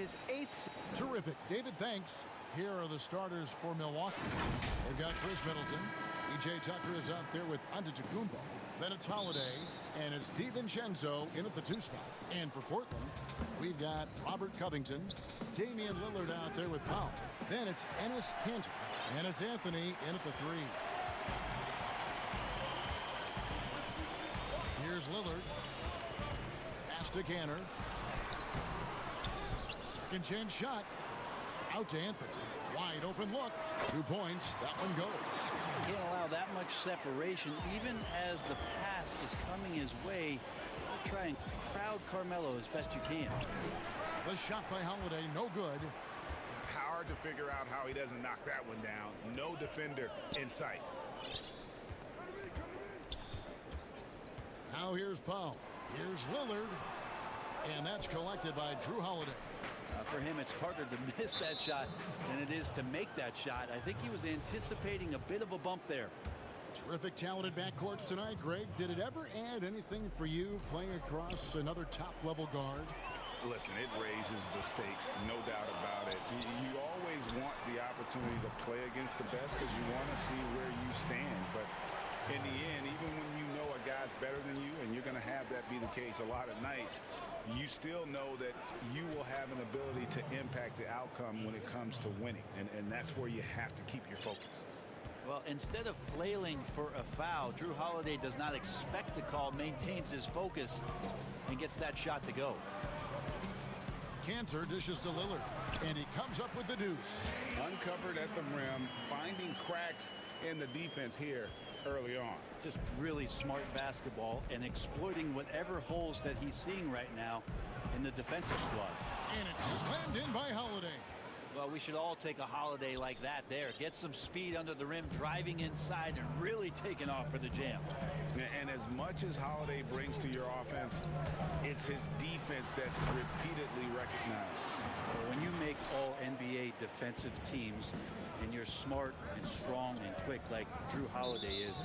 his 8th. Terrific. David, thanks. Here are the starters for Milwaukee. They've got Chris Middleton. PJ Tucker is out there with Antetokounmpo. Then it's Holiday, and it's DiVincenzo in at the 2 spot. And for Portland, we've got Robert Covington, Damian Lillard out there with Powell. Then it's Enes Kanter, and it's Anthony in at the 3. Here's Lillard. Pass to Kanter. Second chance shot. Out to Anthony. Wide open look. 2 points. That one goes. Can't allow that much separation. Even as the pass is coming his way, try and crowd Carmelo as best you can. The shot by Holiday, no good. Hard to figure out how he doesn't knock that one down. No defender in sight. Now here's Powell. Here's Lillard. And that's collected by Drew Holiday. For him, it's harder to miss that shot than it is to make that shot. I think he was anticipating a bit of a bump there. Terrific talented backcourts tonight, Greg. Did it ever add anything for you playing across another top-level guard? Listen, it raises the stakes, no doubt about it. You always want the opportunity to play against the best because you want to see where you stand. But in the end, even when you know a guy's better than you, and you're going to have that be the case a lot of nights, you still know that you will have an ability to impact the outcome when it comes to winning. And that's where you have to keep your focus. Well, instead of flailing for a foul, Drew Holiday does not expect the call, maintains his focus, and gets that shot to go. Kanter dishes to Lillard, and he comes up with the deuce. Uncovered at the rim, finding cracks in the defense here early on. Just really smart basketball and exploiting whatever holes that he's seeing right now in the defensive squad. And it's slammed in by Holiday. Well, we should all take a Holiday like that there. Get some speed under the rim, driving inside, and really taking off for the jam. And as much as Holiday brings to your offense, it's his defense that's repeatedly recognized. So when you make all NBA defensive teams and you're smart and strong and quick like Drew Holiday is,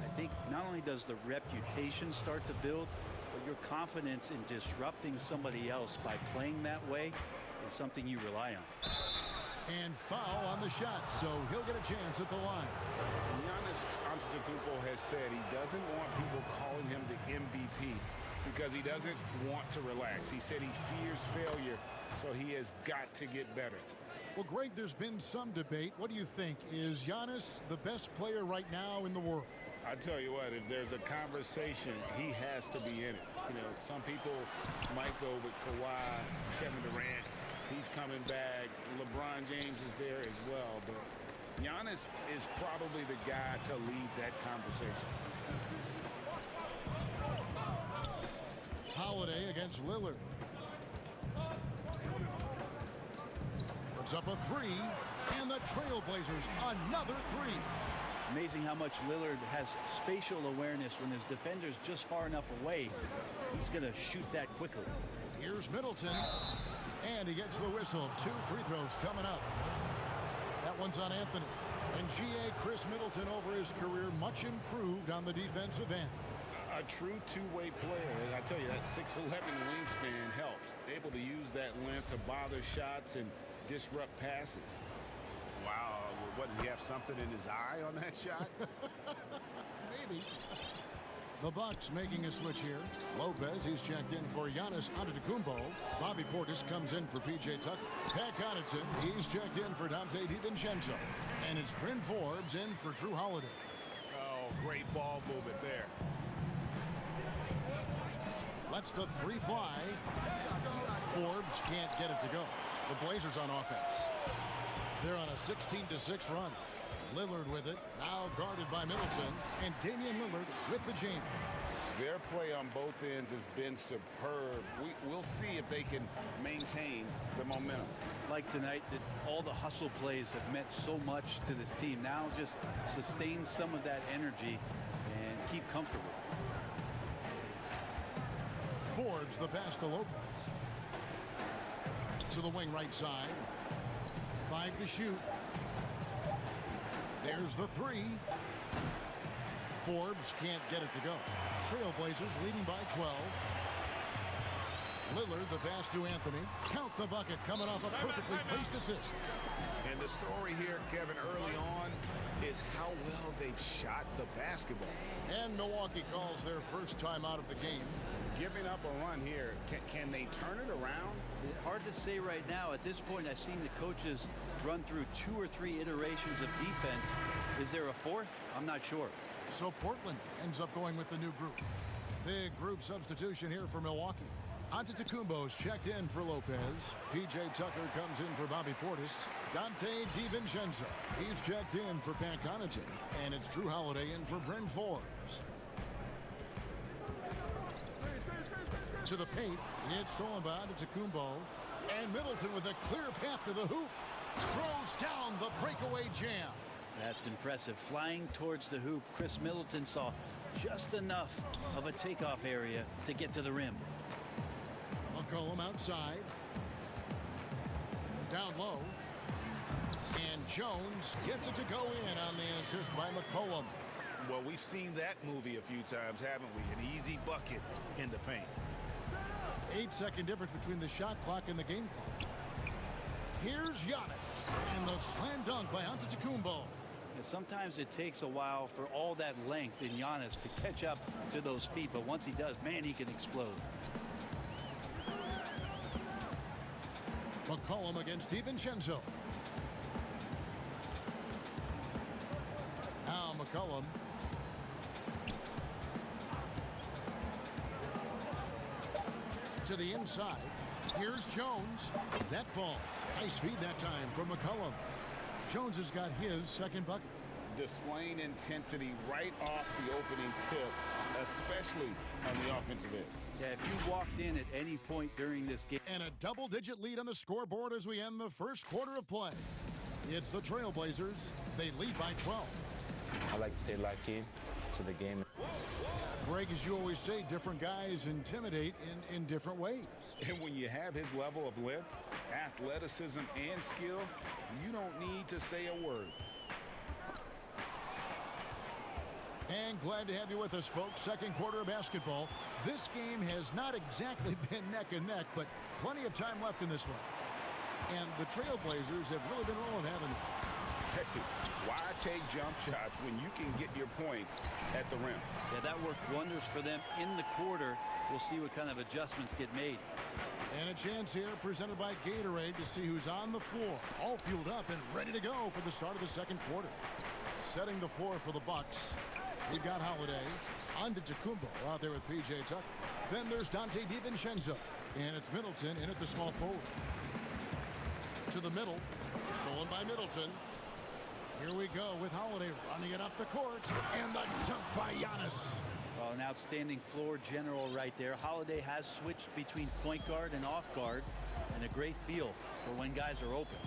I think not only does the reputation start to build, but your confidence in disrupting somebody else by playing that way is something you rely on. And foul on the shot, so he'll get a chance at the line. Giannis Antetokounmpo has said he doesn't want people calling him the MVP because he doesn't want to relax. He said he fears failure, so he has got to get better. Well, Greg, there's been some debate. What do you think? Is Giannis the best player right now in the world? I tell you what, if there's a conversation, he has to be in it. You know, some people might go with Kawhi, Kevin Durant. He's coming back. LeBron James is there as well. But Giannis is probably the guy to lead that conversation. Holiday against Lillard. Puts up a 3, and the Trailblazers another 3. Amazing how much Lillard has spatial awareness when his defender's just far enough away. He's going to shoot that quickly. Here's Middleton, and he gets the whistle. 2 free throws coming up. That one's on Anthony. And GA Chris Middleton over his career, much improved on the defensive end. A true two-way player. And I tell you, that 6'11" wingspan helps. Able to use that length to bother shots and disrupt passes. Wow, what, did he have something in his eye on that shot? Maybe. The Bucks making a switch here. Lopez, he's checked in for Giannis Antetokounmpo. Bobby Portis comes in for PJ Tucker. Pat Connaughton, he's checked in for Dante DiVincenzo. And it's Bryn Forbes in for Drew Holiday. Oh, great ball movement there. Lets the 3 fly. Forbes can't get it to go. The Blazers on offense. They're on a 16-6 run. Lillard with it, now guarded by Middleton, and Damian Lillard with the jam. Their play on both ends has been superb. We'll see if they can maintain the momentum. Like tonight, that all the hustle plays have meant so much to this team. Now just sustain some of that energy and keep comfortable. Forbes the pass to Lopez. To the wing right side. 5 to shoot. There's the 3. Forbes can't get it to go. Trailblazers leading by 12. Lillard the pass to Anthony. Count the bucket, coming off a perfectly placed assist. And the story here, Kevin, early on is how well they've shot the basketball. And Milwaukee calls their first time out of the game. Giving up a run here, can they turn it around? Hard to say right now. At this point, I've seen the coaches run through 2 or 3 iterations of defense. Is there a fourth? I'm not sure. So Portland ends up going with the new group. Big group substitution here for Milwaukee. Antetokounmpo's checked in for Lopez. P.J. Tucker comes in for Bobby Portis. Dante DiVincenzo, he's checked in for Pat Connaughton. And it's Drew Holiday in for Bryn Forbes. To the paint, it's Solomba to Antetokounmpo. And Middleton with a clear path to the hoop. Throws down the breakaway jam. That's impressive. Flying towards the hoop, Chris Middleton saw just enough of a takeoff area to get to the rim. McCollum outside. Down low. And Jones gets it to go in on the assist by McCollum. Well, we've seen that movie a few times, haven't we? An easy bucket in the paint. 8-second difference between the shot clock and the game clock. Here's Giannis. And the slam dunk by Antetokounmpo. Sometimes it takes a while for all that length in Giannis to catch up to those feet, but once he does, man, he can explode. McCollum against DiVincenzo. Now McCollum. To the inside. Here's Jones. That falls. Nice feed that time from McCollum. Jones has got his second bucket. Displaying intensity right off the opening tip, especially on the offensive end. Yeah, if you walked in at any point during this game. And a double-digit lead on the scoreboard as we end the first quarter of play. It's the Trailblazers. They lead by 12. I like to stay locked in to the game. Greg, as you always say, different guys intimidate in different ways. And when you have his level of length, athleticism, and skill, you don't need to say a word. And glad to have you with us, folks. Second quarter of basketball. This game has not exactly been neck and neck, but plenty of time left in this one. And the Trailblazers have really been rolling, haven't they? Hey, why take jump shots when you can get your points at the rim? Yeah, that worked wonders for them in the quarter. We'll see what kind of adjustments get made. And a chance here presented by Gatorade to see who's on the floor. All fueled up and ready to go for the start of the second quarter. Setting the floor for the Bucks. We've got Holiday. Antetokounmpo out there with P.J. Tucker. Then there's Dante DiVincenzo. And it's Middleton in at the small forward. To the middle. Stolen by Middleton. Here we go with Holiday running it up the court. And the dunk by Giannis. Well, an outstanding floor general right there. Holiday has switched between point guard and off guard. And a great feel for when guys are open.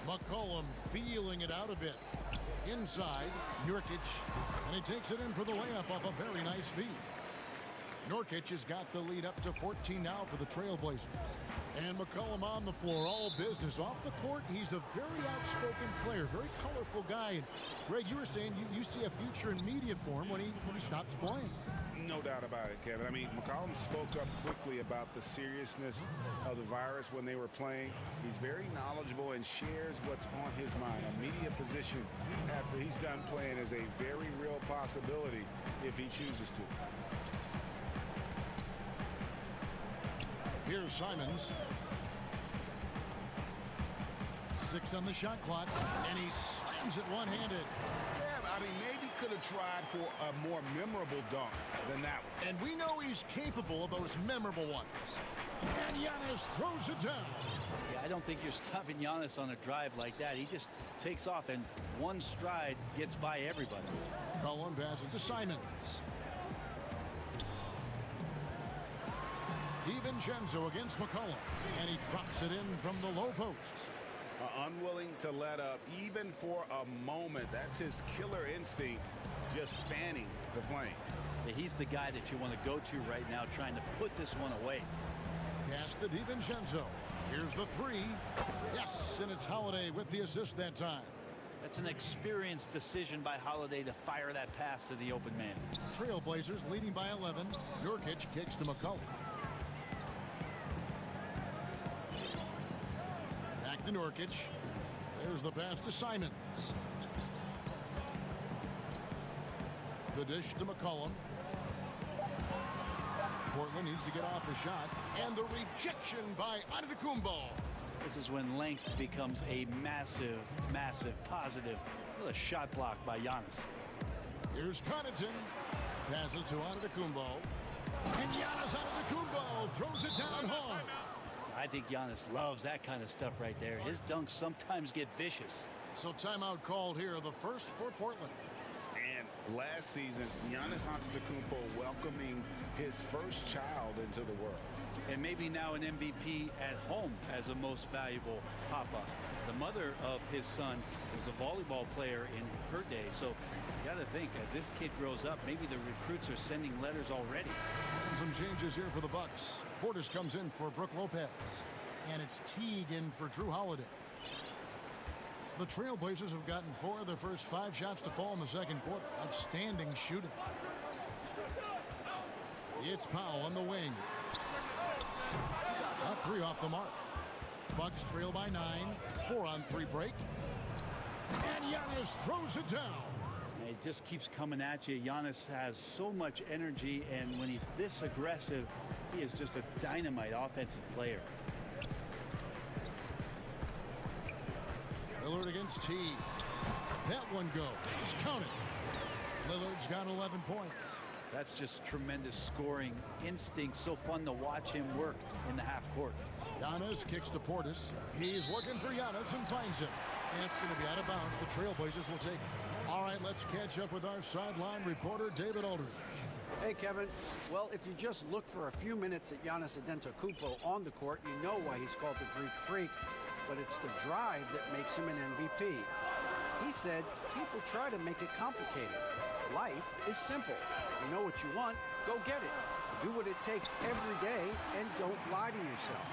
McCollum feeling it out a bit. Inside, Nurkic, and he takes it in for the layup off a very nice feed. Nurkic has got the lead up to 14 now for the Trailblazers. And McCollum on the floor, all business. Off the court, he's a very outspoken player, very colorful guy. And Greg, you were saying you see a future in media for him when he stops playing. No doubt about it, Kevin. I mean, McCollum spoke up quickly about the seriousness of the virus when they were playing. He's very knowledgeable and shares what's on his mind. A media position after he's done playing is a very real possibility if he chooses to. Here's Simons. 6 on the shot clock, and he slams it one-handed. Yeah, I mean, maybe could have tried for a more memorable dunk than that one. And we know he's capable of those memorable ones. And Giannis throws it down. Yeah, I don't think you're stopping Giannis on a drive like that. He just takes off, and one stride gets by everybody. Cullen passes to Simons. DiVincenzo against McCollum, and he drops it in from the low post. Unwilling to let up even for a moment. That's his killer instinct, just fanning the flame. Yeah, he's the guy that you want to go to right now, trying to put this one away. Pass to DiVincenzo. Here's the three. Yes, and it's Holiday with the assist that time. That's an experienced decision by Holiday to fire that pass to the open man. Trailblazers leading by 11. Nurkic kicks to McCollum. Back to Nurkic. There's the pass to Simons. The dish to McCollum. Portland needs to get off a shot. And the rejection by Antetokounmpo. This is when length becomes a massive, massive positive. What a shot block by Giannis. Here's Connaughton. Passes to Antetokounmpo. And Giannis Antetokounmpo throws it down hard. I think Giannis loves that kind of stuff right there. His dunks sometimes get vicious. So timeout called here, the first for Portland. And last season, Giannis Antetokounmpo welcoming his first child into the world. And maybe now an MVP at home as a most valuable papa. The mother of his son was a volleyball player in her day. So you got to think, as this kid grows up, maybe the recruits are sending letters already. And some changes here for the Bucks. Portis comes in for Brook Lopez. And it's Teague in for Drew Holiday. The Trailblazers have gotten 4 of their first 5 shots to fall in the second quarter. Outstanding shooting. It's Powell on the wing. A 3 off the mark. Bucks trail by 9. 4-on-3 break. And Giannis throws it down. It just keeps coming at you. Giannis has so much energy, and when he's this aggressive, he is just a dynamite offensive player. Lillard against T. That one goes. Count it. Lillard's got 11 points. That's just tremendous scoring instinct. So fun to watch him work in the half court. Giannis kicks to Portis. He's looking for Giannis and finds him. And it's going to be out of bounds. The Trailblazers will take it. All right, let's catch up with our sideline reporter, David Aldridge. Hey, Kevin. Well, if you just look for a few minutes at Giannis Antetokounmpo on the court, you know why he's called the Greek Freak. But it's the drive that makes him an MVP. He said, people try to make it complicated. Life is simple. You know what you want, go get it. Do what it takes every day and don't lie to yourself.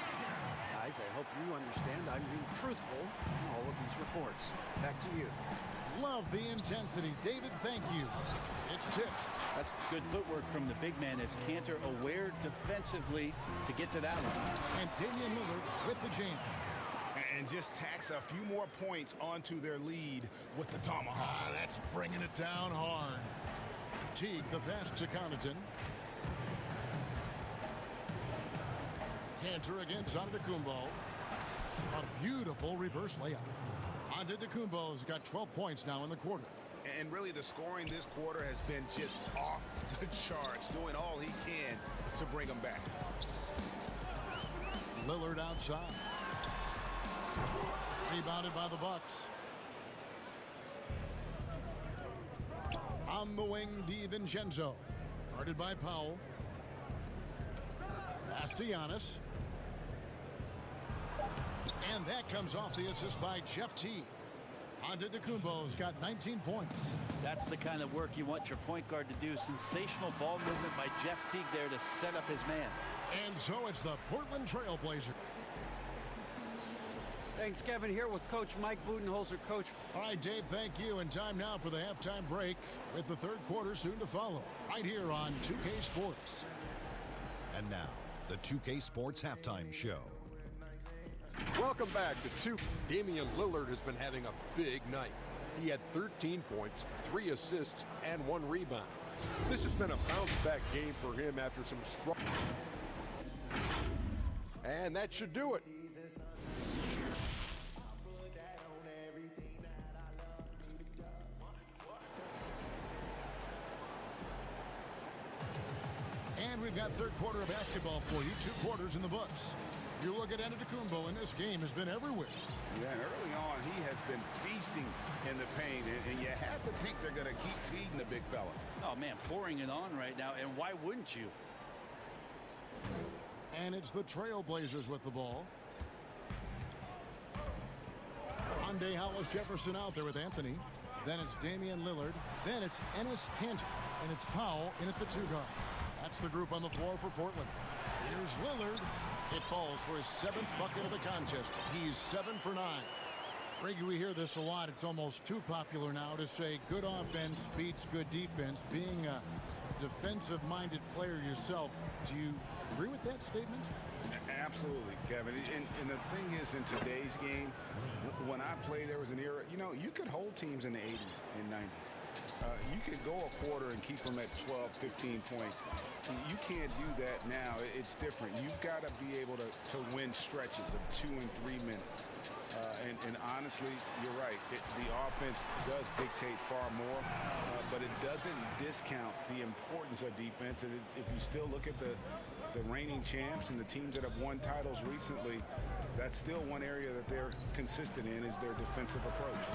Guys, I hope you understand I'm being truthful in all of these reports. Back to you. Love the intensity. David, thank you. It's tipped. That's good footwork from the big man as Cantor aware defensively to get to that one. And Damian Lillard with the jam. And just tacks a few more points onto their lead with the tomahawk. That's bringing it down hard. Teague, the pass to Connaughton. Cantor against Antetokounmpo. A beautiful reverse layup. Antetokounmpo's got 12 points now in the quarter. And really the scoring this quarter has been just off the charts, doing all he can to bring them back. Lillard outside. Rebounded by the Bucks. On the wing, DiVincenzo. Guarded by Powell. Pass to Giannis. And that comes off the assist by Jeff Teague. Antetokounmpo's got 19 points. That's the kind of work you want your point guard to do. Sensational ball movement by Jeff Teague there to set up his man. And so it's the Portland Trailblazers. Thanks, Kevin. Here with Coach Mike Budenholzer. Coach. All right, Dave, thank you. And time now for the halftime break with the third quarter soon to follow. Right here on 2K Sports. And now, the 2K Sports Halftime Show. Welcome back to 2. Damian Lillard has been having a big night. He had 13 points, 3 assists, and 1 rebound. This has been a bounce-back game for him after some strong... And that should do it. And we've got third quarter of basketball for you. 2 quarters in the books. You look at Antetokounmpo, and this game has been everywhere. Yeah, and early on, he has been feasting in the paint, and you have to think they're going to keep feeding the big fella. Oh, man, pouring it on right now, and why wouldn't you? And it's the Trailblazers with the ball. Hyundai Hollis Jefferson out there with Anthony. Then it's Damian Lillard. Then it's Enes Kanter. And it's Powell in at the 2 guard. That's the group on the floor for Portland. Here's Lillard. It falls for his 7th bucket of the contest. He's 7 for 9. Greg, we hear this a lot. It's almost too popular now to say good offense beats good defense. Being defensive-minded player yourself. Do you agree with that statement? Absolutely, Kevin. And the thing is, in today's game, when I played, there was an era, you could hold teams in the 80s and 90s. You could go a quarter and keep them at 12, 15 points. You can't do that now. It's different. You've got to be able to win stretches of 2 and 3 minutes. And honestly, you're right. The offense does dictate far more, but it doesn't discount the importance of defense. And if you still look at the reigning champs and the teams that have won titles recently, that's still one area that they're consistent in, is their defensive approach.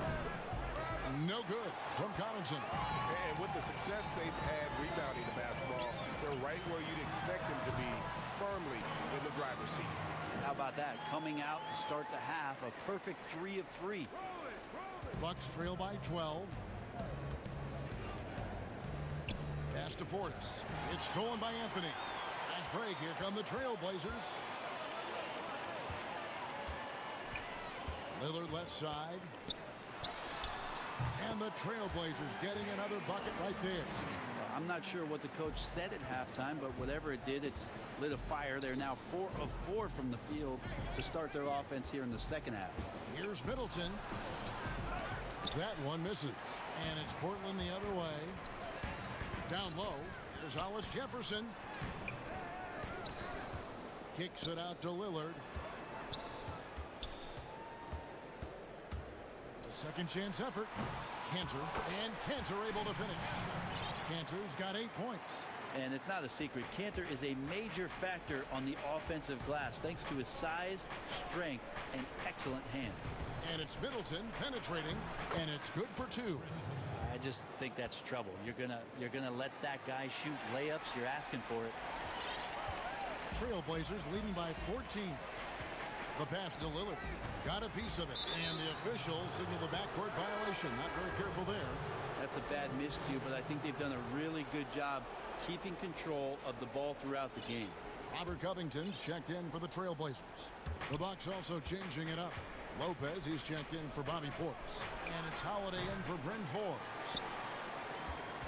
No good from Connaughton. And with the success they've had rebounding the basketball, they're right where you'd expect them to be, firmly in the driver's seat. How about that? Coming out to start the half, a perfect 3 of 3. Bucks trail by 12. Pass to Portis. It's stolen by Anthony. Nice break. Here come the Trailblazers. Lillard left side. And the Trailblazers getting another bucket right there. I'm not sure what the coach said at halftime, but whatever it did, it's lit a fire. They're now 4 of 4 from the field to start their offense here in the second half. Here's Middleton. That one misses. And it's Portland the other way. Down low. Here's Hollis Jefferson. Kicks it out to Lillard. A second chance effort. Cantor. And Cantor able to finish. Cantor's got 8 points. And it's not a secret. Cantor is a major factor on the offensive glass, thanks to his size, strength, and excellent hands. And it's Middleton penetrating, and it's good for 2. I just think that's trouble. You're gonna let that guy shoot layups. You're asking for it. Trailblazers leading by 14. The pass to Lillard. Got a piece of it. And the officials signal the backcourt violation. Not very careful there. That's a bad miscue, but I think they've done a really good job keeping control of the ball throughout the game. Robert Covington's checked in for the Trailblazers. The Bucks also changing it up. Lopez, he's checked in for Bobby Portis. And it's Holiday in for Bryn Forbes.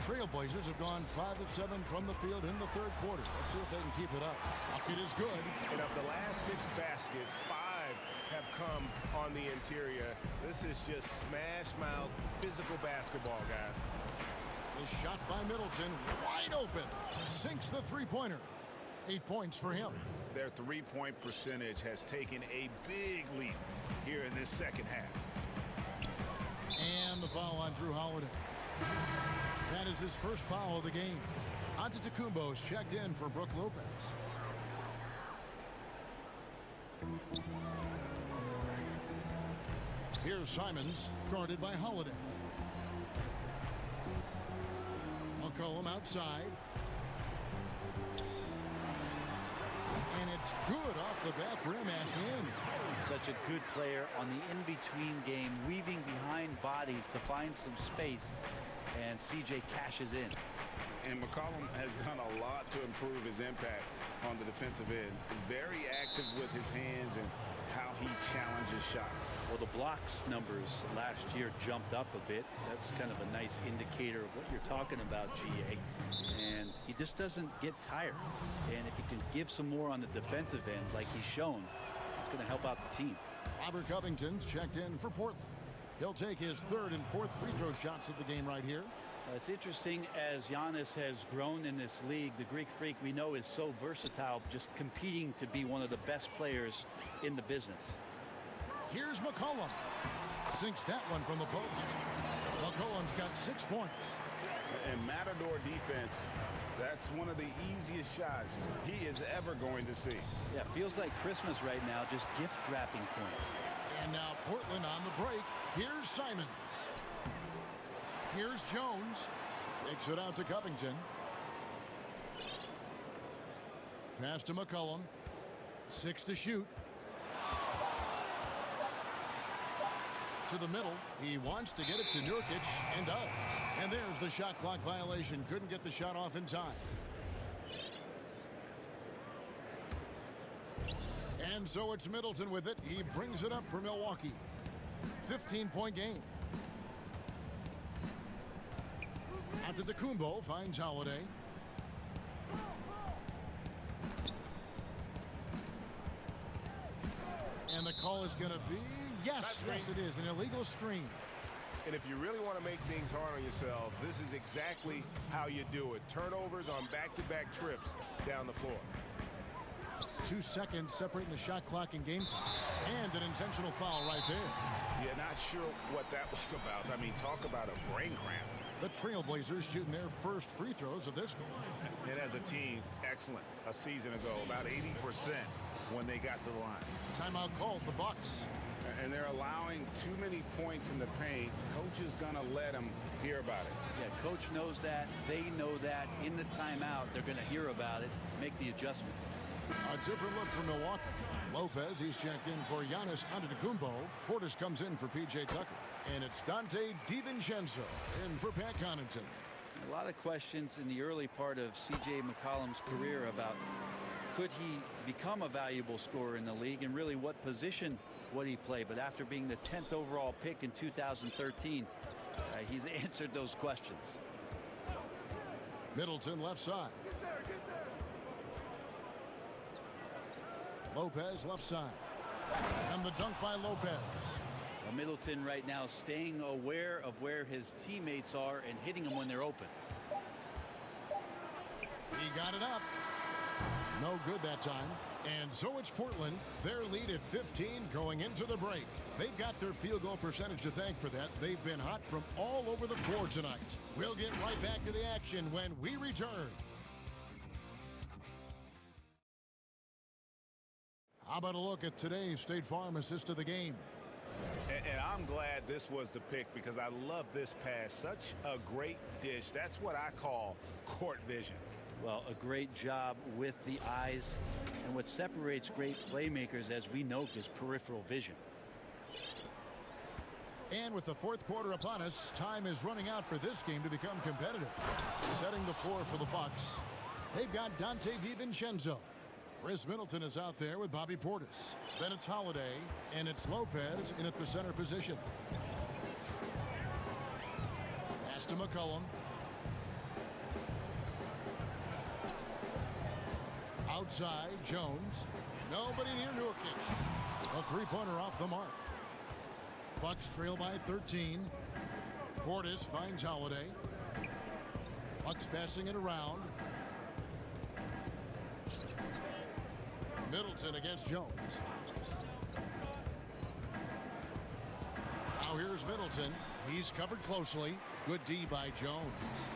Trailblazers have gone 5 of 7 from the field in the third quarter. Let's see if they can keep it up. Bucket is good. And of the last 6 baskets, 5 have come on the interior. This is just smash-mouth physical basketball, guys. The shot by Middleton, wide open. Sinks the three-pointer. 8 points for him. Their three-point percentage has taken a big leap here in this second half. And the foul on Drew Holiday. That is his first foul of the game. Antetokounmpo's checked in for Brook Lopez. Here's Simons, guarded by Holiday. McCollum outside. And it's good off the back rim at him. Such a good player on the in-between game, weaving behind bodies to find some space, and CJ cashes in. And McCollum has done a lot to improve his impact on the defensive end. Very active with his hands and how he challenges shots. Well, the blocks numbers last year jumped up a bit. That's kind of a nice indicator of what you're talking about, GA. And he just doesn't get tired. And if he can give some more on the defensive end like he's shown, it's going to help out the team. Robert Covington's checked in for Portland. He'll take his 3rd and 4th free throw shots of the game right here. It's interesting, as Giannis has grown in this league, the Greek Freak we know is so versatile, just competing to be one of the best players in the business. Here's McCollum. Sinks that one from the post. McCollum's got 6 points. And Matador defense, that's one of the easiest shots he is ever going to see. Yeah, feels like Christmas right now, just gift wrapping points. And now Portland on the break. Here's Simons. Here's Jones. Takes it out to Covington. Pass to McCollum. 6 to shoot. To the middle. He wants to get it to Nurkic and does. And there's the shot clock violation. Couldn't get the shot off in time. And so it's Middleton with it. He brings it up for Milwaukee. 15-point game. Antetokounmpo finds Holiday. call is going to be, yes, it is, an illegal screen. And if you really want to make things hard on yourselves, this is exactly how you do it. Turnovers on back-to-back trips down the floor. 2 seconds separating the shot clock and game clock. And an intentional foul right there. Yeah, not sure what that was about. I mean, talk about a brain cramp. The Trailblazers shooting their first free throws of this goal. And as a team, excellent. A season ago, about 80% when they got to the line. Timeout called, the Bucks. And they're allowing too many points in the paint. Coach is going to let them hear about it. Yeah, coach knows that. They know that. In the timeout, they're going to hear about it, make the adjustment. A different look for Milwaukee. Lopez, he's checked in for Giannis Antetokounmpo. Portis comes in for P.J. Tucker. And it's Dante DiVincenzo in for Pat Connaughton. A lot of questions in the early part of C.J. McCollum's career about could he become a valuable scorer in the league and really what position would he play. But after being the 10th overall pick in 2013, he's answered those questions. Middleton left side. Lopez left side. And the dunk by Lopez. Well, Middleton right now staying aware of where his teammates are and hitting them when they're open. He got it up. No good that time. And so it's Portland. Their lead at 15 going into the break. They've got their field goal percentage to thank for that. They've been hot from all over the floor tonight. We'll get right back to the action when we return. How about a look at today's State Farm assist of the game? And I'm glad this was the pick because I love this pass. Such a great dish. That's what I call court vision. Well, a great job with the eyes. And what separates great playmakers, as we know, is peripheral vision. And with the fourth quarter upon us, time is running out for this game to become competitive. Setting the floor for the Bucks. They've got Dante DiVincenzo. Chris Middleton is out there with Bobby Portis. Then it's Holiday, and it's Lopez in at the center position. Pass to McCollum. Outside, Jones. Nobody near Nurkic. A three-pointer off the mark. Bucks trail by 13. Portis finds Holiday. Bucks passing it around. Middleton against Jones. Now here's Middleton. He's covered closely. Good D by Jones.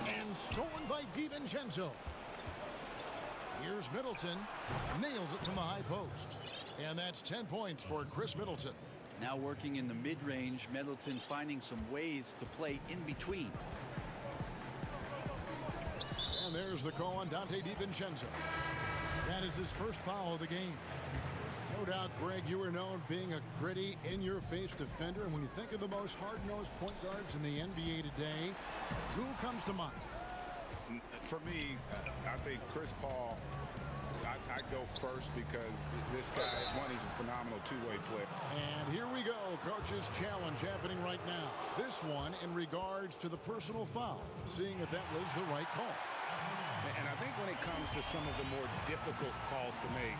And stolen by DiVincenzo. Here's Middleton. Nails it from the high post. And that's 10 points for Chris Middleton. Now working in the mid-range, Middleton finding some ways to play in between. And there's the call on Dante DiVincenzo. That is his first foul of the game. No doubt, Greg, you were known being a gritty, in-your-face defender. And when you think of the most hard-nosed point guards in the NBA today, who comes to mind? For me, I think Chris Paul, I go first because this guy, one, he's a phenomenal two-way player. And here we go, coach's challenge happening right now. This one in regards to the personal foul, seeing if that was the right call. And I think when it comes to some of the more difficult calls to make,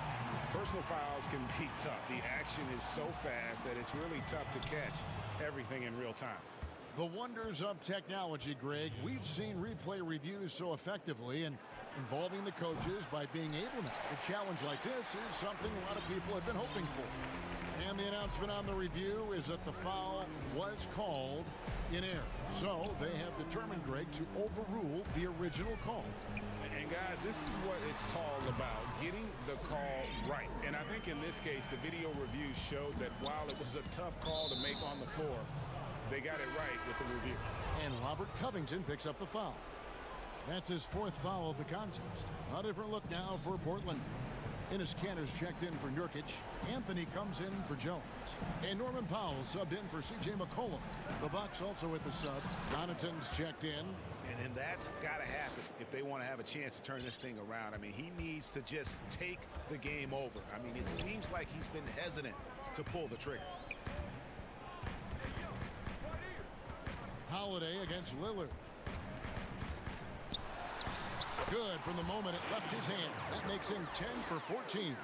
personal fouls can be tough. The action is so fast that it's really tough to catch everything in real time. The wonders of technology, Greg. We've seen replay reviews so effectively, and involving the coaches by being able to. A challenge like this is something a lot of people have been hoping for. And the announcement on the review is that the foul was called in error. So they have determined, Greg, to overrule the original call. And guys, this is what it's all about, getting the call right. And I think in this case, the video review showed that while it was a tough call to make on the floor, they got it right with the review. And Robert Covington picks up the foul. That's his fourth foul of the contest. A different look now for Portland. Enes Kanter's checked in for Nurkic. Anthony comes in for Jones. And Norman Powell subbed in for C.J. McCollum. The Bucks also with the sub. Connaughton's checked in. And that's got to happen if they want to have a chance to turn this thing around. I mean, he needs to just take the game over. I mean, it seems like he's been hesitant to pull the trigger. Holiday against Lillard. Good from the moment it left his hand. That makes him 10 for 14.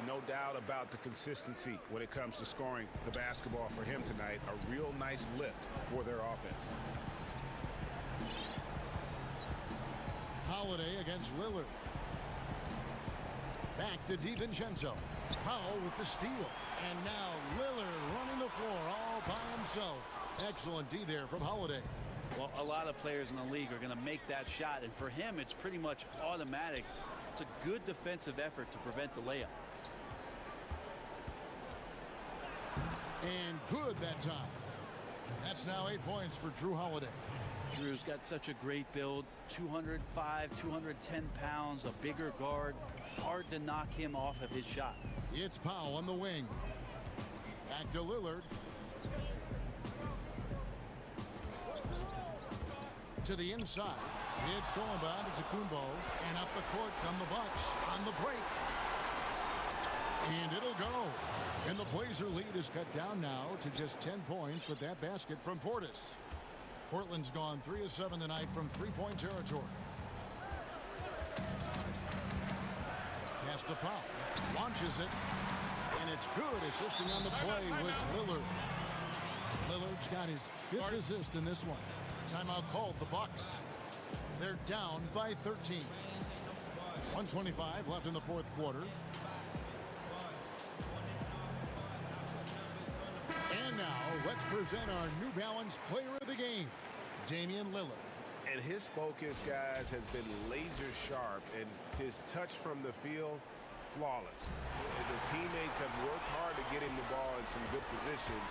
No doubt about the consistency when it comes to scoring the basketball for him tonight. A real nice lift for their offense. Holiday against Lillard. Back to DiVincenzo. Powell with the steal. And now Lillard running the floor all by himself. Excellent D there from Holiday. Well, a lot of players in the league are going to make that shot, and for him, it's pretty much automatic. It's a good defensive effort to prevent the layup. And good that time. That's now 8 points for Drew Holiday. Drew's got such a great build, 205, 210 pounds, a bigger guard. Hard to knock him off of his shot. It's Powell on the wing. Back to Lillard. To the inside. It's thrown by Antetokounmpo. And up the court come the Bucks on the break. And it'll go. And the Blazer lead is cut down now to just 10 points with that basket from Portis. Portland's gone 3 of 7 tonight from three-point territory. Pass to Powell. Launches it. And it's good. Assisting on the play was Lillard. Lillard's got his 5th assist in this one. Timeout called the Bucks. They're down by 13. 1:25 left in the fourth quarter. And now let's present our New Balance player of the game, Damian Lillard. And his focus, guys, has been laser sharp, and his touch from the field, flawless. The teammates have worked hard to get him the ball in some good positions,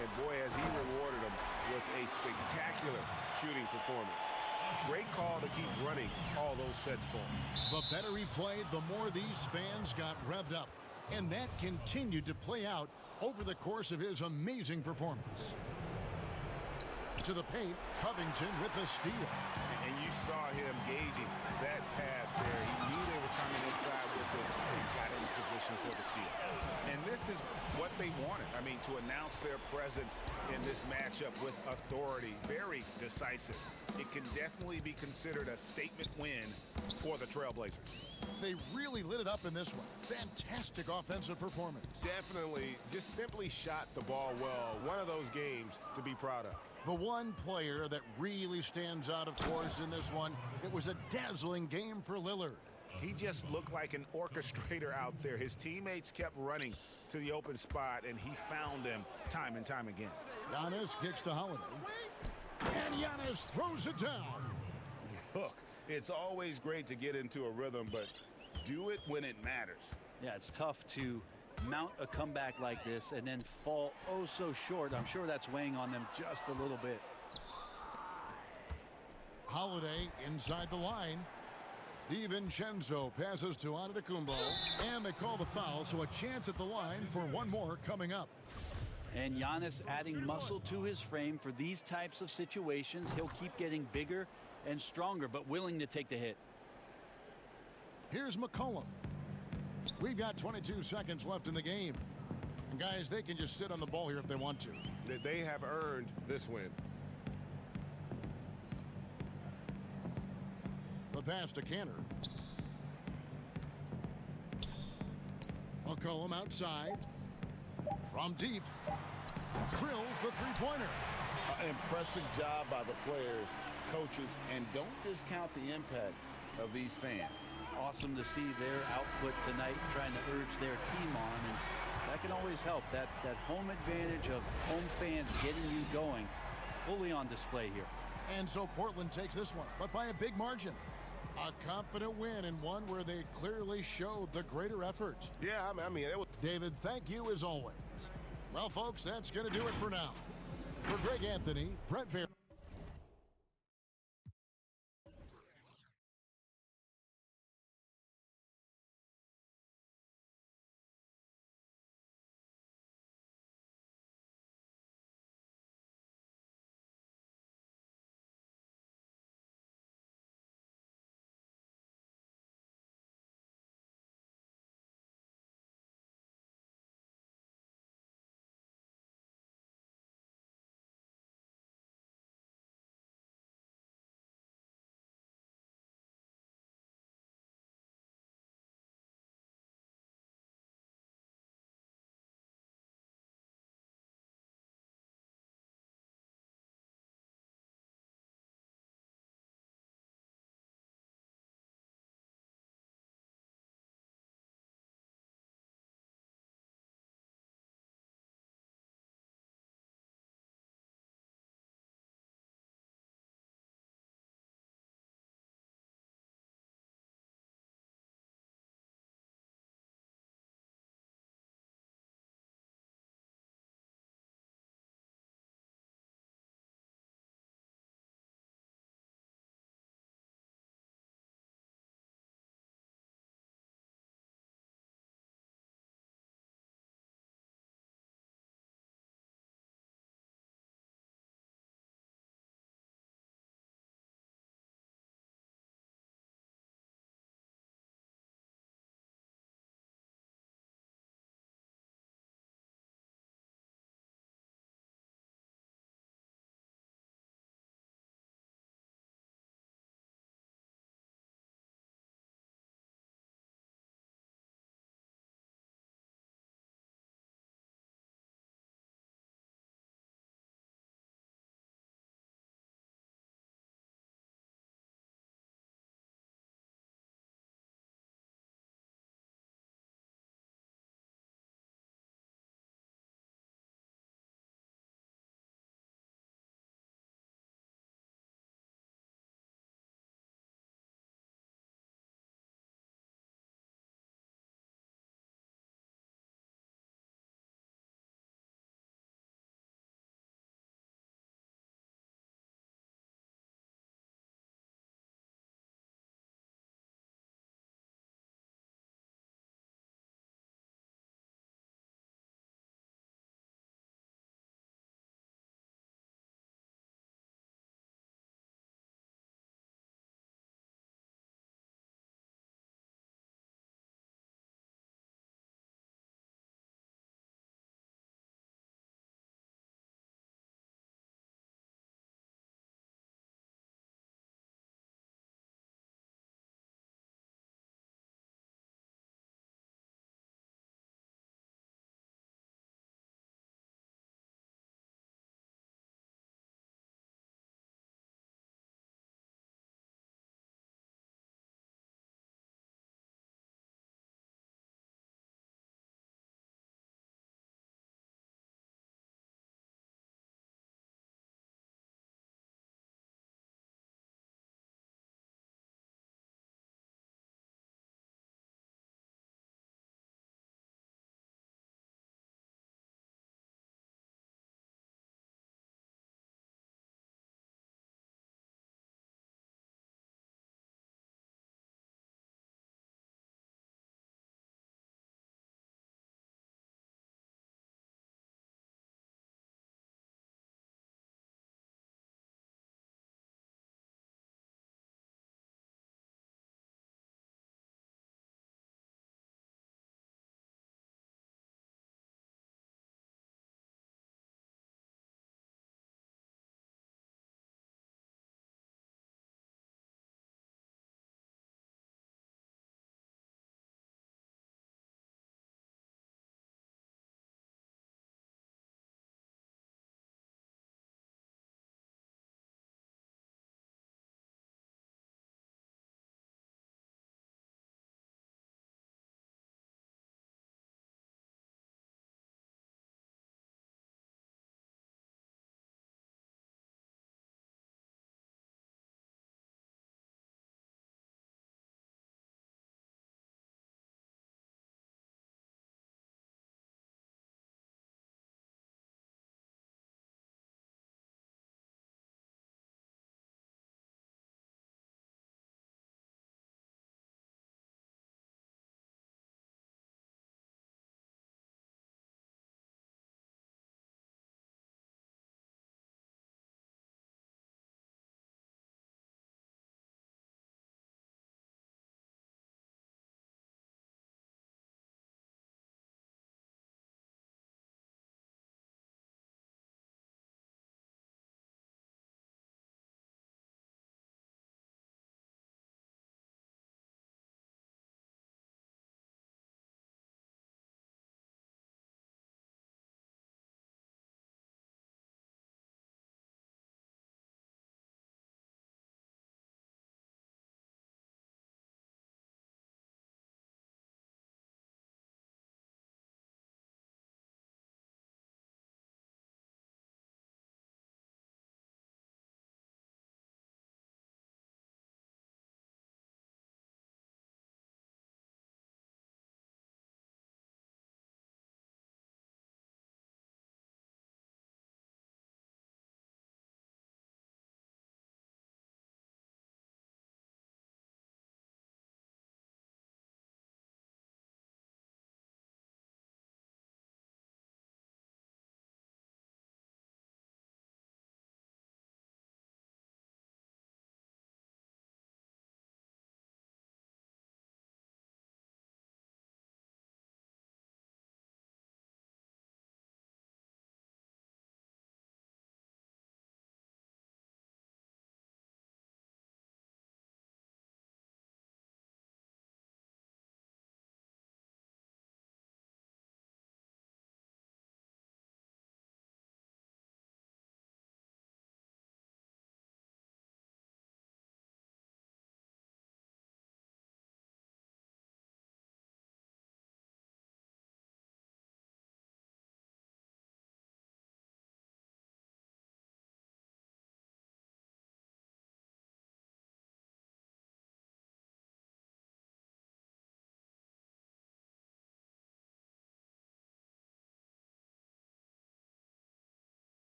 and boy, has he rewarded them with a spectacular shooting performance. Great call to keep running all those sets for him. The better he played, the more these fans got revved up, and that continued to play out over the course of his amazing performance. To the paint, Covington with the steal. And you saw him gauging that pass there. He knew they were coming inside with it and got in position for the steal. And this is what they wanted. I mean, to announce their presence in this matchup with authority, very decisive. It can definitely be considered a statement win for the Trailblazers. They really lit it up in this one. Fantastic offensive performance. Definitely just simply shot the ball well. One of those games to be proud of. The one player that really stands out, of course, in this one, it was a dazzling game for Lillard. He just looked like an orchestrator out there. His teammates kept running to the open spot, and he found them time and time again. Giannis kicks to Holiday. And Giannis throws it down. Look, it's always great to get into a rhythm, but do it when it matters. Yeah, it's tough to mount a comeback like this and then fall oh so short. I'm sure that's weighing on them just a little bit. Holiday inside the line. DiVincenzo passes to Antetokounmpo, and they call the foul, so a chance at the line for one more coming up. And Giannis adding muscle to his frame for these types of situations. He'll keep getting bigger and stronger, but willing to take the hit. Here's McCollum. We've got 22 seconds left in the game. And guys, they can just sit on the ball here if they want to. They have earned this win. The pass to Canner. McCollum outside. From deep. Drills the three-pointer. Impressive job by the players, coaches, and don't discount the impact of these fans. Awesome to see their output tonight, trying to urge their team on, and that can always help. That home advantage of home fans getting you going, fully on display here. And so Portland takes this one, but by a big margin. A confident win, and one where they clearly showed the greater effort. Yeah, I mean, it was. David, thank you as always. Well, folks, that's going to do it for now. For Greg Anthony, Brett Bear.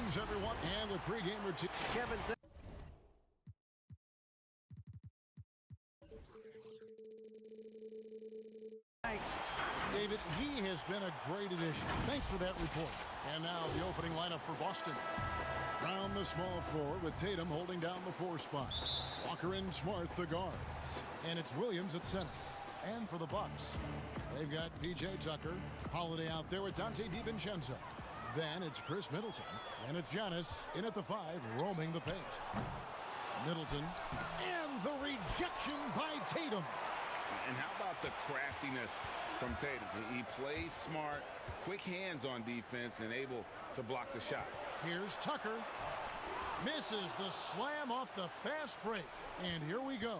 Greetings, everyone, and with pregame routine. Kevin, thanks. David, he has been a great addition. Thanks for that report. And now the opening lineup for Boston. Round the small floor with Tatum holding down the 4 spot. Walker and Smart the guards. And it's Williams at center. And for the Bucks, they've got P.J. Tucker, Holiday out there with Dante DiVincenzo. Then it's Chris Middleton, and it's Giannis in at the 5, roaming the paint. Middleton, and the rejection by Tatum. And how about the craftiness from Tatum? He plays smart, quick hands on defense, and able to block the shot. Here's Tucker. Misses the slam off the fast break. And here we go.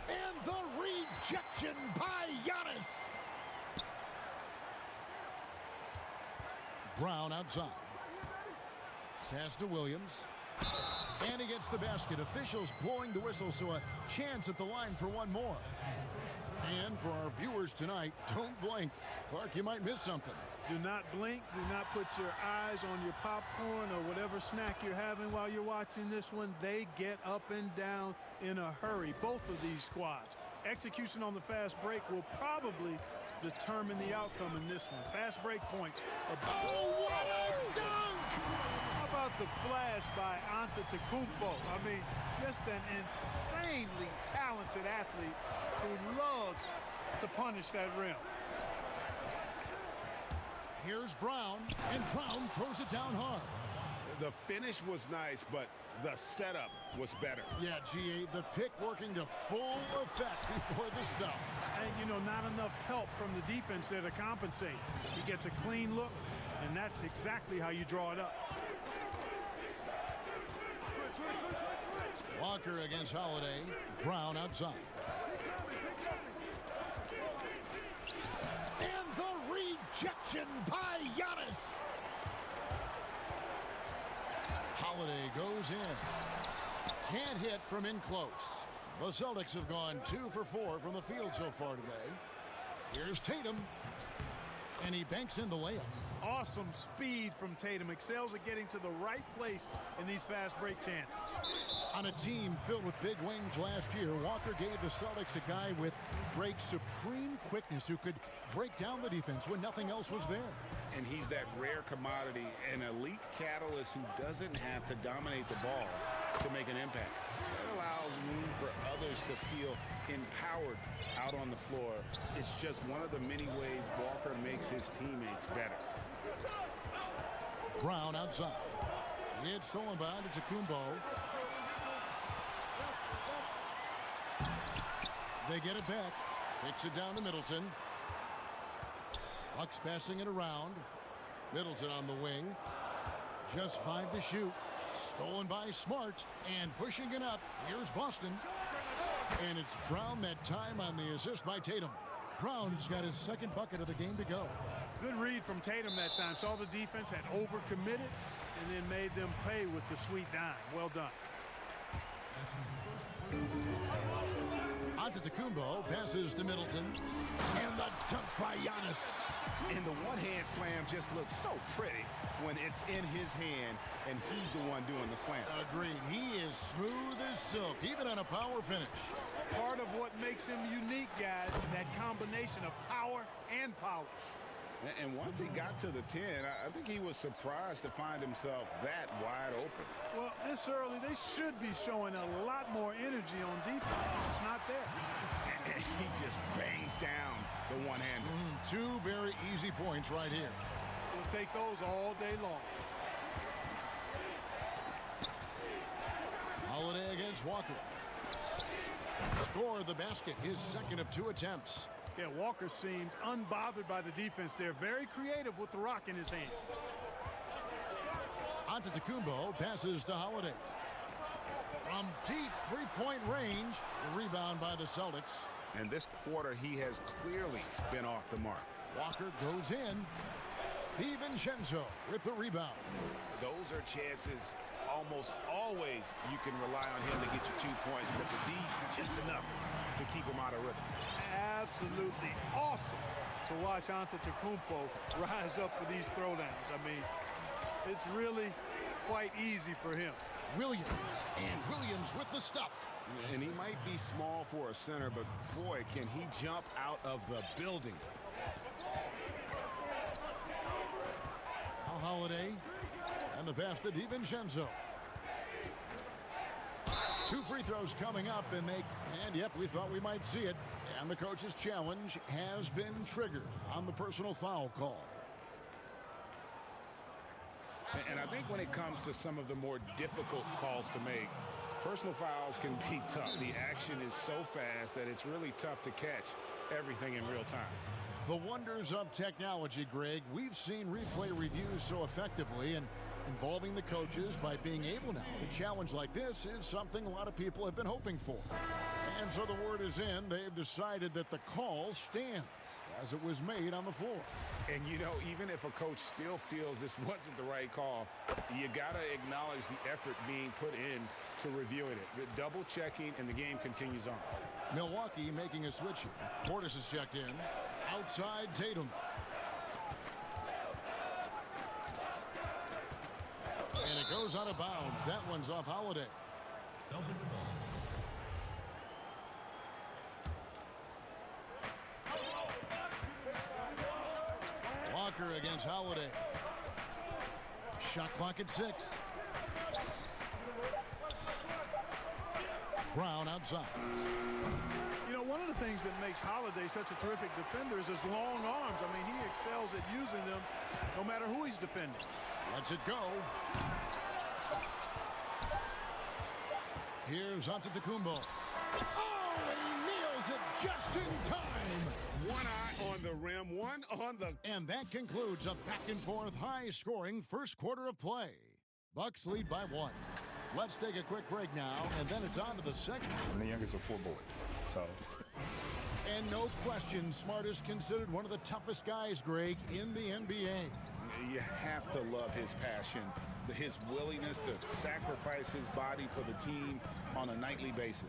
And the rejection by Giannis. Brown outside. Pass to Williams. And he gets the basket. Officials blowing the whistle, so a chance at the line for one more. And for our viewers tonight, don't blink. Clark, you might miss something. Do not blink. Do not put your eyes on your popcorn or whatever snack you're having while you're watching this one. They get up and down in a hurry, both of these squads. Execution on the fast break will probably determine the outcome in this one. Fast break points. Oh, what a dunk! How about the flash by Antetokounmpo? I mean, just an insanely talented athlete who loves to punish that rim. Here's Brown, and Brown throws it down hard. The finish was nice, but the setup was better. Yeah, GA, the pick working to full effect before the stuff. And, you know, not enough help from the defense there to compensate. He gets a clean look, and that's exactly how you draw it up. Walker against Holiday. Brown outside. And the rejection by Giannis. Holiday goes in. Can't hit from in close. The Celtics have gone 2 for 4 from the field so far today. Here's Tatum. And he banks in the layup. Awesome speed from Tatum. Excels at getting to the right place in these fast break chances. On a team filled with big wings last year, Walker gave the Celtics a guy with great supreme quickness who could break down the defense when nothing else was there. And he's that rare commodity, an elite catalyst who doesn't have to dominate the ball to make an impact. That allows room for others to feel empowered out on the floor. It's just one of the many ways Walker makes his teammates better. Brown outside. It's stolen by Antetokounmpo. They get it back. Kicks it down to Middleton. Bucks passing it around. Middleton on the wing. Just 5 to shoot. Stolen by Smart. And pushing it up. Here's Boston. And it's Brown that time on the assist by Tatum. Brown's got his second bucket of the game to go. Good read from Tatum that time. Saw the defense had overcommitted and then made them pay with the sweet dime. Well done. Antetokounmpo passes to Middleton. And the dunk by Giannis. And the one-hand slam just looks so pretty when it's in his hand and he's the one doing the slam. Agreed. He is smooth as silk, even on a power finish. Part of what makes him unique, guys, that combination of power and polish. And once he got to the 10, I think he was surprised to find himself that wide open. Well, this early, they should be showing a lot more energy on defense. It's not there. And he just bangs down the one-hander. 2 very easy points right here. We'll take those all day long. Holiday against Walker. Score the basket, his second of 2 attempts. Yeah, Walker seemed unbothered by the defense there. Very creative with the rock in his hand. Antetokounmpo passes to Holiday. From deep three-point range, the rebound by the Celtics. And this quarter, he has clearly been off the mark. Walker goes in. DiVincenzo with the rebound. Those are chances almost always you can rely on him to get you 2 points, but the D, just enough to keep him out of rhythm. Absolutely awesome to watch Antetokounmpo rise up for these throwdowns. I mean, It's really quite easy for him. Williams, and Williams with the stuff. And he might be small for a center, but boy, can he jump out of the building. Now Holiday, and the pass to DiVincenzo. 2 free throws coming up, and yep, we thought we might see it. And the coach's challenge has been triggered on the personal foul call. And I think when it comes to some of the more difficult calls to make, personal fouls can be tough. The action is so fast that it's really tough to catch everything in real time. The wonders of technology, Greg. We've seen replay reviews so effectively, and involving the coaches by being able now to challenge like this is something a lot of people have been hoping for. And so the word is in. They've decided that the call stands as it was made on the floor. And, you know, even if a coach still feels this wasn't the right call, you got to acknowledge the effort being put in to reviewing it. The double checking, and the game continues on. Milwaukee making a switch here. Portis is checked in. Outside Tatum. And it goes out of bounds. That one's off Holiday. Celtics ball. Walker against Holiday. Shot clock at 6. Brown outside. You know, one of the things that makes Holiday such a terrific defender is his long arms. I mean, he excels at using them no matter who he's defending. Lets it go. Here's Antetokounmpo. Oh, he nails it just in time. One eye on the rim, one on the... And that concludes a back-and-forth, high-scoring first quarter of play. Bucks lead by 1. Let's take a quick break now, and then it's on to the second. I'm the youngest of 4 boys, so... And no question, Smart is considered one of the toughest guys, Greg, in the NBA. You have to love his passion, his willingness to sacrifice his body for the team on a nightly basis.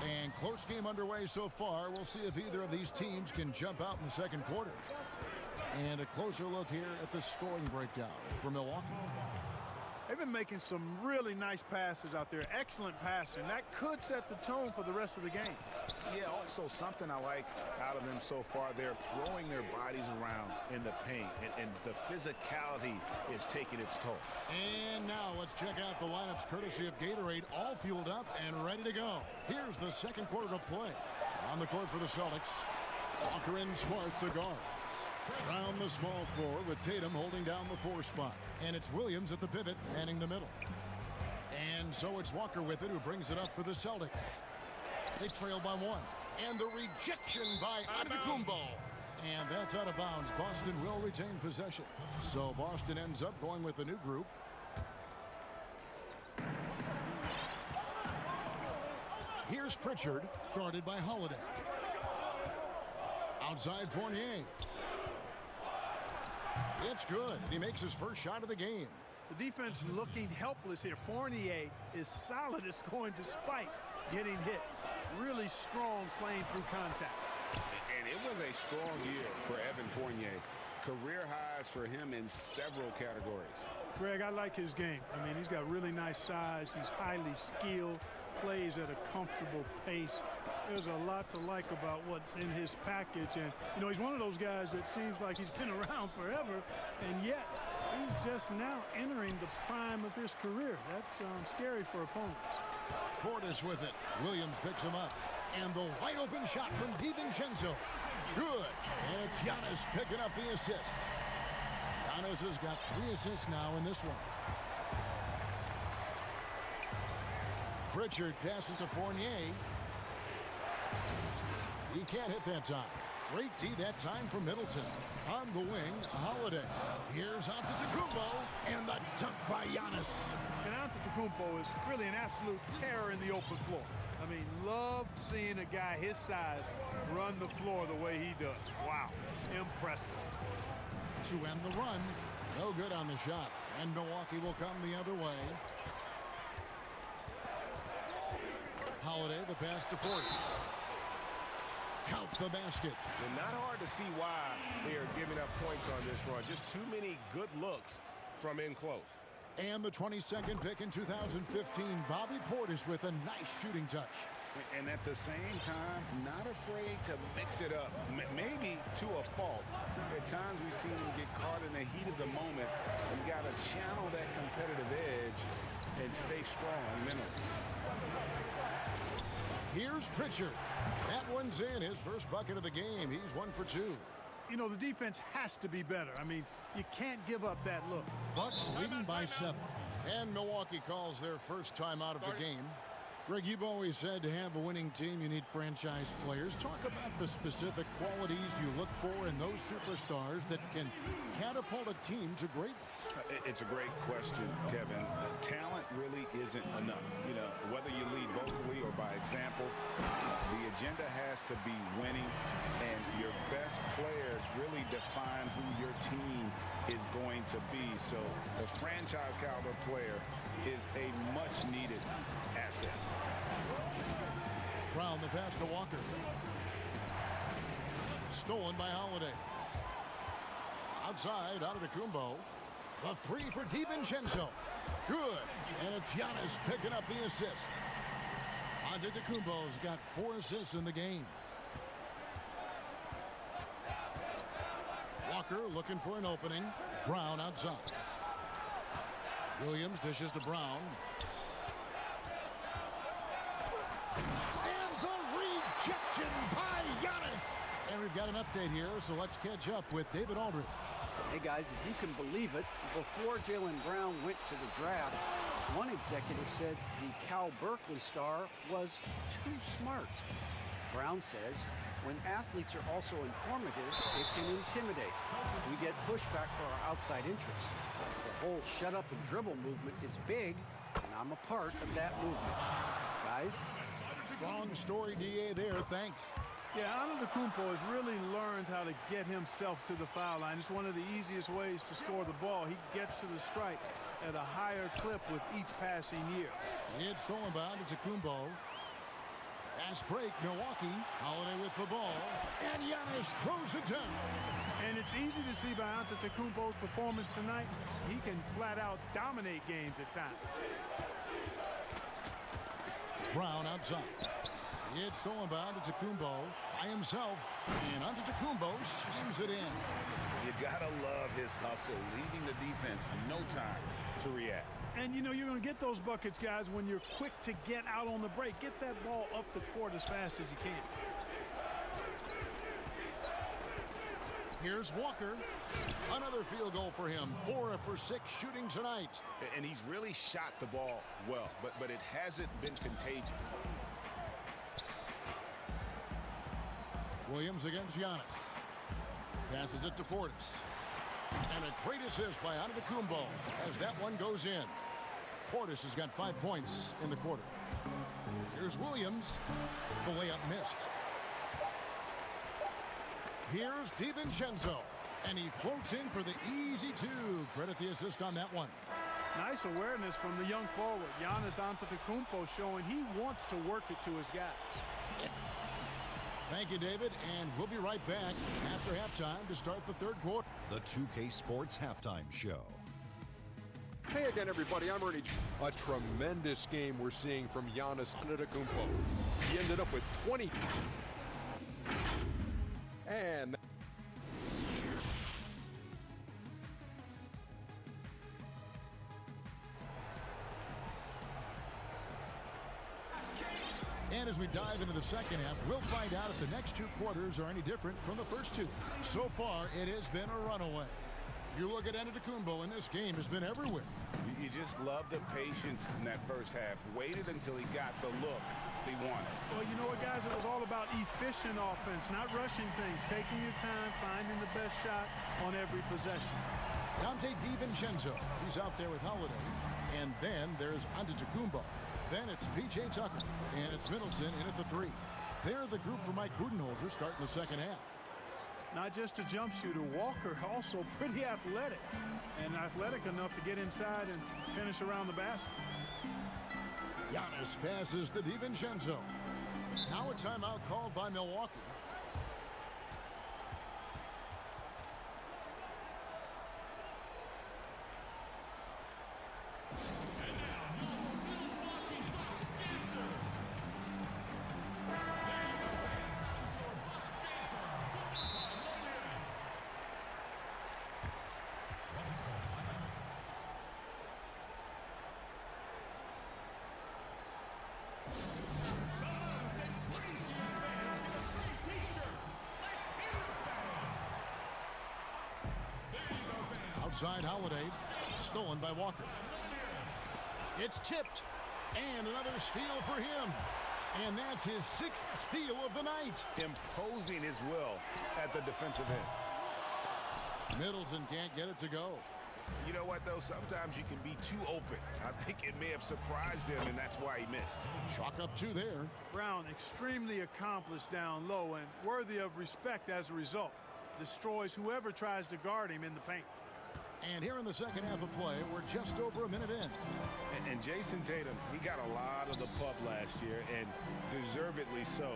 And close game underway so far. We'll see if either of these teams can jump out in the second quarter. And a closer look here at the scoring breakdown for Milwaukee. They've been making some really nice passes out there. Excellent passing. That could set the tone for the rest of the game. Yeah, also something I like out of them so far, they're throwing their bodies around in the paint, and the physicality is taking its toll. And now let's check out the lineups courtesy of Gatorade, all fueled up and ready to go. Here's the second quarter of play. On the court for the Celtics, Walker and Smart, the guards. Around the small floor with Tatum holding down the 4 spot. And it's Williams at the pivot, manning the middle. And so it's Walker with it, who brings it up for the Celtics. They trail by 1. And the rejection by Antetokounmpo. And that's out of bounds. Boston will retain possession. So Boston ends up going with a new group. Here's Pritchard, guarded by Holiday. Outside Fournier. It's good, and he makes his first shot of the game. The defense looking helpless here. Fournier is solid at scoring despite getting hit. Really strong playing through contact. And it was a strong year for Evan Fournier. Career highs for him in several categories. Greg, I like his game. I mean, he's got really nice size. He's highly skilled, plays at a comfortable pace. There's a lot to like about what's in his package. And, you know, he's one of those guys that seems like he's been around forever, and yet he's just now entering the prime of his career. That's scary for opponents. Portis with it. Williams picks him up. And the wide open shot from DiVincenzo. Good. And it's Giannis picking up the assist. Giannis has got 3 assists now in this one. Pritchard passes to Fournier. He can't hit that time. Great D that time from Middleton. On the wing, Holiday. Here's Antetokounmpo, and the dunk by Giannis. And Antetokounmpo is really an absolute terror in the open floor. I mean, love seeing a guy his size run the floor the way he does. Wow, impressive. To end the run, no good on the shot. And Milwaukee will come the other way. Holiday, the pass to Portis. count the basket. And not hard to see why they are giving up points on this run. Just too many good looks from in close. And the 22nd pick in 2015, Bobby Portis with a nice shooting touch. And at the same time, not afraid to mix it up, maybe to a fault. At times we've seen him get caught in the heat of the moment. You got to channel that competitive edge and stay strong mentally. Here's Pritchard. That one's in, his first bucket of the game. He's 1 for 2. You know, the defense has to be better. I mean, you can't give up that look. Bucks leading by 7. And Milwaukee calls their first time out of the game. Greg, you've always said to have a winning team, you need franchise players. Talk about the specific qualities you look for in those superstars that can catapult a team to greatness. It's a great question, Kevin. Talent really isn't enough. You know, whether you lead vocally or by example, the agenda has to be winning, and your best players really define who your team is going to be. So the franchise caliber player is a much-needed asset. Brown, the pass to Walker. Stolen by Holiday. Outside, Antetokounmpo. The 3 for DiVincenzo. Good. And it's Giannis picking up the assist. Antetokounmpo's got 4 assists in the game. Walker looking for an opening. Brown outside. Williams dishes to Brown. And the rejection by Giannis. And we've got an update here, so let's catch up with David Aldridge. Hey, guys, if you can believe it, before Jaylen Brown went to the draft, one executive said the Cal Berkeley star was too smart. Brown says, when athletes are also informative, it can intimidate. We get pushback for our outside interests. The whole shut up and dribble movement is big, and I'm a part of that movement. Guys? Strong story, DA, there. Thanks. Yeah, Antetokounmpo has really learned how to get himself to the foul line. It's one of the easiest ways to score the ball. He gets to the stripe at a higher clip with each passing year. It's so about Antetokounmpo. Fast break, Milwaukee. Holiday with the ball. And Giannis throws it down. And it's easy to see by Antetokounmpo's performance tonight. He can flat out dominate games at times. Brown outside. It's so about Antetokounmpo by himself. And Antetokounmpo shoots it in. You gotta love his hustle, leaving the defense no time to react. And, you know, you're going to get those buckets, guys, when you're quick to get out on the break. Get that ball up the court as fast as you can. Here's Walker. Another field goal for him. 4 for 6 shooting tonight. And he's really shot the ball well, but it hasn't been contagious. Williams against Giannis. Passes it to Portis. And a great assist by Antetokounmpo as that one goes in. Portis has got 5 points in the quarter. Here's Williams. The layup missed. Here's DiVincenzo. And he floats in for the easy 2. Credit the assist on that one. Nice awareness from the young forward. Giannis Antetokounmpo showing he wants to work it to his guy. Thank you, David, and we'll be right back after halftime to start the third quarter. The 2K Sports Halftime Show. Hey again, everybody. I'm Ernie. A tremendous game we're seeing from Giannis Antetokounmpo. He ended up with 20. And And as we dive into the second half, we'll find out if the next 2 quarters are any different from the first 2. So far, it has been a runaway. You look at Antetokounmpo, and this game has been everywhere. You just love the patience in that first half. Waited until he got the look he wanted. Well, you know what, guys? It was all about efficient offense, not rushing things, taking your time, finding the best shot on every possession. Dante DiVincenzo, he's out there with Holiday. And then there's Antetokounmpo. Then it's P.J. Tucker, and it's Middleton in at the 3. They're the group for Mike Budenholzer starting the second half. Not just a jump shooter, Walker also pretty athletic, and athletic enough to get inside and finish around the basket. Giannis passes to DiVincenzo. Now a timeout called by Milwaukee. Outside Holiday. Stolen by Walker. It's tipped. And another steal for him. And that's his 6th steal of the night. Imposing his will at the defensive end. Middleton can't get it to go. You know what, though? Sometimes you can be too open. I think it may have surprised him, and that's why he missed. Chalk up 2 there. Brown extremely accomplished down low and worthy of respect as a result. Destroys whoever tries to guard him in the paint. And here in the second half of play, we're just over a minute in. And Jason Tatum, he got a lot of the pub last year, and deservedly so.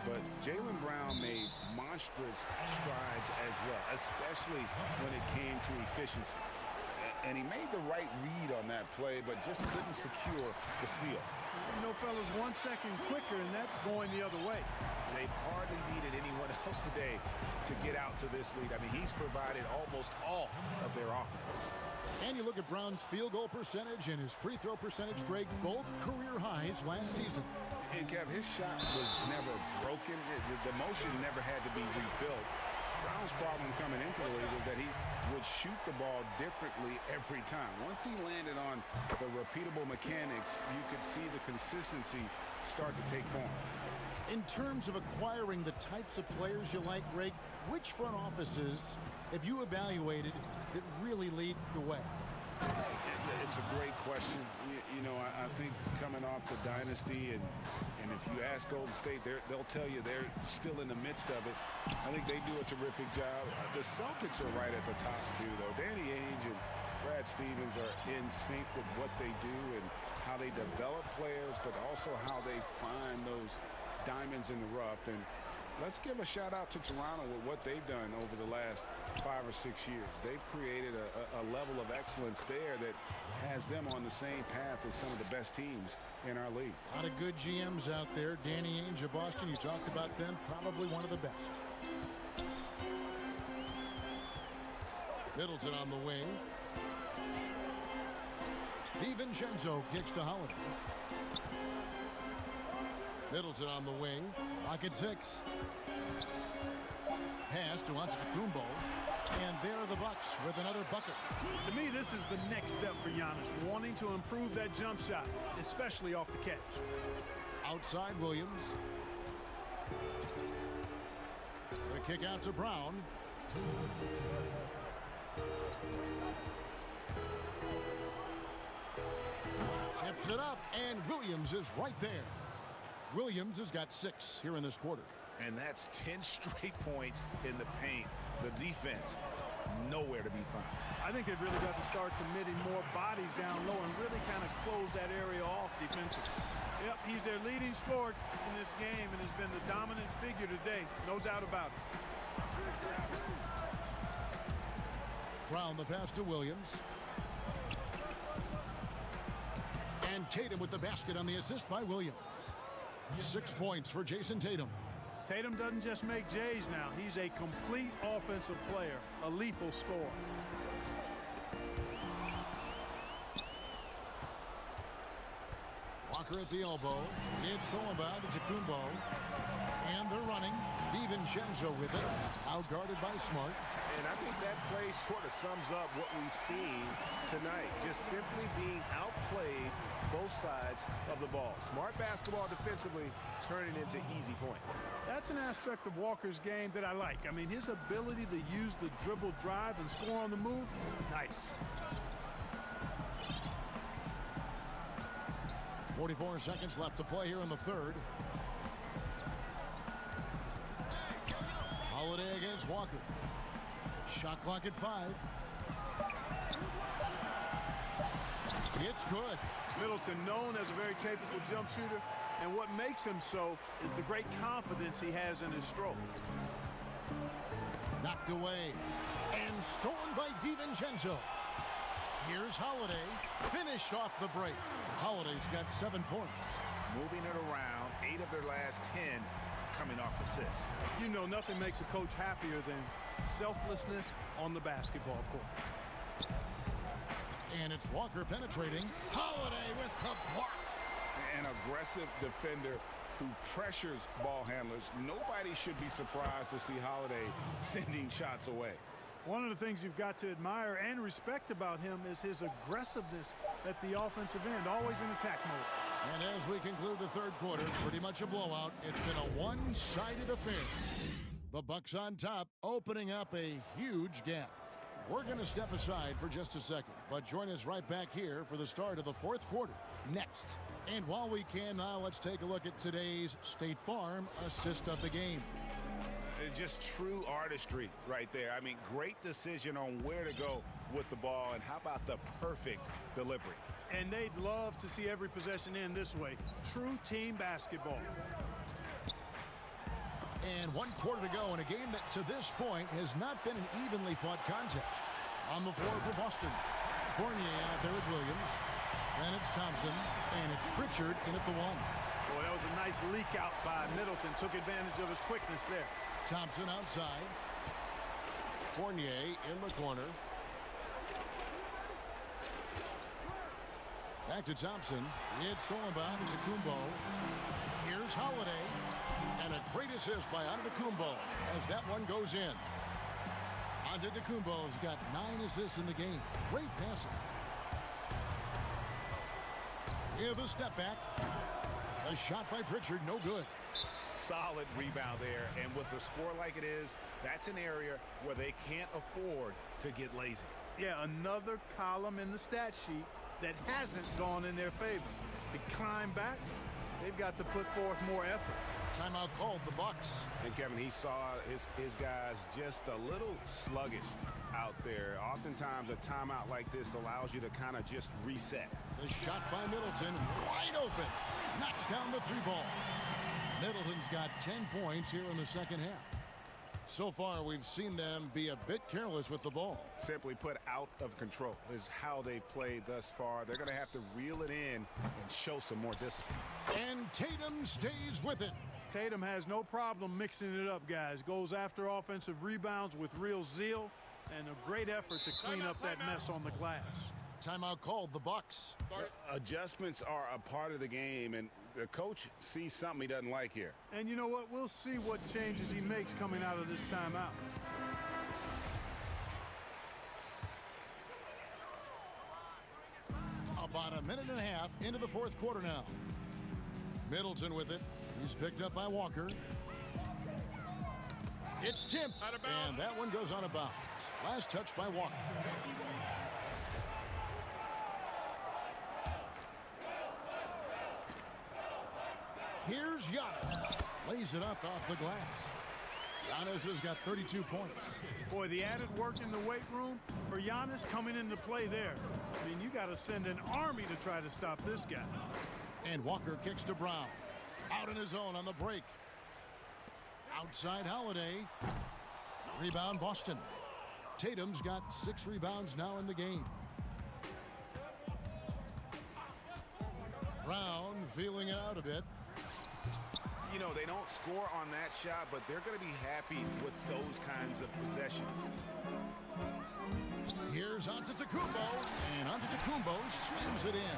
But Jaylen Brown made monstrous strides as well, especially when it came to efficiency. And he made the right read on that play, but just couldn't secure the steal. You know, fellas, 1 second quicker, and that's going the other way. They've hardly needed anyone else today to get out to this lead. I mean, he's provided almost all of their offense. And you look at Brown's field goal percentage and his free throw percentage, Greg, both career highs last season. And Kev, his shot was never broken. The motion never had to be rebuilt. Brown's problem coming into the league was that he would shoot the ball differently every time. Once he landed on the repeatable mechanics, you could see the consistency start to take form. In terms of acquiring the types of players you like, Greg, which front offices have you evaluated that really lead the way? It's a great question. You know, I think coming off the dynasty, and if you ask Golden State, they'll tell you they're still in the midst of it. I think they do a terrific job. The Celtics are right at the top, too, though. Danny Ainge and Brad Stevens are in sync with what they do and how they develop players, but also how they find those diamonds in the rough. And let's give a shout out to Toronto with what they've done over the last 5 or 6 years. They've created a level of excellence there that has them on the same path as some of the best teams in our league. A lot of good GMs out there. Danny Ainge of Boston, you talked about them, probably one of the best. Middleton on the wing. DiVincenzo kicks to Holiday. Middleton on the wing. Pocket 6. Pass to Antetokounmpo. And there are the Bucks with another bucket. To me, this is the next step for Giannis, wanting to improve that jump shot, especially off the catch. Outside Williams. The kick out to Brown. Tips it up, and Williams is right there. Williams has got 6 here in this quarter. And that's 10 straight points in the paint. The defense, nowhere to be found. I think they've really got to start committing more bodies down low and really kind of close that area off defensively. Yep, he's their leading scorer in this game and has been the dominant figure today, no doubt about it. Brown the pass to Williams. And Tatum with the basket on the assist by Williams. 6 points for Jason Tatum. Tatum doesn't just make J's now. He's a complete offensive player, a lethal scorer. Walker at the elbow. It's stolen by Antetokounmpo. And they're running. DiVincenzo with it. Outguarded by Smart. And I think that play sort of sums up what we've seen tonight. Just simply being outplayed both sides of the ball. Smart basketball defensively turning into easy points. That's an aspect of Walker's game that I like. I mean, his ability to use the dribble drive and score on the move, nice. 44 seconds left to play here in the third. Holiday against Walker. Shot clock at 5. It's good. Middleton, known as a very capable jump shooter, and what makes him so is the great confidence he has in his stroke. Knocked away and stolen by DiVincenzo. Here's Holiday. Finished off the break. Holiday's got 7 points. Moving it around, 8 of their last 10 coming off assists. You know, nothing makes a coach happier than selflessness on the basketball court. And it's Walker penetrating. Holiday with the block. An aggressive defender who pressures ball handlers. Nobody should be surprised to see Holiday sending shots away. One of the things you've got to admire and respect about him is his aggressiveness at the offensive end, always in attack mode. And as we conclude the third quarter, pretty much a blowout. It's been a one-sided affair. The Bucks on top, opening up a huge gap. We're going to step aside for just a second, but join us right back here for the start of the fourth quarter next. And while we can now, let's take a look at today's State Farm assist of the game. Just true artistry right there. I mean, great decision on where to go with the ball, and how about the perfect delivery? And they'd love to see every possession end this way. True team basketball. And 1 quarter to go in a game that to this point has not been an evenly fought contest. On the floor for Boston, Fournier out there with Williams. Then it's Thompson, and it's Pritchard in at the one. Boy, that was a nice leak out by Middleton. Took advantage of his quickness there. Thompson outside. Fournier in the corner. Back to Thompson. It's Solomon to Kumbo. Here's Holiday. And a great assist by Antetokounmpo as that one goes in. Antetokounmpo's got 9 assists in the game. Great passing. Here the step back. A shot by Pritchard, no good. Solid rebound there, and with a score like it is, that's an area where they can't afford to get lazy. Yeah, another column in the stat sheet that hasn't gone in their favor. To climb back, they've got to put forth more effort. Timeout called, the Bucks. And Kevin, he saw his guys just a little sluggish out there. Oftentimes a timeout like this allows you to kind of just reset. The shot by Middleton, wide open. Knocks down the 3-ball. Middleton's got 10 points here in the second half. So far, we've seen them be a bit careless with the ball. Simply put, out of control is how they've played thus far. They're going to have to reel it in and show some more discipline. And Tatum stays with it. Tatum has no problem mixing it up, guys. Goes after offensive rebounds with real zeal and a great effort to clean up that mess on the glass. Timeout called, the Bucks. Adjustments are a part of the game, and the coach sees something he doesn't like here. And you know what? We'll see what changes he makes coming out of this timeout. About a minute and a half into the fourth quarter now. Middleton with it. He's picked up by Walker. It's tipped, and that one goes out of bounds. Last touch by Walker. Here's Giannis. Lays it up off the glass. Giannis has got 32 points. Boy, the added work in the weight room for Giannis coming into play there. I mean, you got to send an army to try to stop this guy. And Walker kicks to Brown. Out in his own on the break. Outside Holiday. Rebound Boston. Tatum's got 6 rebounds now in the game. Brown feeling it out a bit. You know, they don't score on that shot, but they're going to be happy with those kinds of possessions. Here's Antetokounmpo, and Antetokounmpo slams it in.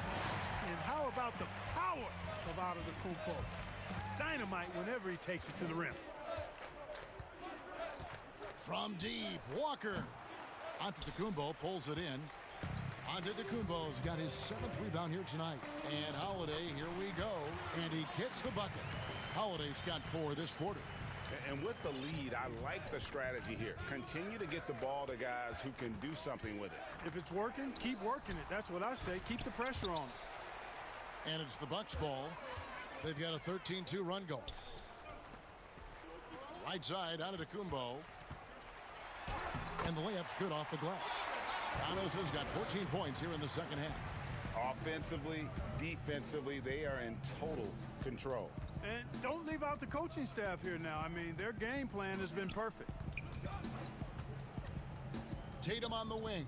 And how about the power of Antetokounmpo? Dynamite whenever he takes it to the rim. From deep, Walker. Antetokounmpo pulls it in. Antetokounmpo's got his 7th rebound here tonight. And Holiday, here we go. And he kicks the bucket. Holiday's got 4 this quarter. And with the lead, I like the strategy here. Continue to get the ball to guys who can do something with it. If it's working, keep working it. That's what I say. Keep the pressure on it. And it's the Bucks ball. They've got a 13-2 run going. Right side, Antetokounmpo. And the layup's good off the glass. Giannis has got 14 points here in the second half. Offensively, defensively, they are in total control. And don't leave out the coaching staff here now. I mean, their game plan has been perfect. Tatum on the wing.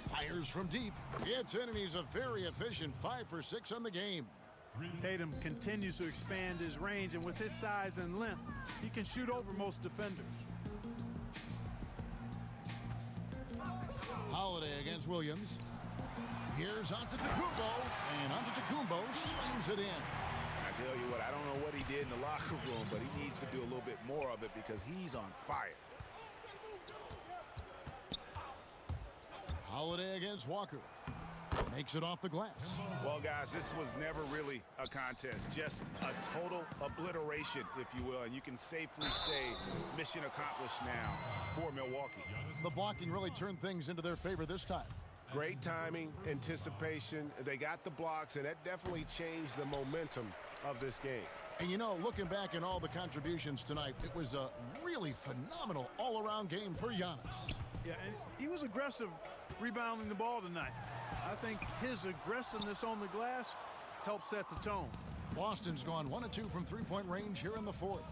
Fires from deep. It's in, and he's a very efficient 5 for 6 on the game. Tatum continues to expand his range, and with his size and length, he can shoot over most defenders. Holiday against Williams. Here's Antetokounmpo, and Antetokounmpo slams it in. I tell you what, I don't know what he did in the locker room, but he needs to do a little bit more of it because he's on fire. Holiday against Walker. Makes it off the glass. Well, guys, this was never really a contest. Just a total obliteration, if you will. And you can safely say mission accomplished now for Milwaukee. The blocking really turned things into their favor this time. Great timing, anticipation. They got the blocks, and that definitely changed the momentum of this game. And you know, looking back at all the contributions tonight, it was a really phenomenal all-around game for Giannis. Yeah, and he was aggressive rebounding the ball tonight. I think his aggressiveness on the glass helped set the tone. Boston's gone 1 of 2 from three-point range here in the fourth.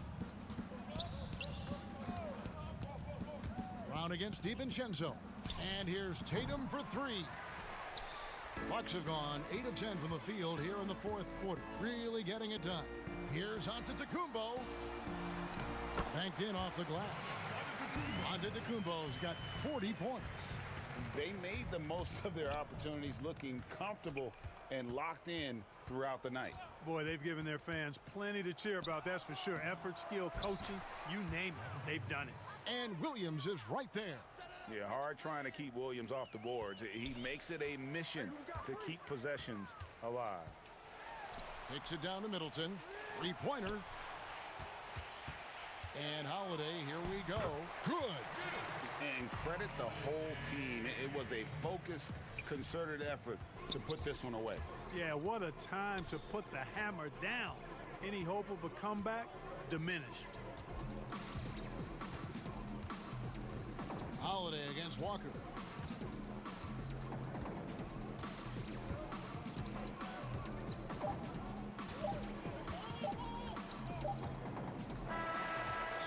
Brown against DiVincenzo. And here's Tatum for 3. Bucks have gone 8 of 10 from the field here in the fourth quarter. Really getting it done. Here's Antetokounmpo. Banked in off the glass. Antetokounmpo's got 40 points. They made the most of their opportunities, looking comfortable and locked in throughout the night. Boy, they've given their fans plenty to cheer about, that's for sure. Effort, skill, coaching, you name it, they've done it. And Williams is right there. Yeah, hard trying to keep Williams off the boards. He makes it a mission to keep possessions alive. Takes it down to Middleton. Three-pointer. And Holiday, here we go. Good. And credit the whole team. It was a focused, concerted effort to put this one away. Yeah, what a time to put the hammer down. Any hope of a comeback diminished. Holiday against Walker.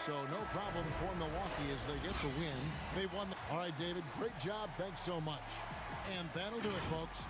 So no problem for Milwaukee as they get the win. They won. All right, David, great job. Thanks so much. And that'll do it, folks.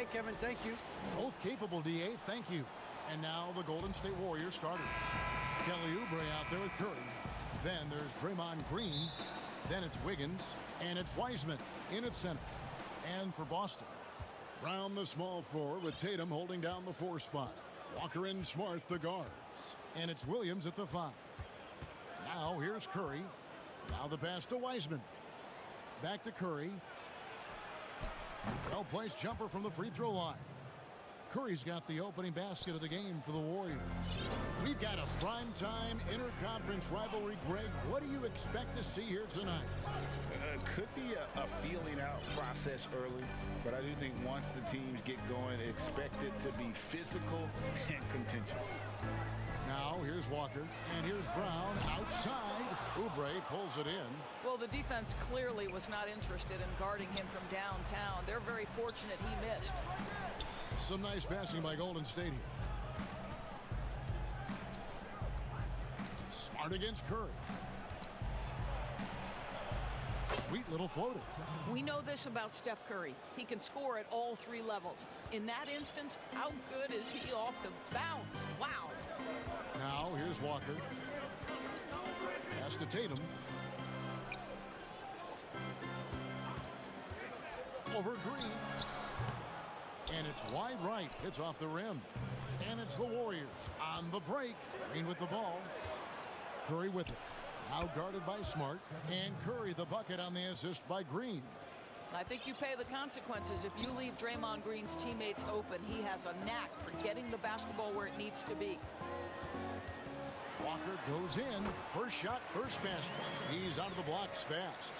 Okay, Kevin, thank you. Both capable, DA. Thank you. And now the Golden State Warriors starters. Kelly Oubre out there with Curry. Then there's Draymond Green. Then it's Wiggins. And it's Wiseman in at center. And for Boston, Brown the small forward with Tatum holding down the 4 spot. Walker and Smart the guards. And it's Williams at the 5. Now here's Curry. Now the pass to Wiseman. Back to Curry. Well-placed jumper from the free throw line. Curry's got the opening basket of the game for the Warriors. We've got a primetime interconference rivalry, Greg. What do you expect to see here tonight? Could be a feeling out process early, but I do think once the teams get going, expect it to be physical and contentious. Now here's Walker, and here's Brown outside. Oubre pulls it in. Well, the defense clearly was not interested in guarding him from downtown. They're very fortunate he missed. Some nice passing by Golden State here. Smart against Curry. Sweet little floater. We know this about Steph Curry. He can score at all 3 levels. In that instance, how good is he off the bounce? Wow. Now here's Walker. Pass to Tatum. Over Green. And it's wide right. It's off the rim. And it's the Warriors on the break. Green with the ball. Curry with it. Now guarded by Smart. And Curry the bucket on the assist by Green. I think you pay the consequences if you leave Draymond Green's teammates open. He has a knack for getting the basketball where it needs to be. Walker goes in. First shot, first basket. He's out of the blocks fast.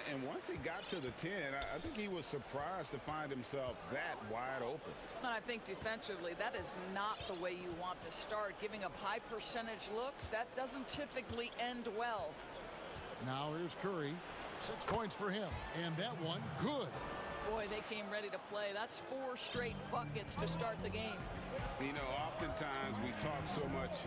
And once he got to the 10, I think he was surprised to find himself that wide open. And I think defensively, that is not the way you want to start. Giving up high percentage looks, that doesn't typically end well. Now here's Curry. 6 points for him. And that one, good. Boy, they came ready to play. That's 4 straight buckets to start the game. You know, oftentimes we talk so much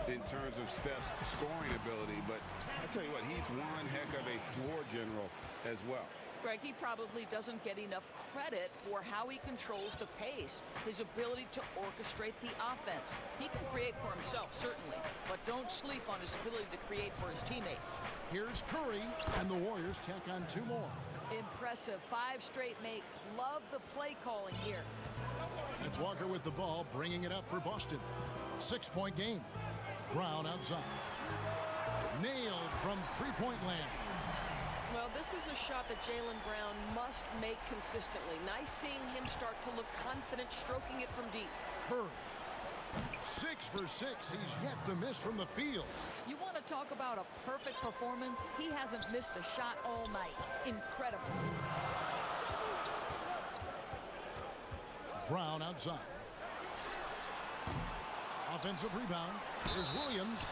in terms of Steph's scoring ability, but I tell you what, he's one heck of a floor general as well. Greg, he probably doesn't get enough credit for how he controls the pace, his ability to orchestrate the offense. He can create for himself, certainly, but don't sleep on his ability to create for his teammates. Here's Curry, and the Warriors tack on 2 more. Impressive. 5 straight makes. Love the play calling here. It's Walker with the ball, bringing it up for Boston. 6-point game. Brown outside. Nailed from 3-point land. Well, this is a shot that Jaylen Brown must make consistently. Nice seeing him start to look confident, stroking it from deep. Curry. 6 for 6. He's yet to miss from the field. You want to talk about a perfect performance? He hasn't missed a shot all night. Incredible. Brown outside. Offensive rebound. Here's Williams.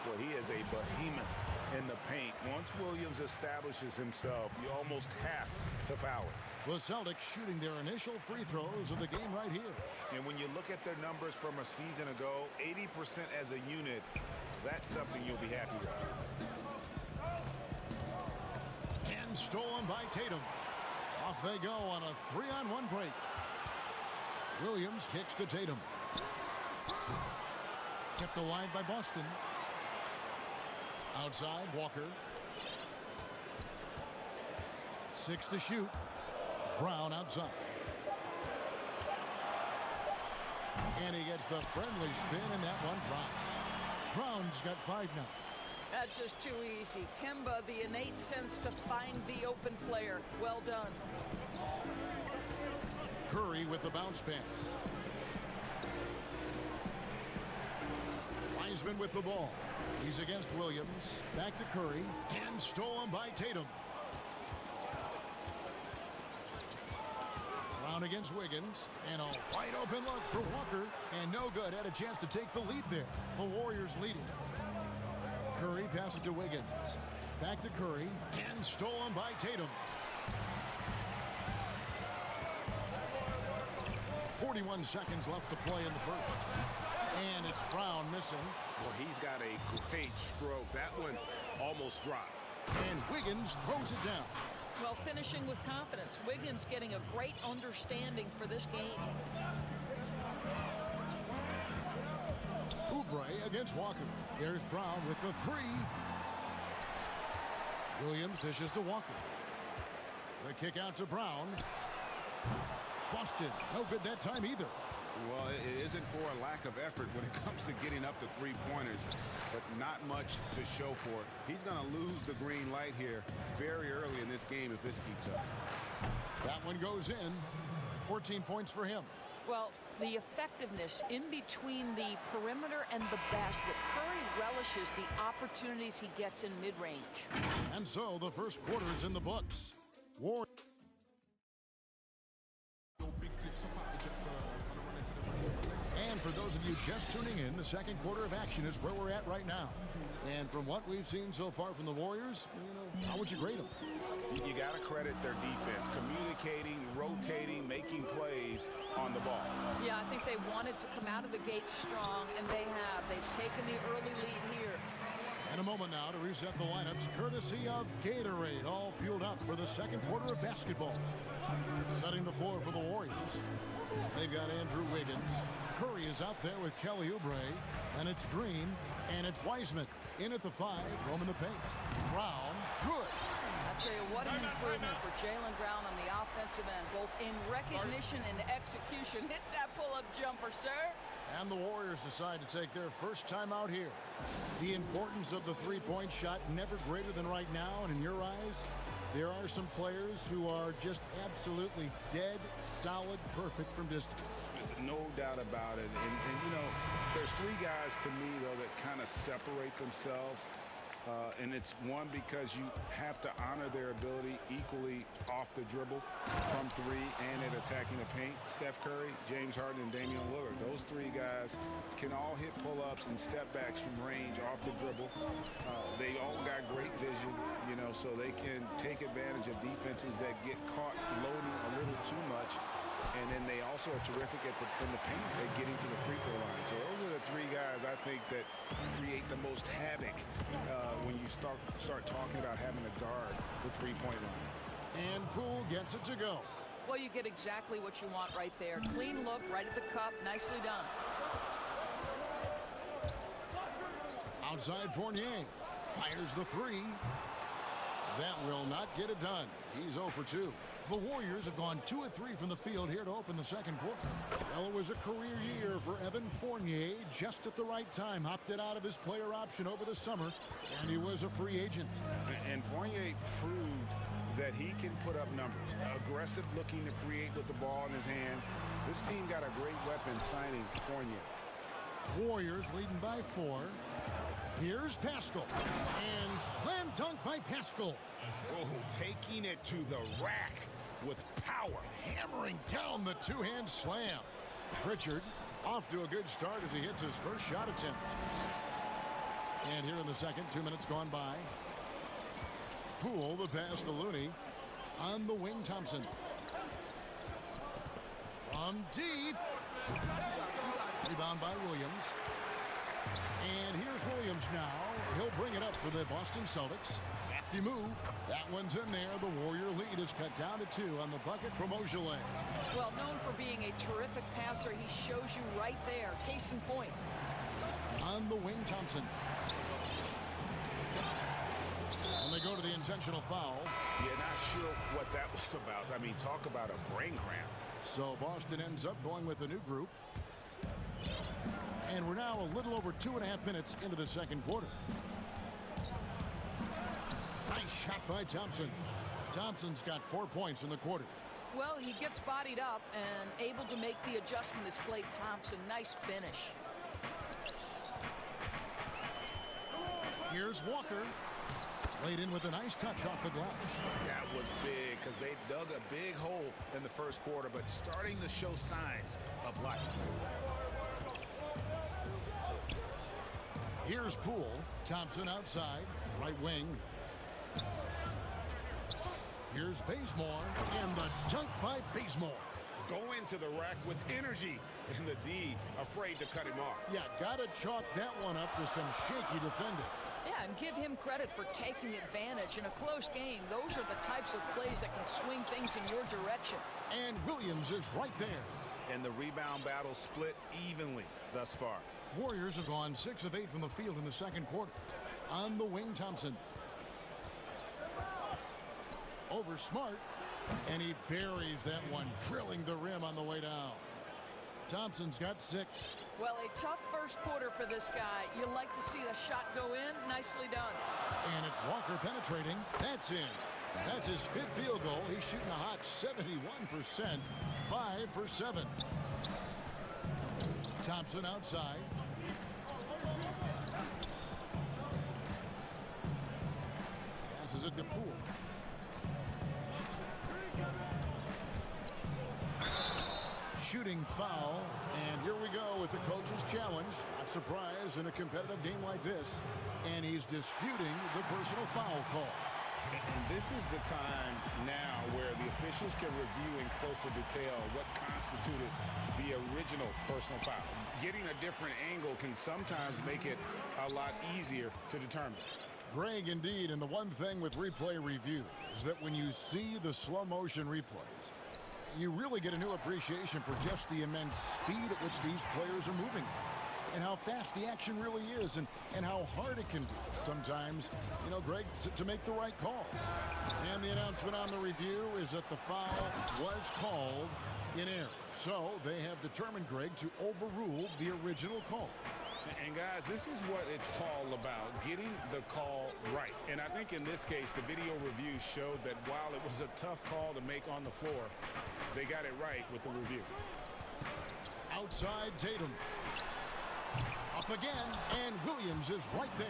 Well, he is a behemoth in the paint. Once Williams establishes himself, you almost have to foul it. The Celtics shooting their initial free throws of the game right here. And when you look at their numbers from a season ago, 80% as a unit, that's something you'll be happy with. And stolen by Tatum. Off they go on a 3-on-1 break. Williams kicks to Tatum. Kept alive by Boston. Outside, Walker. 6 to shoot. Brown outside. And he gets the friendly spin, and that one drops. Brown's got 5 now. That's just too easy. Kemba, the innate sense to find the open player. Well done. Curry with the bounce pass. Wiseman with the ball. He's against Williams. Back to Curry. And stolen by Tatum. Brown against Wiggins. And a wide open look for Walker. And no good. Had a chance to take the lead there. The Warriors leading. Curry passes to Wiggins. Back to Curry. And stolen by Tatum. 41 seconds left to play in the first. And it's Brown missing. Well, he's got a great stroke. That one almost dropped. And Wiggins throws it down. Well, finishing with confidence. Wiggins getting a great understanding for this game. Oubre against Walker. Here's Brown with the three. Williams dishes to Walker. The kick out to Brown. Busted. No good that time either. Well, it isn't for a lack of effort when it comes to getting up to three-pointers, but not much to show for it. He's going to lose the green light here very early in this game if this keeps up. That one goes in. 14 points for him. Well, the effectiveness in between the perimeter and the basket. Curry relishes the opportunities he gets in mid-range. And so the first quarter is in the books. And for those of you just tuning in, the second quarter of action is where we're at right now. And from what we've seen so far from the Warriors, how would you grade them? You got to credit their defense, communicating, rotating, making plays on the ball. Yeah, I think they wanted to come out of the gate strong, and they have. They've taken the early lead here. In a moment now to reset the lineups, courtesy of Gatorade, all fueled up for the second quarter of basketball. Setting the floor for the Warriors. They've got Andrew Wiggins. Curry is out there with Kelly Oubre. And it's Green. And it's Wiseman. In at the 5. Roaming the paint. Brown. Good. I'll tell you what an improvement for Jaylen Brown on the offensive end, both in recognition and execution. Hit that pull-up jumper, sir. And the Warriors decide to take their first time out here. The importance of the three-point shot never greater than right now. And in your eyes, there are some players who are just absolutely dead, solid, perfect from distance. No doubt about it. And you know, there's three guys to me, though, that kind of separate themselves. And it's one, because you have to honor their ability equally off the dribble, from three, and at attacking the paint. Steph Curry, James Harden, and Damian Lillard. Those three guys can all hit pull-ups and step-backs from range off the dribble. They all got great vision, you know, so they can take advantage of defenses that get caught loading a little too much. And then they also are terrific in the paint at getting to the free throw line. So those are the three guys I think that create the most havoc when you start talking about having to guard the three-point line. And Poole gets it to go. Well, you get exactly what you want right there. Clean look, right at the cup. Nicely done. Outside Fournier. Fires the three. That will not get it done. He's 0 for 2. The Warriors have gone 2 of 3 from the field here to open the second quarter. Well, it was a career year for Evan Fournier. Just at the right time, opted out of his player option over the summer, and he was a free agent. And Fournier proved that he can put up numbers. Aggressive, looking to create with the ball in his hands. This team got a great weapon signing Fournier. Warriors leading by 4. Here's Pascal. And slam dunk by Pascal. Oh, taking it to the rack with power. Hammering down the two-hand slam. Pritchard off to a good start as he hits his first shot attempt. And here in the second, 2 minutes gone by. Poole, the pass to Looney. On the wing, Thompson. From deep. Rebound by Williams. And here's Williams now. He'll bring it up for the Boston Celtics. Crafty move. That one's in there. The Warrior lead is cut down to 2 on the bucket from Ogilvy. Well, known for being a terrific passer, he shows you right there. Case in point. On the wing, Thompson. And they go to the intentional foul. Yeah, not sure what that was about. I mean, talk about a brain cramp. So Boston ends up going with a new group. And we're now a little over 2.5 minutes into the second quarter. Nice shot by Thompson. Thompson's got 4 points in the quarter. Well, he gets bodied up and able to make the adjustment as Klay Thompson. Nice finish. Here's Walker. Laid in with a nice touch off the glass. That was big because they dug a big hole in the first quarter, but starting to show signs of life. Here's Poole. Thompson outside. Right wing. Here's Bazemore. And the dunk by Bazemore. Go into the rack with energy. And the D afraid to cut him off. Yeah, gotta chalk that one up with some shaky defending. Yeah, and give him credit for taking advantage. In a close game, those are the types of plays that can swing things in your direction. And Williams is right there. And the rebound battle split evenly thus far. Warriors have gone 6 of 8 from the field in the second quarter. On the wing, Thompson. Over Smart. And he buries that one, drilling the rim on the way down. Thompson's got 6. Well, a tough first quarter for this guy. You like to see the shot go in. Nicely done. And it's Walker penetrating. That's in. That's his 5th field goal. He's shooting a hot 71%. 5 for 7. Thompson outside. Passes it to Poole. Shooting foul, and here we go with the coach's challenge. Not surprised in a competitive game like this, and he's disputing the personal foul call. And this is the time now where the officials can review in closer detail what constituted the original personal foul. Getting a different angle can sometimes make it a lot easier to determine. Greg, indeed, and the one thing with replay review is that when you see the slow motion replays, you really get a new appreciation for just the immense speed at which these players are moving and how fast the action really is and how hard it can be sometimes, you know, Greg, to make the right call. And the announcement on the review is that the foul was called in error. So they have determined, Greg, to overrule the original call. And guys, this is what it's all about, getting the call right. And I think in this case, the video review showed that while it was a tough call to make on the floor, they got it right with the review. Outside Tatum. Up again, and Williams is right there.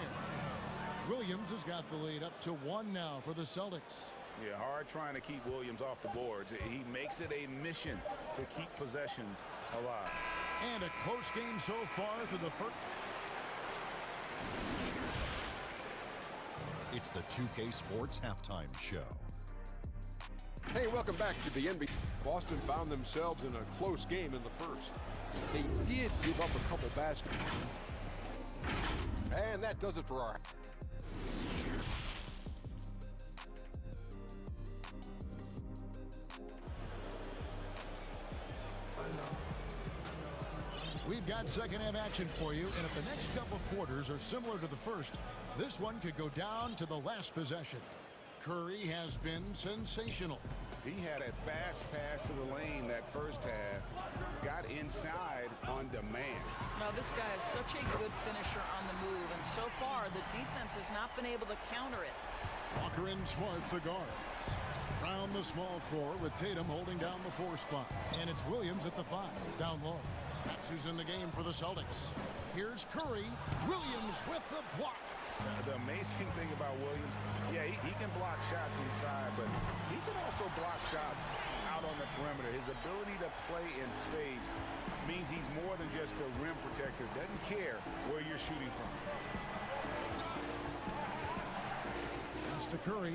Williams has got the lead up to 1 now for the Celtics. Yeah, hard trying to keep Williams off the boards. He makes it a mission to keep possessions alive. And a close game so far through the first. It's the 2K Sports Halftime Show. Hey, welcome back to the NBA. Boston found themselves in a close game in the first. They did give up a couple baskets. And that does it for our... We've got second half action for you, and if the next couple quarters are similar to the first, this one could go down to the last possession. Curry has been sensational. He had a fast pass to the lane that first half, got inside on demand. Now, this guy is such a good finisher on the move, and so far the defense has not been able to counter it. Walker and Smart, the guards. Round the small floor with Tatum holding down the 4 spot. And it's Williams at the 5, down low. That's who's in the game for the Celtics. Here's Curry. Williams with the block. The amazing thing about Williams, yeah, he can block shots inside, but he can also block shots out on the perimeter. His ability to play in space means he's more than just a rim protector. Doesn't care where you're shooting from. That's to Curry.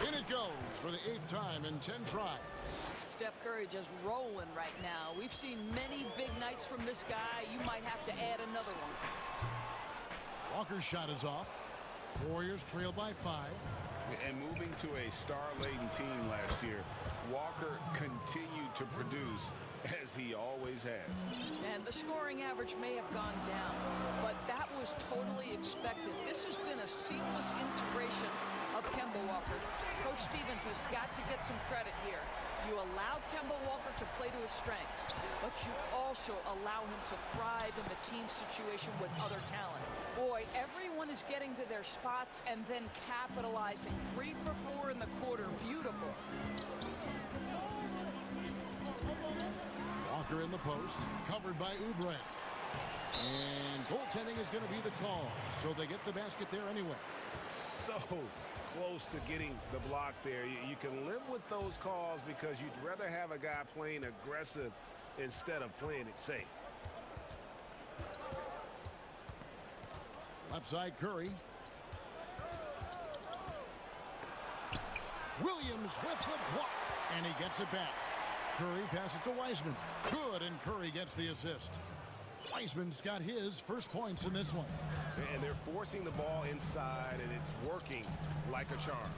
In it goes for the 8th time in 10 tries. Steph Curry just rolling right now. We've seen many big nights from this guy. You might have to add another one. Walker's shot is off. Warriors trail by 5. And moving to a star-laden team last year, Walker continued to produce as he always has. And the scoring average may have gone down, but that was totally expected. This has been a seamless integration of Kemba Walker. Coach Stevens has got to get some credit here. You allow Kemba Walker to play to his strengths, but you also allow him to thrive in the team situation with other talent. Boy, everyone is getting to their spots and then capitalizing. 3 for 4 in the quarter. Beautiful. Walker in the post, covered by Oubre. And goaltending is going to be the call, so they get the basket there anyway. So close to getting the block there. You can live with those calls because you'd rather have a guy playing aggressive instead of playing it safe. Left side Curry. Williams with the block, and he gets it back. Curry passes to Wiseman. Good, and Curry gets the assist. Wiseman's got his first points in this one. And they're forcing the ball inside, and it's working like a charm.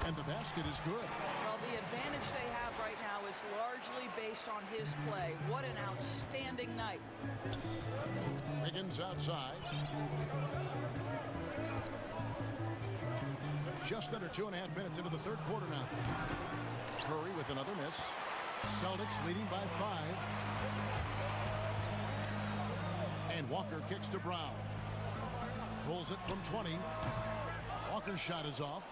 And the basket is good. Well, the advantage they have right now is largely based on his play. What an outstanding night. Higgins outside. Just under 2.5 minutes into the third quarter now. Curry with another miss. Celtics leading by 5. And Walker kicks to Brown. Pulls it from 20. Walker's shot is off.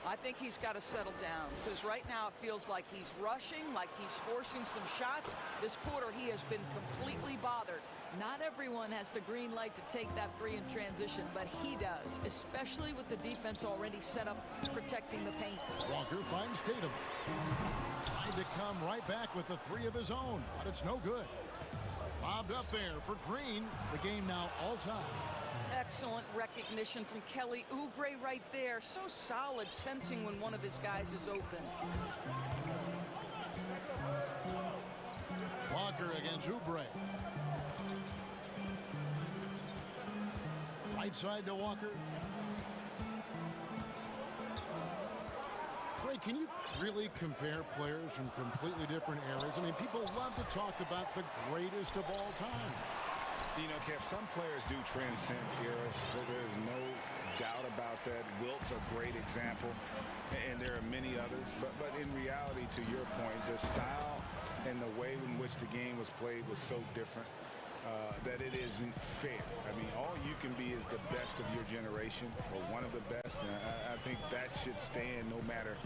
I think he's got to settle down because right now it feels like he's rushing, like he's forcing some shots. This quarter he has been completely bothered. Not everyone has the green light to take that three in transition, but he does, especially with the defense already set up protecting the paint. Walker finds Tatum. Trying to come right back with the three of his own, but it's no good. Lobbed up there for Green. The game now all time. Excellent recognition from Kelly Oubre right there. So solid, sensing when one of his guys is open. Walker against Oubre. Right side to Walker. Ray, can you really compare players from completely different eras? I mean, people love to talk about the greatest of all time. You know, Kev, some players do transcend eras. There's no doubt about that. Wilt's a great example, and there are many others. But in reality, to your point, the style and the way in which the game was played was so different that it isn't fair. I mean, all you can be is the best of your generation, or one of the best, and I think that should stand no matter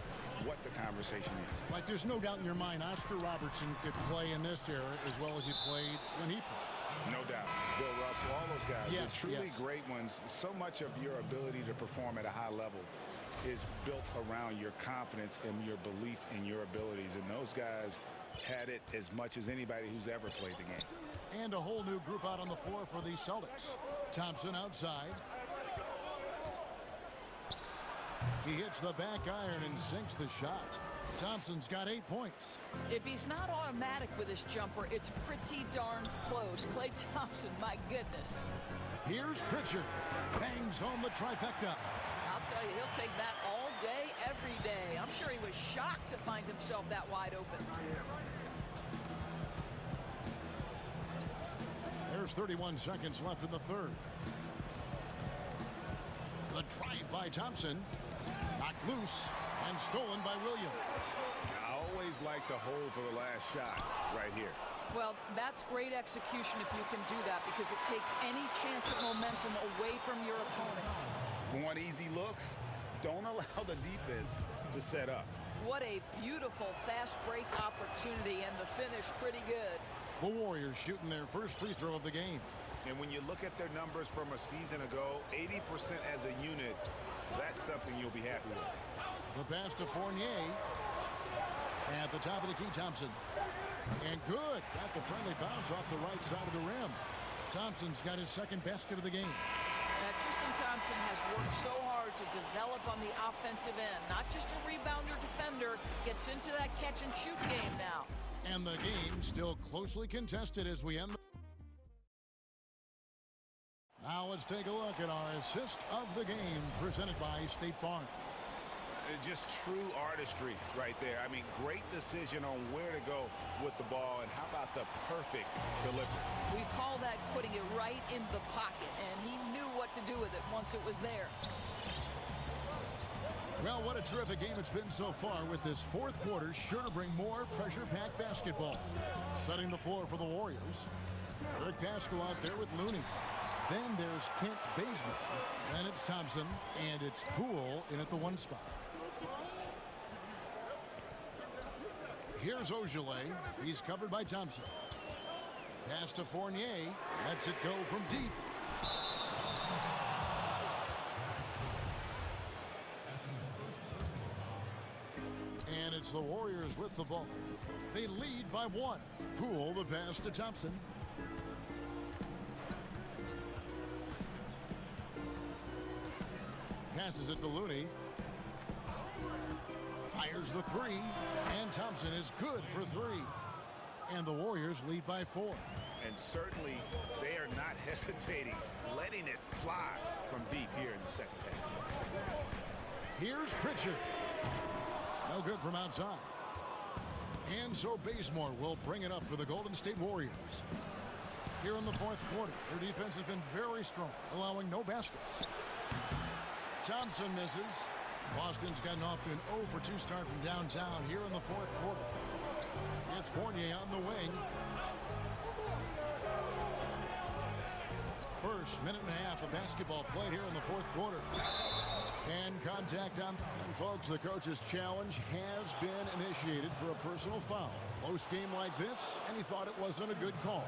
what the conversation is. Like, there's no doubt in your mind Oscar Robertson could play in this era as well as he played when he played. No doubt. Bill Russell, all those guys, yes, the truly great ones. So much of your ability to perform at a high level is built around your confidence and your belief in your abilities. And those guys had it as much as anybody who's ever played the game. And a whole new group out on the floor for the Celtics. Thompson outside. He hits the back iron and sinks the shot. Thompson's got 8 points. If he's not automatic with his jumper, it's pretty darn close. Klay Thompson, my goodness. Here's Pritchard. Bangs home the trifecta. I'll tell you, he'll take that all day, every day. I'm sure he was shocked to find himself that wide open. There's 31 seconds left in the third. The drive by Thompson. Knocked loose and stolen by Williams. I always like to hold for the last shot right here. Well, that's great execution if you can do that, because it takes any chance of momentum away from your opponent. Want easy looks? Don't allow the defense to set up. What a beautiful fast break opportunity, and the finish pretty good. The Warriors shooting their first free throw of the game. And when you look at their numbers from a season ago, 80% as a unit, that's something you'll be happy with. The pass to Fournier. At the top of the key, Thompson. And good. Got the friendly bounce off the right side of the rim. Thompson's got his second basket of the game. Tristan Thompson has worked so hard to develop on the offensive end. Not just a rebounder defender, gets into that catch and shoot game now. And the game still closely contested as we end. Now let's take a look at our assist of the game presented by State Farm. Just true artistry right there. I mean, great decision on where to go with the ball, and how about the perfect delivery? We call that putting it right in the pocket, and he knew what to do with it once it was there. Well, what a terrific game it's been so far, with this fourth quarter sure to bring more pressure-packed basketball. Setting the floor for the Warriors. Eric Paschal out there with Looney. Then there's Kent Bazemore. Then it's Thompson, and it's Poole in at the one spot. Here's Ogilvy. He's covered by Thompson. Pass to Fournier. Lets it go from deep. And it's the Warriors with the ball. They lead by 1. Poole the pass to Thompson. Passes it to Looney. Fires the three, and Thompson is good for three. And the Warriors lead by 4. And certainly they are not hesitating, letting it fly from deep here in the second half. Here's Pritchard. No good from outside. And so Bazemore will bring it up for the Golden State Warriors. Here in the fourth quarter, their defense has been very strong, allowing no baskets. Thompson misses. Boston's gotten off to an 0 for 2 start from downtown here in the fourth quarter. It's Fournier on the wing. First minute and a half of basketball played here in the fourth quarter. And contact on. And folks, the coach's challenge has been initiated for a personal foul. Close game like this, and he thought it wasn't a good call.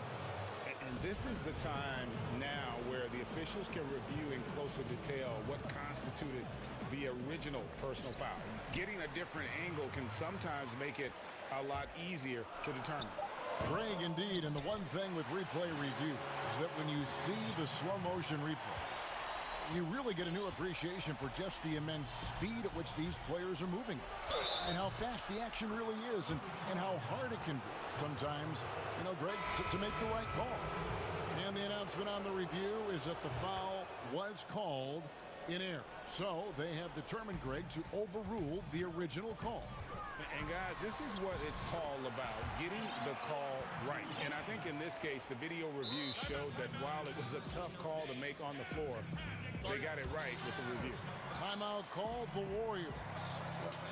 And this is the time now where the officials can review in closer detail what constituted the original personal foul. Getting a different angle can sometimes make it a lot easier to determine. Greg, indeed, and the one thing with replay review is that when you see the slow motion replay, you really get a new appreciation for just the immense speed at which these players are moving and how fast the action really is and how hard it can be sometimes, you know, Greg, to make the right call. And the announcement on the review is that the foul was called in error. So they have determined, Greg, to overrule the original call. And guys, this is what it's all about, getting the call right. And I think in this case, the video review showed that while it was a tough call to make on the floor, they got it right with the review. Timeout called the Warriors.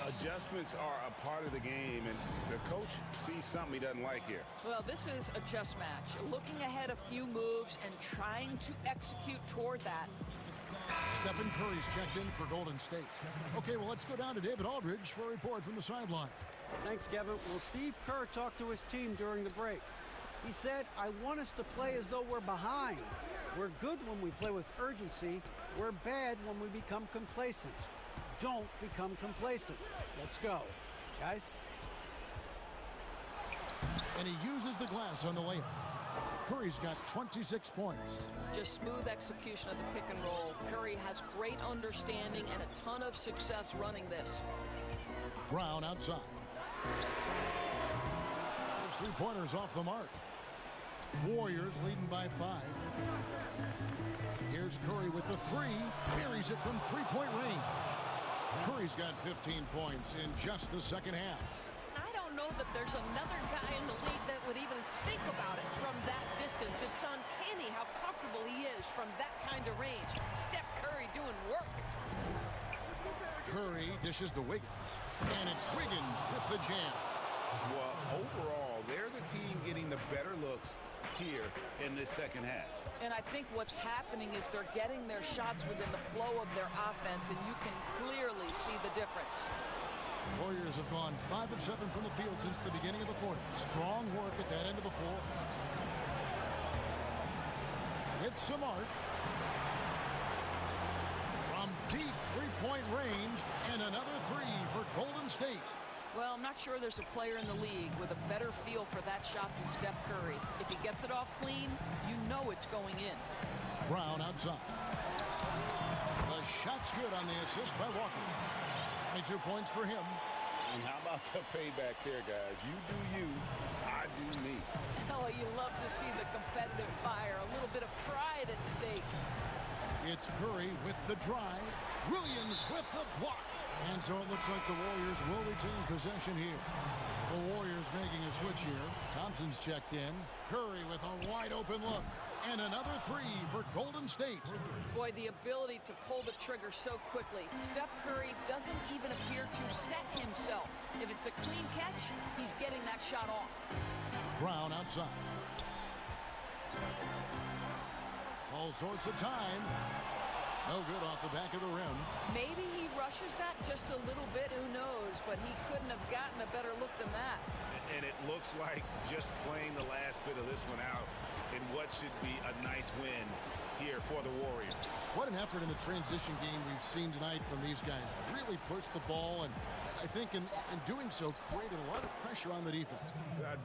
Adjustments are a part of the game, and the coach sees something he doesn't like here. Well, this is a chess match. Looking ahead a few moves and trying to execute toward that. Stephen Curry's checked in for Golden State. Okay, well, let's go down to David Aldridge for a report from the sideline. Thanks, Kevin. Well, Steve Kerr talked to his team during the break. He said, I want us to play as though we're behind. We're good when we play with urgency. We're bad when we become complacent. Don't become complacent. Let's go, guys. And he uses the glass on the layup. Curry's got 26 points. Just smooth execution of the pick and roll. Curry has great understanding and a ton of success running this. Brown outside. His three-pointers off the mark. Warriors leading by 5. Here's Curry with the 3. Buries it from three-point range. Curry's got 15 points in just the second half. I don't know that there's another guy in the league that would even think about it from that distance. It's uncanny how comfortable he is from that kind of range. Steph Curry doing work. Curry dishes to Wiggins. And it's Wiggins with the jam. Well, overall, they're the team getting the better looks here in this second half. And I think what's happening is they're getting their shots within the flow of their offense, and you can clearly see the difference. Warriors have gone 5 of 7 from the field since the beginning of the fourth. Strong work at that end of the floor. With some arc. From deep three-point range, and another 3 for Golden State. Well, I'm not sure there's a player in the league with a better feel for that shot than Steph Curry. If he gets it off clean, you know it's going in. Brown outside. The shot's good on the assist by Walker. 22 points for him. And how about the payback there, guys? You do you, I do me. Oh, you love to see the competitive fire. A little bit of pride at stake. It's Curry with the drive. Williams with the block. And so it looks like the Warriors will retain possession here. The Warriors making a switch here. Thompson's checked in. Curry with a wide open look. And another 3 for Golden State. Boy, the ability to pull the trigger so quickly. Steph Curry doesn't even appear to set himself. If it's a clean catch, he's getting that shot off. Brown outside. All sorts of time. No good off the back of the rim. Maybe he rushes that just a little bit, who knows, but he couldn't have gotten a better look than that. And it looks like just playing the last bit of this one out in what should be a nice win here for the Warriors. What an effort in the transition game we've seen tonight from these guys. Really pushed the ball, and I think in doing so created a lot of pressure on the defense.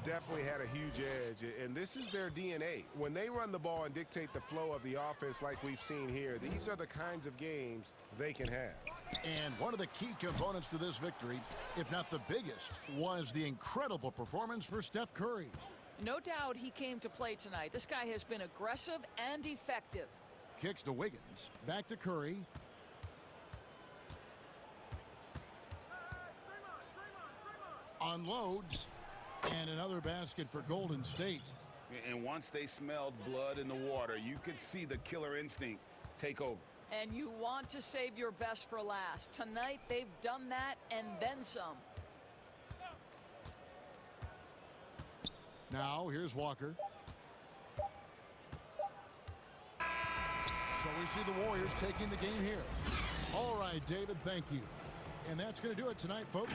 Definitely had a huge edge, and this is their DNA. When they run the ball and dictate the flow of the offense like we've seen here, these are the kinds of games they can have. And one of the key components to this victory, if not the biggest, was the incredible performance for Steph Curry. No doubt he came to play tonight. This guy has been aggressive and effective. Kicks to Wiggins. Back to Curry. Unloads. And another basket for Golden State. And once they smelled blood in the water, you could see the killer instinct take over. And you want to save your best for last. Tonight, they've done that and then some. Now, here's Walker. So we see the Warriors taking the game here. All right, David, thank you. And that's going to do it tonight, folks.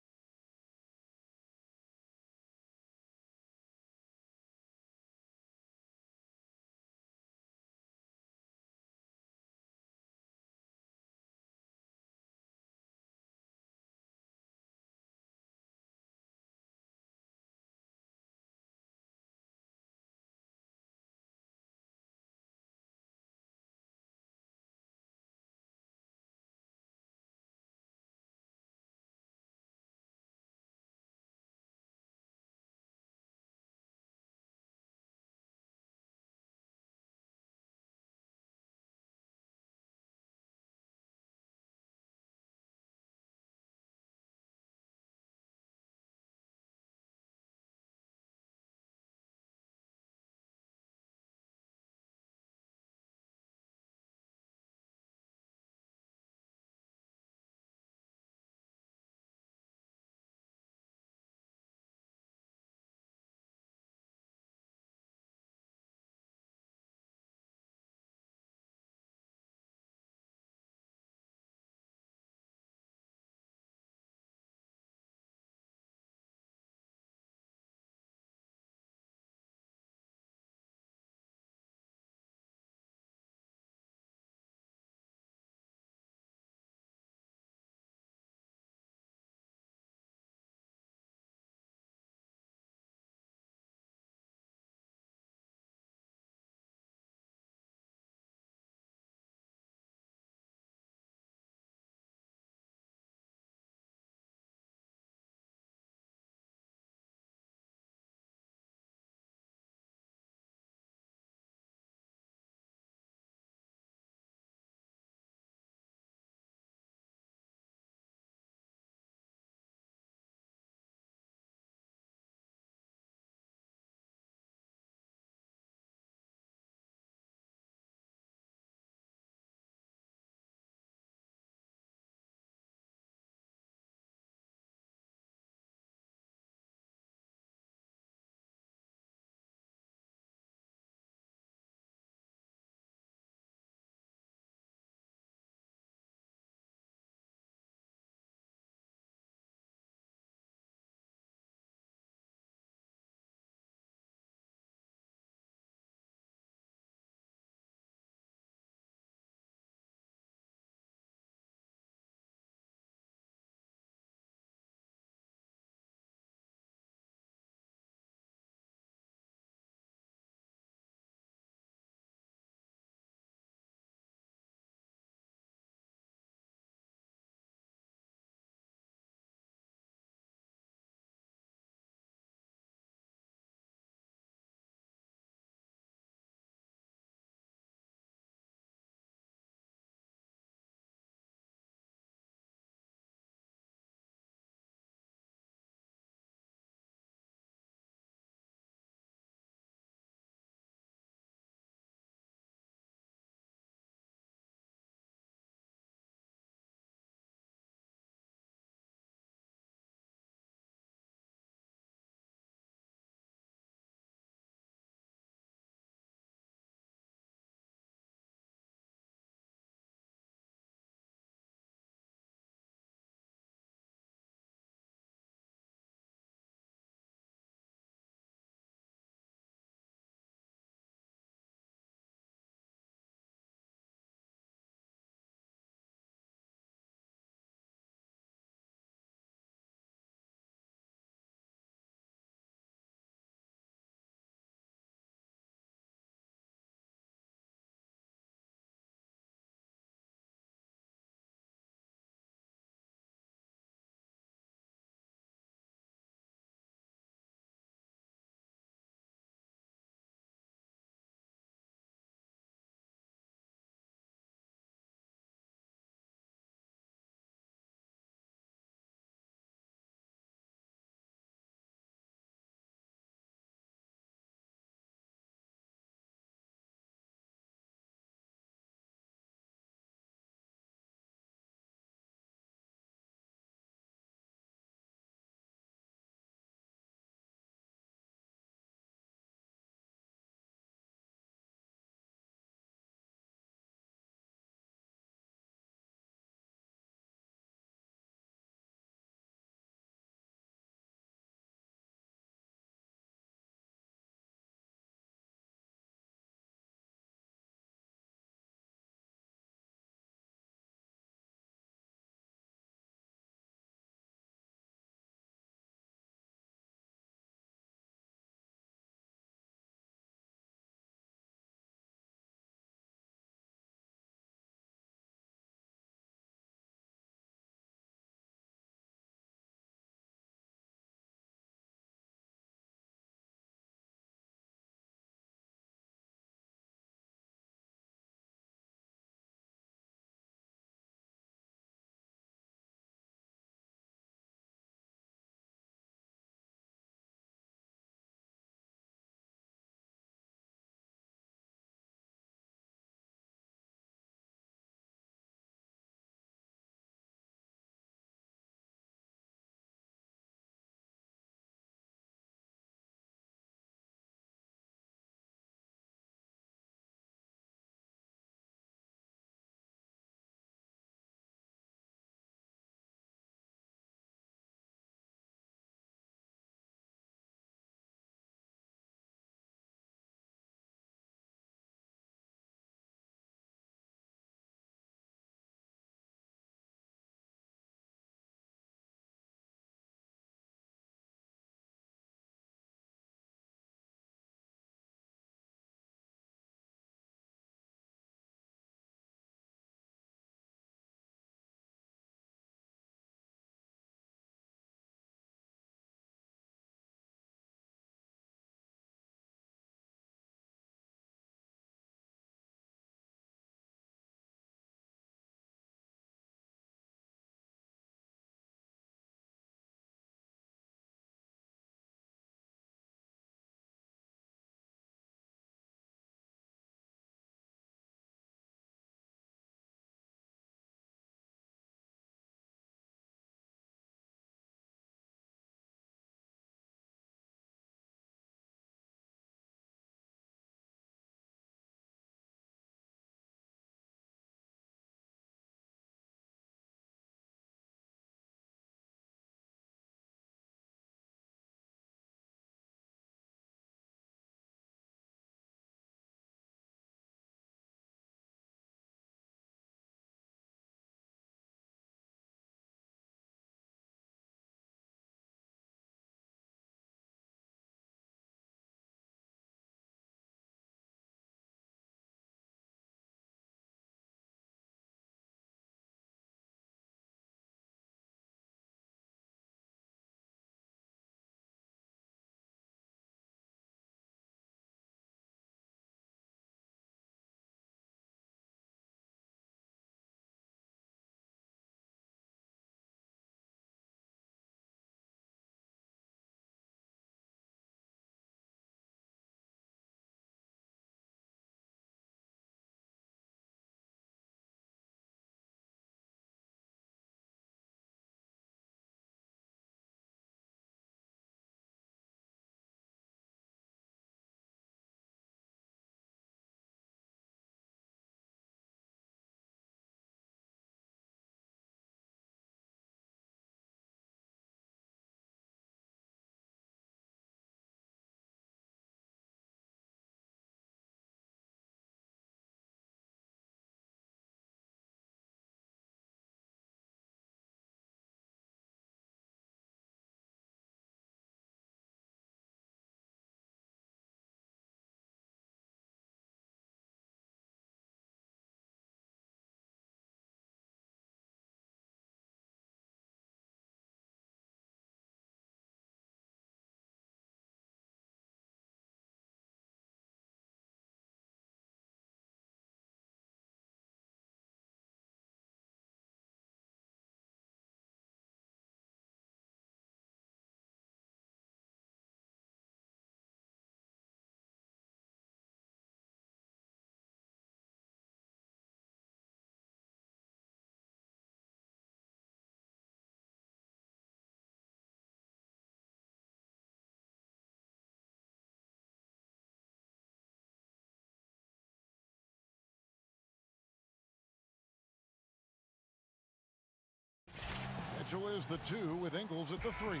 Mitchell is the 2 with Ingles at the 3.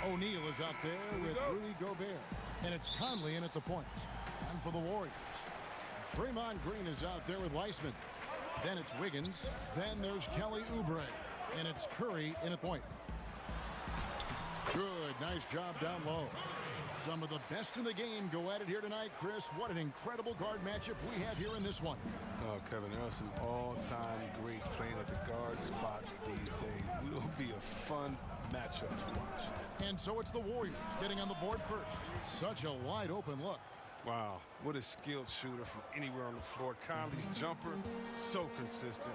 O'Neal is out there with Rudy Gobert. And it's Conley in at the point. And for the Warriors, Draymond Green is out there with Weissman. Then it's Wiggins. Then there's Kelly Oubre. And it's Curry in at point. Good. Nice job down low. Some of the best in the game go at it here tonight, Chris. What an incredible guard matchup we have here in this one. Oh, Kevin, there are some all-time greats playing at the guard spots these days. It will be a fun matchup to watch. And so it's the Warriors getting on the board first. Such a wide-open look. Wow, what a skilled shooter from anywhere on the floor. Conley's jumper, so consistent.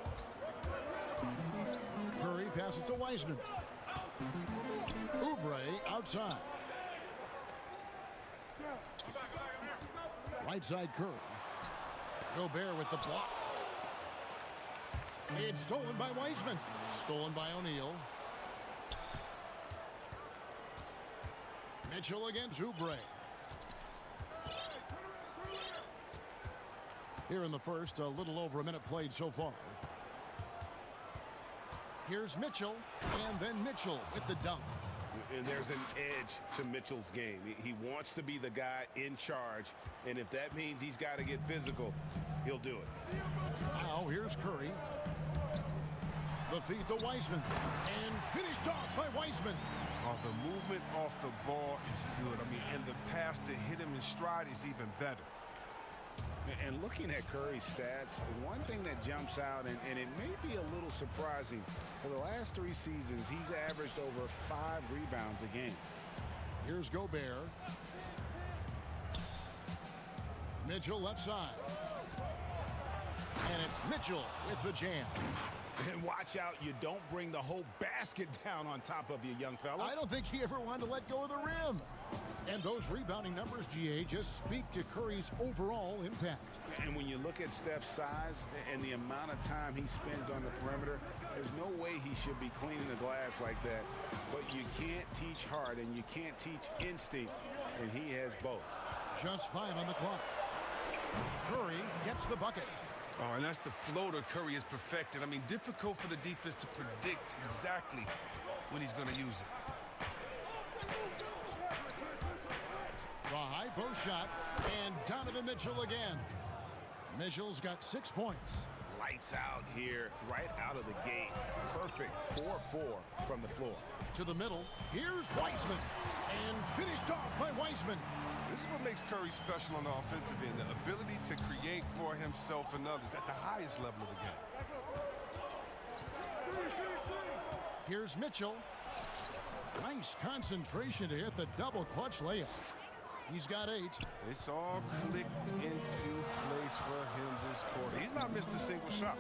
Curry passes to Weissman. Oubre outside. Right side Curry. Gobert with the block. It's stolen by Weissman. Stolen by O'Neal. Mitchell against Oubre. Here in the first, a little over a minute played so far. Here's Mitchell, and then Mitchell with the dunk. And there's an edge to Mitchell's game. He wants to be the guy in charge, and if that means he's got to get physical, he'll do it. Now here's Curry. The feed to Weissman, and finished off by Weissman. Oh, the movement off the ball is good. I mean, and the pass to hit him in stride is even better. And looking at Curry's stats, one thing that jumps out, and it may be a little surprising, for the last 3 seasons, he's averaged over 5 rebounds a game. Here's Gobert. Mitchell left side. And it's Mitchell with the jam. And watch out, you don't bring the whole basket down on top of you, young fella. I don't think he ever wanted to let go of the rim. And those rebounding numbers, GA, just speak to Curry's overall impact. And when you look at Steph's size and the amount of time he spends on the perimeter, there's no way he should be cleaning the glass like that. But you can't teach heart and you can't teach instinct, and he has both. Just 5 on the clock. Curry gets the bucket. Oh, and that's the floater Curry has perfected. I mean, difficult for the defense to predict exactly when he's going to use it. The high post shot, and Donovan Mitchell again. Mitchell's got 6 points. Lights out here, right out of the gate. Perfect 4-4 from the floor. To the middle, here's Weissman, and finished off by Weissman. This is what makes Curry special on the offensive end, the ability to create for himself and others at the highest level of the game. Here's Mitchell. Nice concentration to hit the double clutch layup. He's got 8. It's all clicked into place for him this quarter. He's not missed a single shot.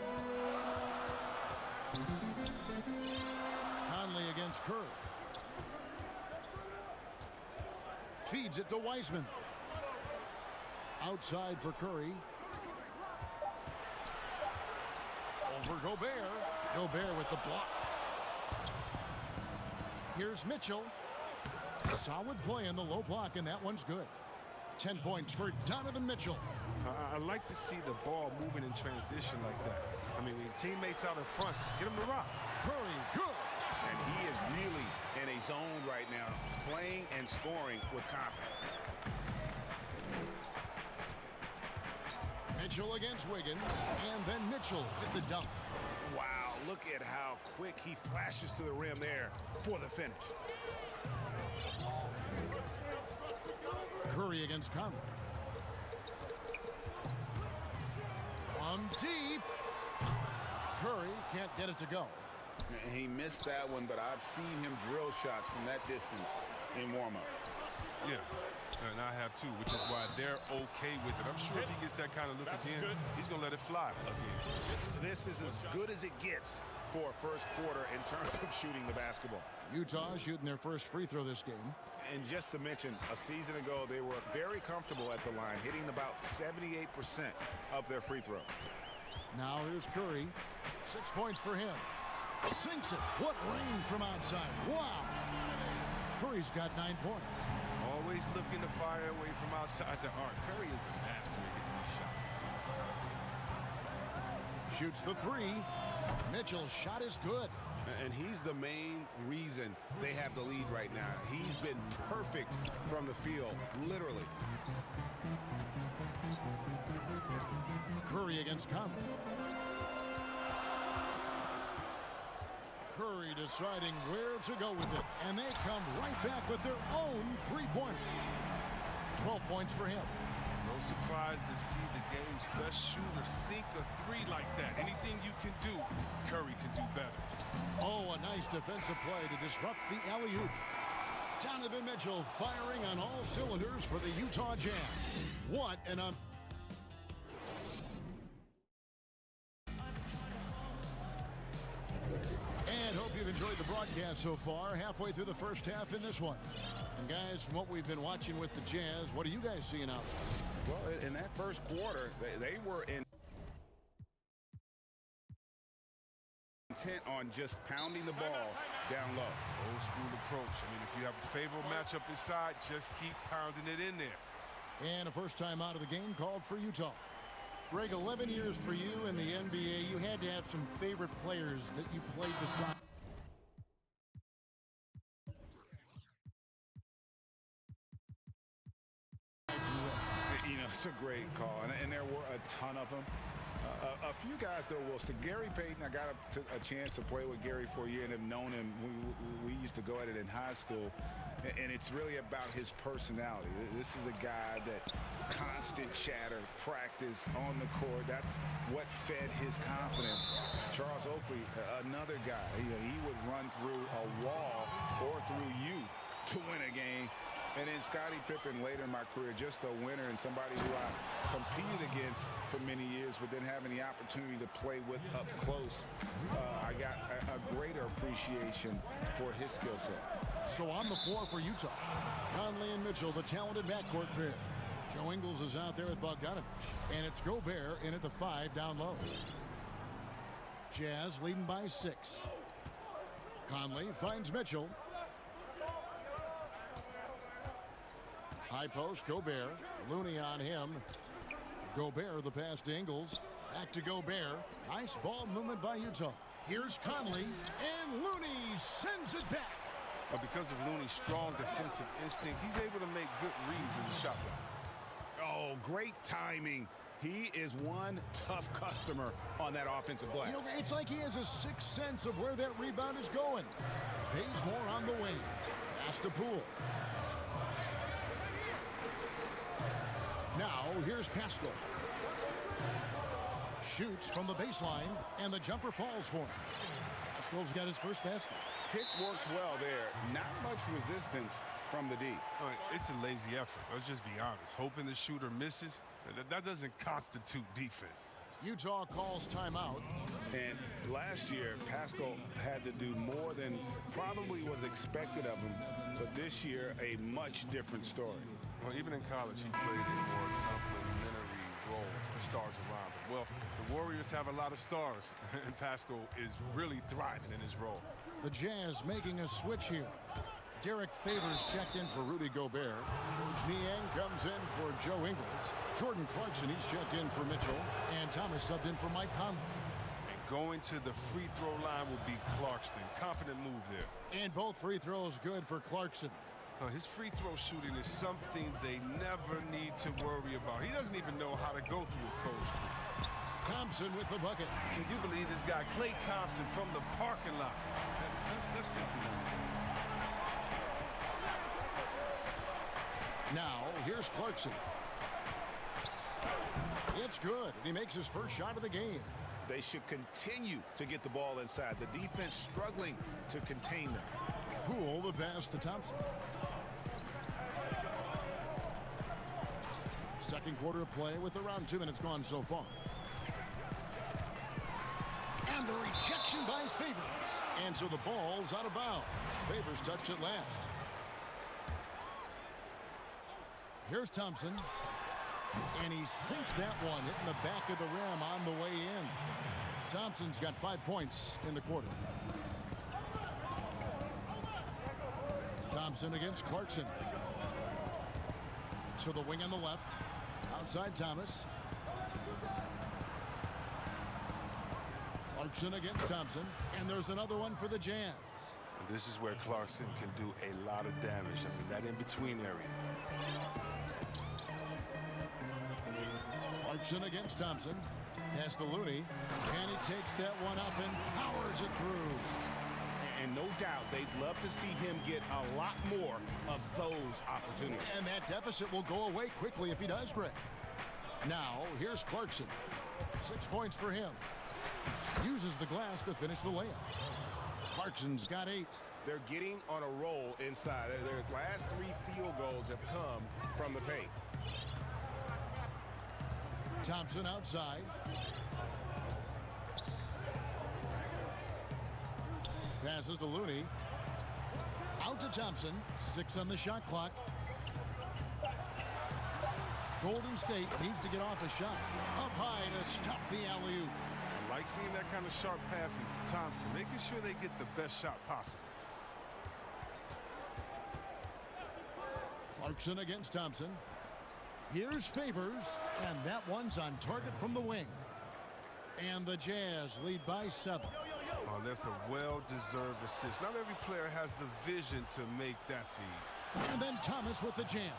Conley against Curry. Feeds it to Weissman. Outside for Curry. Over Gobert. Gobert with the block. Here's Mitchell. Solid play in the low block, and that one's good. 10 points for Donovan Mitchell. I like to see the ball moving in transition like that. I mean, when teammates out in front, get him to rock. Curry, good. And he is really in a zone right now, playing and scoring with confidence. Mitchell against Wiggins, and then Mitchell with the dunk. Wow, look at how quick he flashes to the rim there for the finish. Curry against Conley. From deep. Curry can't get it to go. He missed that one, but I've seen him drill shots from that distance in warm-up. Yeah, and I have too, which is why they're okay with it. I'm sure if he gets that kind of look again, he's going to let it fly again. This is as good as it gets for a first quarter in terms of shooting the basketball. Utah shooting their first free throw this game. And just to mention, a season ago, they were very comfortable at the line, hitting about 78% of their free throws. Now here's Curry. 6 points for him. Sinks it. What range from outside. Wow. Curry's got 9 points. Always looking to fire away from outside the arc. Curry is a master at hitting these shots. Shoots the 3. Mitchell's shot is good. And he's the main reason they have the lead right now. He's been perfect from the field, literally. Curry against Conley. Curry deciding where to go with it. And they come right back with their own three-pointer. 12 points for him. No surprise to see the game's best shooter sink a three like that. Anything you can do, Curry can do better. Oh, a nice defensive play to disrupt the alley-oop. Donovan Mitchell firing on all cylinders for the Utah Jazz. What an And hope you've enjoyed the broadcast so far. Halfway through the first half in this one. And guys, from what we've been watching with the Jazz, what are you guys seeing out there? Well, in that first quarter, they were intent on just pounding the ball down low. Old school approach. I mean, if you have a favorable matchup inside, just keep pounding it in there. And a first time out of the game called for Utah. Greg, 11 years for you in the NBA. You had to have some favorite players that you played beside. You know, it's a great call, and there were a ton of them. A few guys, though, Wilson. Gary Payton, I got a chance to play with Gary for a year and have known him. We used to go at it in high school, and it's really about his personality. This is a guy that constant chatter, practice on the court. That's what fed his confidence. Charles Oakley, another guy. He would run through a wall or through you to win a game. And then Scottie Pippen later in my career, just a winner and somebody who I competed against for many years, but then having the opportunity to play with up close, I got a greater appreciation for his skill set. So on the floor for Utah, Conley and Mitchell, the talented backcourt pair. Joe Ingles is out there with Bogdanovich, and it's Gobert in at the 5 down low. Jazz leading by 6. Conley finds Mitchell. High post, Gobert. Looney on him. Gobert, the pass to Ingles. Back to Gobert. Nice ball movement by Utah. Here's Conley, and Looney sends it back. But because of Looney's strong defensive instinct, he's able to make good reads as a shot blocker. Oh, great timing. He is one tough customer on that offensive glass. You know, it's like he has a sixth sense of where that rebound is going. Bazemore on the wing. Pass to Poole. Now, here's Pascal. Shoots from the baseline, and the jumper falls for him. Pascal's got his first basket. Pick works well there. Not much resistance from the D. It's a lazy effort. Let's just be honest. Hoping the shooter misses, that doesn't constitute defense. Utah calls timeout. And last year, Pascal had to do more than probably was expected of him. But this year, a much different story. Well, even in college, he played a more complementary role with stars around him. Well, the Warriors have a lot of stars, and Pascal is really thriving in his role. The Jazz making a switch here. Derek Favors checked in for Rudy Gobert. Coach Niang comes in for Joe Ingles. Jordan Clarkson, he's checked in for Mitchell. And Thomas subbed in for Mike Conley. And going to the free throw line will be Clarkson. Confident move there. And both free throws good for Clarkson. His free throw shooting is something they never need to worry about. He doesn't even know how to go through a coach. Thompson with the bucket. Can you believe this guy, Klay Thompson, from the parking lot? That's simply unfair. Now, here's Clarkson. It's good, and he makes his first shot of the game. They should continue to get the ball inside. The defense struggling to contain them. Poole, the pass to Thompson. Second quarter of play with around 2 minutes gone so far. And the rejection by Favors. And so the ball's out of bounds. Favors touched it last. Here's Thompson. And he sinks that one, hitting the back of the rim on the way in. Thompson's got 5 points in the quarter. Thompson against Clarkson. To the wing on the left. Outside Thomas. Clarkson against Thompson, and there's another one for the Jazz. And this is where Clarkson can do a lot of damage. I mean, that in-between area. Clarkson against Thompson. Pass to Looney, and he takes that one up and powers it through. And no doubt they'd love to see him get a lot more of those opportunities. And that deficit will go away quickly if he does, Greg. Now, here's Clarkson. 6 points for him. Uses the glass to finish the layup. Clarkson's got 8. They're getting on a roll inside. Their last 3 field goals have come from the paint. Thompson outside. Passes to Looney. Out to Thompson. 6 on the shot clock. Golden State needs to get off a shot. Up high to stuff the alley-oop. I like seeing that kind of sharp passing. Thompson making sure they get the best shot possible. Clarkson against Thompson. Here's Favors, and that one's on target from the wing. And the Jazz lead by 7. Oh, that's a well-deserved assist. Not every player has the vision to make that feed. And then Thomas with the jam.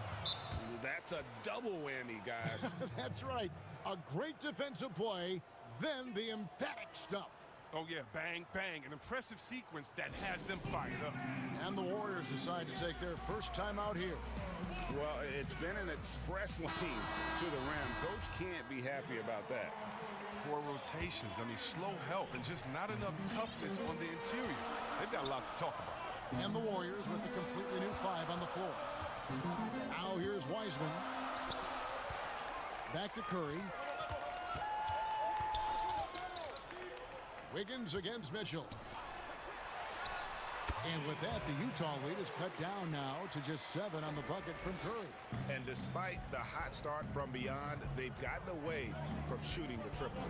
That's a double whammy, guys. That's right. A great defensive play, then the emphatic stuff. Oh, yeah, bang, bang. An impressive sequence that has them fired up. And the Warriors decide to take their first time out here. Well, it's been an express lane to the rim. Coach can't be happy about that. Poor rotations. I mean, slow help and just not enough toughness on the interior. They've got a lot to talk about. And the Warriors with a completely new 5 on the floor. Now here's Wiseman. Back to Curry. Wiggins against Mitchell. And with that, the Utah lead is cut down now to just 7 on the bucket from Curry. And despite the hot start from beyond, they've gotten away from shooting the triple.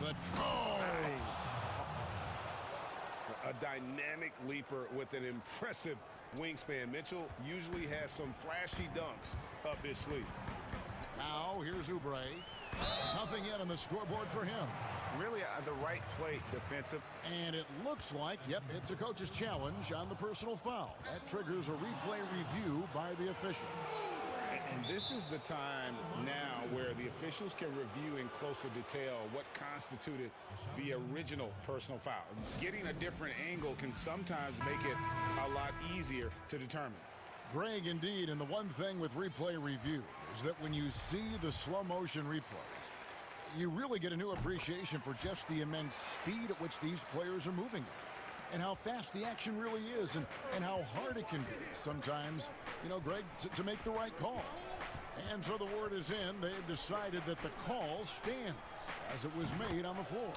The nice. A dynamic leaper with an impressive wingspan. Mitchell usually has some flashy dunks up his sleeve. Now here's Oubre. Nothing yet on the scoreboard for him. Really the right play defensive. And it looks like, yep, it's a coach's challenge on the personal foul. That triggers a replay review by the official. And this is the time now where the officials can review in closer detail what constituted the original personal foul. Getting a different angle can sometimes make it a lot easier to determine. Greg, indeed, and the one thing with replay review is that when you see the slow motion replays, you really get a new appreciation for just the immense speed at which these players are moving and how fast the action really is and how hard it can be sometimes, you know, Greg, to make the right call. And so the word is in. They've decided that the call stands as it was made on the floor.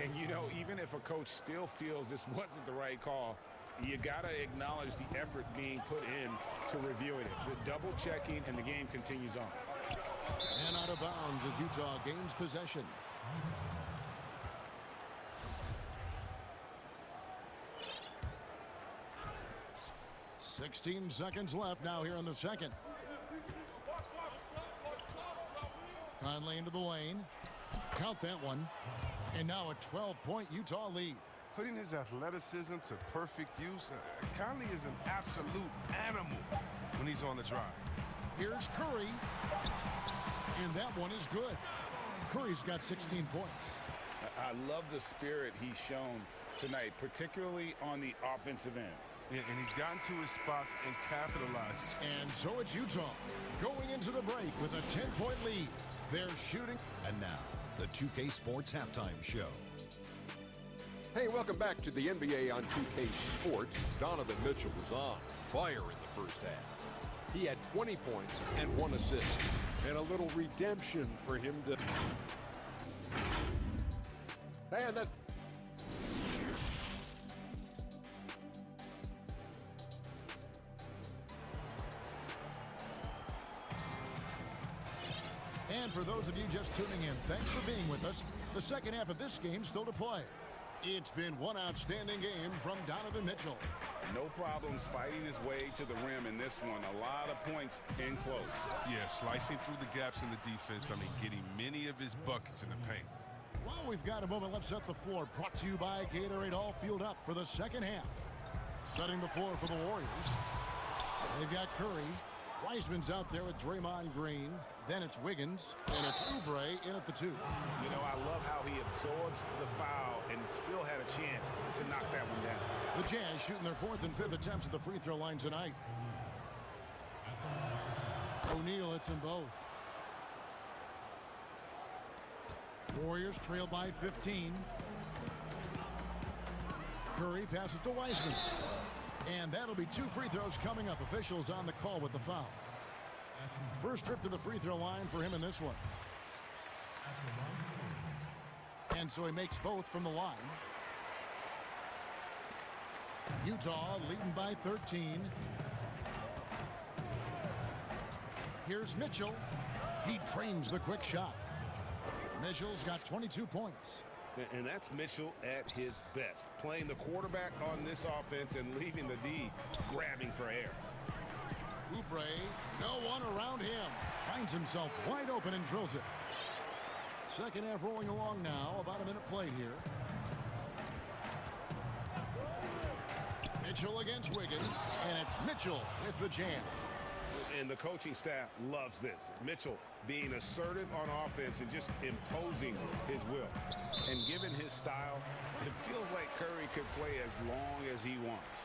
And, you know, even if a coach still feels this wasn't the right call, you got to acknowledge the effort being put in to reviewing it. The double checking, and the game continues on. And out of bounds as Utah gains possession. "16 seconds left now here in the second. Conley into the lane. Count that one. And now a 12-point Utah lead. Putting his athleticism to perfect use, Conley is an absolute animal when he's on the drive. Here's Curry. And that one is good. Curry's got 16 points. I love the spirit he's shown tonight, particularly on the offensive end. Yeah, and he's gotten to his spots and capitalized. And so it's Utah going into the break with a 10-point lead. They're shooting. And now, the 2K Sports Halftime Show. Hey, welcome back to the NBA on 2K Sports. Donovan Mitchell was on fire in the first half. He had 20 points and 1 assist. And a little redemption for him to... Man, that's... And for those of you just tuning in, thanks for being with us. The second half of this game still to play. It's been one outstanding game from Donovan Mitchell. No problems fighting his way to the rim in this one. A lot of points in close. Yeah, slicing through the gaps in the defense. I mean, getting many of his buckets in the paint. Well, we've got a moment. Let's set the floor. Brought to you by Gatorade. All fueled up for the second half. Setting the floor for the Warriors. They've got Curry. Wiseman's out there with Draymond Green. Then it's Wiggins. And it's Oubre in at the 2. You know, I love how he absorbs the foul and still had a chance to knock that one down. The Jazz shooting their 4th and 5th attempts at the free throw line tonight. O'Neal hits them both. Warriors trail by 15. Curry passes to Wiseman. And that'll be 2 free throws coming up. Officials on the call with the foul. First trip to the free throw line for him in this one. And so he makes both from the line. Utah leading by 13. Here's Mitchell. He trains the quick shot. Mitchell's got 22 points. And that's Mitchell at his best. Playing the quarterback on this offense and leaving the D grabbing for air. Oubre, no one around him. Finds himself wide open and drills it. Second half rolling along now. About a minute played here. Mitchell against Wiggins. And it's Mitchell with the jam. And the coaching staff loves this. Mitchell being assertive on offense and just imposing his will. And given his style, it feels like Curry could play as long as he wants.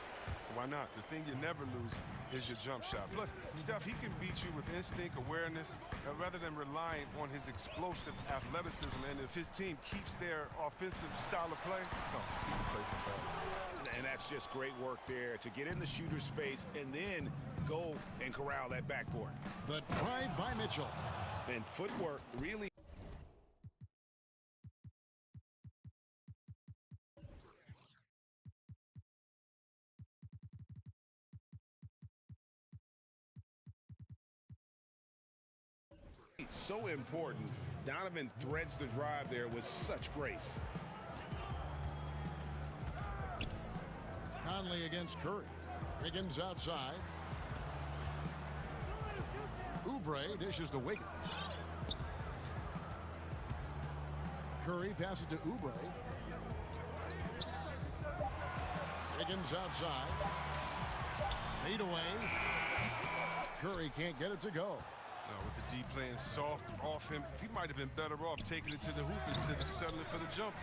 Why not? The thing you never lose is your jump shot. Plus, Steph, he can beat you with instinct, awareness, rather than relying on his explosive athleticism. And if his team keeps their offensive style of play, he can play for fast. And that's just great work there to get in the shooter's face and then go and corral that backboard. The drive by Mitchell. And footwork really. So important. Donovan threads the drive there with such grace. Conley against Curry. Wiggins outside. Oubre dishes to Wiggins. Curry passes to Oubre. Wiggins outside. Fade away. Curry can't get it to go. With the D playing soft off him, he might have been better off taking it to the hoop instead of settling for the jump.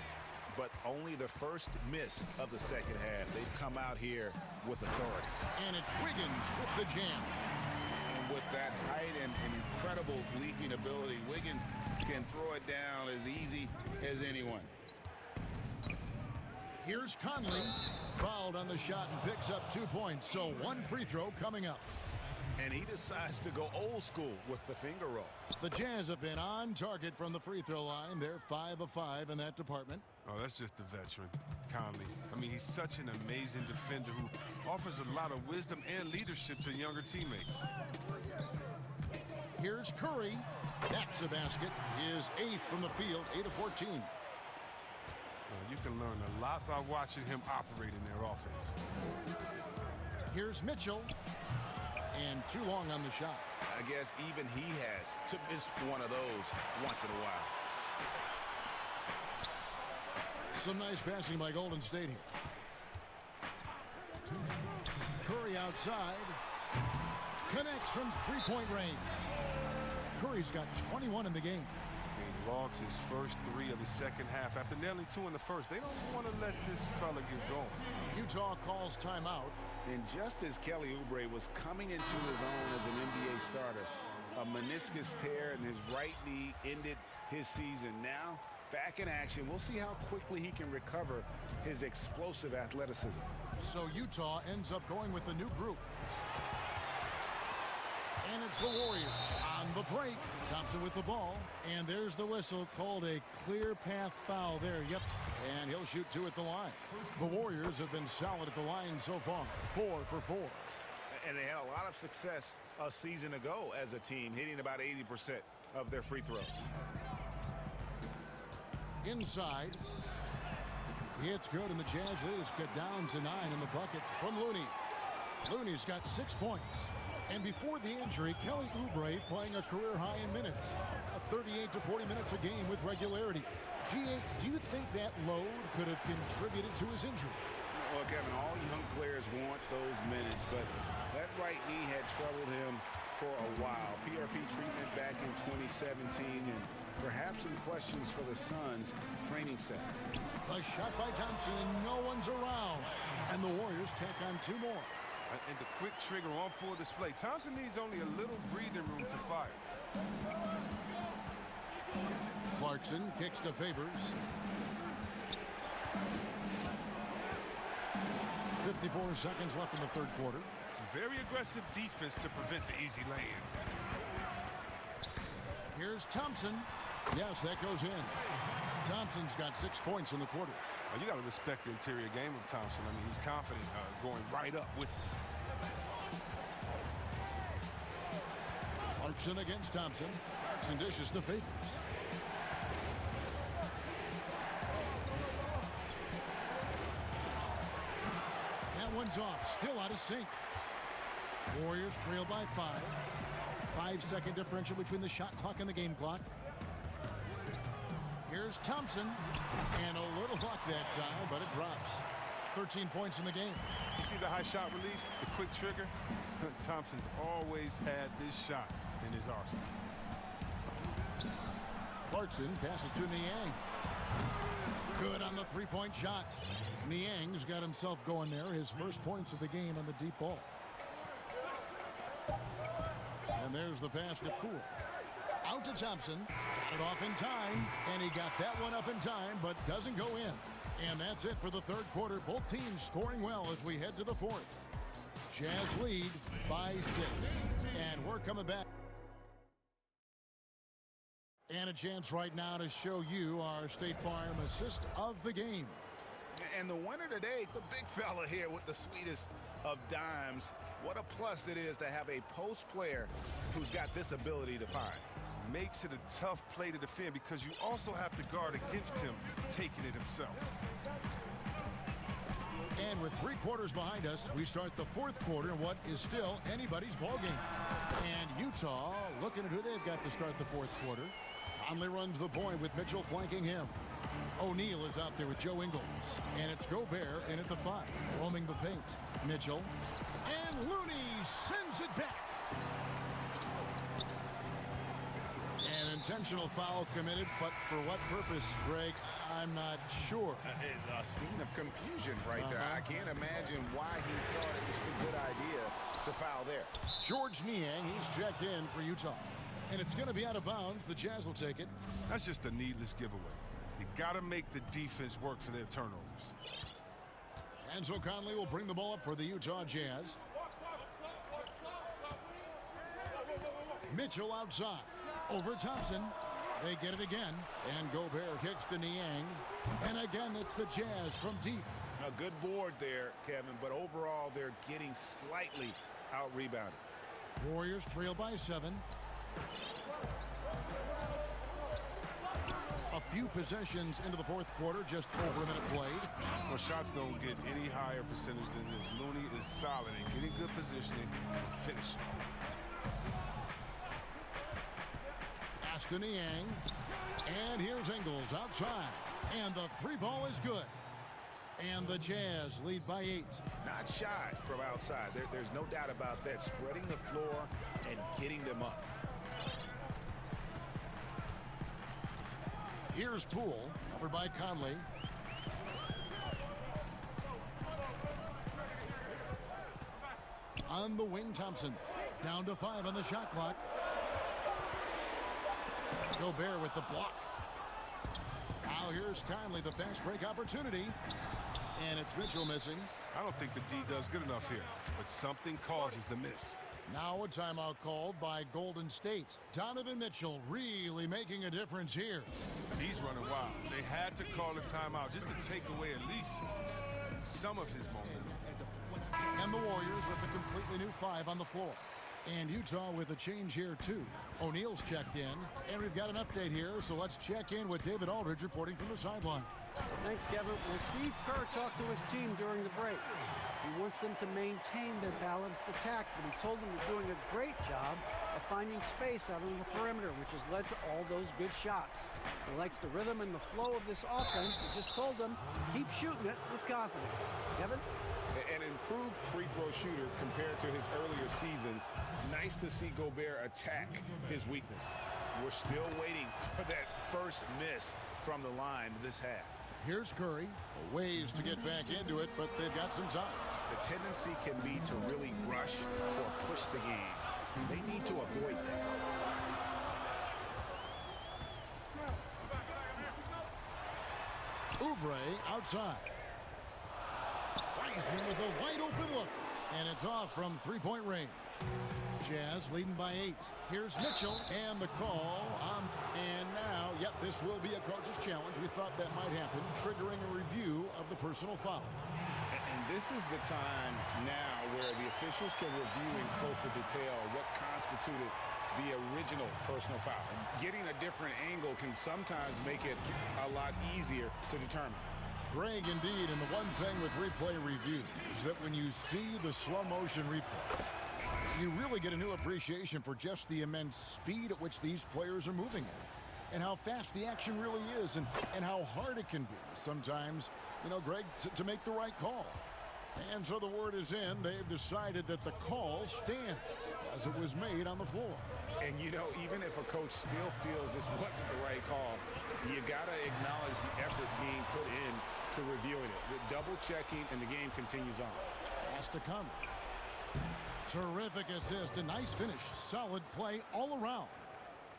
But only the first miss of the second half. They've come out here with authority. And it's Wiggins with the jam. And with that height and incredible leaping ability, Wiggins can throw it down as easy as anyone. Here's Conley. Fouled on the shot and picks up 2 points. So 1 free throw coming up. And he decides to go old school with the finger roll. The Jazz have been on target from the free throw line. They're 5 of 5 in that department. Oh, that's just the veteran, Conley. I mean, he's such an amazing defender who offers a lot of wisdom and leadership to younger teammates. Here's Curry. That's a basket. His 8th from the field, 8 of 14. You can learn a lot by watching him operate in their offense. Here's Mitchell. And too long on the shot. I guess even he has to miss one of those once in a while. Some nice passing by Golden State here. Curry outside. Connects from three-point range. Curry's got 21 in the game. He logs his first 3 of the second half after nailing 2 in the first. They don't want to let this fella get going. Utah calls timeout. And just as Kelly Oubre was coming into his own as an NBA starter, a meniscus tear in his right knee ended his season. Now, back in action, we'll see how quickly he can recover his explosive athleticism. So Utah ends up going with the new group. And it's the Warriors on the break. Thompson with the ball. And there's the whistle, called a clear path foul there. Yep. And he'll shoot 2 at the line. The Warriors have been solid at the line so far. 4 for 4. And they had a lot of success a season ago as a team, hitting about 80% of their free throws. Inside. It's good, and the Jazz leaders get down to 9 in the bucket from Looney. Looney's got 6 points. And before the injury, Kelly Oubre playing a career high in minutes. 38 to 40 minutes a game with regularity. G8, do you think that load could have contributed to his injury? Well, Kevin, all young players want those minutes, but that right knee had troubled him for a while. PRP treatment back in 2017, and perhaps some questions for the Suns training set. A shot by Thompson, and no one's around. And the Warriors tack on 2 more. And the quick trigger on full display. Thompson needs only a little breathing room to fire. Clarkson kicks to Favors. 54 seconds left in the third quarter. Some very aggressive defense to prevent the easy lay-in. Here's Thompson. Yes, that goes in. Thompson's got 6 points in the quarter. You got to respect the interior game of Thompson. I mean, he's confident going right up with it. Clarkson against Thompson. Clarkson dishes to Favors. That one's off. Still out of sync. Warriors trail by 5. 5-second differential between the shot clock and the game clock. Here's Thompson. And a little luck that time, but it drops. 13 points in the game. You see the high shot release, the quick trigger? Thompson's always had this shot in his arsenal. Clarkson passes to Niang. Good on the three-point shot. Niang's got himself going there. His first points of the game on the deep ball. And there's the pass to Poole. Out to Thompson. Got it off in time. And he got that one up in time, but doesn't go in. And that's it for the third quarter. Both teams scoring well as we head to the fourth. Jazz lead by 6. And we're coming back. And a chance right now to show you our State Farm assist of the game. And the winner today, the big fella here with the sweetest of dimes. What a plus it is to have a post player who's got this ability to find. Makes it a tough play to defend because you also have to guard against him taking it himself. And with 3 quarters behind us, we start the fourth quarter in what is still anybody's ballgame. And Utah looking at who they've got to start the fourth quarter. Conley runs the point with Mitchell flanking him. O'Neal is out there with Joe Ingles. And it's Gobert in at the 5, roaming the paint. Mitchell. And Looney sends it back. An intentional foul committed, but for what purpose, Greg, I'm not sure. It's a scene of confusion right there. I can't imagine why he thought it was a good idea to foul there. George Niang, he's checked in for Utah. And it's going to be out of bounds. The Jazz will take it. That's just a needless giveaway. You got to make the defense work for their turnovers. And so Conley will bring the ball up for the Utah Jazz. Mitchell outside. Over Thompson. They get it again. And Gobert kicks to Niang. And again, it's the Jazz from deep. A good board there, Kevin, but overall they're getting slightly out-rebounded. Warriors trail by 7. A few possessions into the fourth quarter, just over a minute played. Well, shots don't get any higher percentage than this. Looney is solid in getting good positioning, finishing. To Niang. And here's Ingles outside. And the 3 ball is good. And the Jazz lead by 8. Not shy from outside. There's no doubt about that. Spreading the floor and getting them up. Here's Poole. Covered by Conley. On the wing, Thompson. Down to 5 on the shot clock. Gobert with the block. Now here's Conley, the fast break opportunity. And it's Mitchell missing. I don't think the D does good enough here, but something causes the miss. Now a timeout called by Golden State. Donovan Mitchell really making a difference here. He's running wild. They had to call a timeout just to take away at least some of his momentum. And the Warriors with a completely new 5 on the floor. And Utah with a change here, too. O'Neal's checked in, and we've got an update here, so let's check in with David Aldridge reporting from the sideline. Thanks, Kevin. Well, Steve Kerr talked to his team during the break. He wants them to maintain their balanced attack, but he told them they're doing a great job of finding space out on the perimeter, which has led to all those good shots. He likes the rhythm and the flow of this offense. He just told them, keep shooting it with confidence. Kevin? An improved free throw shooter compared to his earlier seasons. Nice to see Gobert attack his weakness. We're still waiting for that first miss from the line this half. Here's Curry. A ways to get back into it, but they've got some time. The tendency can be to really rush or push the game. They need to avoid that. Oubre outside. Wiseman with a wide open look. And it's off from three-point range. Jazz leading by 8. Here's Mitchell and the call. And now, yep, this will be a coach's challenge. We thought that might happen, triggering a review of the personal foul. And this is the time now where the officials can review in closer detail what constituted the original personal foul. Getting a different angle can sometimes make it a lot easier to determine. Greg, indeed, and the one thing with replay review is that when you see the slow motion replay, you really get a new appreciation for just the immense speed at which these players are moving at, and how fast the action really is, and how hard it can be sometimes, you know, Greg, to make the right call. And so the word is in. They've decided that the call stands as it was made on the floor. And, you know, even if a coach still feels this wasn't the right call, you got to acknowledge the effort being put in to reviewing it. The double checking, and the game continues on. Has to come. Terrific assist, a nice finish, solid play all around.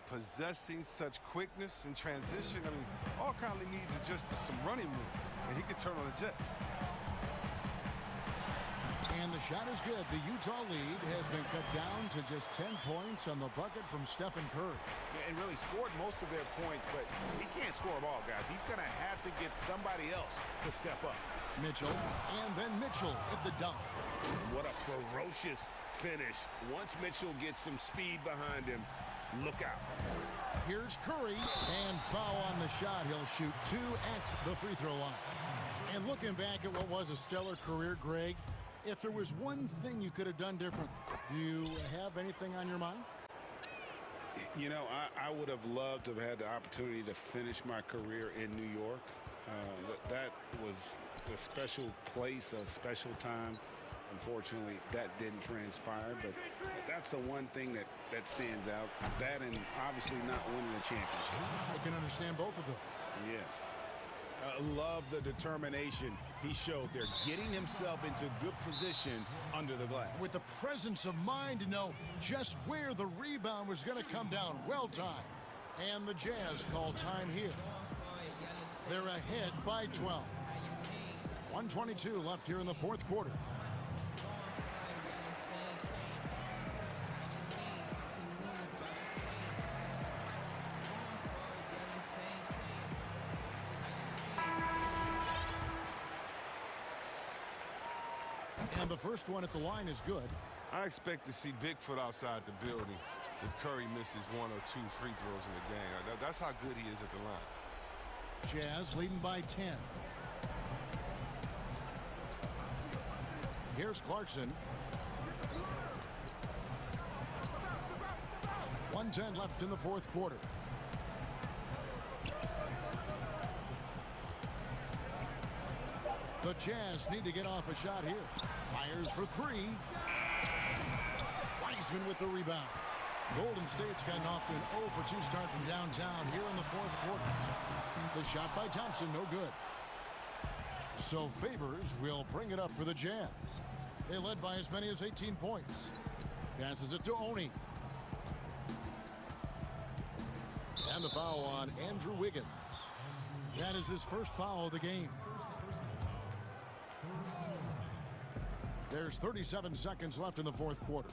Possessing such quickness and transition, I mean, all Conley needs is just some running room, and he can turn on the Jets. And the shot is good. The Utah lead has been cut down to just 10 points on the bucket from Stephen Curry. And really scored most of their points, but he can't score them all, guys. He's going to have to get somebody else to step up. Mitchell, and then Mitchell at the dunk. What a ferocious finish. Once Mitchell gets some speed behind him, look out. Here's Curry, and foul on the shot. He'll shoot 2 at the free throw line. And looking back at what was a stellar career, Greg, if there was one thing you could have done different, do you have anything on your mind? You know, I would have loved to have had the opportunity to finish my career in New York. That was a special place, a special time. Unfortunately, that didn't transpire, but that's the one thing that stands out. That and obviously not winning a championship. I can understand both of those. Yes. Love the determination he showed there, getting himself into good position under the glass. With the presence of mind to know just where the rebound was going to come down. Well timed. And the Jazz call time here. They're ahead by 12. 1:22 left here in the fourth quarter. And the first one at the line is good. I expect to see Bigfoot outside the building if Curry misses 1 or 2 free throws in the game. That's how good he is at the line. Jazz leading by 10. Here's Clarkson. 1:10 left in the fourth quarter. The Jazz need to get off a shot here. Fires for 3. Wiseman with the rebound. Golden State's gotten off to an 0 for 2 start from downtown here in the fourth quarter. The shot by Thompson, no good. So Favors will bring it up for the Jazz. They led by as many as 18 points. Passes it to Oni. And the foul on Andrew Wiggins. That is his first foul of the game. There's 37 seconds left in the fourth quarter.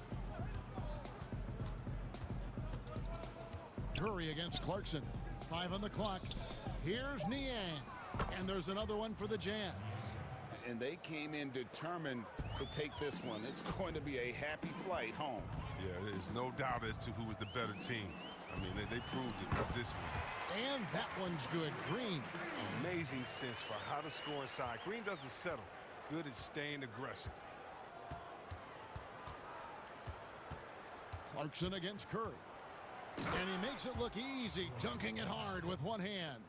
Curry against Clarkson. 5 on the clock. Here's Niang. And there's another one for the Jazz. And they came in determined to take this one. It's going to be a happy flight home. Yeah, there's no doubt as to who was the better team. I mean, they proved it with this one. And that one's good. Green. Amazing sense for how to score inside. Green doesn't settle. Good at staying aggressive. Clarkson against Curry. And he makes it look easy, dunking it hard with one hand.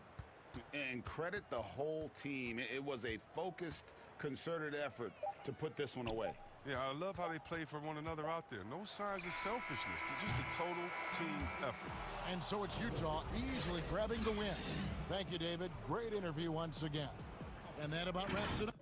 And credit the whole team. It was a focused, concerted effort to put this one away. Yeah, I love how they play for one another out there. No signs of selfishness. They're just a total team effort. And so it's Utah easily grabbing the win. Thank you, David. Great interview once again. And that about wraps it up.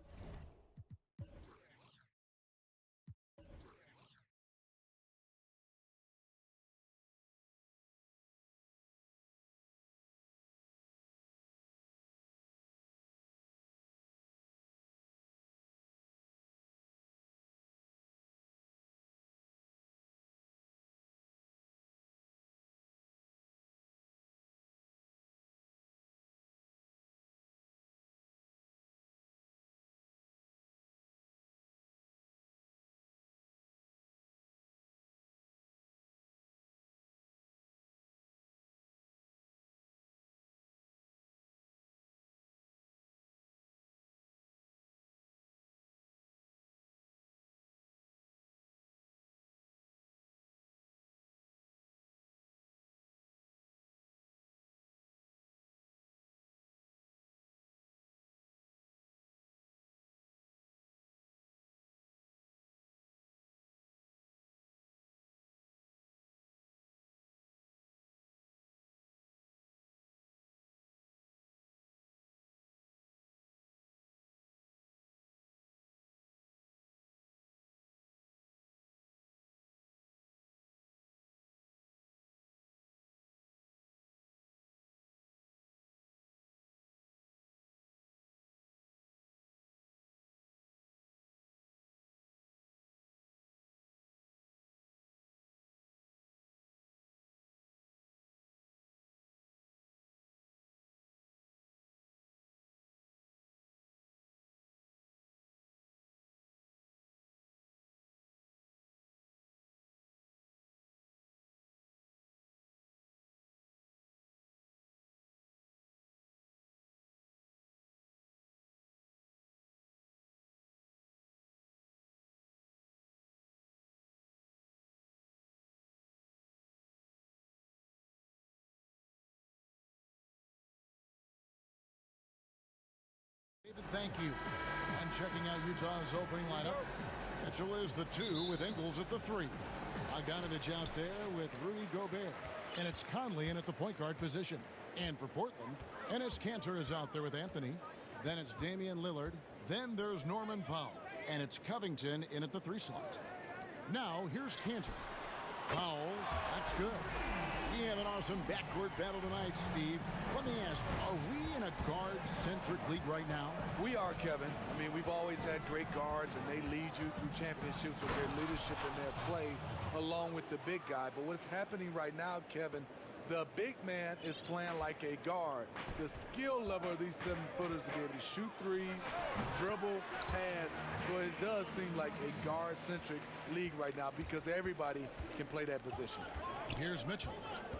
David, thank you. And checking out Utah's opening lineup, Mitchell is the 2 with Ingles at the 3. Bogdanovich out there with Rudy Gobert. And it's Conley in at the point guard position. And for Portland, Enes Kanter is out there with Anthony. Then it's Damian Lillard. Then there's Norman Powell. And it's Covington in at the 3 slot. Now, here's Kanter. Powell, that's good. We have an awesome backcourt battle tonight, Steve. Let me ask, are we in a guard-centric league right now? We are, Kevin. I mean, we've always had great guards, and they lead you through championships with their leadership and their play, along with the big guy. But what's happening right now, Kevin, the big man is playing like a guard. The skill level of these 7-footers to be able to shoot threes, dribble, pass. So it does seem like a guard-centric league right now because everybody can play that position. Here's Mitchell,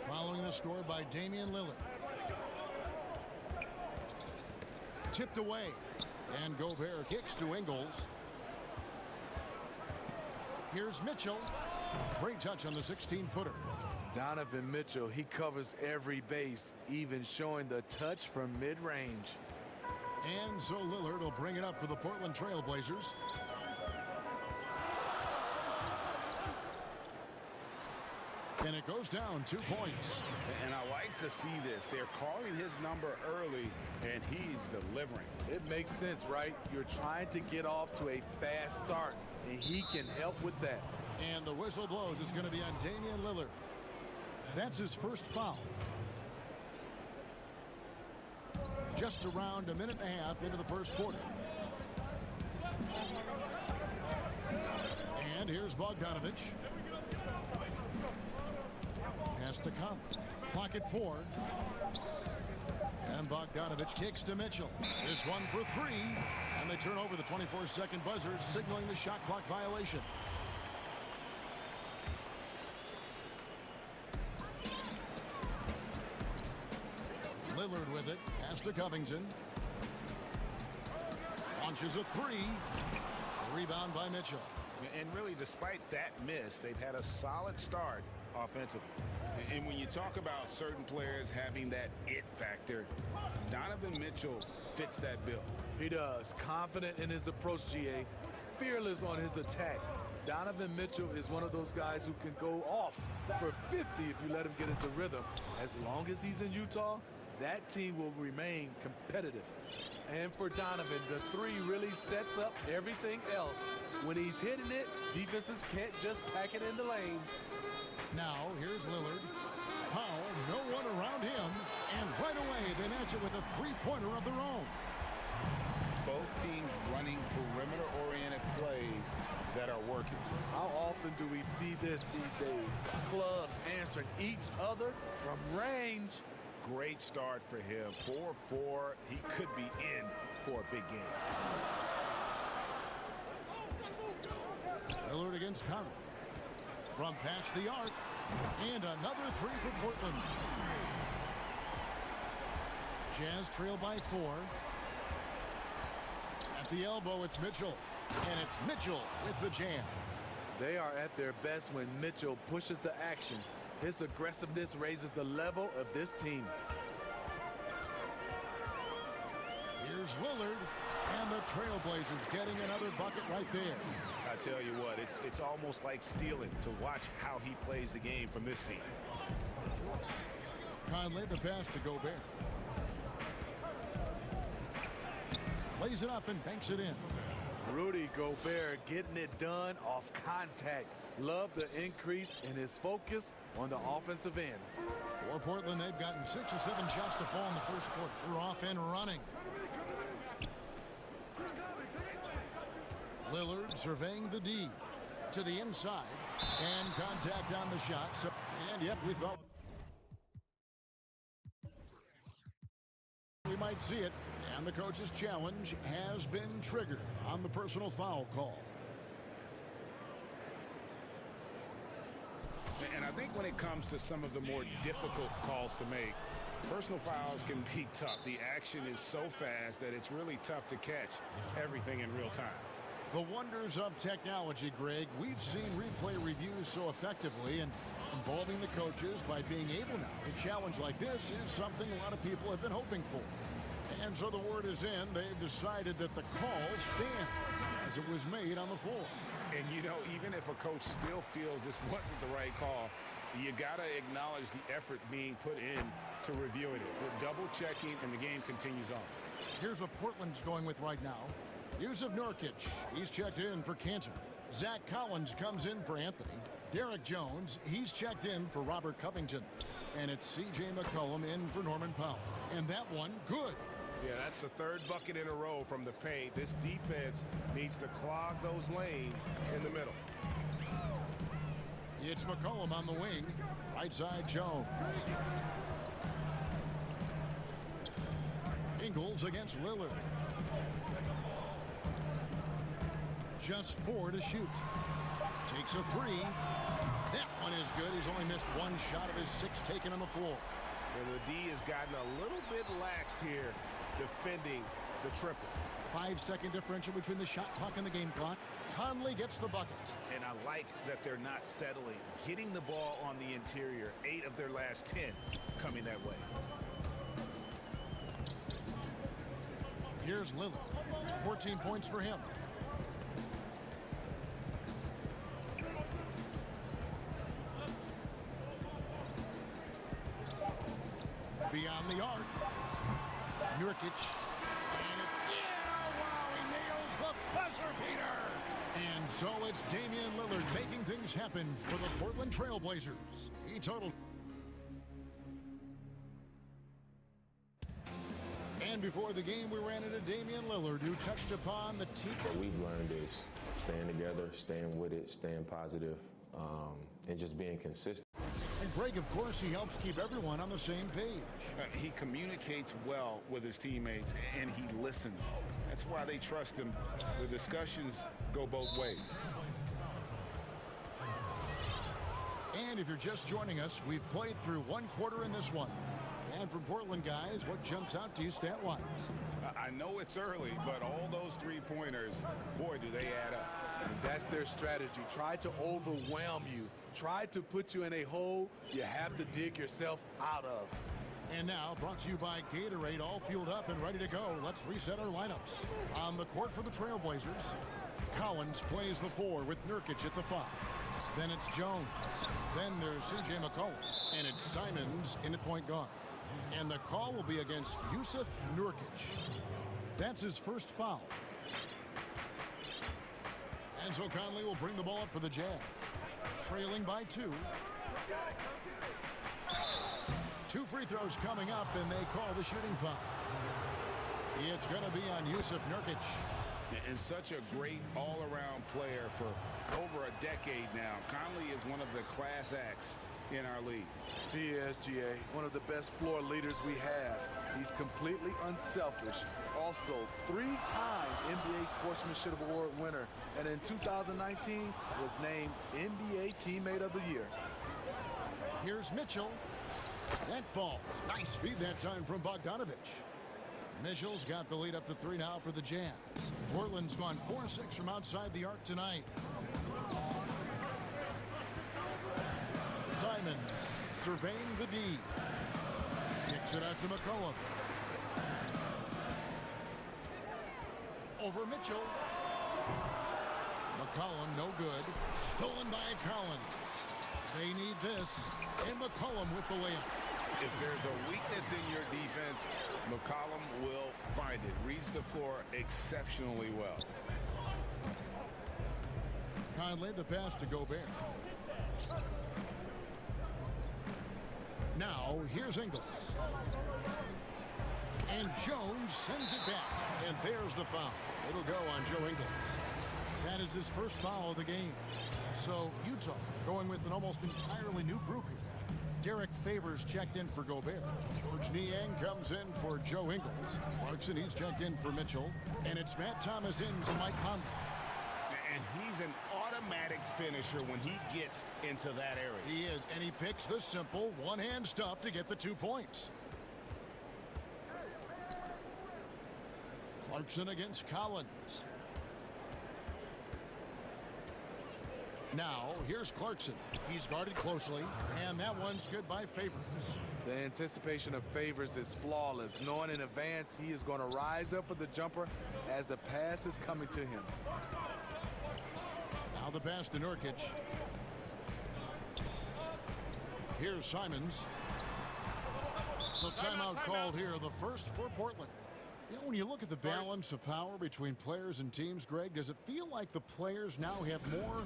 following the score by Damian Lillard. Tipped away, and Gobert kicks to Ingles. Here's Mitchell. Great touch on the 16-footer. Donovan Mitchell, he covers every base, even showing the touch from mid-range. And so Lillard will bring it up for the Portland Trail Blazers. And it goes down 2 points. And I like to see this. They're calling his number early, and he's delivering. It makes sense, right? You're trying to get off to a fast start, and he can help with that. And the whistle blows. It's going to be on Damian Lillard. That's his first foul. Just around a minute and a half into the first quarter. And here's Bogdanovich. Pass to Conley. Clock at 4. And Bogdanovich kicks to Mitchell. This one for 3. And they turn over the 24-second buzzer, signaling the shot clock violation. Lillard with it. Pass to Covington. Launches a three. Rebound by Mitchell. And really, despite that miss, they've had a solid start offensively. And when you talk about certain players having that it factor, Donovan Mitchell fits that bill. He does. Confident in his approach, GA. Fearless on his attack. Donovan Mitchell is one of those guys who can go off for 50 if you let him get into rhythm. As long as he's in Utah, that team will remain competitive. And for Donovan, the three really sets up everything else. When he's hitting it, defenses can't just pack it in the lane. Now, here's Lillard. Powell, no one around him. And right away, they match it with a three-pointer of their own. Both teams running perimeter-oriented plays that are working. How often do we see this these days? Clubs answering each other from range. Great start for him. 4-4. He could be in for a big game. Lillard against Conley. From past the arc. And another three for Portland. Jazz trail by 4. At the elbow, it's Mitchell. And it's Mitchell with the jam. They are at their best when Mitchell pushes the action. His aggressiveness raises the level of this team. Here's Lillard, and the Trailblazers getting another bucket right there. I tell you what, it's almost like stealing to watch how he plays the game from this seat. Conley, the pass to Gobert. Lays it up and banks it in. Rudy Gobert getting it done off contact. Love the increase in his focus on the offensive end. For Portland, they've gotten 6 or 7 shots to fall in the first quarter. They're off and running. Lillard surveying the D to the inside, and contact on the shot. So, and yep, we thought we might see it, and the coach's challenge has been triggered on the personal foul call. And I think when it comes to some of the more difficult calls to make, personal fouls can be tough. The action is so fast that it's really tough to catch everything in real time. The wonders of technology, Greg. We've seen replay reviews so effectively, and involving the coaches by being able now to challenge like this is something a lot of people have been hoping for. And so the word is in. They've decided that the call stands as it was made on the floor. And, you know, even if a coach still feels this wasn't the right call, you got to acknowledge the effort being put in to reviewing it. We're double-checking, and the game continues on. Here's what Portland's going with right now. Yusuf Nurkic, he's checked in for Cantor. Zach Collins comes in for Anthony. Derek Jones, he's checked in for Robert Covington. And it's C.J. McCollum in for Norman Powell. And that one, good. Yeah, that's the third bucket in a row from the paint. This defense needs to clog those lanes in the middle. It's McCollum on the wing. Right side, Jones. Ingles against Lillard. Just 4 to shoot. Takes a 3. That one is good. He's only missed 1 shot of his 6 taken on the floor. And the D has gotten a little bit laxed here defending the triple. 5-second differential between the shot clock and the game clock. Conley gets the bucket. And I like that they're not settling. Getting the ball on the interior. 8 of their last 10 coming that way. Here's Lillard. 14 points for him. Beyond the arc. Nurkic. And it's, wow, he nails the buzzer beater. And so it's Damian Lillard making things happen for the Portland Trailblazers. He totaled. And before the game, we ran into Damian Lillard, who touched upon the team. What we've learned is staying together, staying with it, staying positive, and just being consistent. And Greg, of course, he helps keep everyone on the same page. He communicates well with his teammates, and he listens. That's why they trust him. The discussions go both ways. And if you're just joining us, we've played through 1 quarter in this one. And from Portland, guys, what jumps out to you stat-wise? I know it's early, but all those three-pointers, boy, do they add up. And that's their strategy. Try to overwhelm you. Try to put you in a hole you have to dig yourself out of. And now, brought to you by Gatorade, all fueled up and ready to go. Let's reset our lineups. On the court for the Trailblazers, Collins plays the 4 with Nurkic at the 5. Then it's Jones. Then there's C.J. McCollum. And it's Simons in at point guard. And the call will be against Yusuf Nurkic. That's his first foul. And so Conley will bring the ball up for the Jazz. Trailing by 2. 2 free throws coming up, and they call the shooting foul. It's going to be on Yusuf Nurkic. And such a great all-around player for over a decade now. Conley is one of the class acts in our league. He is, GA, one of the best floor leaders we have. He's completely unselfish. Also, 3-time NBA Sportsmanship Award winner. And in 2019, was named NBA Teammate of the Year. Here's Mitchell. That falls. Nice feed that time from Bogdanovich. Mitchell's got the lead up to 3 now for the Jazz. Portland's gone 4-6 from outside the arc tonight. Simons surveying the D. Kicks it out to McCollum. Over Mitchell. McCollum no good. Stolen by Collins. They need this. And McCollum with the layup. If there's a weakness in your defense, McCollum will find it. Reads the floor exceptionally well. Conley, the pass to Gobert. Now, here's Ingles. And Jones sends it back. And there's the foul. It'll go on Joe Ingles. That is his first foul of the game. So, Utah going with an almost entirely new group here. Derek Favors checked in for Gobert. George Niang comes in for Joe Ingles. Clarkson, he's checked in for Mitchell. And it's Matt Thomas in for Mike Conley. And he's an automatic finisher when he gets into that area. He is, and he picks the simple one-hand stuff to get the 2 points. Clarkson against Collins. Now, here's Clarkson. He's guarded closely, and that one's good by Favors. The anticipation of Favors is flawless. Knowing in advance he is going to rise up for the jumper as the pass is coming to him. Now the pass to Nurkic. Here's Simons. So timeout called here, the first for Portland. You know, when you look at the balance of power between players and teams, Greg, does it feel like the players now have more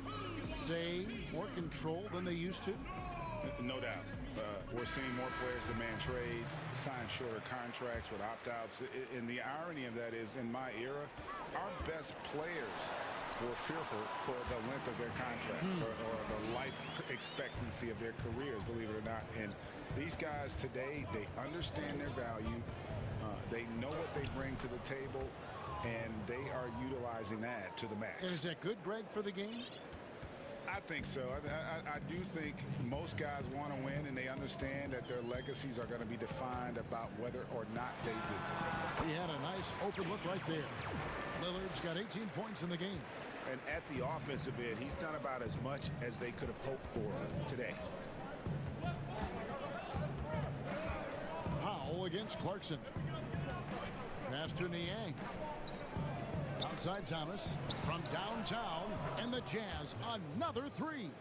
say, more control than they used to? No doubt. We're seeing more players demand trades, sign shorter contracts with opt-outs. And the irony of that is, in my era, our best players were fearful for the length of their contracts or the life expectancy of their careers, believe it or not. And these guys today, they understand their value. They know what they bring to the table, and they are utilizing that to the max. And is that good, Greg, for the game? I think so. I do think most guys want to win, and they understand that their legacies are going to be defined about whether or not they do. He had a nice open look right there. Lillard's got 18 points in the game. And at the offensive end, he's done about as much as they could have hoped for today. Powell against Clarkson. Pass to Niang. Outside Thomas from downtown, and the Jazz another 3.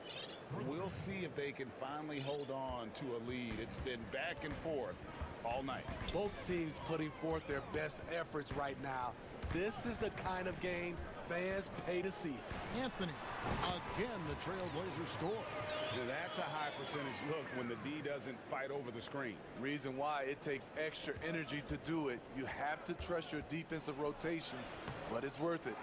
We'll see if they can finally hold on to a lead. It's been back and forth all night. Both teams putting forth their best efforts right now. This is the kind of game fans pay to see. Anthony, again the Trailblazers score. That's a high percentage look when the D doesn't fight over the screen. Reason why it takes extra energy to do it. You have to trust your defensive rotations, but it's worth it.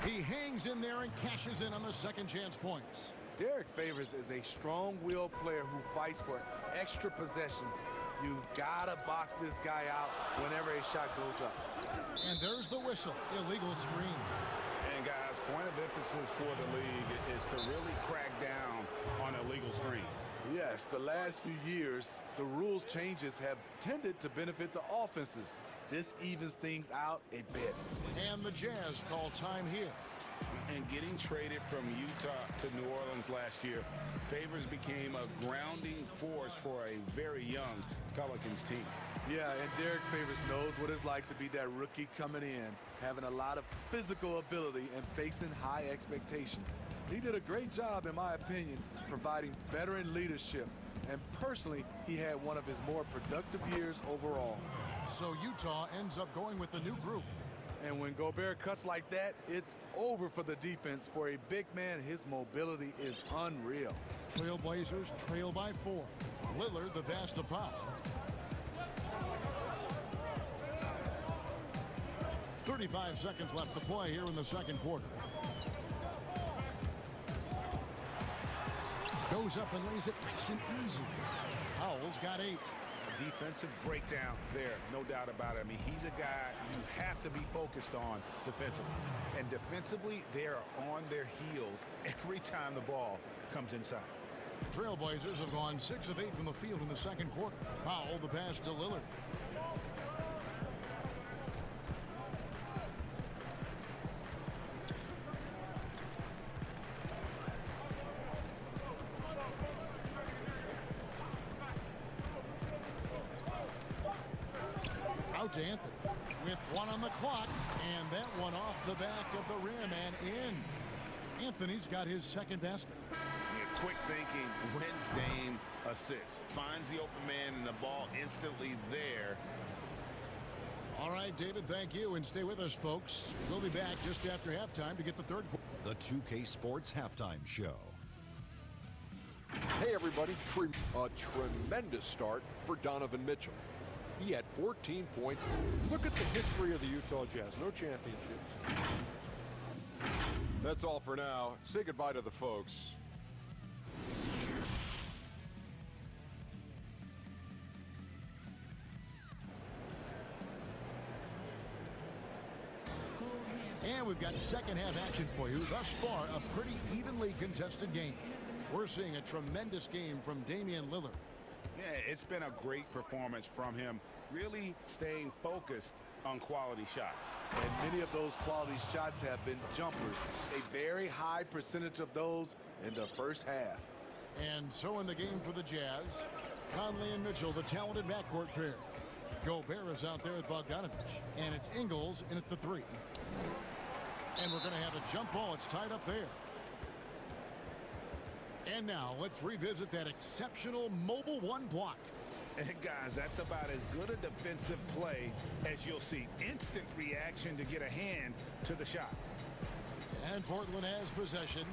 He hangs in there and cashes in on the second chance points. Derek Favors is a strong-willed player who fights for extra possessions. You gotta box this guy out whenever a shot goes up. And there's the whistle. Illegal screen. And And guys, point of emphasis for the league is to really crack down on illegal screens. Yes, the last few years, the rules changes have tended to benefit the offenses. This evens things out a bit. And the Jazz call time here. And getting traded from Utah to New Orleans last year, Favors became a grounding force for a very young Pelicans team. Yeah, and Derek Favors knows what it's like to be that rookie coming in, having a lot of physical ability and facing high expectations. He did a great job, in my opinion, providing veteran leadership. And personally, he had one of his more productive years overall. So Utah ends up going with the new group. And when Gobert cuts like that, it's over for the defense. For a big man, his mobility is unreal. Trailblazers trail by 4. Lillard the pass to Powell. 35 seconds left to play here in the second quarter. Goes up and lays it nice and easy. Powell's got 8. Defensive breakdown there, no doubt about it. I mean, he's a guy you have to be focused on defensively. And defensively, they are on their heels every time the ball comes inside. The Trailblazers have gone 6 of 8 from the field in the second quarter. Powell the pass to Lillard. Out to Anthony with 1 on the clock, and that one off the back of the rim and in. Anthony's got his second basket. Yeah, quick thinking, wins Dame assist, finds the open man and the ball instantly there. All right, David, thank you, and stay with us, folks. We'll be back just after halftime to get the third quarter. The 2K Sports Halftime Show. Hey, everybody. A tremendous start for Donovan Mitchell. He had 14 points. Look at the history of the Utah Jazz. No championships. That's all for now. Say goodbye to the folks. And we've got second half action for you. Thus far, a pretty evenly contested game. We're seeing a tremendous game from Damian Lillard. Yeah, it's been a great performance from him, really staying focused on quality shots. And many of those quality shots have been jumpers. A very high percentage of those in the first half. And so in the game for the Jazz, Conley and Mitchell, the talented backcourt pair. Gobert is out there with Bogdanovich, and it's Ingles in at the 3. And we're going to have a jump ball. It's tied up there. And now let's revisit that exceptional mobile 1 block. And guys, that's about as good a defensive play as you'll see. Instant reaction to get a hand to the shot. And Portland has possession.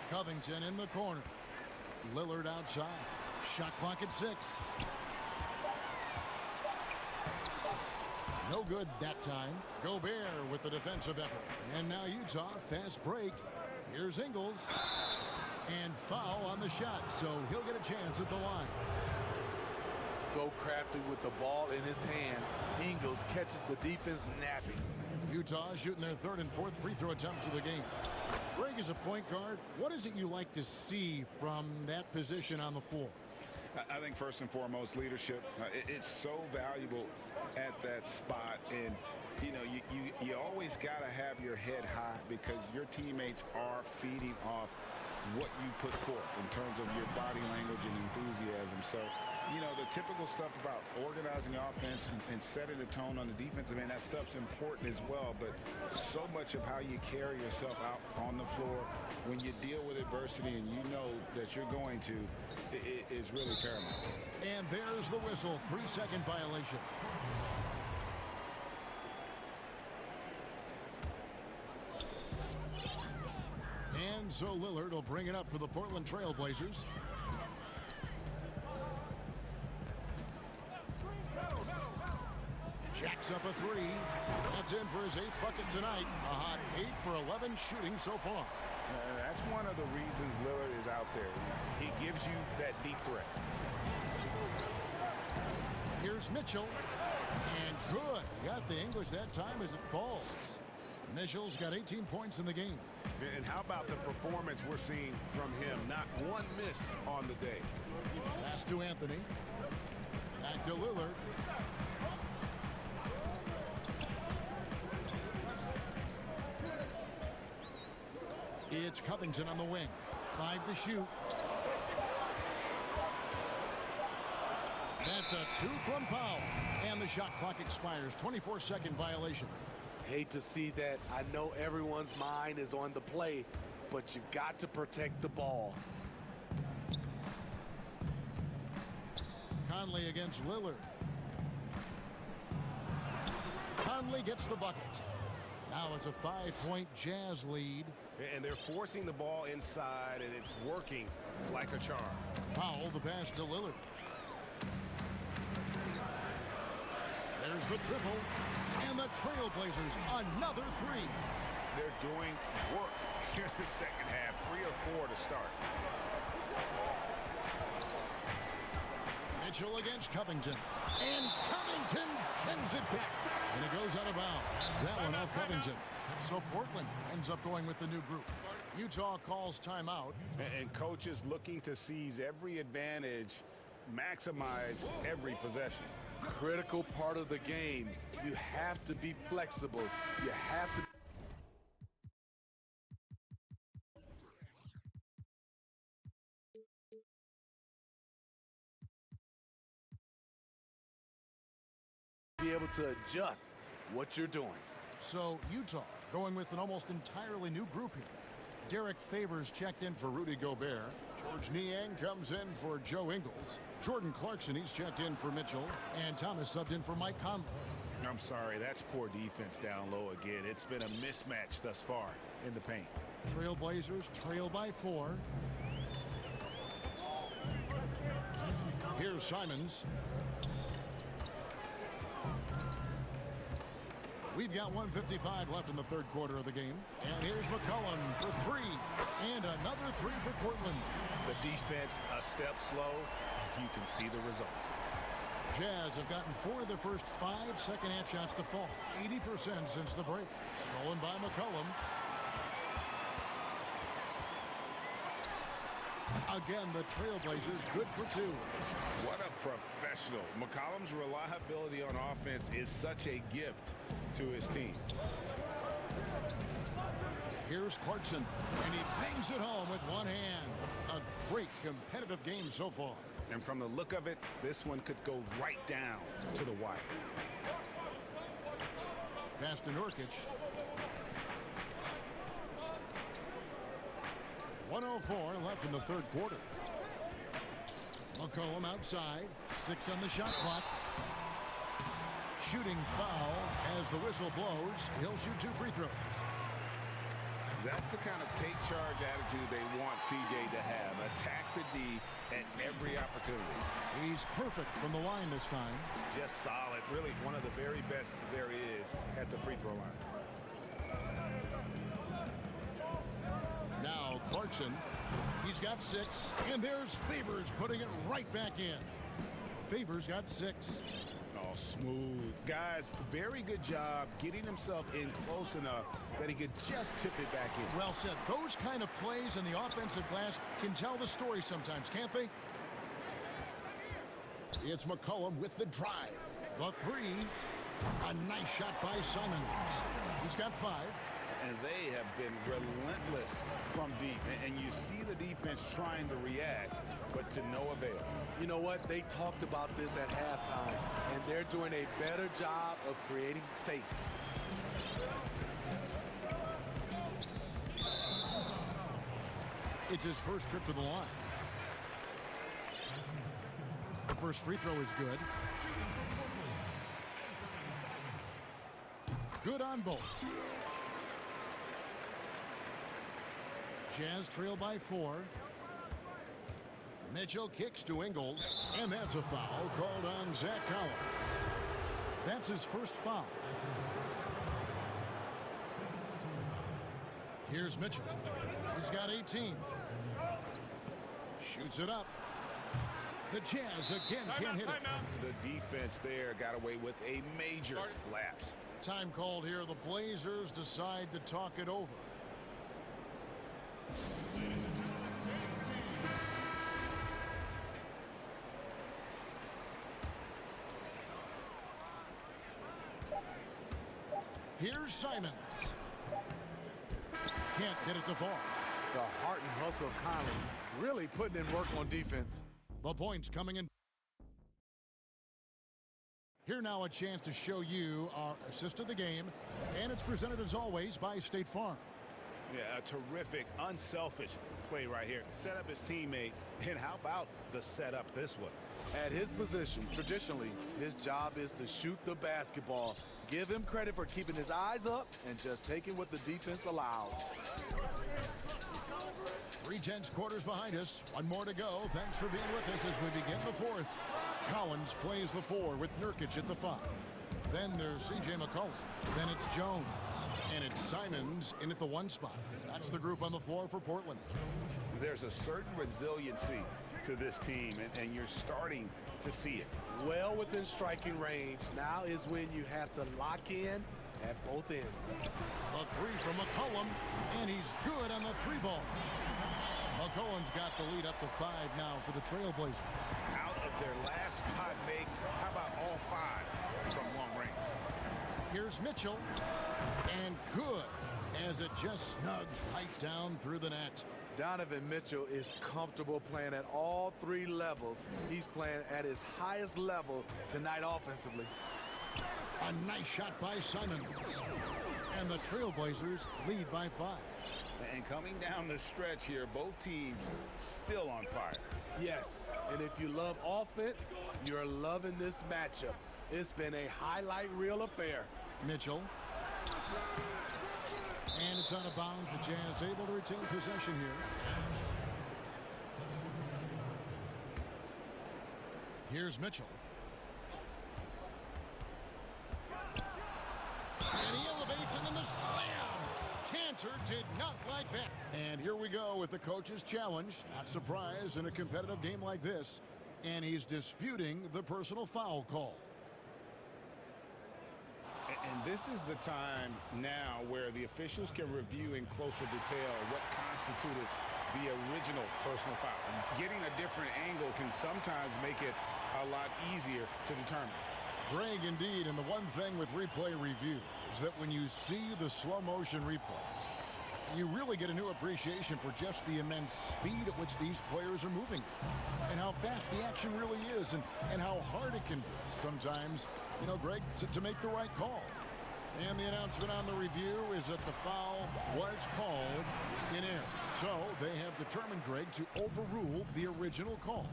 Covington in the corner. Lillard outside. Shot clock at 6. No good that time. Gobert with the defensive effort. And now Utah, fast break. Here's Ingles. And foul on the shot, so he'll get a chance at the line. So crafty with the ball in his hands. Ingles catches the defense napping. Utah shooting their 3rd and 4th free throw attempts of the game. Greg, is a point guard, what is it you like to see from that position on the floor? I think first and foremost, leadership. It's so valuable at that spot. And, you know, you always got to have your head high because your teammates are feeding off what you put forth in terms of your body language and enthusiasm. So, you know, the typical stuff about organizing the offense and setting the tone on the defensive end, that stuff's important as well. But so much of how you carry yourself out on the floor when you deal with adversity and you know that you're going to, it is really paramount. And there's the whistle, 3-second violation. And so Lillard will bring it up for the Portland Trailblazers. Jacks up a 3. That's in for his 8th bucket tonight. A hot 8 for 11 shooting so far. That's one of the reasons Lillard is out there. He gives you that deep threat. Here's Mitchell. And good. Got the English that time as it falls. Mitchell's got 18 points in the game. And how about the performance we're seeing from him? Not one miss on the day. Pass to Anthony. Back to Lillard. It's Covington on the wing. 5 to shoot. That's a 2 from foul. And the shot clock expires. 24-second violation. Hate to see that. I know everyone's mind is on the play, but you've got to protect the ball. Conley against Lillard. Conley gets the bucket. Now it's a 5-point Jazz lead. And they're forcing the ball inside, and it's working like a charm. Powell, the pass to Lillard. There's the triple. And the Trailblazers, another 3. They're doing work here in the second half. 3 or 4 to start. Mitchell against Covington. And Covington sends it back. And it goes out of bounds. That one off Covington. So Portland ends up going with the new group. Utah calls timeout. And coaches looking to seize every advantage, maximize every possession. Critical part of the game. You have to be flexible. You have to be able to adjust what you're doing. So Utah going with an almost entirely new group here. Derek Favors checked in for Rudy Gobert. George Niang comes in for Joe Ingles. Jordan Clarkson, he's checked in for Mitchell. And Thomas subbed in for Mike Conley. I'm sorry, that's poor defense down low again. It's been a mismatch thus far in the paint. Trailblazers trail by 4. Here's Simons. We've got 1:55 left in the third quarter of the game. And here's McCollum for 3. And another 3 for Portland. The defense a step slow. You can see the results. Jazz have gotten 4 of their first 5 second-half shots to fall. 80% since the break. Stolen by McCollum. Again, the Trailblazers good for 2. What a professional. McCollum's reliability on offense is such a gift to his team. Here's Clarkson, and he bangs it home with one hand. A great competitive game so far. And from the look of it, this one could go right down to the wire. Pass to Nurkic. 1:04 left in the third quarter. McCollum outside. 6 on the shot clock. Shooting foul as the whistle blows. He'll shoot 2 free throws. That's the kind of take charge attitude they want CJ to have. Attack the D at every opportunity. He's perfect from the line this time. Just solid. Really one of the very best there is at the free throw line. Now Clarkson. He's got 6. And there's Favors putting it right back in. Favors got 6. Oh, smooth. Guys, very good job getting himself in close enough that he could just tip it back in. Well said. Those kind of plays in the offensive glass can tell the story sometimes, can't they? It's McCollum with the drive. The 3. A nice shot by Simons. He's got 5. And they have been relentless from deep. And you see the defense trying to react, but to no avail. You know what? They talked about this at halftime, and they're doing a better job of creating space. It's his first trip to the line. The first free throw is good. Good on both. Jazz trail by 4. Mitchell kicks to Ingles, and that's a foul called on Zach Collins. That's his first foul. Here's Mitchell. He's got 18. Shoots it up. The Jazz again can't hit it. The defense there got away with a major lapse. Time called here. The Blazers decide to talk it over. Here's Simons. Can't get it to fall. The heart and hustle of Conley really putting in work on defense. The points coming in. Here now a chance to show you our assist of the game, and it's presented as always by State Farm. Yeah, a terrific, unselfish play right here. Set up his teammate, and how about the setup this was? At his position, traditionally, his job is to shoot the basketball. Give him credit for keeping his eyes up and just taking what the defense allows. 3/10 quarters behind us. One more to go. Thanks for being with us as we begin the fourth. Collins plays the 4 with Nurkic at the 5. Then there's C.J. McCollum. Then it's Jones. And it's Simons in at the 1 spot. That's the group on the floor for Portland. There's a certain resiliency to this team, and you're starting to see it. Well within striking range. Now is when you have to lock in at both ends. The 3 from McCollum, and he's good on the 3 ball. McCollum's got the lead up to 5 now for the Trailblazers. Out of their last 5 makes, how about all 5 from long range? Here's Mitchell, and good as it just snugs right down through the net. Donovan Mitchell is comfortable playing at all 3 levels. He's playing at his highest level tonight offensively. A nice shot by Simons. And the Trailblazers lead by 5. And coming down the stretch here, both teams still on fire. Yes, and if you love offense, you're loving this matchup. It's been a highlight reel affair. Mitchell. And it's out of bounds. The Jazz able to retain possession here. Here's Mitchell. And he elevates, and then the slam. Cantor did not like that. And here we go with the coach's challenge. Not surprised in a competitive game like this. And he's disputing the personal foul call. And this is the time now where the officials can review in closer detail what constituted the original personal foul. Getting a different angle can sometimes make it a lot easier to determine. Greg, indeed, and the one thing with replay review is that when you see the slow motion replays, you really get a new appreciation for just the immense speed at which these players are moving and how fast the action really is and how hard it can be sometimes, you know, Greg, to make the right call. And the announcement on the review is that the foul was called in error. So they have determined, Greg, to overrule the original call.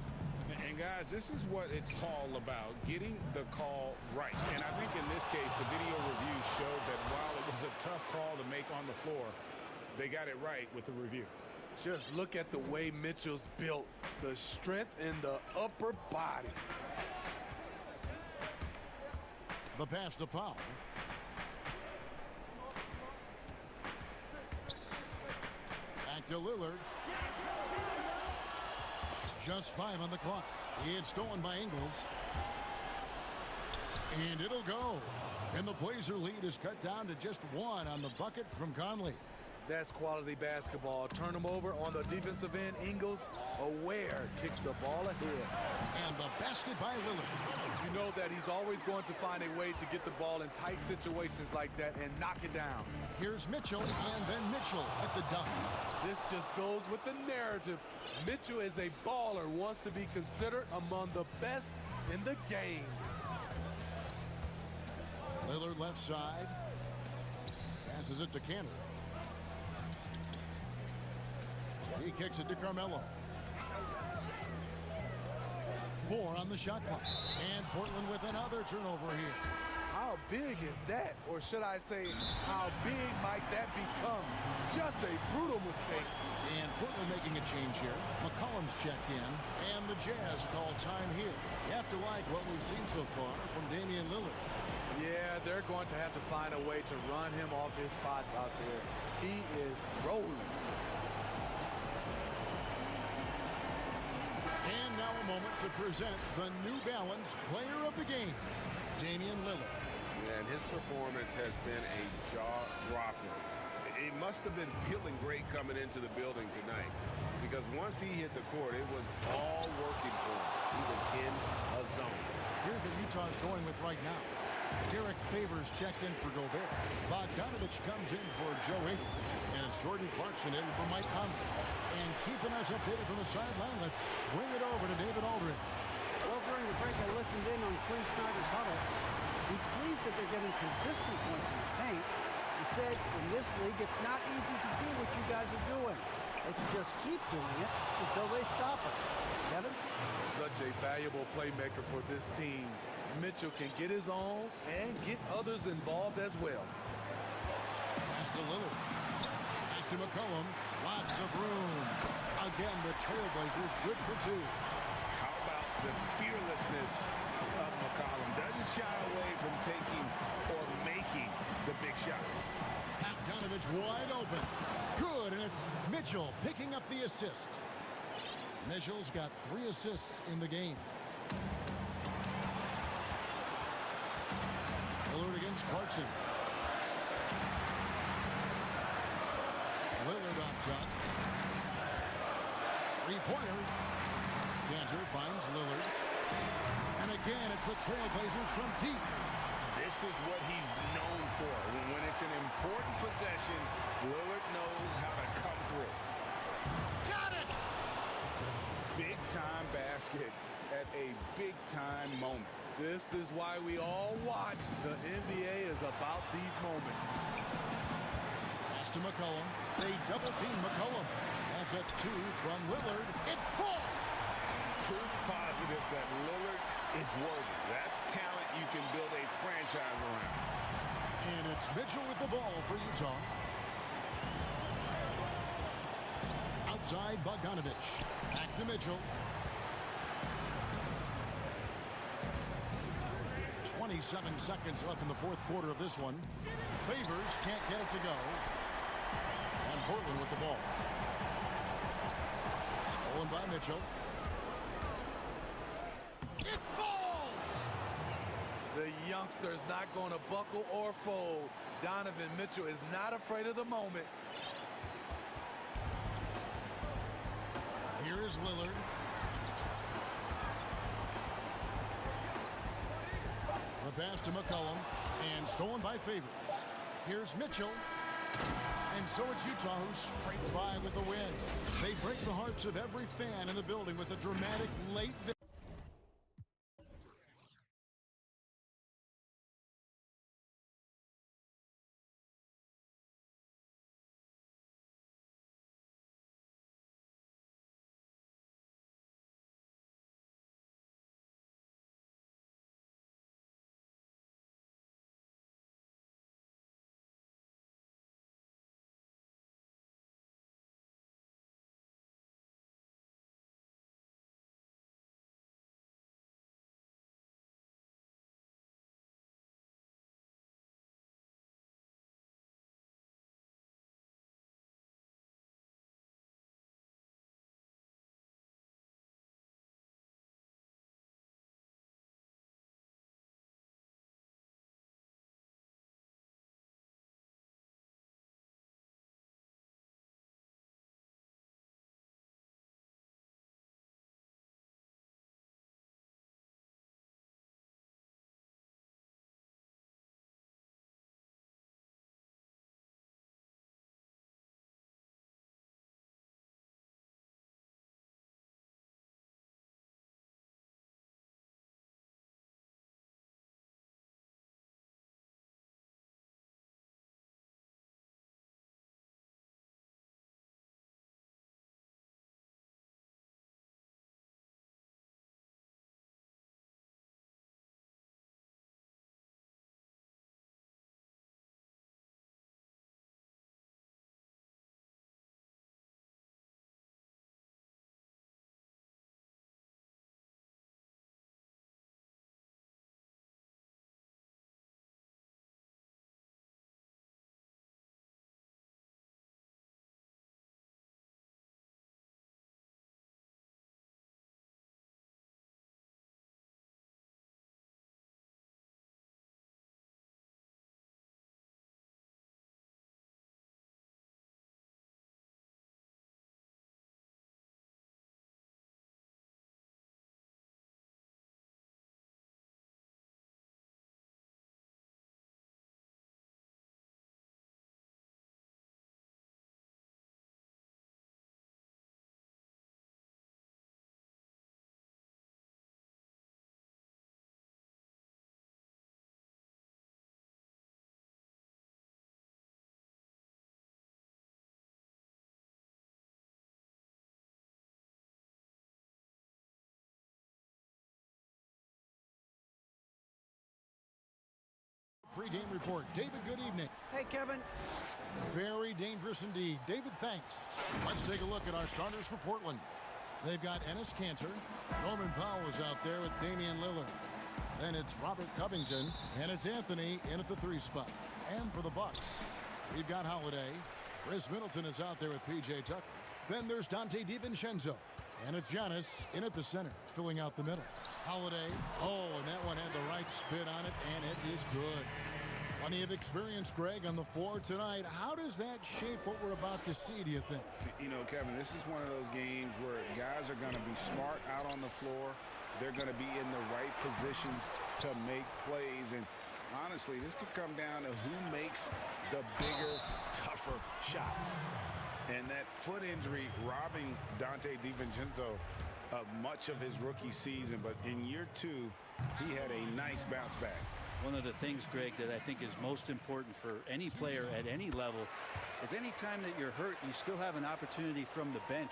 And guys, this is what it's all about, getting the call right. And I think in this case, the video review showed that while it was a tough call to make on the floor, they got it right with the review. Just look at the way Mitchell's built, the strength in the upper body. The pass to Powell. Back to Lillard. Just 5 on the clock. It's stolen by Ingles. And it'll go. And the Blazer lead is cut down to just 1 on the bucket from Conley. That's quality basketball. Turn him over on the defensive end. Ingles, aware, kicks the ball ahead. And the basket by Lillard. You know that he's always going to find a way to get the ball in tight situations like that and knock it down. Here's Mitchell, and then Mitchell at the dunk. This just goes with the narrative. Mitchell is a baller, wants to be considered among the best in the game. Lillard left side. Passes it to Cantor. He kicks it to Carmelo. 4 on the shot clock. And Portland with another turnover here. How big is that? Or should I say, how big might that become? Just a brutal mistake. And Portland making a change here. McCollum's checked in. And the Jazz call time here. You have to like what we've seen so far from Damian Lillard. Yeah, they're going to have to find a way to run him off his spots out there. He is rolling. And now a moment to present the New Balance Player of the Game, Damian Lillard. And his performance has been a jaw-dropper. He must have been feeling great coming into the building tonight, because once he hit the court, it was all working for him. He was in a zone. Here's what Utah's going with right now. Derek Favors checked in for Gobert. Bogdanovich comes in for Joe Ingles. And it's Jordan Clarkson in for Mike Conley. And keeping us updated from the sideline, let's swing it over to David Aldridge. Well, during the break, I listened in on Quinn Snyder's huddle. He's pleased that they're getting consistent points in the paint. He said, in this league, it's not easy to do what you guys are doing. Let's just keep doing it until they stop us. Kevin? Such a valuable playmaker for this team. Mitchell can get his own and get others involved as well. Pass to Lillard. Back to McCollum. Lots of room. Again, the Trailblazers good for two. How about the fearlessness of McCollum? Doesn't shy away from taking or making the big shots. Bogdanovich wide open. Good, and it's Mitchell picking up the assist. Mitchell's got 3 assists in the game. Lillard against Clarkson. Lillard on top. 3-pointer. Cantor finds Lillard. And again, it's the Trailblazers from deep. This is what he's known for. When it's an important possession, Lillard knows how to come through. Got it! Big-time basket at a big-time moment. This is why we all watch. The NBA is about these moments. Pass to McCollum. They double-team McCollum. That's a 2 from Lillard. It falls! Proof positive that Lillard is worthy. That's talent you can build a franchise around. And it's Mitchell with the ball for Utah. Outside Bogdanovich. Back to Mitchell. 27 seconds left in the fourth quarter of this one. Favors can't get it to go. And Portland with the ball. Stolen by Mitchell. It falls! The youngster is not going to buckle or fold. Donovan Mitchell is not afraid of the moment. Here is Lillard. The pass to McCollum, and stolen by Favors. Here's Mitchell. And so it's Utah who scraped by with the win. They break the hearts of every fan in the building with a dramatic late victory. pregame report. David, good evening. Hey, Kevin. Very dangerous indeed. David, thanks. Let's take a look at our starters for Portland. They've got Enes Kanter. Norman Powell is out there with Damian Lillard. Then it's Robert Covington, and it's Anthony in at the 3 spot. And for the Bucks, we've got Holiday. Chris Middleton is out there with P.J. Tucker. Then there's Dante DiVincenzo. And it's Giannis in at the center, filling out the middle. Holiday. Oh, and that one had the right spin on it, and it is good. Plenty of experience, Greg, on the floor tonight. How does that shape what we're about to see, do you think? You know, Kevin, this is one of those games where guys are going to be smart out on the floor. They're going to be in the right positions to make plays. And honestly, this could come down to who makes the bigger, tougher shots. And that foot injury robbing Dante DiVincenzo of much of his rookie season. But in year 2, he had a nice bounce back. One of the things, Greg, that I think is most important for any player at any level is any time that you're hurt, you still have an opportunity from the bench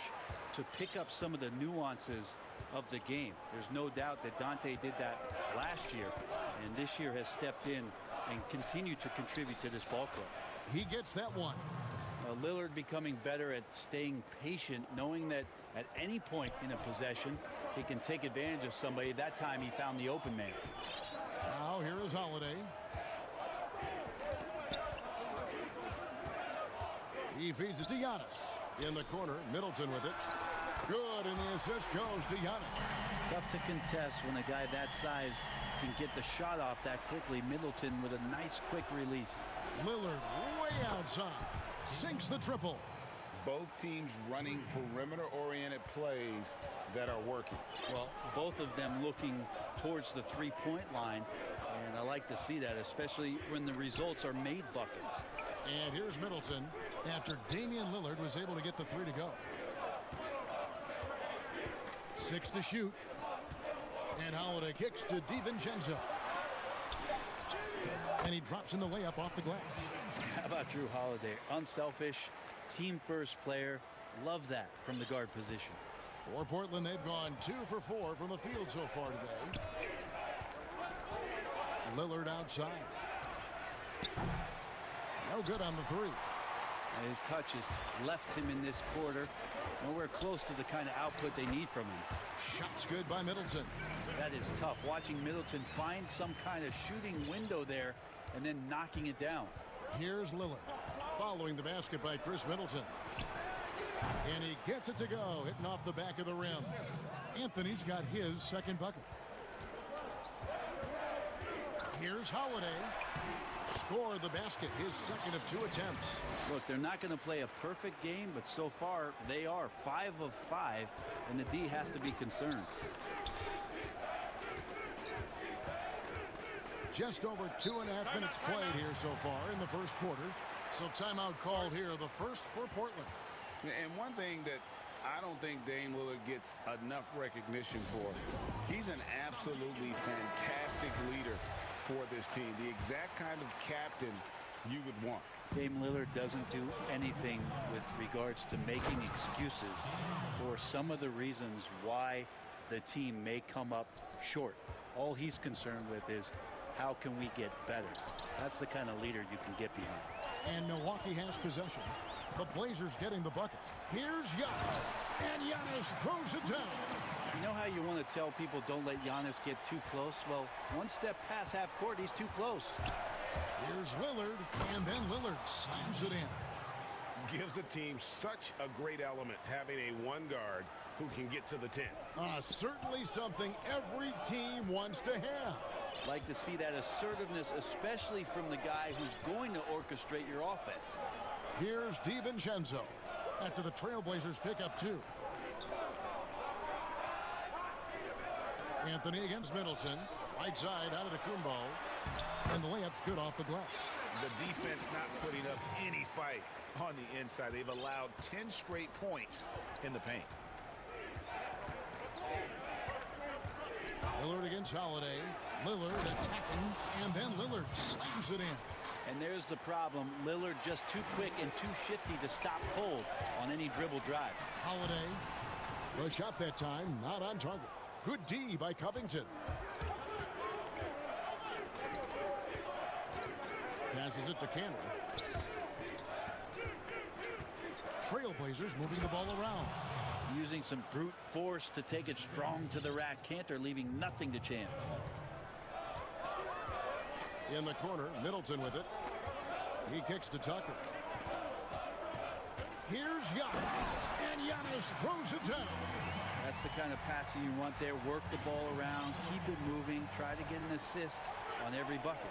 to pick up some of the nuances of the game. There's no doubt that Dante did that last year, and this year has stepped in and continued to contribute to this ball club. He gets that one. Lillard becoming better at staying patient, knowing that at any point in a possession, he can take advantage of somebody. That time he found the open man. Now here is Holiday. He feeds it to Giannis. In the corner, Middleton with it. Good, and the assist goes to Giannis. Tough to contest when a guy that size can get the shot off that quickly. Middleton with a nice quick release. Lillard way outside. Sinks the triple. Both teams running perimeter-oriented plays that are working. Well, both of them looking towards the three-point line, and I like to see that, especially when the results are made buckets. And here's Middleton after Damian Lillard was able to get the 3 to go. 6 to shoot. And Holiday kicks to DiVincenzo. And he drops in the layup off the glass. How about Drew Holiday? Unselfish, team-first player. Love that from the guard position. For Portland, they've gone 2 for 4 from the field so far today. Lillard outside. No good on the 3. His touch has left him in this quarter. Nowhere close to the kind of output they need from him. Shots good by Middleton. That is tough. Watching Middleton find some kind of shooting window there and then knocking it down. Here's Lillard. Following the basket by Chris Middleton. And he gets it to go, hitting off the back of the rim. Anthony's got his second bucket. Here's Holiday. Score the basket, his second of 2 attempts. Look, they're not going to play a perfect game, but so far they are 5 of 5, and the D has to be concerned. Just over 2.5 minutes played here so far in the first quarter. So timeout called here, the first for Portland. And one thing that I don't think Dame Lillard gets enough recognition for, he's an absolutely fantastic leader for this team. The exact kind of captain you would want. Dame Lillard doesn't do anything with regards to making excuses for some of the reasons why the team may come up short. All he's concerned with is how can we get better. That's the kind of leader you can get behind. And Milwaukee has possession. The Blazers getting the bucket. Here's Giannis. And Giannis throws it down. You know how you want to tell people don't let Giannis get too close? Well, one step past half court, he's too close. Here's Lillard, and then Lillard slams it in. Gives the team such a great element having a one guard who can get to the 10. Certainly something every team wants to have. Like to see that assertiveness, especially from the guy who's going to orchestrate your offense. Here's DiVincenzo after the Trailblazers pick up 2. Anthony against Middleton. Right side out of Antetokounmpo. And the layup's good off the glass. The defense not putting up any fight on the inside. They've allowed 10 straight points in the paint. Lillard against Holiday. Lillard attacking, and then Lillard slams it in. And there's the problem. Lillard just too quick and too shifty to stop cold on any dribble drive. Holiday. The shot that time, not on target. Good D by Covington. Passes it to Cantor. Trailblazers moving the ball around. Using some brute force to take it strong to the rack. Cantor leaving nothing to chance. In the corner, Middleton with it. He kicks to Tucker. Here's Giannis. And Giannis throws it down. That's the kind of passing you want there. Work the ball around, keep it moving, try to get an assist on every bucket.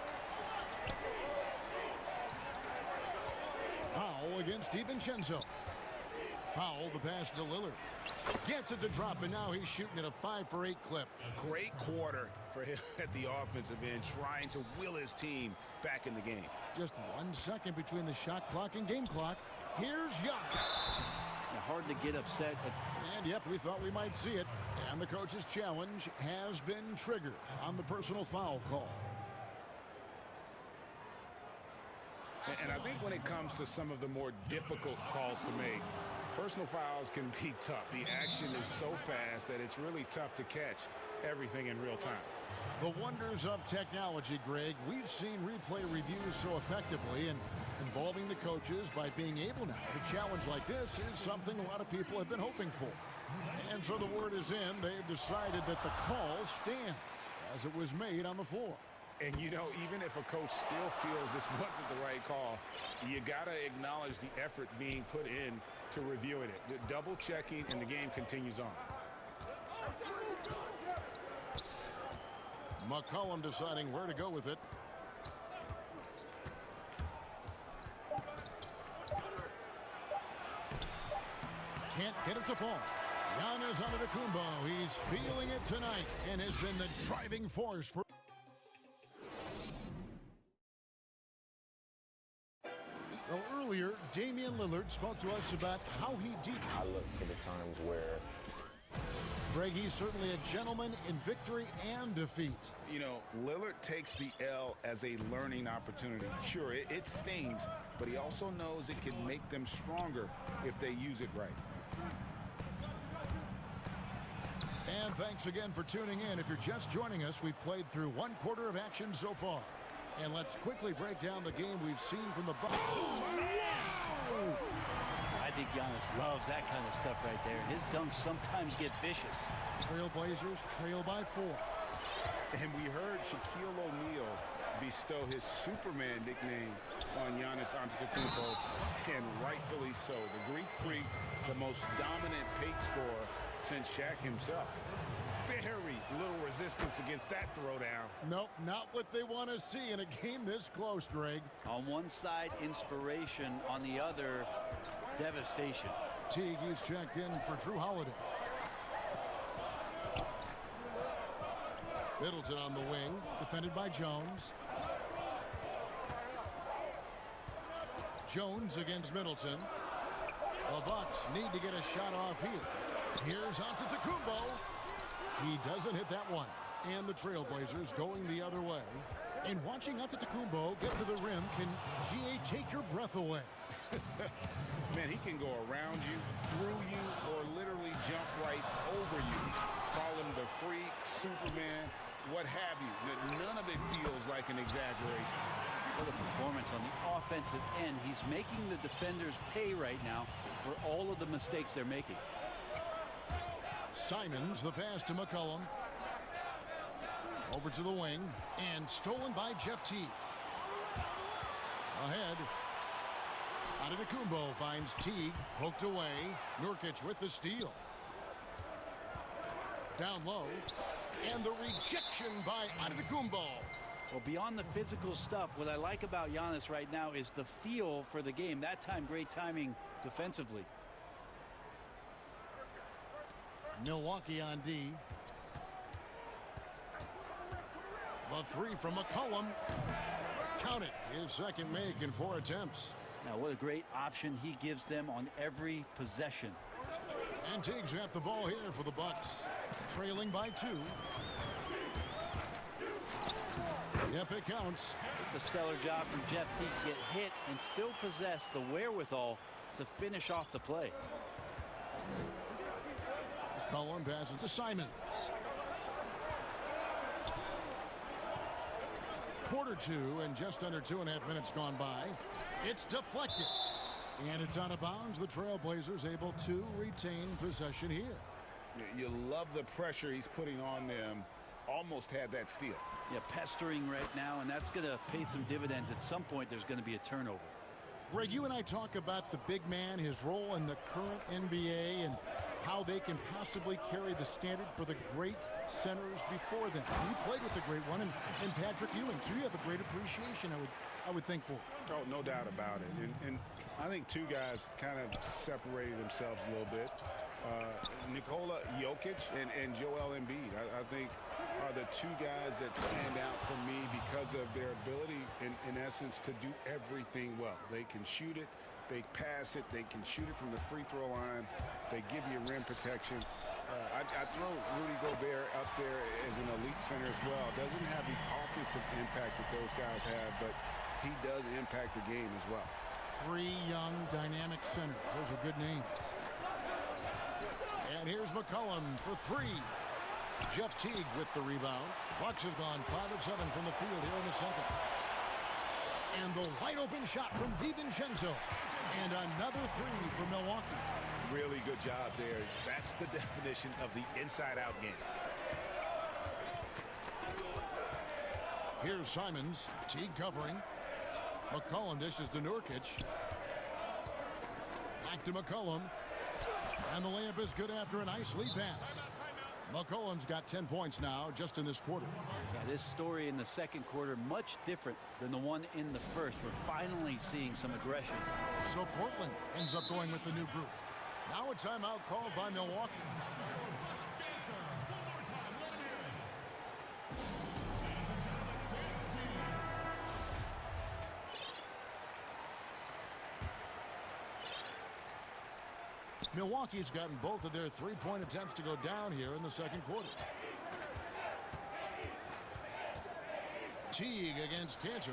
Powell against DiVincenzo. Powell, the pass to Lillard. Gets it to drop, and now he's shooting at a 5 for 8 clip. Great quarter for him at the offensive end, trying to will his team back in the game. Just 1 second between the shot clock and game clock. Here's Giannis. Hard to get upset. And yep, we thought we might see it. And the coach's challenge has been triggered on the personal foul call. And I think when it comes to some of the more difficult calls to make, personal fouls can be tough. The action is so fast that it's really tough to catch everything in real time. The wonders of technology, Greg. We've seen replay reviews so effectively, and involving the coaches by being able now to challenge like this is something a lot of people have been hoping for. And so the word is in. They've decided that the call stands as it was made on the floor. And, you know, even if a coach still feels this wasn't the right call, you got to acknowledge the effort being put in to reviewing it. The double checking, and the game continues on. McCollum deciding where to go with it. Can't get it to fall. Giannis Antetokounmpo. He's feeling it tonight and has been the driving force for. Well, earlier, Damian Lillard spoke to us about how he I look to the times where Greg, he's certainly a gentleman in victory and defeat. You know, Lillard takes the L as a learning opportunity. Sure, it stings, but he also knows it can make them stronger if they use it right. And thanks again for tuning in. If you're just joining us, we've played through 1 quarter of action so far. And let's quickly break down the game we've seen from the Bucks. Oh, I think Giannis loves that kind of stuff right there. His dunks sometimes get vicious. Trailblazers trail by 4. And we heard Shaquille O'Neal bestow his Superman nickname on Giannis Antetokounmpo, and rightfully so. The Greek Freak, the most dominant paint scorer since Shaq himself. Very little resistance against that throwdown. Nope, not what they want to see in a game this close, Greg. On one side, inspiration. On the other, devastation. Teague is checked in for Drew Holiday. Middleton on the wing, defended by Jones. Jones against Middleton. The Bucks need to get a shot off here. Here's Antetokounmpo. He doesn't hit that one. And the Trailblazers going the other way. And watching Antetokounmpo get to the rim can, GA, take your breath away. Man, he can go around you, through you, or literally jump right over you. Call him the Freak, Superman, what have you. None of it feels like an exaggeration. What a performance on the offensive end. He's making the defenders pay right now for all of the mistakes they're making. Simons, the pass to McCollum. Over to the wing, and stolen by Jeff Teague. Ahead. Antetokounmpo finds Teague, poked away. Nurkic with the steal. Down low, and the rejection by Antetokounmpo. Well, beyond the physical stuff, what I like about Giannis right now is the feel for the game. That time, great timing defensively. Milwaukee on D. The 3 from McCollum. Count it. His second make in 4 attempts. Now, what a great option he gives them on every possession. And Teague's got the ball here for the Bucks. Trailing by 2. Yep, it counts. Just a stellar job from Jeff Teague to get hit and still possess the wherewithal to finish off the play. McCollum passes to Simons. Quarter two, and just under 2.5 minutes gone by. It's deflected. And it's out of bounds. The Trailblazers able to retain possession here. You love the pressure he's putting on them. Almost had that steal. Yeah, pestering right now, and that's going to pay some dividends. At some point, there's going to be a turnover. Greg, you and I talk about the big man, his role in the current NBA, and how they can possibly carry the standard for the great centers before them. You played with the great one, and Patrick Ewing, so you have a great appreciation, I would think, for. Oh, no doubt about it. And I think two guys kind of separated themselves a little bit. Nikola Jokic and Joel Embiid, I think, are the two guys that stand out for me because of their ability, in essence, to do everything well. They can shoot it, they pass it, they can shoot it from the free throw line, they give you rim protection. I throw Rudy Gobert up there as an elite center as well. Doesn't have the offensive impact that those guys have, but he does impact the game as well. Three young, dynamic centers. Those are good names. And here's McCollum for three. Jeff Teague with the rebound. Bucks have gone 5 of 7 from the field here in the second. And the wide open shot from DiVincenzo. And another three for Milwaukee. Really good job there. That's the definition of the inside-out game. Here's Simons. Teague covering. McCollum dishes to Nurkic. Back to McCollum. And the layup is good after a nice lead pass. McCollum's got 10 points now just in this quarter. Yeah, this story in the second quarter much different than the one in the first. We're finally seeing some aggression. So Portland ends up going with the new group. Now a timeout called by Milwaukee. Milwaukee's gotten both of their three-point attempts to go down here in the second quarter. Teague against Cantor.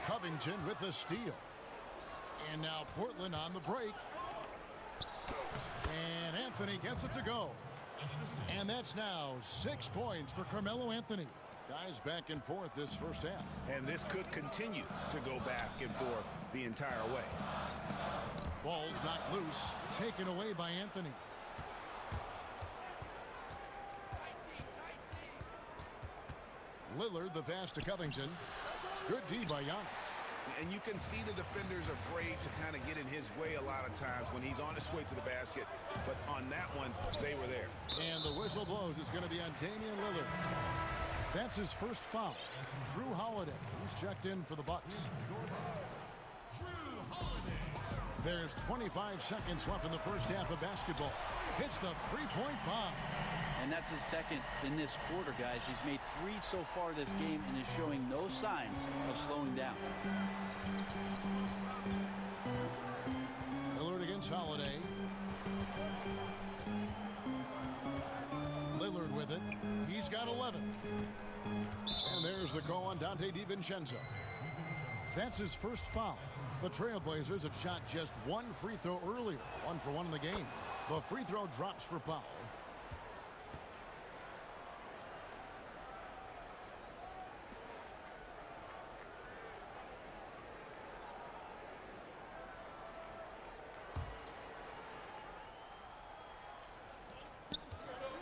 Covington with the steal. And now Portland on the break. And Anthony gets it to go. And that's now 6 points for Carmelo Anthony. Guys back and forth this first half. And this could continue to go back and forth the entire way. Ball's knocked loose, taken away by Anthony. Lillard, the pass to Covington. Good D by Giannis. And you can see the defenders afraid to kind of get in his way a lot of times when he's on his way to the basket. But on that one, they were there. And the whistle blows. It's going to be on Damian Lillard. That's his first foul. Drew Holiday, who's checked in for the Bucks. There's 25 seconds left in the first half of basketball. Hits the three-point bomb. And that's his second in this quarter, guys. He's made 3 so far this game and is showing no signs of slowing down. Lillard against Holiday. Lillard with it. He's got 11. And there's the call on Dante DiVincenzo. That's his first foul. The Trailblazers have shot just 1 free throw earlier. 1 for 1 in the game. The free throw drops for Powell.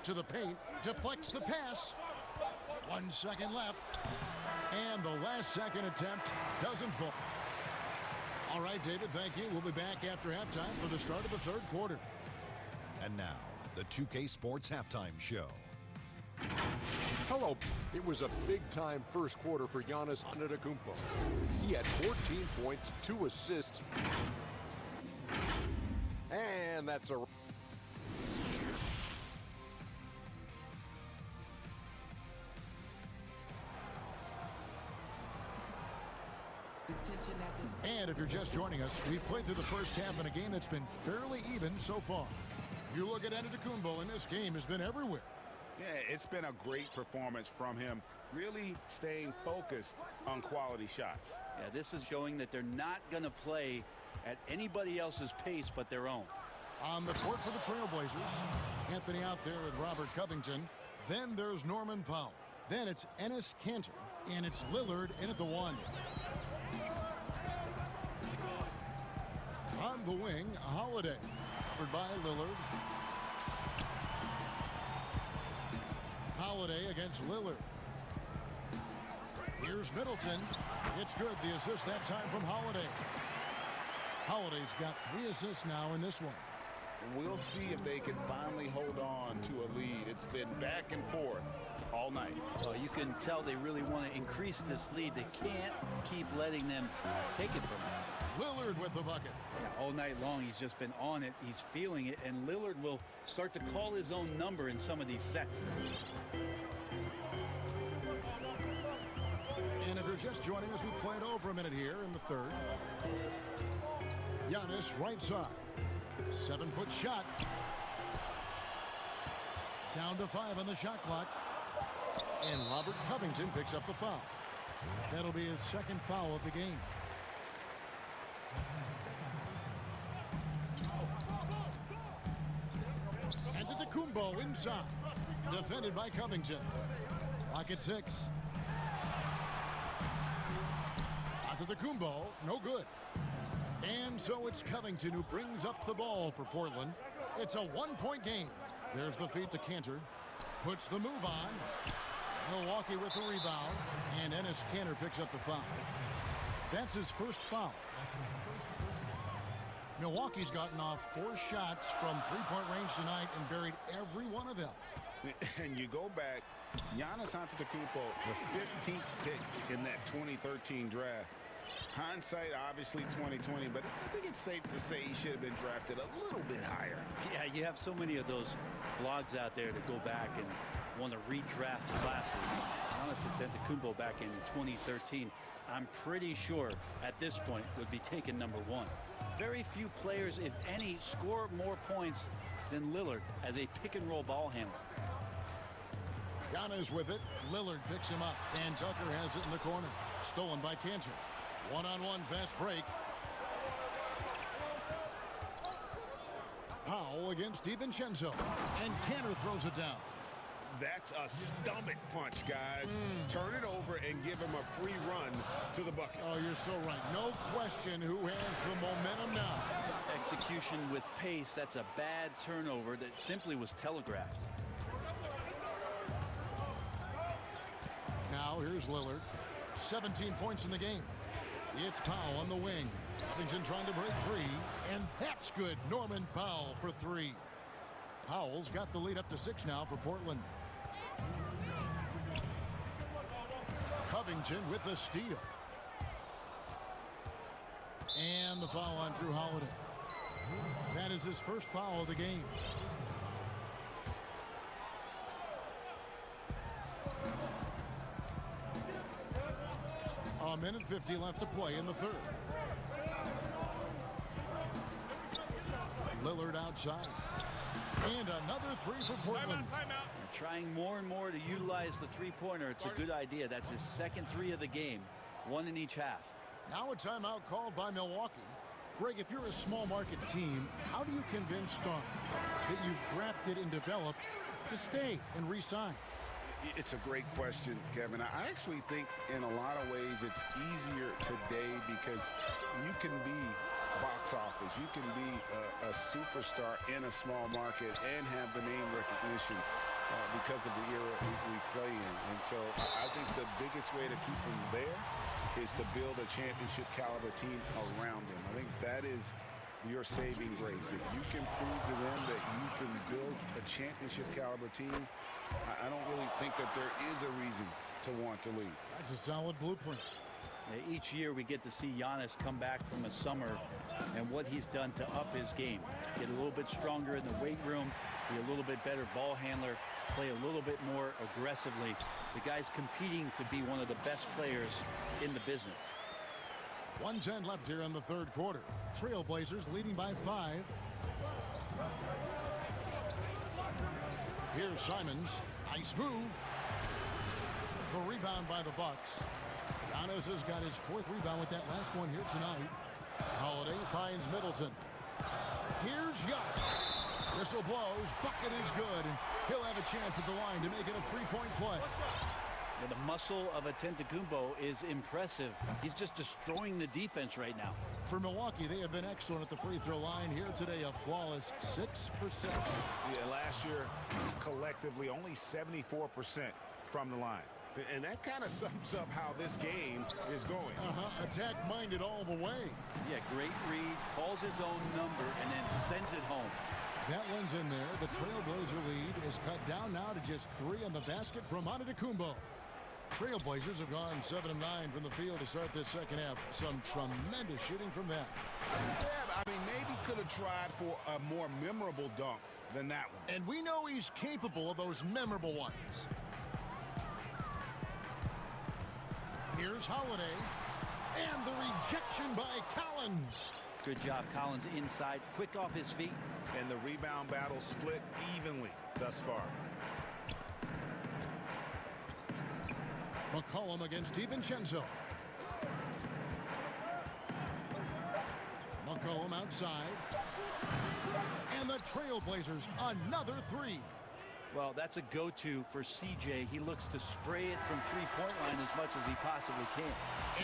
To the paint, deflects the pass. 1 second left. And the last second attempt doesn't fall. All right, David, thank you. We'll be back after halftime for the start of the third quarter. And now, the 2K Sports Halftime Show. Hello. It was a big-time first quarter for Giannis Antetokounmpo. He had 14 points, 2 assists. And that's a... And if you're just joining us, we've played through the first half in a game that's been fairly even so far. You look at Antetokounmpo, and this game has been everywhere. Yeah, it's been a great performance from him, really staying focused on quality shots. Yeah, this is showing that they're not going to play at anybody else's pace but their own. On the court for the Trailblazers, Anthony out there with Robert Covington. Then there's Norman Powell. Then it's Enes Kanter, and it's Lillard in at the 1. On the wing, Holiday, covered by Lillard. Holiday against Lillard. Here's Middleton. It's good. The assist that time from Holiday. Holiday's got 3 assists now in this one. We'll see if they can finally hold on to a lead. It's been back and forth all night. Well, you can tell they really want to increase this lead. They can't keep letting them take it from them. Lillard with the bucket. Yeah, all night long, he's just been on it. He's feeling it, and Lillard will start to call his own number in some of these sets. And if you're just joining us, we played over a minute here in the third. Giannis right side. 7-foot shot. Down to 5 on the shot clock. And Robert Covington picks up the foul. That'll be his second foul of the game. Antetokounmpo inside. Defended by Covington. Clock at 6. Antetokounmpo, no good. And so it's Covington who brings up the ball for Portland. It's a 1-point game. There's the feed to Kanter. Puts the move on. Milwaukee with the rebound. And Enes Kanter picks up the foul. That's his first foul. Milwaukee's gotten off 4 shots from three-point range tonight and buried every one of them. And you go back, Giannis Antetokounmpo, the 15th pick in that 2013 draft. Hindsight, obviously 2020, but I think it's safe to say he should have been drafted a little bit higher. Yeah, you have so many of those blogs out there that go back and want to redraft classes. Giannis Antetokounmpo back in 2013, I'm pretty sure at this point would be taken number 1. Very few players, if any, score more points than Lillard as a pick-and-roll ball handler. Giannis with it. Lillard picks him up, and Tucker has it in the corner. Stolen by Kanter. One-on-one fast break. Powell against DiVincenzo. And Kanter throws it down. That's a stomach punch, guys. Turn it over and give him a free run to the bucket. Oh, you're so right. No question who has the momentum now. Execution with pace. That's a bad turnover that simply was telegraphed. Now here's Lillard. 17 points in the game. It's Powell on the wing. Covington trying to break free. And that's good. Norman Powell for 3. Powell's got the lead up to 6 now for Portland. Covington with the steal. And the foul on Drew Holiday. That is his first foul of the game. A minute 50 left to play in the third. Lillard outside. And another 3 for Portland. Timeout. Trying more and more to utilize the three-pointer. It's a good idea. That's his second 3 of the game. 1 in each half. Now a timeout called by Milwaukee. Greg, if you're a small market team, how do you convince stars that you've drafted and developed to stay and re-sign? It's a great question, Kevin. I actually think in a lot of ways it's easier today because you can be box office. You can be a superstar in a small market and have the name recognition because of the era we play in. And so I think the biggest way to keep them there is to build a championship caliber team around them. I think that is your saving grace. If you can prove to them that you can build a championship caliber team, I don't really think that there is a reason to want to leave. That's a solid blueprint. Each year we get to see Giannis come back from a summer and what he's done to up his game. Get a little bit stronger in the weight room, be a little bit better ball handler, play a little bit more aggressively. The guy's competing to be one of the best players in the business. 1:10 left here in the third quarter. Trailblazers leading by 5. Here's Simons. Nice move. The rebound by the Bucks. Giannis has got his 4th rebound with that last one here tonight. Holiday finds Middleton. Here's Giannis. Whistle blows. Bucket is good. And he'll have a chance at the line to make it a 3-point play. Yeah, the muscle of Antetokounmpo is impressive. He's just destroying the defense right now. For Milwaukee, they have been excellent at the free throw line. Here today, a flawless 6 for 6. Yeah, last year, collectively, only 74% from the line. And that kind of sums up how this game is going. Attack-minded all the way. Yeah, great read, calls his own number, and then sends it home. That one's in there. The Trailblazer lead is cut down now to just 3 on the basket from Antetokounmpo. Trailblazers have gone 7 of 9 from the field to start this second half. Some tremendous shooting from them. Yeah, I mean, maybe could have tried for a more memorable dunk than that one. And we know he's capable of those memorable ones. Here's Holiday. And the rejection by Collins. Good job, Collins inside, quick off his feet. And the rebound battle split evenly thus far. McCollum against DiVincenzo. McCollum outside. And the Trailblazers, another 3. Well, that's a go-to for CJ. He looks to spray it from three-point line as much as he possibly can.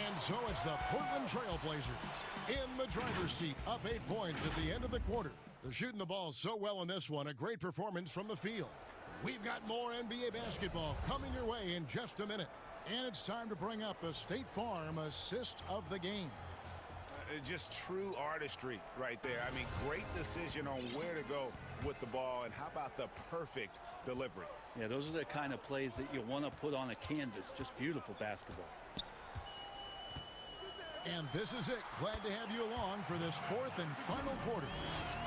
And so it's the Portland Trailblazers in the driver's seat, up 8 points at the end of the quarter. They're shooting the ball so well in this one. A great performance from the field. We've got more NBA basketball coming your way in just a minute. And it's time to bring up the State Farm assist of the game. Just true artistry right there. I mean, great decision on where to go with the ball. And how about the perfect delivery? Yeah, those are the kind of plays that you want to put on a canvas. Just beautiful basketball. And this is it. Glad to have you along for this 4th and final quarter.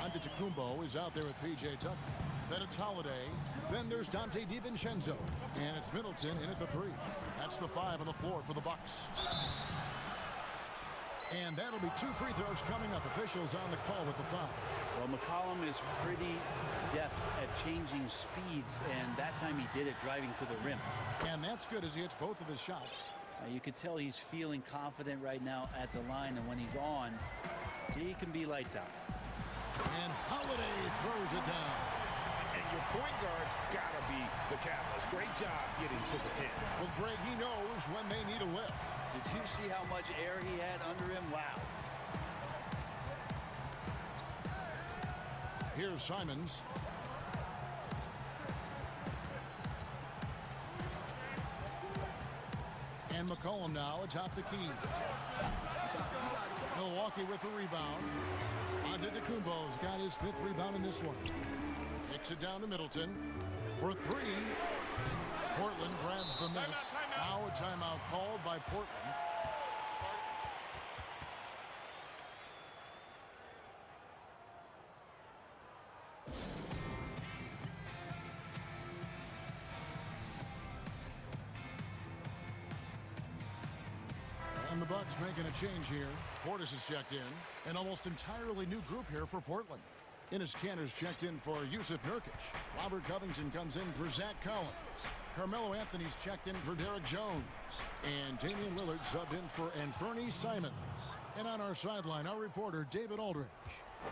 Antetokounmpo is out there with P.J. Tucker. Then it's Holiday. Then there's Dante DiVincenzo. And it's Middleton in at the 3. That's the 5 on the floor for the Bucks. And that'll be 2 free throws coming up. Officials on the call with the foul. Well, McCollum is pretty deft at changing speeds, and that time he did it driving to the rim. And that's good as he hits both of his shots. You can tell he's feeling confident right now at the line, and when he's on, he can be lights out. And Holiday throws it down. And your point guard's got to be the catalyst. Great job getting to the 10. Well, Greg, he knows when they need a lift. Did you see how much air he had under him? Wow. Here's Simons. And McCollum now atop the key. Milwaukee with the rebound. Antetokounmpo's got his 5th rebound in this one. Kicks it down to Middleton for 3. Portland grabs the miss. Now a timeout called by Portland. And the Bucks making a change here. Portis is checked in. An almost entirely new group here for Portland. Enes Kanter's checked in for Yusuf Nurkic. Robert Covington comes in for Zach Collins. Carmelo Anthony's checked in for Derek Jones. And Damian Lillard subbed in for Anthony Simons. And on our sideline, our reporter, David Aldridge.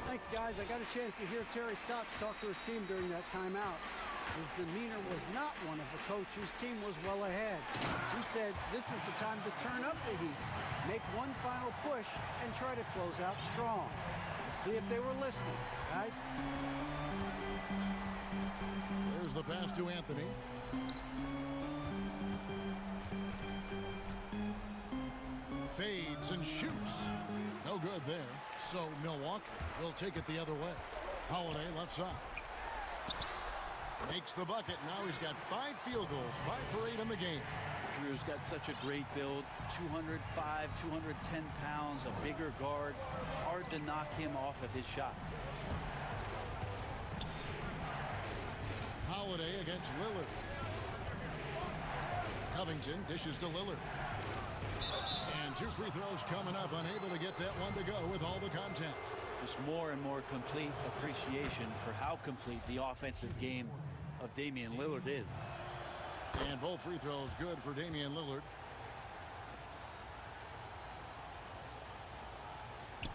Thanks, guys. I got a chance to hear Terry Stotts talk to his team during that timeout. His demeanor was not one of a coach whose team was well ahead. He said this is the time to turn up the heat, make one final push, and try to close out strong. See if they were listening, guys. There's the pass to Anthony. Fades and shoots. No good there. So Milwaukee will take it the other way. Holiday left side. Makes the bucket. Now he's got 5 field goals, 5 for 8 in the game. Drew's got such a great build. 205, 210 pounds, a bigger guard. Hard to knock him off of his shot. Holiday against Lillard. Covington dishes to Lillard. And 2 free throws coming up. Unable to get that one to go with all the content. Just more and more complete appreciation for how complete the offensive game of Damian Lillard is. And both free throws good for Damian Lillard.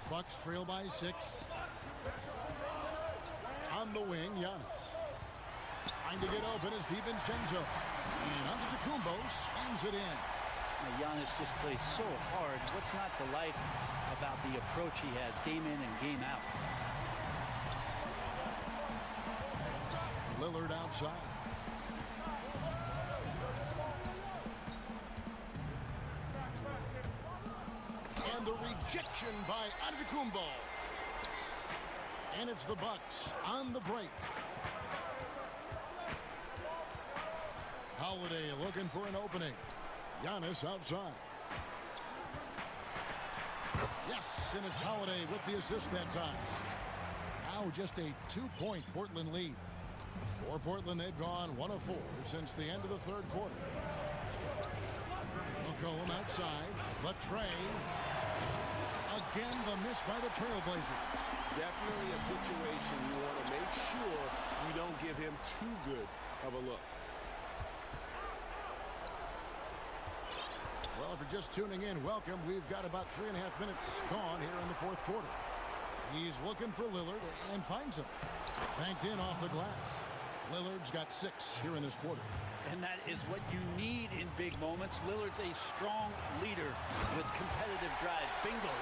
Bucks trail by 6. On the wing, Giannis. Trying to get open is DiVincenzo. And Antetokounmpo slams it in. Giannis just plays so hard. What's not to like about the approach he has game in and game out? Lillard outside. And the rejection by Antetokounmpo. And it's the Bucks on the break. Holiday looking for an opening. Giannis outside. Yes, and it's Holiday with the assist that time. Now just a 2-point Portland lead. For Portland, they've gone 1 of 4 since the end of the third quarter. McCollum outside. Latrey. Again, the miss by the Trailblazers. Definitely a situation you want to make sure you don't give him too good of a look. Well, if you're just tuning in, welcome. We've got about 3.5 minutes gone here in the fourth quarter. He's looking for Lillard and finds him. Banked in off the glass. Lillard's got 6 here in this quarter. And that is what you need in big moments. Lillard's a strong leader with competitive drive. Bingo.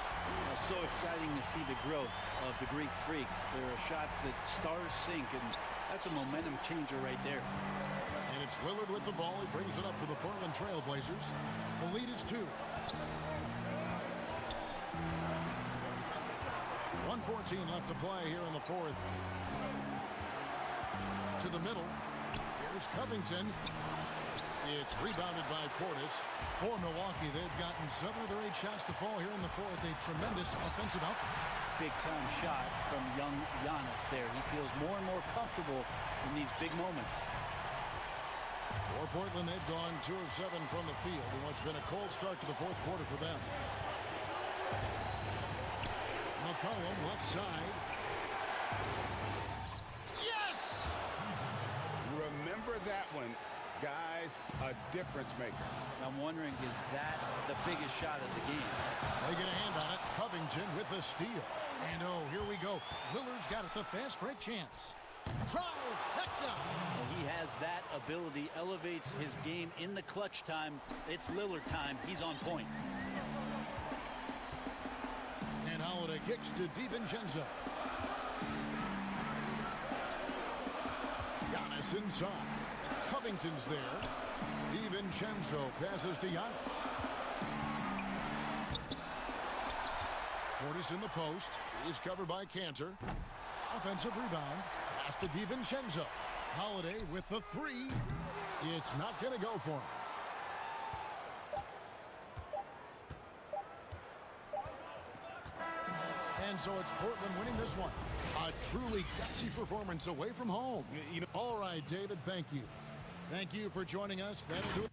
So exciting to see the growth of the Greek Freak. There are shots that stars sink, and that's a momentum changer right there. And it's Lillard with the ball. He brings it up for the Portland Trailblazers. The lead is 2. 1:14 left to play here in the fourth. To the middle. Here's Covington. It's rebounded by Portis. For Milwaukee, they've gotten 7 of their 8 shots to fall here in the fourth. A tremendous offensive output. Big-time shot from young Giannis there. He feels more and more comfortable in these big moments. For Portland, they've gone 2 of 7 from the field in what's been a cold start to the fourth quarter for them. McCollum left side. Yes! Remember that one. Guys, a difference maker. I'm wondering, is that the biggest shot of the game? They get a hand on it. Covington with the steal. And oh, here we go. Lillard's got it. The fast break chance. Trifecta. Well, he has that ability, elevates his game in the clutch time. It's Lillard time. He's on point. And Holiday kicks to DiVincenzo. Giannis inside. Covington's there. DiVincenzo passes to Giannis. Portis in the post. He's covered by Cantor. Offensive rebound. Pass to DiVincenzo. Holiday with the 3. It's not going to go for him. And so it's Portland winning this one. A truly gutsy performance away from home. All right, David, thank you. Thank you for joining us. That'll do it.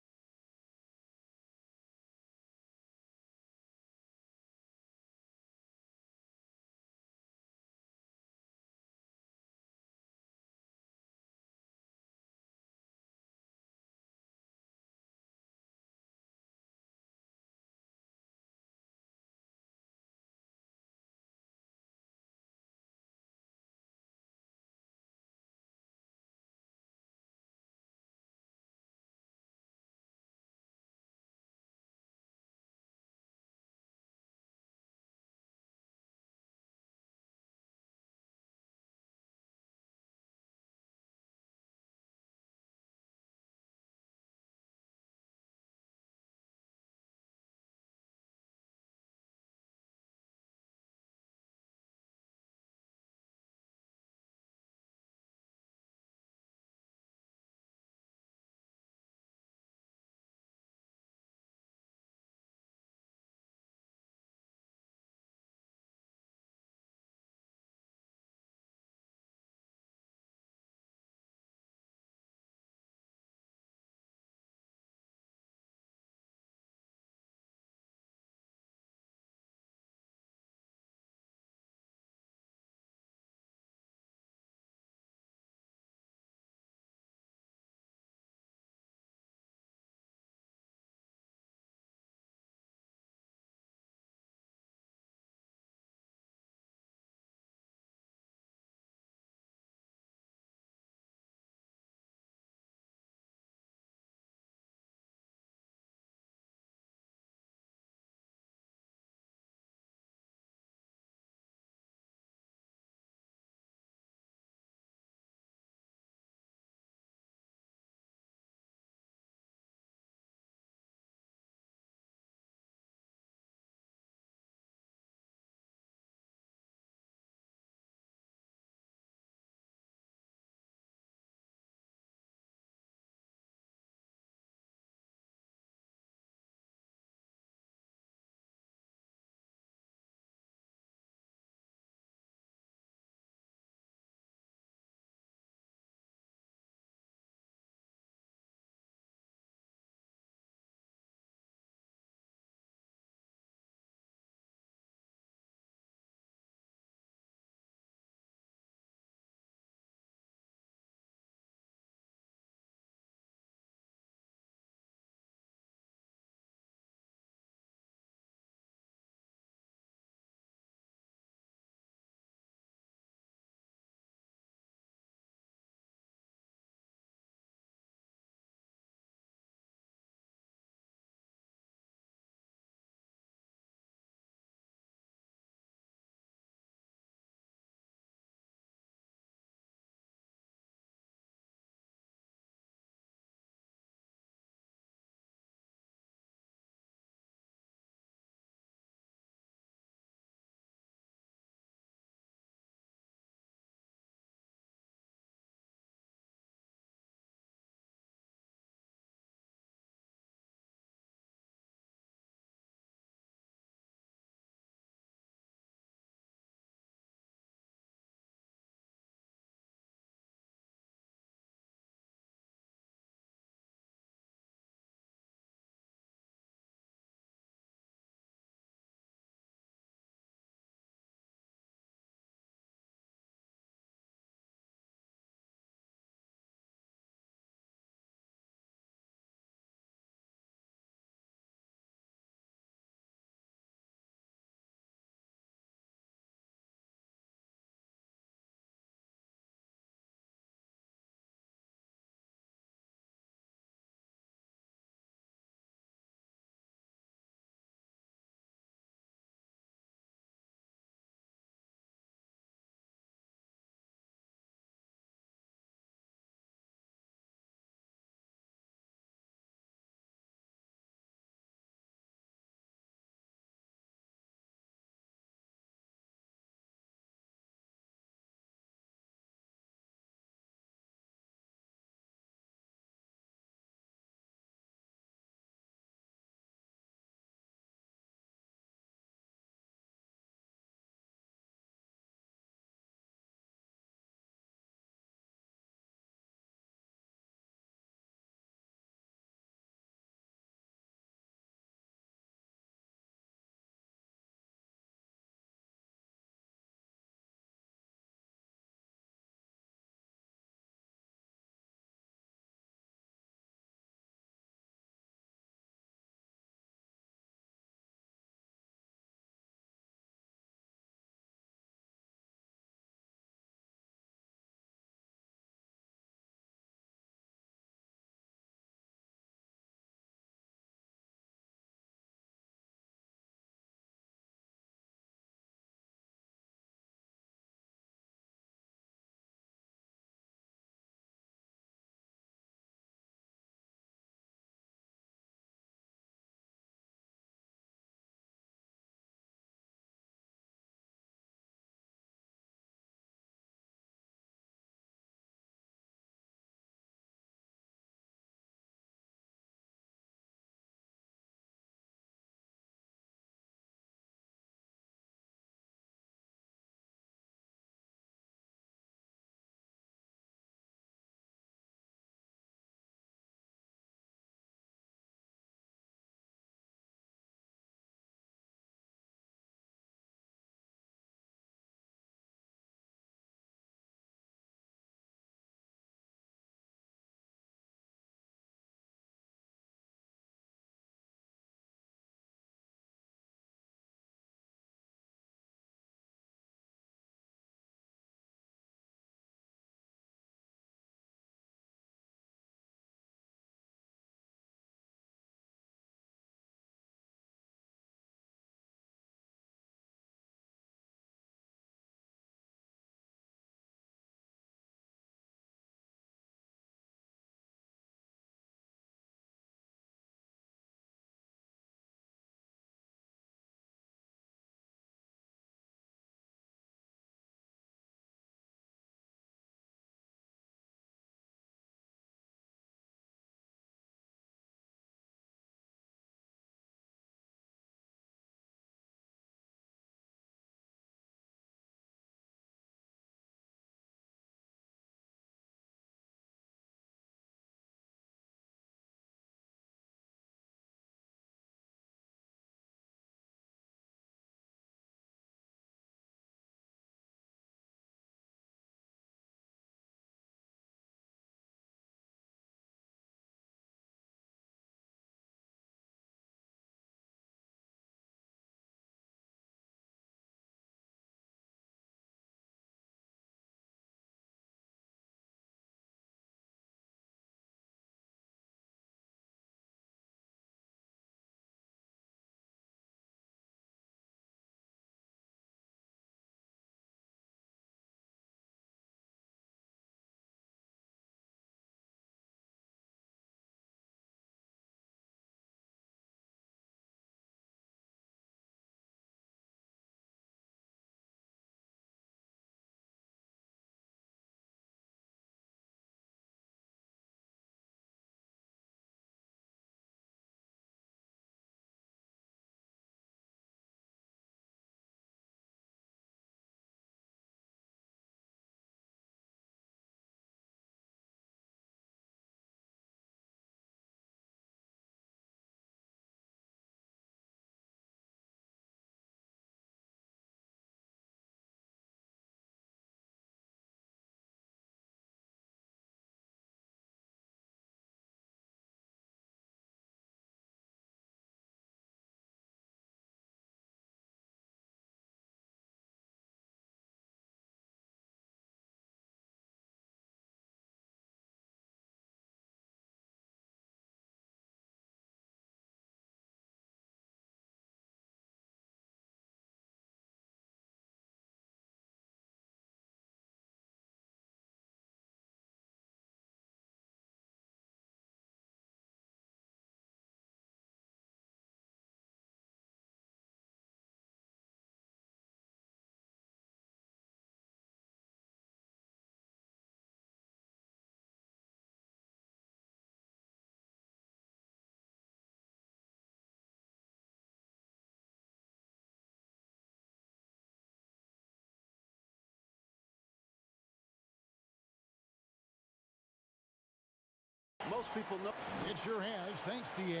Most people know. It sure has. Thanks, DA.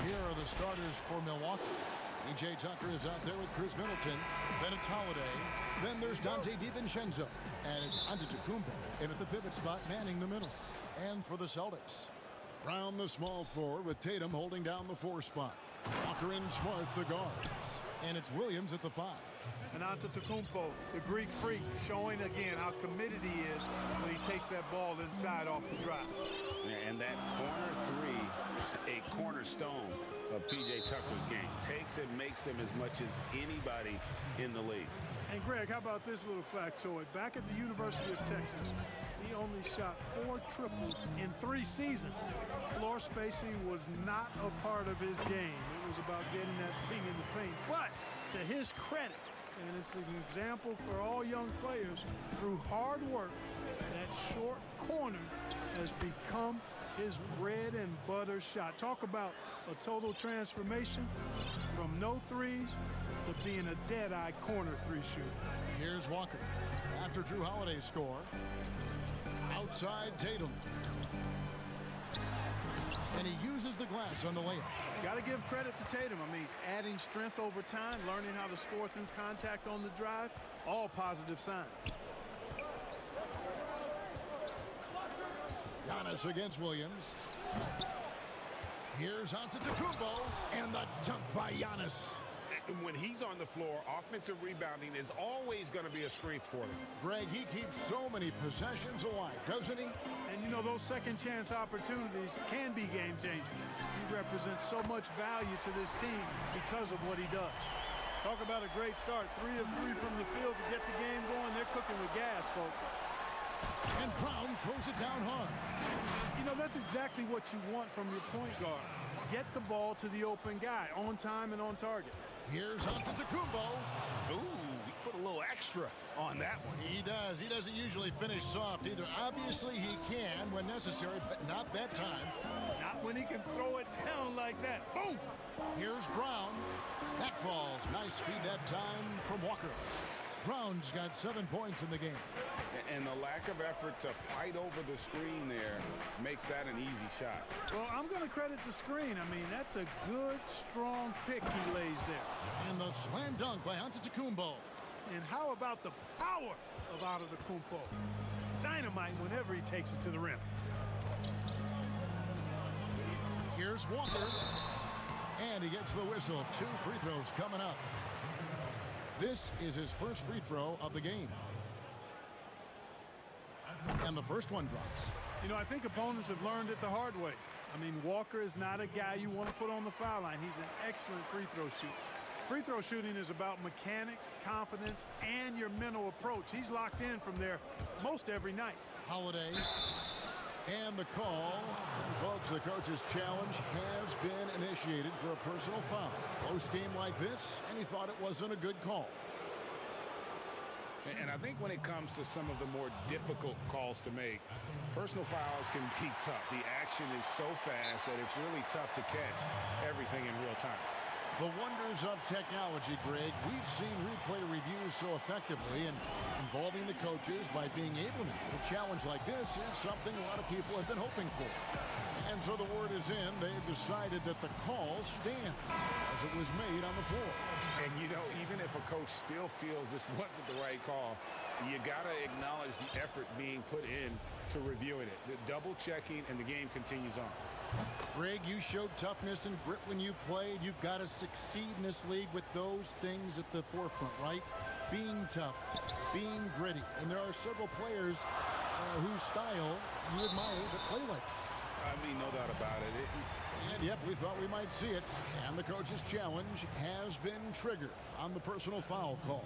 Here are the starters for Milwaukee. E.J. Tucker is out there with Chris Middleton. Then it's Holiday. Then there's Dante DiVincenzo. And it's Antetokounmpo in at the pivot spot, manning the middle. And for the Celtics, Brown, the small forward, with Tatum holding down the 4 spot. Walker and Smart, the guards. And it's Williams at the 5. And Antetokounmpo, the Greek freak, showing again how committed he is when he takes that ball inside off the drive. And that corner 3, a cornerstone of P.J. Tucker's game. Takes and makes them as much as anybody in the league. And Greg, how about this little factoid? Back at the University of Texas, he only shot 4 triples in 3 seasons. Floor spacing was not a part of his game. It was about getting that ping in the paint. But to his credit, and it's an example for all young players, through hard work, that short corner has become his bread and butter shot. Talk about a total transformation from no threes to being a dead-eye corner 3 shooter. Here's Walker. After Drew Holiday's score, outside Tatum. And he uses the glass on the layup. Got to give credit to Tatum. I mean, adding strength over time, learning how to score through contact on the drive, all positive signs. Giannis against Williams. Here's Antetokounmpo, and the dunk by Giannis. When he's on the floor, offensive rebounding is always going to be a strength for him. Greg, he keeps so many possessions alive, doesn't he? And you know, those second chance opportunities can be game changers. He represents so much value to this team because of what he does. Talk about a great start. 3 of 3 from the field to get the game going. They're cooking with gas, folks. And Brown throws it down hard. You know, that's exactly what you want from your point guard. Get the ball to the open guy on time and on target. Here's Antetokounmpo. Ooh, he put a little extra on that one. He does. He doesn't usually finish soft either. Obviously, he can when necessary, but not that time. Not when he can throw it down like that. Boom! Here's Brown. That falls. Nice feed that time from Walker. Brown's got 7 points in the game. And the lack of effort to fight over the screen there makes that an easy shot. Well, I'm going to credit the screen. I mean, that's a good, strong pick he lays there. And the slam dunk by Antetokounmpo. And how about the power of Antetokounmpo? Dynamite whenever he takes it to the rim. Here's Walker. And he gets the whistle. 2 free throws coming up. This is his first free throw of the game. And the first one drops. You know, I think opponents have learned it the hard way. I mean, Walker is not a guy you want to put on the foul line. He's an excellent free throw shooter. Free throw shooting is about mechanics, confidence, and your mental approach. He's locked in from there most every night. Holiday. And the call. And folks, the coach's challenge has been initiated for a personal foul. Close game like this, and he thought it wasn't a good call. And I think when it comes to some of the more difficult calls to make, personal fouls can be tough. The action is so fast that it's really tough to catch everything in real time. The wonders of technology, Greg. We've seen replay reviews so effectively, and involving the coaches by being able now. A challenge like this is something a lot of people have been hoping for. And so the word is in. They've decided that the call stands as it was made on the floor. And, you know, even if a coach still feels this wasn't the right call, you got to acknowledge the effort being put in to reviewing it. The double checking, and the game continues on. Greg, you showed toughness and grit when you played. You've got to succeed in this league with those things at the forefront, right? Being tough, being gritty. And there are several players whose style you admire that play like that. I mean, no doubt about it. And, yep, we thought we might see it. And the coach's challenge has been triggered on the personal foul call.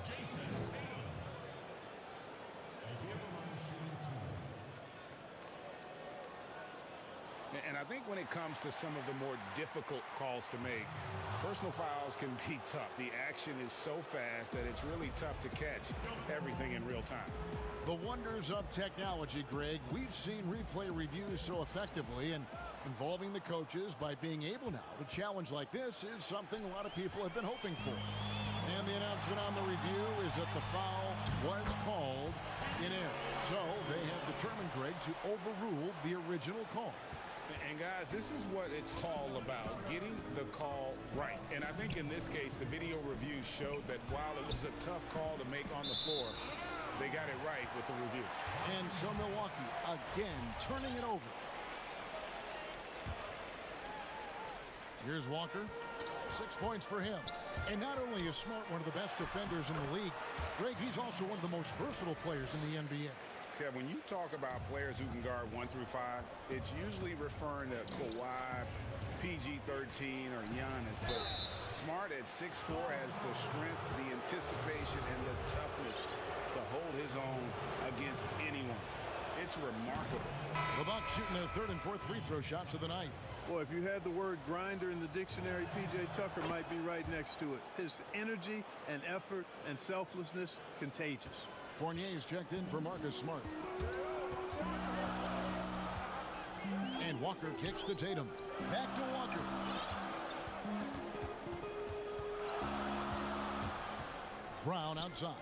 Jason Tatum. And I think when it comes to some of the more difficult calls to make, personal fouls can be tough. The action is so fast that it's really tough to catch everything in real time. The wonders of technology, Greg. We've seen replay reviews so effectively, and involving the coaches by being able now to challenge like this is something a lot of people have been hoping for. And the announcement on the review is that the foul was called in. So they have determined, Greg, to overrule the original call. And guys, this is what it's all about, getting the call right. And I think in this case, the video review showed that while it was a tough call to make on the floor, they got it right with the review. And so Milwaukee again turning it over. Here's Walker. 6 points for him. And not only is Smart one of the best defenders in the league, Greg, he's also one of the most versatile players in the NBA. Kev, when you talk about players who can guard 1 through 5, it's usually referring to Kawhi, PG-13, or Giannis. But Smart at 6'4" has the strength, the anticipation, and the toughness to hold his own against anyone. It's remarkable. The Bucks shooting their 3rd and 4th free throw shots of the night. Boy, if you had the word grinder in the dictionary, P.J. Tucker might be right next to it. His energy and effort and selflessness, contagious. Fournier is checked in for Marcus Smart. And Walker kicks to Tatum. Back to Walker. Brown outside.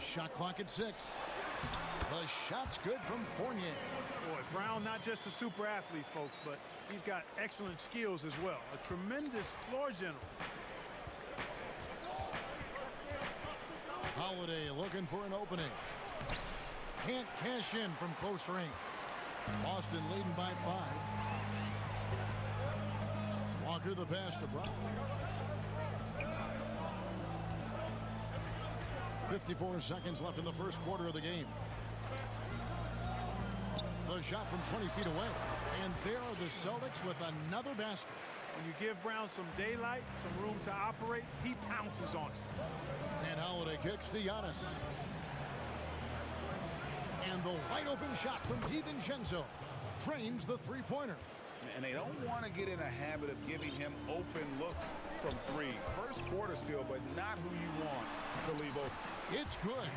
Shot clock at 6. The shot's good from Fournier. Boy, Brown not just a super athlete, folks, but he's got excellent skills as well. A tremendous floor general. Holiday looking for an opening. Can't cash in from close range. Boston leading by 5. Walker the pass to Brown. 54 seconds left in the first quarter of the game. The shot from 20 feet away. And there are the Celtics with another basket. When you give Brown some daylight, some room to operate, he pounces on it. And Holiday kicks to Giannis. And the wide open shot from DiVincenzo drains the three-pointer. And they don't want to get in a habit of giving him open looks from 3. First quarter still, but not who you want to leave open. It's good.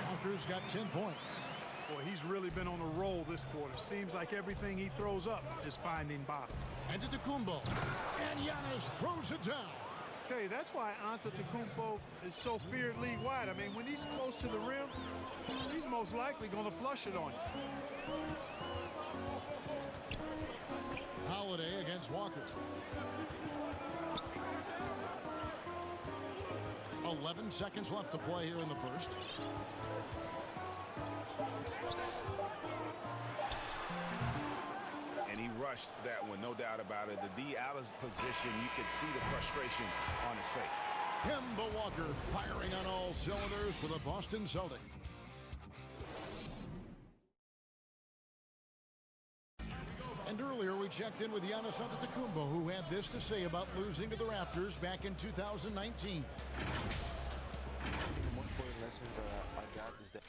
Walker's got 10 points. Boy, he's really been on a roll this quarter. Seems like everything he throws up is finding bottom. Antetokounmpo. And Giannis throws it down. Tell you, that's why Antetokounmpo is so feared league-wide. I mean, when he's close to the rim, he's most likely going to flush it on you. Holiday against Walker. 11 seconds left to play here in the first. And he rushed that one, no doubt about it. The D out of position, you could see the frustration on his face. Kemba Walker firing on all cylinders for the Boston Celtics. And earlier we checked in with Giannis Antetokounmpo, who had this to say about losing to the Raptors back in 2019. The most important lesson that I got is that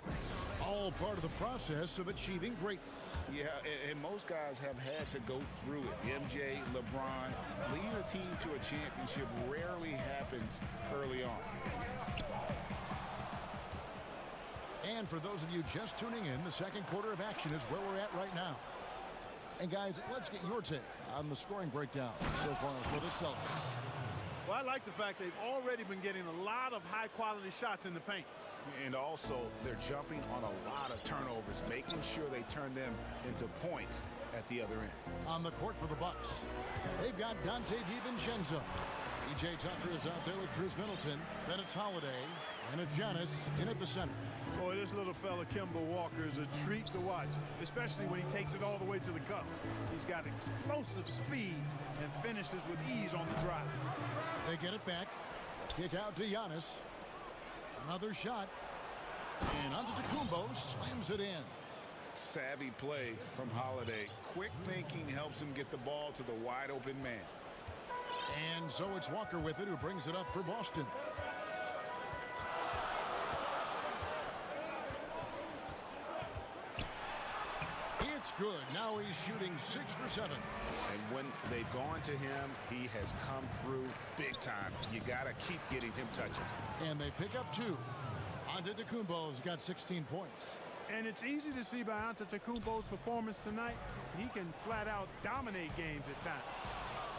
all part of the process of achieving greatness. Yeah, and most guys have had to go through it. MJ, LeBron, leading a team to a championship rarely happens early on. And for those of you just tuning in, the second quarter of action is where we're at right now. And guys, let's get your take on the scoring breakdown so far for the Celtics. Well, I like the fact they've already been getting a lot of high-quality shots in the paint. And also, they're jumping on a lot of turnovers, making sure they turn them into points at the other end. On the court for the Bucks, they've got Dante DiVincenzo. E.J. Tucker is out there with Chris Middleton. Then it's Holiday, and it's Giannis in at the center. Boy, this little fella, Kemba Walker, is a treat to watch, especially when he takes it all the way to the cup. He's got explosive speed and finishes with ease on the drive. They get it back. Kick out to Giannis. Another shot. And Antetokounmpo slams it in. Savvy play from Holiday. Quick thinking helps him get the ball to the wide open man. And so it's Walker with it, who brings it up for Boston. It's good. Now he's shooting 6 for 7. And when they've gone to him, he has come through big time. You got to keep getting him touches. And they pick up 2. Antetokounmpo's got 16 points. And it's easy to see by Antetokounmpo's performance tonight, he can flat out dominate games at times.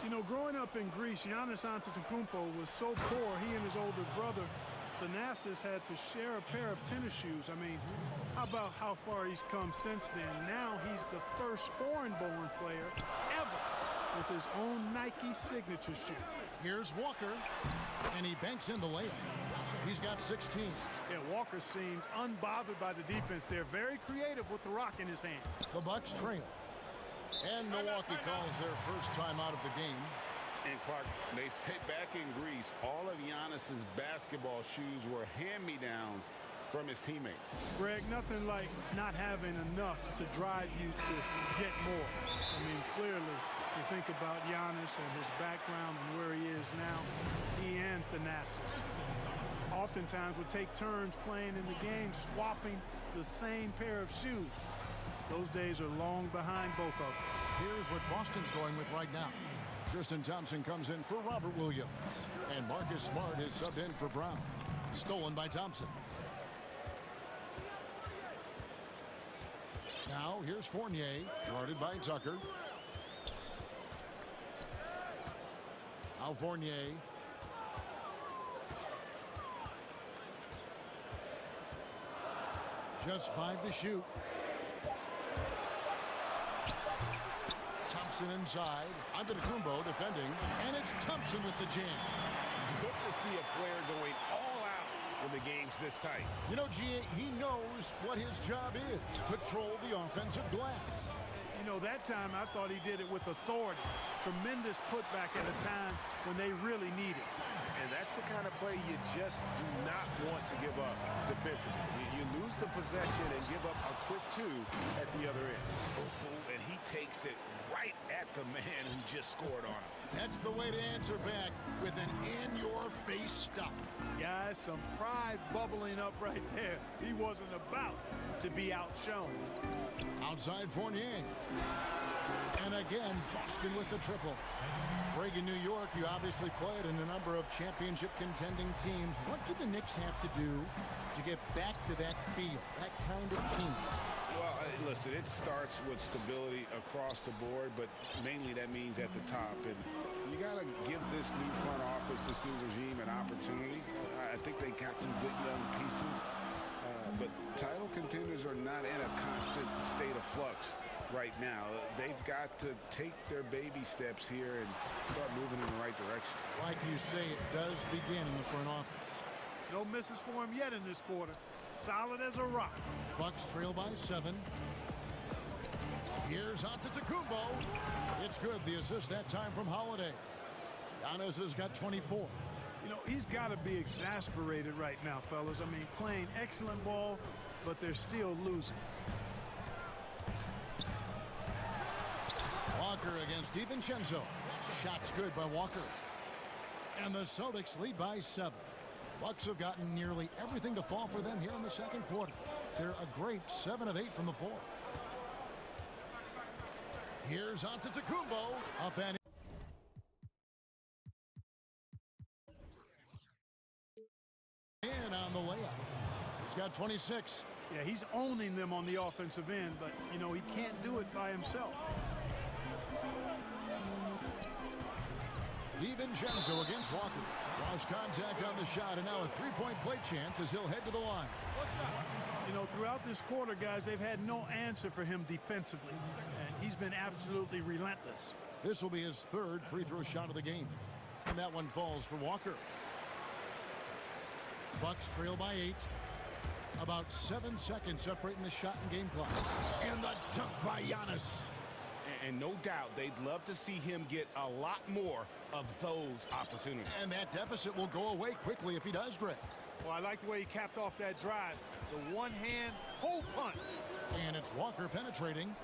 You know, growing up in Greece, Giannis Antetokounmpo was so poor, he and his older brother, Thanasis, had to share a pair of tennis shoes. I mean, how about how far he's come since then? Now he's the first foreign-born player ever with his own Nike signature shoe. Here's Walker, and he banks in the layup. He's got 16. Yeah, Walker seemed unbothered by the defense there. Very creative with the rock in his hand. The Bucks trail. And Milwaukee calls their first time out of the game. And Clark, they say back in Greece, all of Giannis's basketball shoes were hand-me-downs from his teammates. Greg, nothing like not having enough to drive you to get more. I mean, clearly, you think about Giannis and his background and where he is now, he and Thanasis oftentimes would take turns playing in the game, swapping the same pair of shoes. Those days are long behind both of them. Here's what Boston's going with right now. Tristan Thompson comes in for Robert Williams. And Marcus Smart is subbed in for Brown. Stolen by Thompson. Now here's Fournier, guarded by Tucker. Now Fournier. Just 5 to shoot. Thompson inside. Antetokounmpo defending. And it's Thompson with the jam. Good to see a player going all out when the game's this tight. You know, G.A., he knows what his job is. Patrol the offensive glass. You know, that time I thought he did it with authority. Tremendous putback at a time when they really need it. And that's the kind of play you just do not want to give up defensively. You lose the possession and give up a quick 2 at the other end. And he takes it right at the man who just scored on him. That's the way to answer back with an in-your-face stuff. Guys, some pride bubbling up right there. He wasn't about to be outshone. Outside Fournier. And again, Boston with the triple. Greg, in New York, you obviously played in a number of championship contending teams. What do the Knicks have to do to get back to that feel, that kind of team? Well, listen, it starts with stability across the board, but mainly that means at the top. And you got to give this new front office, this new regime, an opportunity. I think they got some good young pieces, but title contenders are not in a constant state of flux right now. They've got to take their baby steps here and start moving in the right direction. Like you say, it does begin in the front office. No misses for him yet in this quarter. Solid as a rock. Bucks trail by 7. Here's Antetokounmpo. It's good. The assist that time from Holiday. Giannis has got 24. You know, he's got to be exasperated right now, fellas. I mean, playing excellent ball, but they're still losing. Walker against DiVincenzo. Shots good by Walker. And the Celtics lead by 7. Bucks have gotten nearly everything to fall for them here in the second quarter. They're a great 7 of 8 from the floor. Here's Antetokounmpo up and in on the layup. He's got 26. Yeah, he's owning them on the offensive end, but, you know, he can't do it by himself. DiVincenzo against Walker. Draws contact on the shot, and now a three-point play chance as he'll head to the line. You know, throughout this quarter, guys, they've had no answer for him defensively, and he's been absolutely relentless. This will be his 3rd free throw shot of the game, and that one falls for Walker. Bucks trail by 8. About 7 seconds separating the shot and game clock. And the dunk by Giannis. And no doubt they'd love to see him get a lot more of those opportunities. And that deficit will go away quickly if he does, Greg. Well, I like the way he capped off that drive. The one-hand hole punch. And it's Walker penetrating.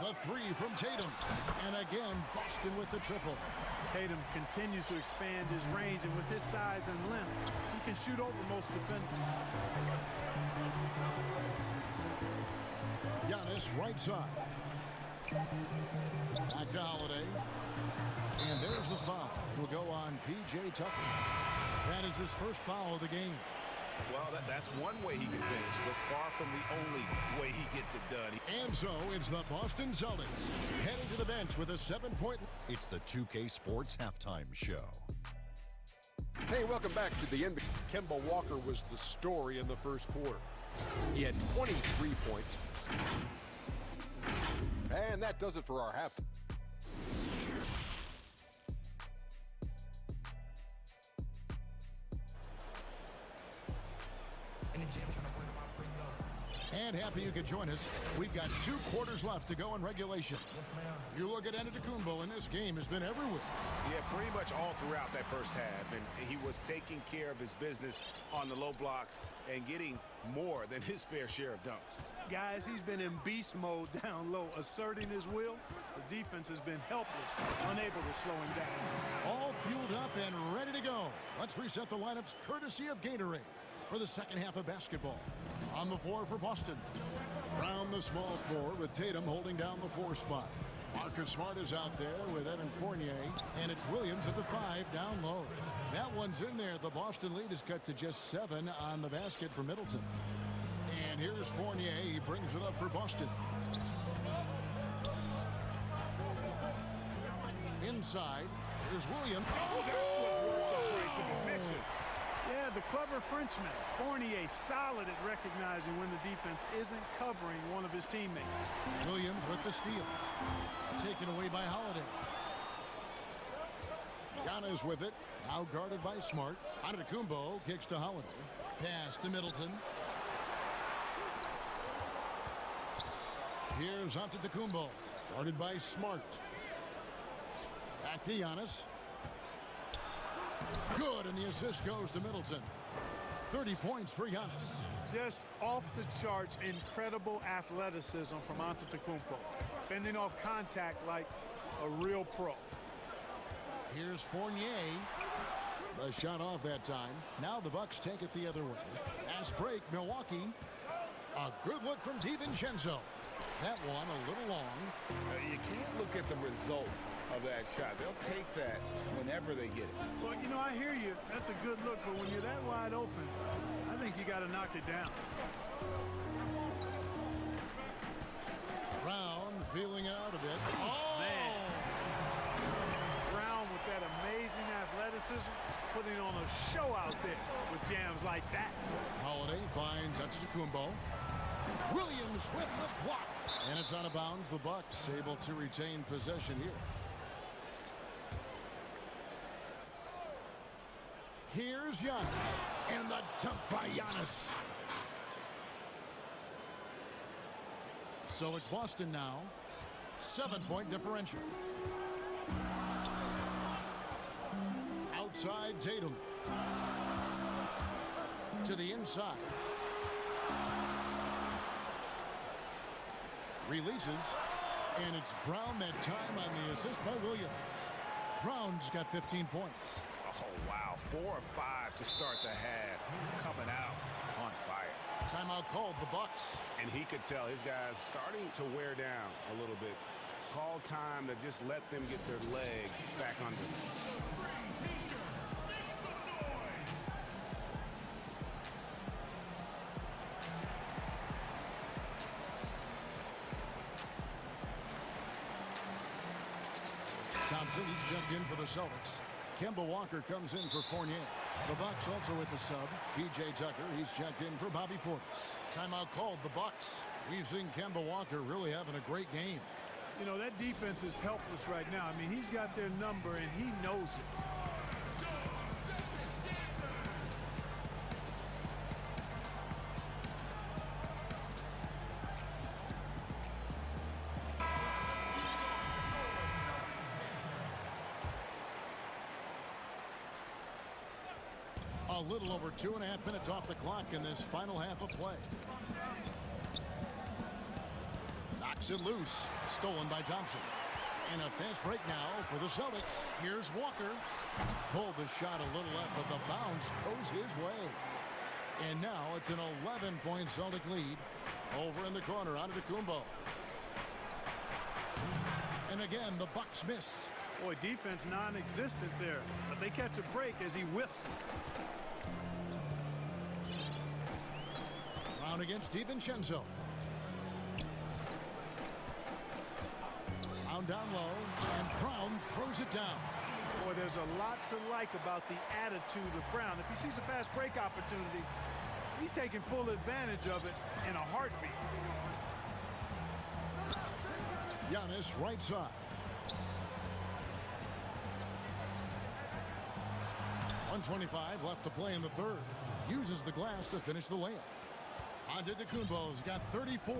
The 3 from Tatum. And again, Boston with the triple. Tatum continues to expand his range, and with his size and length, he can shoot over most defenders. Giannis right side. Back to Holiday. And there's the foul. It will go on P.J. Tucker. That is his first foul of the game. Well, that's one way he can finish, but far from the only way he gets it done. And so it's the Boston Celtics heading to the the bench with a 7-point. It's the 2K Sports Halftime Show. Hey, welcome back to the NBA. Kemba Walker was the story in the first quarter. He had 23 points. And that does it for our half. And happy you could join us. We've got 2 quarters left to go in regulation. You look at Antetokounmpo, and this game has been everywhere. Yeah, pretty much all throughout that first half. And he was taking care of his business on the low blocks and getting more than his fair share of dunks. Guys, he's been in beast mode down low, asserting his will. The defense has been helpless, unable to slow him down. All fueled up and ready to go. Let's reset the lineups courtesy of Gatorade for the second half of basketball. On the floor for Boston. Brown the small forward with Tatum holding down the 4 spot. Marcus Smart is out there with Evan Fournier, and it's Williams at the 5 down low. That one's in there. The Boston lead is cut to just 7 on the basket for Middleton. And here's Fournier. He brings it up for Boston. Inside, here's Williams. Oh, that was worth the price of admission. Yeah, the clever Frenchman. Fournier solid at recognizing when the defense isn't covering one of his teammates. Williams with the steal. Taken away by Holiday. Giannis with it. Now guarded by Smart. Antetokounmpo kicks to Holiday. Pass to Middleton. Here's Antetokounmpo. Guarded by Smart. Back to Giannis. Good, and the assist goes to Middleton. 30 points for Giannis. Just off the charts, incredible athleticism from Antetokounmpo. Fending off contact like a real pro. Here's Fournier. The shot off that time. Now the Bucks take it the other way. Fast break, Milwaukee. A good look from DiVincenzo. That one a little long. You can't look at the result of that shot. They'll take that whenever they get it. Well, you know, I hear you. That's a good look, but when you're that wide open, I think you got to knock it down. Brown feeling it out a bit. Oh, man. Brown with that amazing athleticism, putting on a show out there with jams like that. Holiday finds Antetokounmpo. Williams with the block. And it's out of bounds. The Bucks able to retain possession here. Here's Giannis. And the dump by Giannis. So it's Boston now. 7-point differential. Outside Tatum. To the inside. Releases. And it's Brown that time on the assist by Williams. Brown's got 15 points. Oh, wow. 4 of 5 to start the half. Coming out on fire. Timeout called, the Bucks. And he could tell his guys starting to wear down a little bit. Call time to just let them get their legs back under them. Thompson, he's checked in for the Celtics. Kemba Walker comes in for Fournier. The Bucks also with the sub. PJ Tucker, he's checked in for Bobby Portis. Timeout called, the Bucks. We've seen Kemba Walker really having a great game. You know, that defense is helpless right now. I mean, he's got their number, and he knows it. A little over 2.5 minutes off the clock in this final half of play. Knocks it loose. Stolen by Thompson. And a fast break now for the Celtics. Here's Walker. Pulled the shot a little left, but the bounce goes his way. And now it's an 11-point Celtic lead. Over in the corner, Antetokounmpo. And again, the Bucks miss. Boy, defense non-existent there. But they catch a break as he whiffs it. Brown against DiVincenzo. Brown down low, and Brown throws it down. Boy, there's a lot to like about the attitude of Brown. If he sees a fast break opportunity, he's taking full advantage of it in a heartbeat. Giannis right side. .125 left to play in the third. Uses the glass to finish the layup. Antetokounmpo's got 34.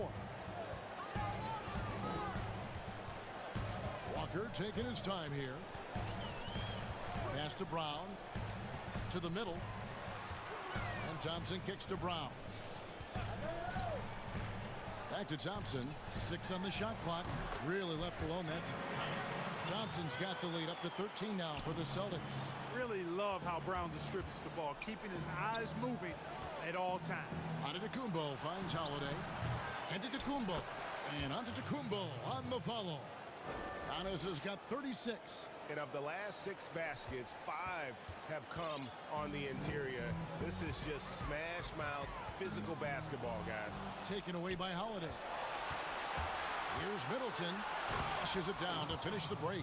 Walker taking his time here. Pass to Brown. To the middle. And Thompson kicks to Brown. Back to Thompson. 6 on the shot clock. Really left alone that time. Thompson's got the lead up to 13 now for the Celtics. Really love how Brown distributes the ball, keeping his eyes moving at all times. Antetokounmpo finds Holiday. Antetokounmpo. And Antetokounmpo on the follow. Giannis has got 36. And of the last 6 baskets, 5 have come on the interior. This is just smash mouth physical basketball, guys. Taken away by Holiday. Here's Middleton. Flushes it down to finish the break.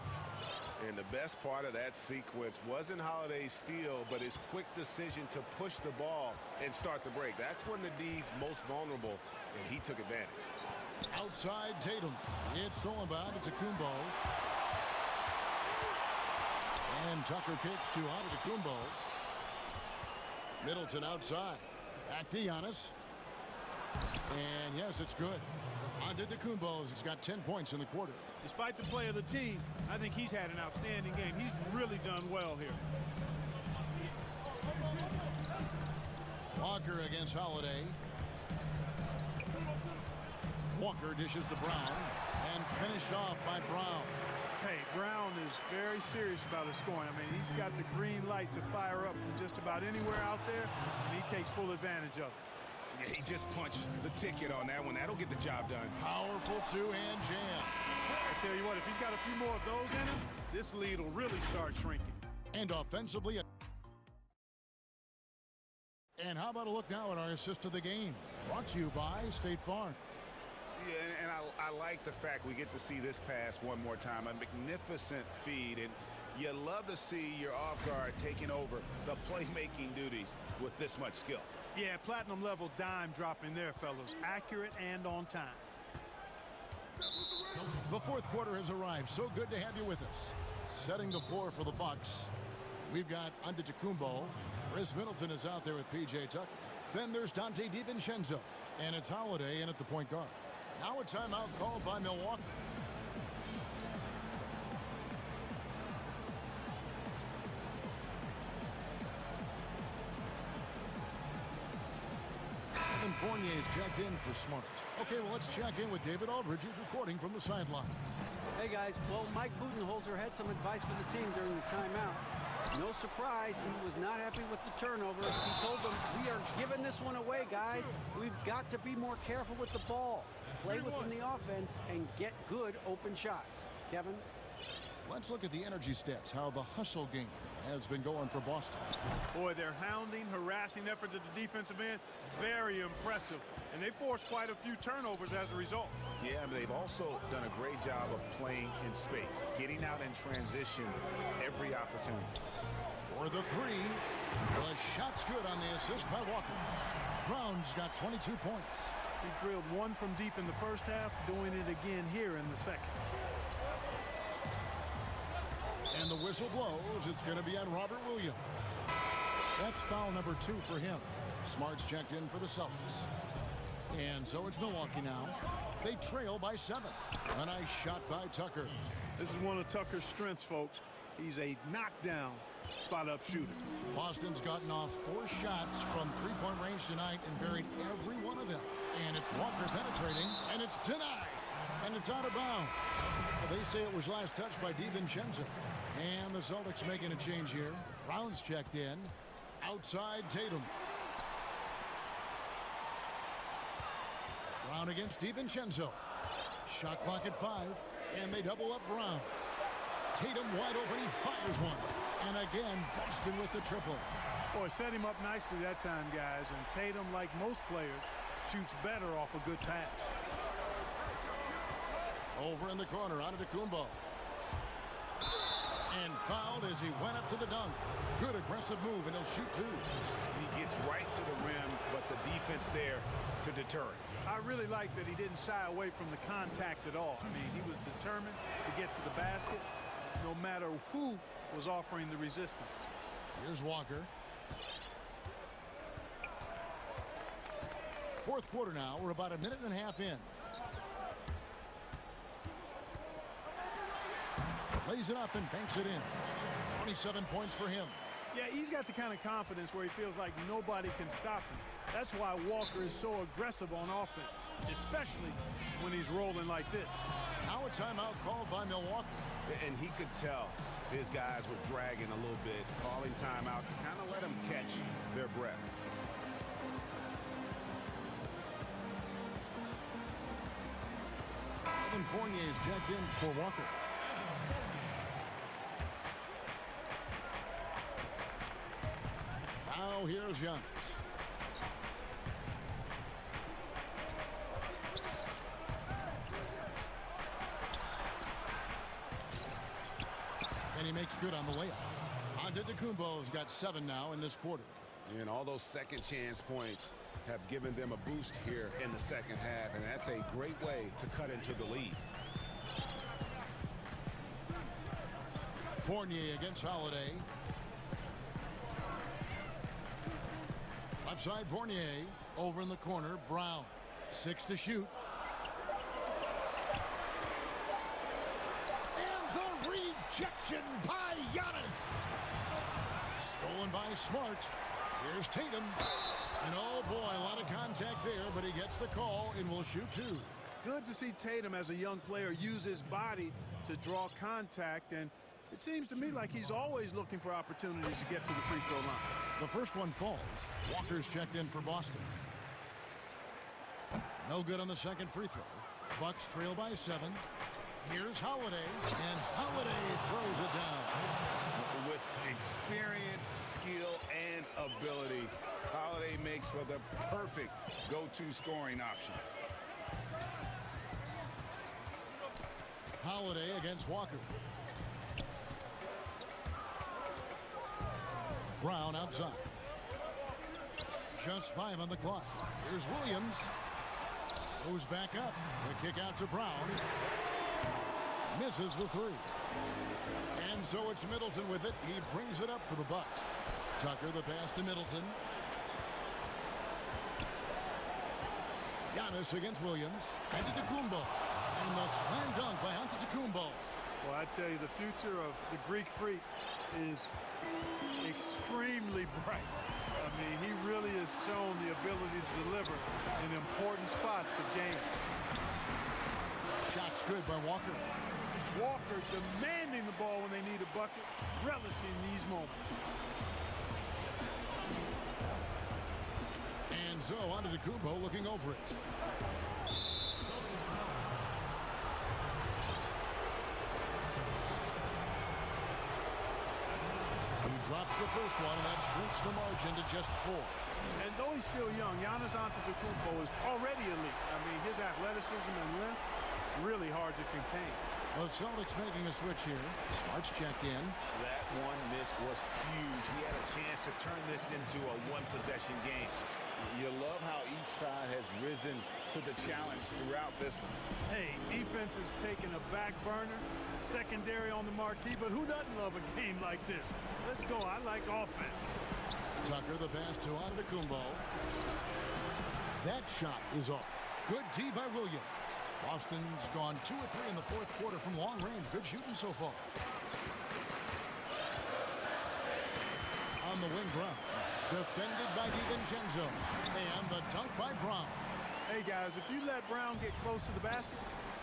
And the best part of that sequence wasn't Holiday's steal, but his quick decision to push the ball and start the break. That's when the D's most vulnerable, and he took advantage. Outside Tatum. It's stolen by Antetokounmpo. And Tucker kicks to Antetokounmpo. Middleton outside. Back to Giannis. And yes, it's good. Antetokounmpo's got 10 points in the quarter. Despite the play of the team, I think he's had an outstanding game. He's really done well here. Walker against Holiday. Walker dishes to Brown. And finished off by Brown. Hey, Brown is very serious about his scoring. I mean, he's got the green light to fire up from just about anywhere out there, and he takes full advantage of it. Yeah, he just punched the ticket on that one. That'll get the job done. Powerful two-hand jam. I tell you what, if he's got a few more of those in him, this lead will really start shrinking. And offensively. And how about a look now at our assist of the game? Brought to you by State Farm. Yeah, and I like the fact we get to see this pass one more time. A magnificent feed, and you love to see your off guard taking over the playmaking duties with this much skill. Yeah, platinum level dime drop in there, fellas. Accurate and on time. The fourth quarter has arrived. So good to have you with us. Setting the floor for the Bucks. We've got Antetokounmpo. Chris Middleton is out there with P.J. Tucker. Then there's Dante DiVincenzo. And it's Holiday in at the point guard. Now a timeout called by Milwaukee. And Fournier's checked in for Smart. Okay, well, let's check in with David Aldridge, who's reporting from the sidelines. Hey, guys. Well, Mike Budenholzer had some advice for the team during the timeout. No surprise, he was not happy with the turnover. He told them, we are giving this one away, guys. We've got to be more careful with the ball. Play within the offense and get good open shots. Kevin? Let's look at the energy stats, how the hustle game has been going for Boston. Boy, their hounding, harassing effort at the defensive end, very impressive. And they forced quite a few turnovers as a result. Yeah, but they've also done a great job of playing in space, getting out in transition every opportunity. For the three, the shot's good on the assist by Walker. Brown's got 22 points. He drilled one from deep in the first half, doing it again here in the second. And the whistle blows. It's going to be on Robert Williams. That's foul number 2 for him. Smart's checked in for the Celtics. And so it's Milwaukee now. They trail by 7. A nice shot by Tucker. This is one of Tucker's strengths, folks. He's a knockdown spot-up shooter. Boston's gotten off 4 shots from three-point range tonight and buried every one of them. And it's Walker penetrating, and it's denied. And it's out of bounds. They say it was last touched by DiVincenzo. And the Celtics making a change here. Brown's checked in. Outside Tatum. Brown against DiVincenzo. Shot clock at 5. And they double up Brown. Tatum wide open. He fires one. And again, Boston with the triple. Boy, set him up nicely that time, guys. And Tatum, like most players, shoots better off a good pass. Over in the corner, Antetokounmpo. And fouled as he went up to the dunk. Good aggressive move, and he'll shoot two. He gets right to the rim, but the defense there to deter it. I really like that he didn't shy away from the contact at all. I mean, he was determined to get to the basket, no matter who was offering the resistance. Here's Walker. Fourth quarter now. We're about a minute and a half in. Lays it up and banks it in. 27 points for him. Yeah, he's got the kind of confidence where he feels like nobody can stop him. That's why Walker is so aggressive on offense, especially when he's rolling like this. Now a timeout called by Milwaukee. And he could tell his guys were dragging a little bit, calling timeout to kind of let them catch their breath. Evan Fournier is checked in for Walker. Now here's Young. And he makes good on the layup. Antetokounmpo's got 7 now in this quarter. And all those second chance points have given them a boost here in the second half, and that's a great way to cut into the lead. Fournier against Holiday. Left side Fournier. Over in the corner, Brown. 6 to shoot. And the rejection by Giannis. Stolen by Smart. Here's Tatum. And oh boy, a lot of contact there, but he gets the call and will shoot 2. Good to see Tatum as a young player use his body to draw contact, and it seems to me like he's always looking for opportunities to get to the free throw line. The first one falls. Walker's checked in for Boston. No good on the second free throw. Bucks trail by 7. Here's Holiday, and Holiday throws it down. With experience, skill, and ability, Holiday makes for the perfect go-to scoring option. Holiday against Walker. Brown outside. Just 5 on the clock. Here's Williams. Goes back up. The kick out to Brown. Misses the 3. And so it's Middleton with it. He brings it up for the Bucks. Tucker the pass to Middleton. Giannis against Williams. Antetokounmpo. And the slam dunk by Antetokounmpo. Well, I tell you, the future of the Greek Freak is extremely bright. I mean, he really has shown the ability to deliver in important spots of games. Shots good by Walker. Walker demanding the ball when they need a bucket, relishing these moments. And so Antetokounmpo looking over it. He drops the first one, and that shrinks the margin to just 4. And though he's still young, Giannis Antetokounmpo is already elite. I mean, his athleticism and length, really hard to contain. The Celtics making a switch here. Smart's checked in. That one miss was huge. He had a chance to turn this into a one-possession game. You love how each side has risen to the challenge throughout this one. Hey, defense is taking a back burner, secondary on the marquee, but who doesn't love a game like this? Let's go. I like offense. Tucker the pass to Antetokounmpo. That shot is off. Good D by Williams. Boston's gone 2 or 3 in the fourth quarter from long range. Good shooting so far. On the wing, Brown. Defended by DiVincenzo. And the dunk by Brown. Hey, guys, if you let Brown get close to the basket,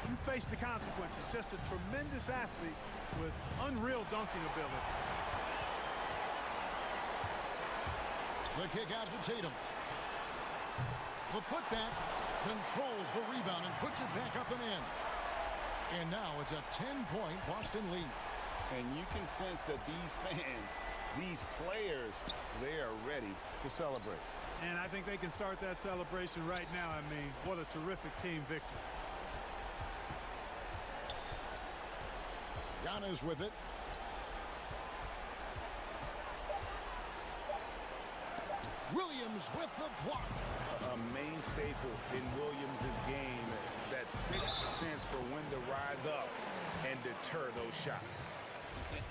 you face the consequences. Just a tremendous athlete with unreal dunking ability. The kick out to Tatum. The putback controls the rebound and puts it back up and in. And now it's a 10-point Boston lead. And you can sense that these fans, these players, they are ready to celebrate. And I think they can start that celebration right now. I mean, what a terrific team victory. Giannis with it. Williams with the block. A main staple in Williams' game, that sixth sense for when to rise up and deter those shots.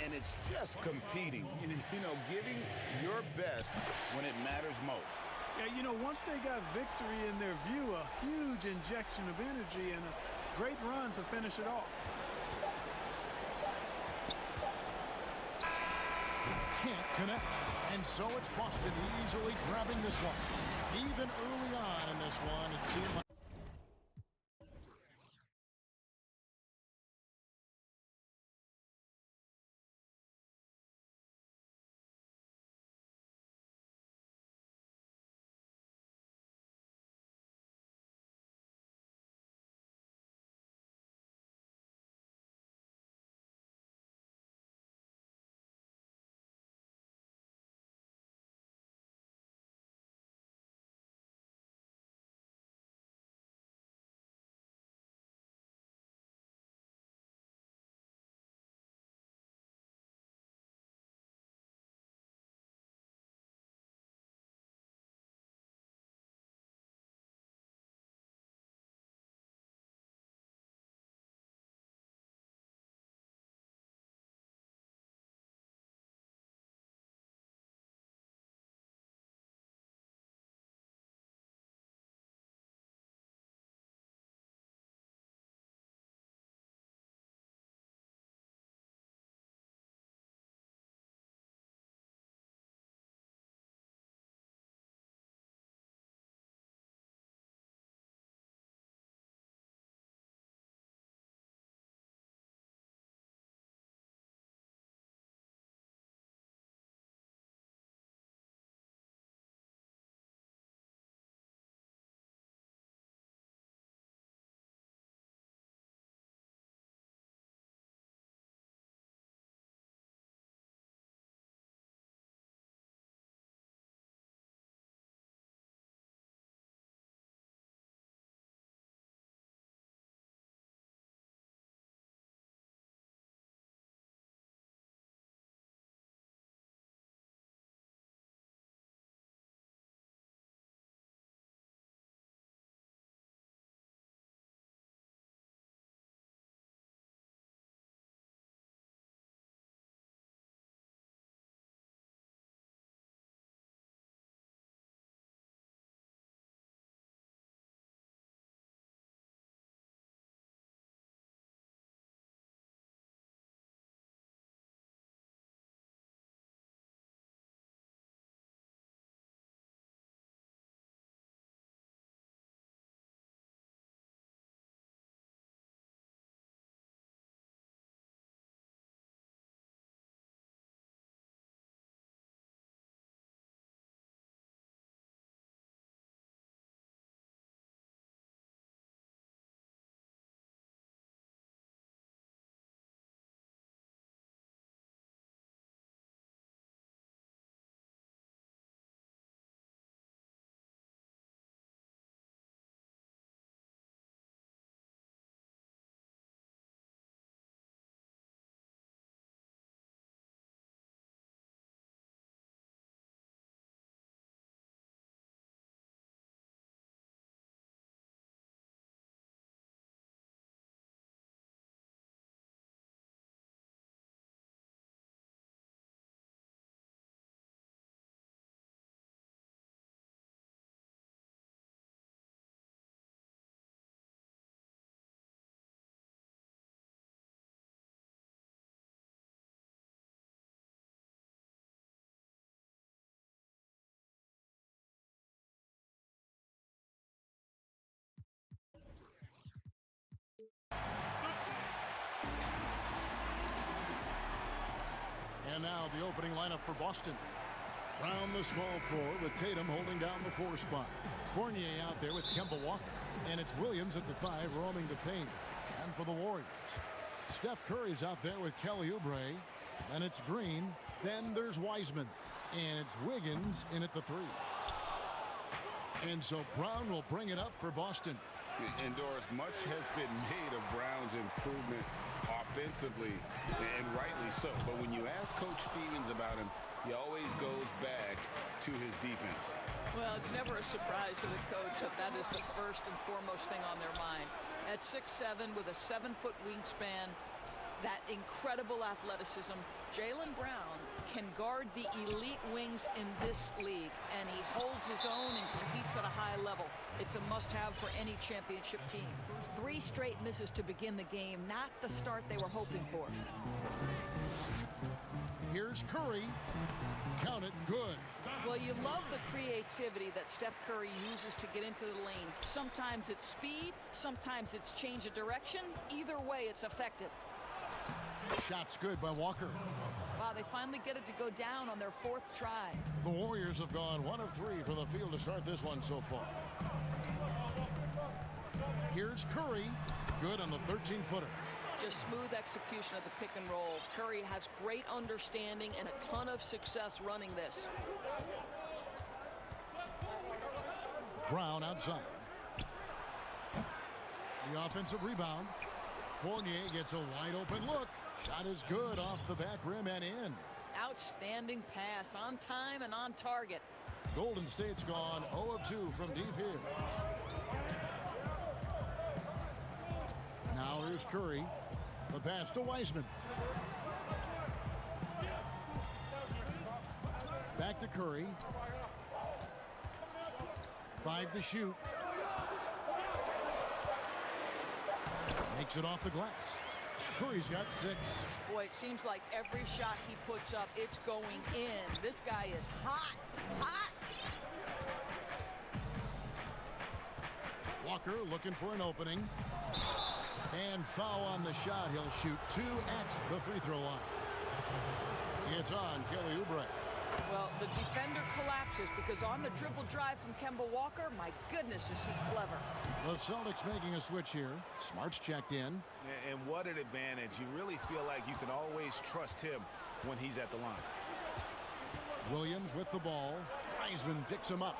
And it's just competing, you know, giving your best when it matters most. Yeah, you know, once they got victory in their view, a huge injection of energy and a great run to finish it off. Can't connect. And so it's Boston easily grabbing this one. Even early on in this one, it seemed like And now the opening lineup for Boston. Round the small floor with Tatum holding down the 4 spot. Fournier out there with Kemba Walker. And it's Williams at the 5 roaming the paint. And for the Warriors, Steph Curry's out there with Kelly Oubre. And it's Green. Then there's Wiseman. And it's Wiggins in at the 3. And so Brown will bring it up for Boston. And Doris, much has been made of Brown's improvement defensively, and rightly so. But when you ask Coach Stevens about him, he always goes back to his defense. Well, it's never a surprise for the coach that is the first and foremost thing on their mind. At 6'7", with a 7-foot wingspan, that incredible athleticism, Jaylen Brown can guard the elite wings in this league, and he holds his own and competes at a high level. It's a must-have for any championship team. 3 straight misses to begin the game, not the start they were hoping for. Here's Curry. Count it, good. Well, you love the creativity that Steph Curry uses to get into the lane. Sometimes it's speed, sometimes it's change of direction. Either way, it's effective. Shot's good by Walker. Wow, they finally get it to go down on their 4th try. The Warriors have gone 1 of 3 from the field to start this one so far. Here's Curry. Good on the 13-footer. Just smooth execution of the pick and roll. Curry has great understanding and a ton of success running this. Brown outside. The offensive rebound. Fournier gets a wide open look. Shot is good off the back rim and in. Outstanding pass, on time and on target. Golden State's gone 0 of 2 from deep here. Now here's Curry. The pass to Wiseman. Back to Curry. 5 to shoot. Makes it off the glass. Curry's got 6. Boy, it seems like every shot he puts up, it's going in. This guy is hot, hot. Walker looking for an opening. And foul on the shot. He'll shoot 2 at the free throw line. It's on Kelly Oubre. Well, the defender collapses because on the dribble drive from Kemba Walker, my goodness, is he clever. The Celtics making a switch here. Smart's checked in. And what an advantage. You really feel like you can always trust him when he's at the line. Williams with the ball. Wiseman picks him up.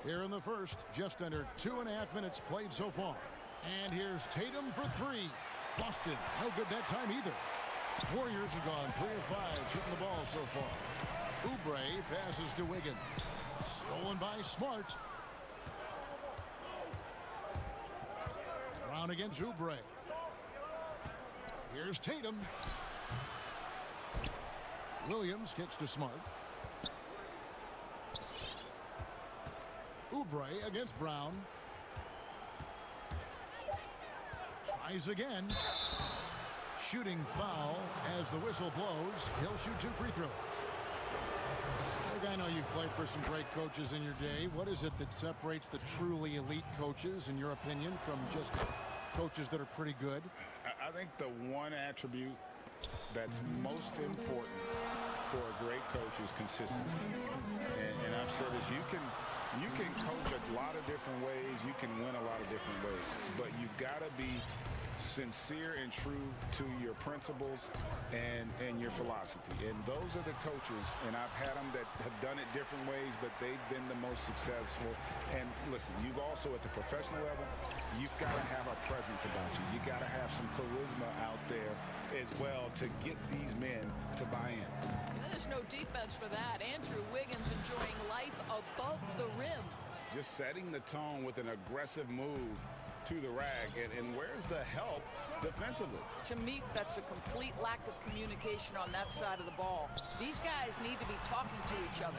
Here in the first, just under 2.5 minutes played so far. And here's Tatum for 3. Busted. No good that time either. Warriors have gone 3 of 5 shooting the ball so far. Oubre passes to Wiggins. Stolen by Smart. Brown against Oubre. Here's Tatum. Williams kicks to Smart. Oubre against Brown. Tries again. Shooting foul as the whistle blows. He'll shoot 2 free throws. Look, I know you've played for some great coaches in your day. What is it that separates the truly elite coaches, in your opinion, from just coaches that are pretty good? I think the one attribute that's most important for a great coach is consistency. And I've said this, you can coach a lot of different ways. You can win a lot of different ways. But you've got to be sincere and true to your principles and your philosophy. And those are the coaches, and I've had them that have done it different ways, but they've been the most successful. And listen, you've also at the professional level, you've got to have a presence about you. You got to have some charisma out there as well to get these men to buy in. There's no defense for that. Andrew Wiggins enjoying life above the rim. Just setting the tone with an aggressive move to the rack. And where's the help defensively? To me, that's a complete lack of communication on that side of the ball. These guys need to be talking to each other.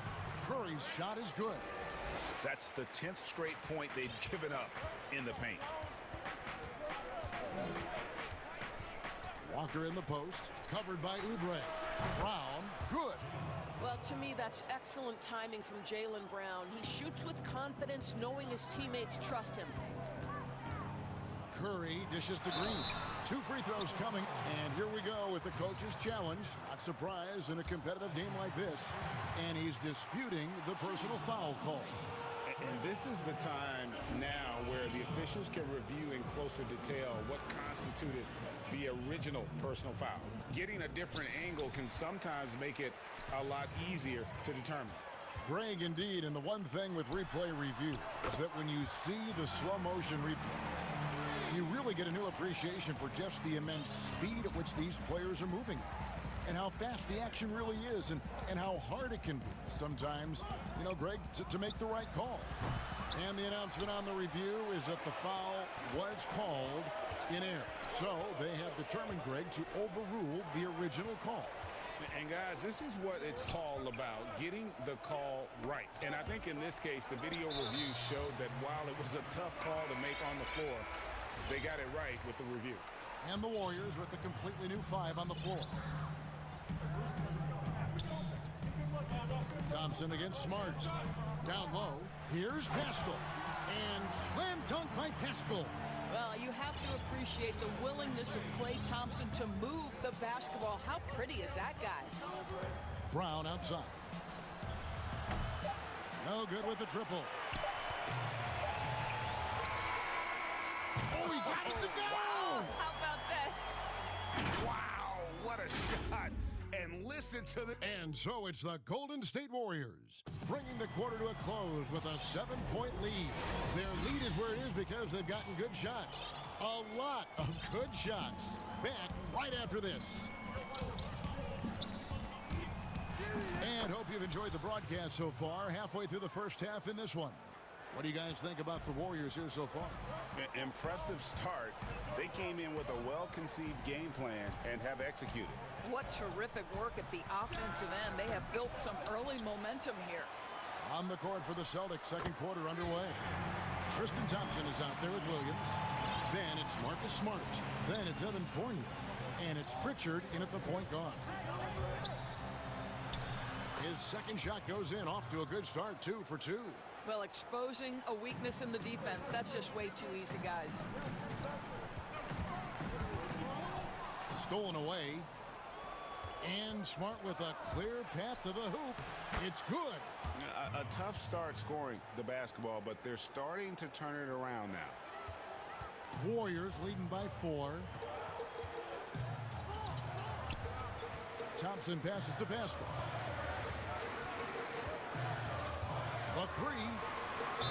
Curry's shot is good. That's the 10th straight point they've given up in the paint. Walker in the post, covered by Oubre. Brown, good. Well, to me, that's excellent timing from Jaylen Brown. He shoots with confidence, knowing his teammates trust him. Curry dishes to Green. 2 free throws coming. And here we go with the coach's challenge. Not surprised in a competitive game like this. And he's disputing the personal foul call. And this is the time now where the officials can review in closer detail what constituted the original personal foul. Getting a different angle can sometimes make it a lot easier to determine. Greg, indeed, and the one thing with replay review is that when you see the slow motion replay, we get a new appreciation for just the immense speed at which these players are moving and how fast the action really is and how hard it can be sometimes, you know, Greg, to make the right call. And the announcement on the review is that the foul was called in air. So they have determined, Greg, to overrule the original call. And guys, this is what it's all about, getting the call right. And I think in this case, the video review showed that while it was a tough call to make on the floor, they got it right with the review. And the Warriors with a completely new 5 on the floor. Thompson against Smart. Down low, here's Pascal. And slam dunk by Pascal. Well, you have to appreciate the willingness of Klay Thompson to move the basketball. How pretty is that, guys? Brown outside. No good with the triple. Oh, he got it to go! Wow, how about that? Wow, what a shot. And listen to the... And so it's the Golden State Warriors bringing the quarter to a close with a 7-point lead. Their lead is where it is because they've gotten good shots. A lot of good shots. Back right after this. And hope you've enjoyed the broadcast so far. Halfway through the first half in this one. What do you guys think about the Warriors here so far? Impressive start. They came in with a well-conceived game plan and have executed. What terrific work at the offensive end. They have built some early momentum here. On the court for the Celtics, second quarter underway. Tristan Thompson is out there with Williams. Then it's Marcus Smart. Then it's Evan Fournier. And it's Pritchard in at the point guard. His second shot goes in, off to a good start, 2 for 2. Well, exposing a weakness in the defense, that's just way too easy, guys. Stolen away. And Smart with a clear path to the hoop. It's good. A tough start scoring the basketball, but they're starting to turn it around now. Warriors leading by 4. Thompson passes to Pascal. The 3.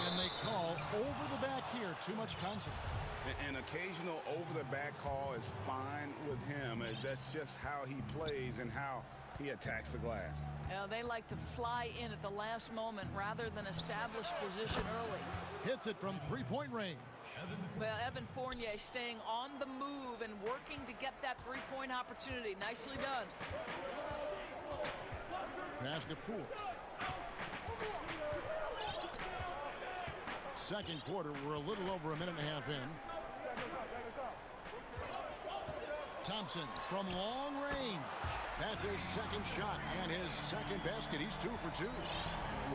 And they call over the back here. Too much contact. An occasional over-the-back call is fine with him. That's just how he plays and how he attacks the glass. They like to fly in at the last moment rather than establish position early. Hits it from 3-point range. Well, Evan Fournier staying on the move and working to get that 3-point opportunity. Nicely done. Pass to Poole. Second quarter, we're a little over a minute and a half in. Thompson from long range. That's his second shot and his second basket. He's 2 for 2.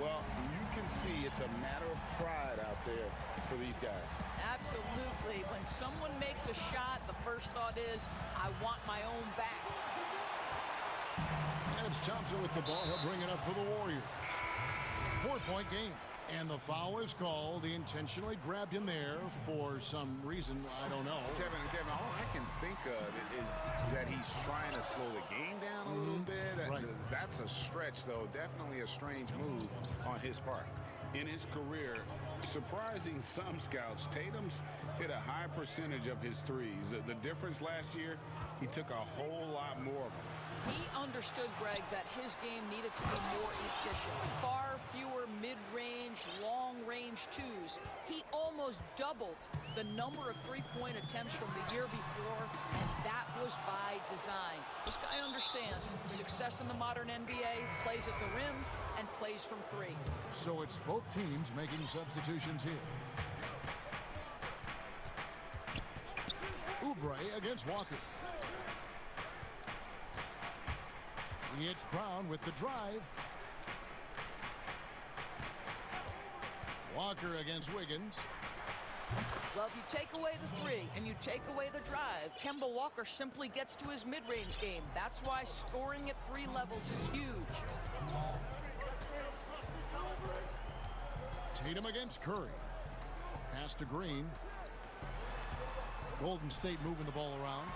Well, you can see it's a matter of pride out there for these guys. Absolutely. When someone makes a shot, the first thought is, I want my own back. And it's Thompson with the ball. He'll bring it up for the Warriors. 4-point game. And the foul is called. He intentionally grabbed him there for some reason. I don't know. Kevin, all I can think of is that he's trying to slow the game down a little bit. Right. That's a stretch, though. Definitely a strange move on his part. In his career, surprising some scouts, Tatum's hit a high percentage of his threes. The difference last year, he took a whole lot more of them. He understood, Greg, that his game needed to be more efficient. Far fewer mid-range, long-range twos. He almost doubled the number of three-point attempts from the year before, and that was by design. This guy understands success in the modern NBA, plays at the rim, and plays from 3. So it's both teams making substitutions here. Oubre against Walker. It's Brown with the drive. Walker against Wiggins. Well, if you take away the 3 and you take away the drive, Kemba Walker simply gets to his mid-range game. That's why scoring at 3 levels is huge. Tatum against Curry. Pass to Green. Golden State moving the ball around.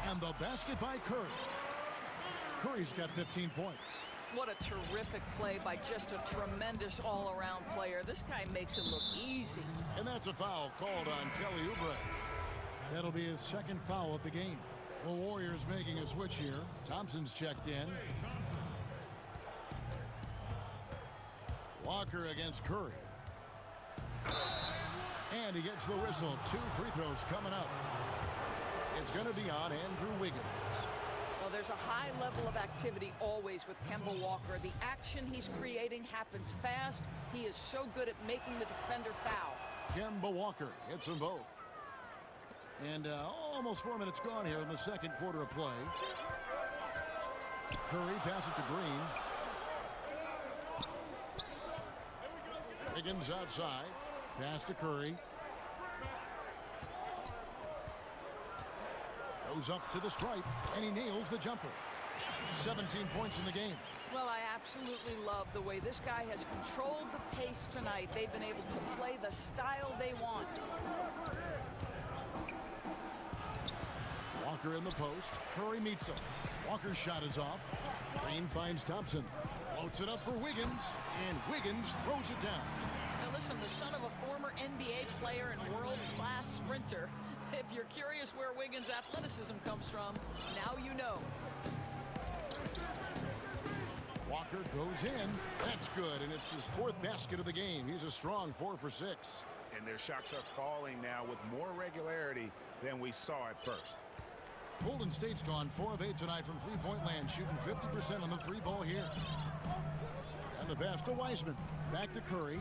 And the basket by Curry. Curry's got 15 points. What a terrific play by just a tremendous all-around player. This guy makes it look easy. And that's a foul called on Kelly Oubre. That'll be his second foul of the game. The Warriors making a switch here. Thompson's checked in. Walker against Curry. And he gets the whistle. 2 free throws coming up. It's going to be on Andrew Wiggins. Well, there's a high level of activity always with Kemba Walker. The action he's creating happens fast. He is so good at making the defender foul. Kemba Walker hits them both. And almost 4 minutes gone here in the second quarter of play. Curry passes to Green. Wiggins outside. Pass to Curry. Goes up to the stripe, and he nails the jumper. 17 points in the game. Well, I absolutely love the way this guy has controlled the pace tonight. They've been able to play the style they want. Walker in the post. Curry meets him. Walker's shot is off. Green finds Thompson. Floats it up for Wiggins, and Wiggins throws it down. Now listen, the son of a former NBA player and world-class sprinter. If you're curious where Wiggins' athleticism comes from, now you know. Walker goes in. That's good, and it's his 4th basket of the game. He's a strong 4 for 6. And their shots are falling now with more regularity than we saw at first. Golden State's gone 4 of 8 tonight from three-point land, shooting 50% on the 3-ball here. And the pass to Wiseman. Back to Curry.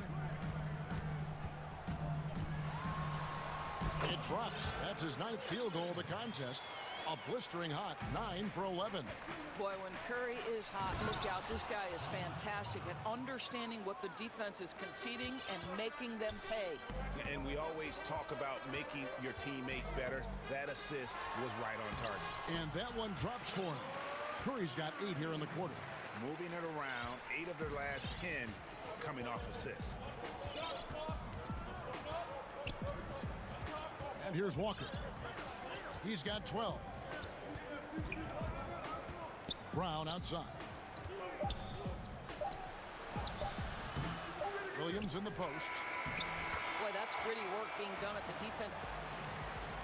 It drops. That's his 9th field goal of the contest. A blistering hot 9 for 11. Boy, when Curry is hot, look out. This guy is fantastic at understanding what the defense is conceding and making them pay. And we always talk about making your teammate better. That assist was right on target. And that one drops for him. Curry's got 8 here in the quarter. Moving it around, 8 of their last 10 coming off assists. And here's Walker. He's got 12. Brown outside. Williams in the post. Boy, that's gritty work being done at the defense.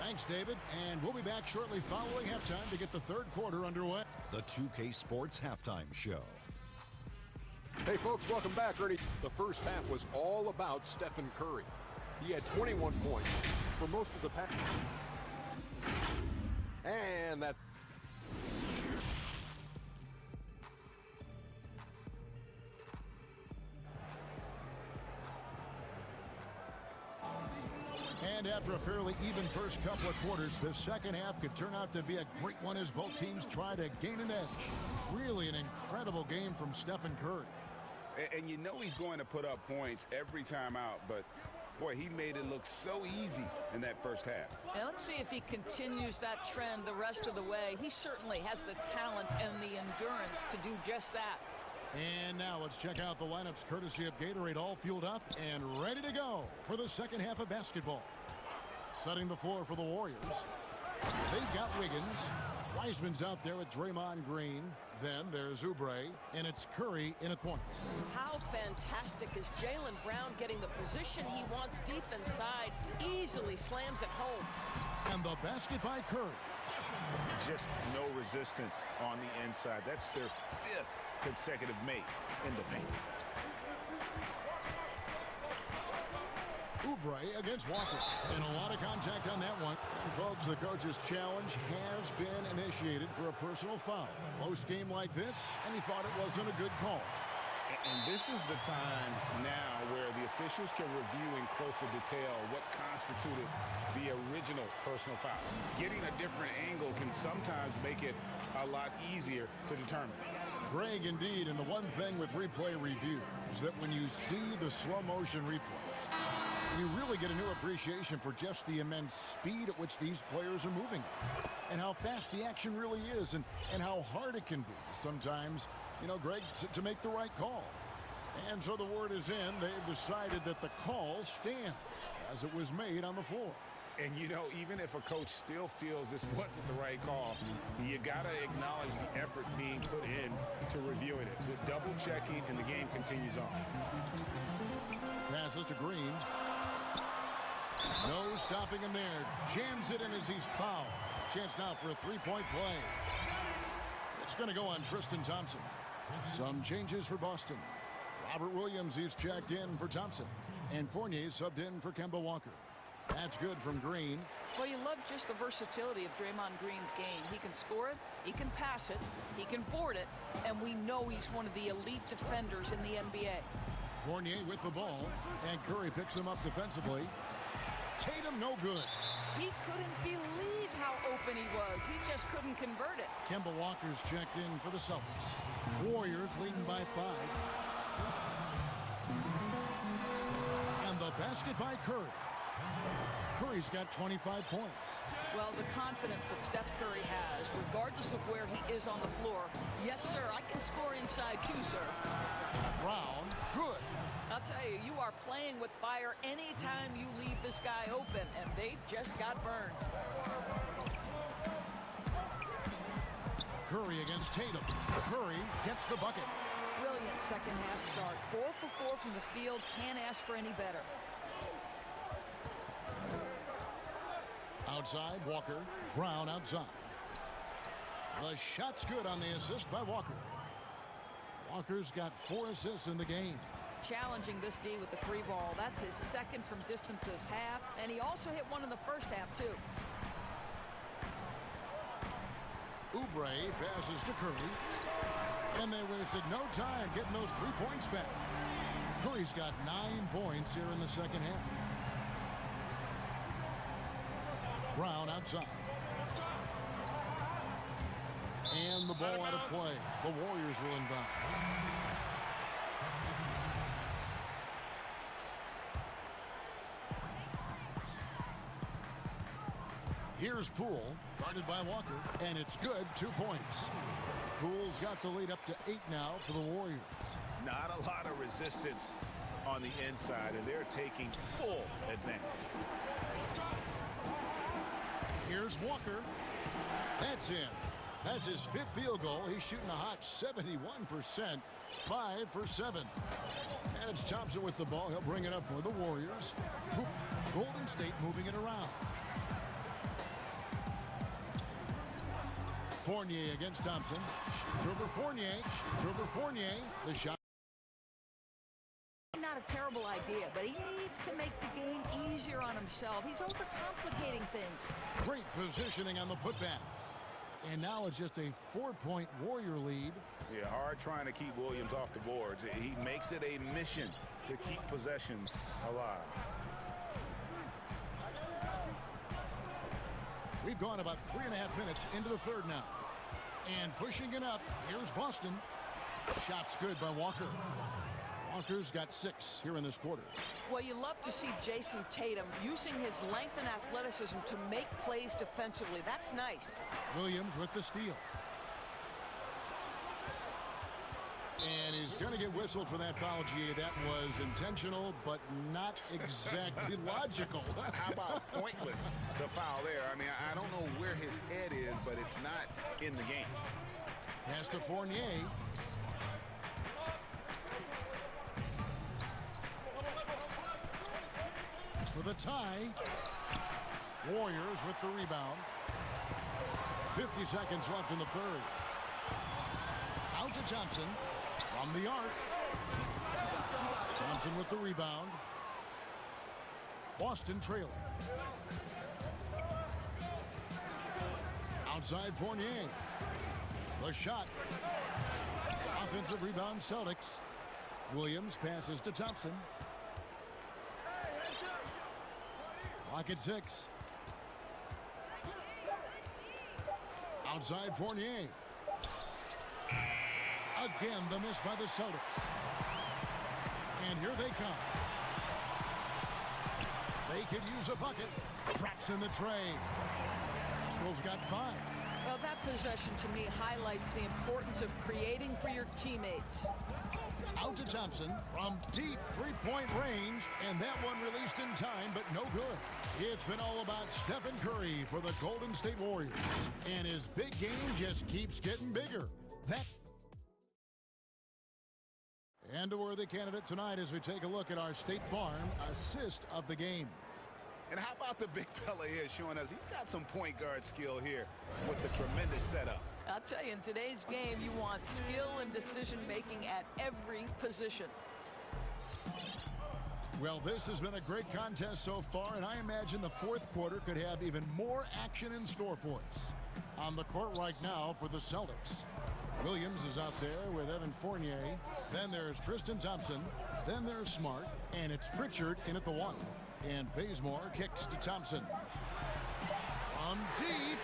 Thanks, David. And we'll be back shortly following halftime to get the 3rd quarter underway. The 2K Sports Halftime Show. Hey, folks, welcome back, Ernie. The first half was all about Stephen Curry. He had 21 points for most of the pack. And that... And after a fairly even first couple of quarters, the second half could turn out to be a great one as both teams try to gain an edge. Really an incredible game from Stephen Curry. And you know he's going to put up points every time out, but boy, he made it look so easy in that first half. And let's see if he continues that trend the rest of the way. He certainly has the talent and the endurance to do just that. And now let's check out the lineups courtesy of Gatorade, all fueled up and ready to go for the second half of basketball. Setting the floor for the Warriors. They've got Wiggins. Wiseman's out there with Draymond Green. Then there's Oubre, and it's Curry in at point. How fantastic is Jaylen Brown getting the position he wants deep inside, easily slams it home. And the basket by Curry. Just no resistance on the inside. That's their 5th consecutive make in the paint. Oubre against Walker. And a lot of contact on that one. Folks, the coach's challenge has been initiated for a personal foul. Close game like this, and he thought it wasn't a good call. And this is the time now where the officials can review in closer detail what constituted the original personal foul. Getting a different angle can sometimes make it a lot easier to determine. Greg, indeed, and the one thing with replay review is that when you see the slow motion replays, you really get a new appreciation for just the immense speed at which these players are moving and how fast the action really is and how hard it can be sometimes, you know, Greg, to make the right call. And so the word is in. They've decided that the call stands as it was made on the floor. And, you know, even if a coach still feels this wasn't the right call, you got to acknowledge the effort being put in to reviewing it. With double checking, and the game continues on. Passes to Green. No stopping him there. Jams it in as he's fouled. Chance now for a three-point play. It's going to go on Tristan Thompson. Some changes for Boston. Robert Williams is checked in for Thompson. And Fournier subbed in for Kemba Walker. That's good from Green. Well, you love just the versatility of Draymond Green's game. He can score it, he can pass it, he can board it, and we know he's one of the elite defenders in the NBA. Fournier with the ball, and Curry picks him up defensively. Tatum no good. He couldn't believe how open he was. He just couldn't convert it. Kemba Walker's checked in for the Celtics. Warriors leading by 5. And the basket by Curry. Curry's got 25 points. Well, the confidence that Steph Curry has, regardless of where he is on the floor. Yes, sir, I can score inside too, sir. Brown, good. I'll tell you, you are playing with fire anytime you leave this guy open, and they just got burned. Curry against Tatum. Curry gets the bucket. Brilliant second half start. 4 for 4 from the field. Can't ask for any better. Outside, Walker. Brown outside. The shot's good on the assist by Walker. Walker's got 4 assists in the game. Challenging this D with the 3 ball. That's his second from distance this half. And he also hit one in the first half, too. Oubre passes to Curry. And they wasted no time getting those 3 points back. Curry's got 9 points here in the second half. Brown outside. And the ball out of play. The Warriors will inbound. Here's Poole, guarded by Walker, and it's good, 2 points. Poole's got the lead up to 8 now for the Warriors. Not a lot of resistance on the inside, and they're taking full advantage. Here's Walker. That's in. That's his 5th field goal. He's shooting a hot 71%, 5 for 7. And it's Thompson with the ball. He'll bring it up for the Warriors. Golden State moving it around. Fournier against Thompson. Shoots over Fournier. Shoots over Fournier. The shot. Not a terrible idea, but he needs to make the game easier on himself. He's overcomplicating things. Great positioning on the putback. And now it's just a 4-point Warrior lead. Yeah, hard trying to keep Williams off the boards. He makes it a mission to keep possessions alive. We've gone about 3.5 minutes into the third now. And pushing it up, here's Boston. Shot's good by Walker. Walker's got 6 here in this quarter. Well, you love to see Jason Tatum using his length and athleticism to make plays defensively. That's nice. Williams with the steal. And he's going to get whistled for that foul, G. That was intentional, but not exactly logical. How about pointless to foul there? I mean, I don't know where his head is, but it's not in the game. Pass to Fournier. For the tie. Warriors with the rebound. 50 seconds left in the third. Out to Thompson. From the arc. Thompson with the rebound. Boston trailing. Outside Fournier. The shot. Offensive rebound Celtics. Williams passes to Thompson. Clock at 6. Outside Fournier. Again, the miss by the Celtics. And here they come. They could use a bucket. Drops in the tray. Maxwell's got 5. Well, that possession to me highlights the importance of creating for your teammates. Out to Thompson from deep 3-point range, and that one released in time, but no good. It's been all about Stephen Curry for the Golden State Warriors, and his big game just keeps getting bigger. And a worthy candidate tonight as we take a look at our State Farm assist of the game. And how about the big fella here showing us he's got some point guard skill here with the tremendous setup. I'll tell you, in today's game, you want skill and decision-making at every position. Well, this has been a great contest so far, and I imagine the fourth quarter could have even more action in store for us. On the court right now for the Celtics, Williams is out there with Evan Fournier. Then there's Tristan Thompson. Then there's Smart, and it's Pritchard in at the 1. And Bazemore kicks to Thompson. From deep.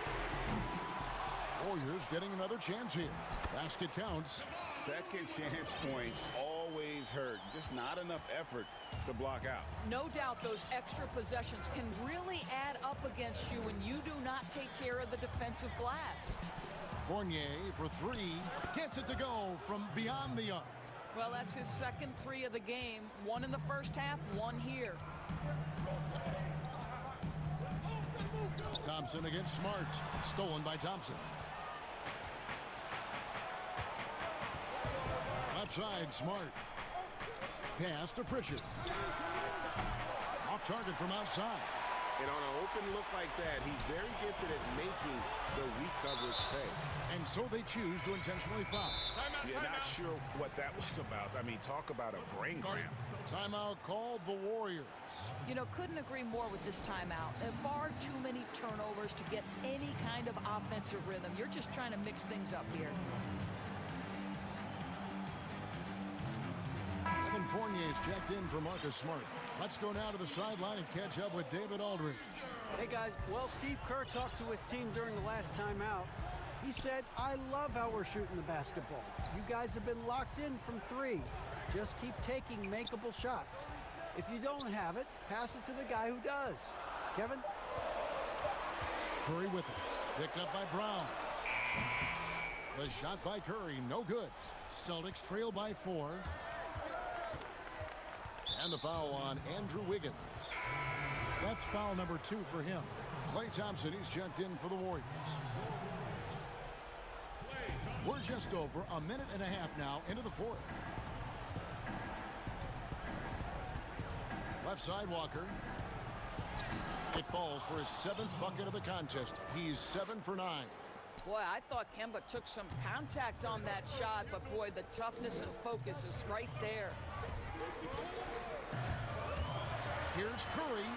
Warriors getting another chance here. Basket counts. Second chance points always hurt. Just not enough effort to block out. No doubt those extra possessions can really add up against you when you do not take care of the defensive glass. Fournier for 3. Gets it to go from beyond the arc. Well, that's his second 3 of the game. 1 in the first half, 1 here. Thompson against Smart. Stolen by Thompson. Left side, Smart. Pass to Pritchard. Off target from outside. And on an open look like that, he's very gifted at making the weak coverage pay. And so they choose to intentionally foul. You're not sure what that was about. I mean, talk about a brain cramp. Timeout called the Warriors. You know, couldn't agree more with this timeout. Far too many turnovers to get any kind of offensive rhythm. You're just trying to mix things up here. Evan Fournier is checked in for Marcus Smart. Let's go now to the sideline and catch up with David Aldridge. Hey, guys. Well, Steve Kerr talked to his team during the last timeout. He said, I love how we're shooting the basketball. You guys have been locked in from 3. Just keep taking makeable shots. If you don't have it, pass it to the guy who does. Kevin? Curry with it. Picked up by Brown. The shot by Curry, no good. Celtics trail by 4. And the foul on Andrew Wiggins. That's foul number 2 for him. Klay Thompson, he's checked in for the Warriors. We're just over a minute and a half now into the 4th. Left side, Walker. It falls for his 7th bucket of the contest. He's 7 for 9. Boy, I thought Kemba took some contact on that shot, but boy, the toughness and focus is right there. Here's Curry.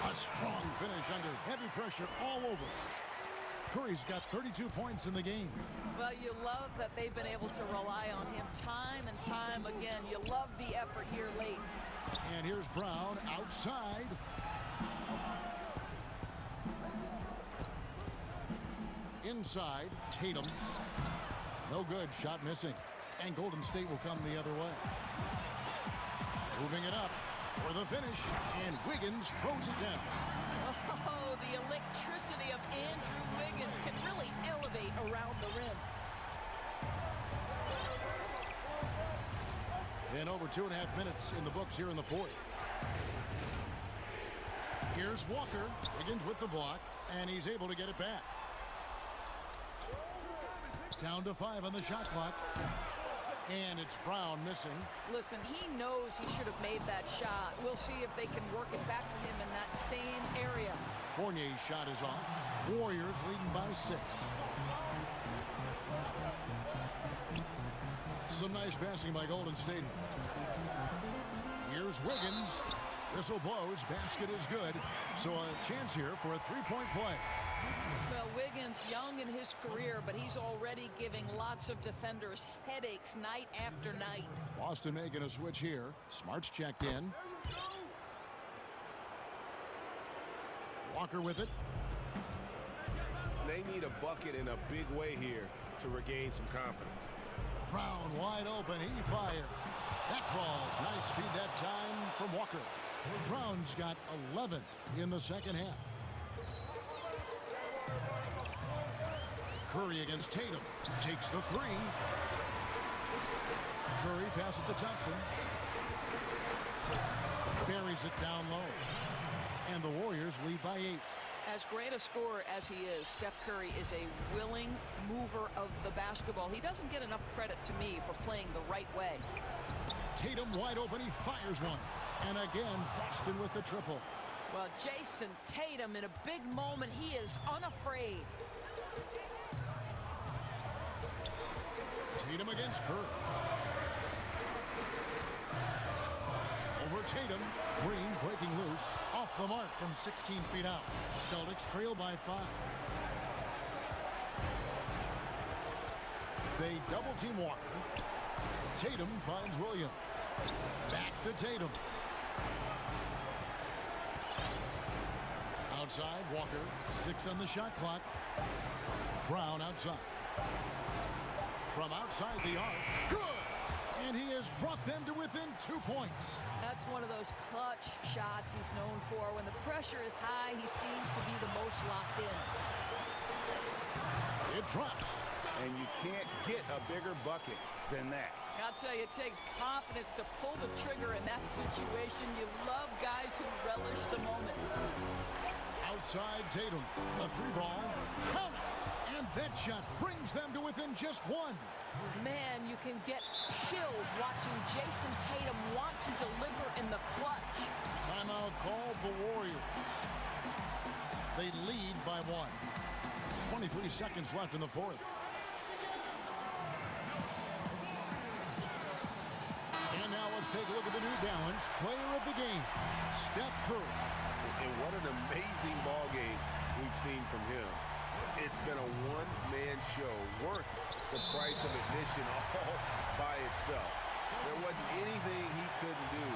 A strong finish under heavy pressure all over. Curry's got 32 points in the game. Well, you love that they've been able to rely on him time and time again. You love the effort here late. And here's Brown outside. Inside, Tatum. No good, shot missing. And Golden State will come the other way. Moving it up for the finish, and Wiggins throws it down. Oh, the electricity of Andrew Wiggins can really elevate around the rim. And over 2.5 minutes in the books here in the 4th. Here's Walker. Wiggins with the block, and he's able to get it back. Down to 5 on the shot clock. And it's Brown missing. Listen, he knows he should have made that shot. We'll see if they can work it back to him in that same area. Fournier's shot is off. Warriors leading by 6. Some nice passing by Golden State. Here's Wiggins. Whistle blows. Basket is good. So a chance here for a 3-point play. Well, Wiggins, young in his career, but he's already giving lots of defenders headaches night after night. Boston making a switch here. Smart's checked in. Walker with it. They need a bucket in a big way here to regain some confidence. Brown wide open. He fires. That falls. Nice feed that time from Walker. Brown's got 11 in the second half. Curry against Tatum. Takes the 3. Curry passes to Thompson. Buries it down low. And the Warriors lead by 8. As great a scorer as he is, Steph Curry is a willing mover of the basketball. He doesn't get enough credit to me for playing the right way. Tatum wide open. He fires one. And again, Boston with the triple. Well, Jason Tatum, in a big moment, he is unafraid. Tatum against Curry. Over Tatum. Green breaking loose. Off the mark from 16 feet out. Celtics trail by 5. They double team Walker. Tatum finds Williams. Back to Tatum. Outside, Walker. 6 on the shot clock. Brown outside. From outside the arc. Good! And he has brought them to within 2 points. That's one of those clutch shots he's known for. When the pressure is high, he seems to be the most locked in. It drops. And you can't get a bigger bucket than that. I'll tell you, it takes confidence to pull the trigger in that situation. You love guys who relish the moment. Outside Tatum. A 3-ball. Count it! And that shot brings them to within just 1. Man, you can get chills watching Jason Tatum want to deliver in the clutch. Timeout called the Warriors. They lead by 1. 23 seconds left in the fourth. And now let's take a look at the New Balance player of the game, Steph Curry. And what an amazing ball game we've seen from him. It's been a one-man show worth the price of admission all by itself. There wasn't anything he couldn't do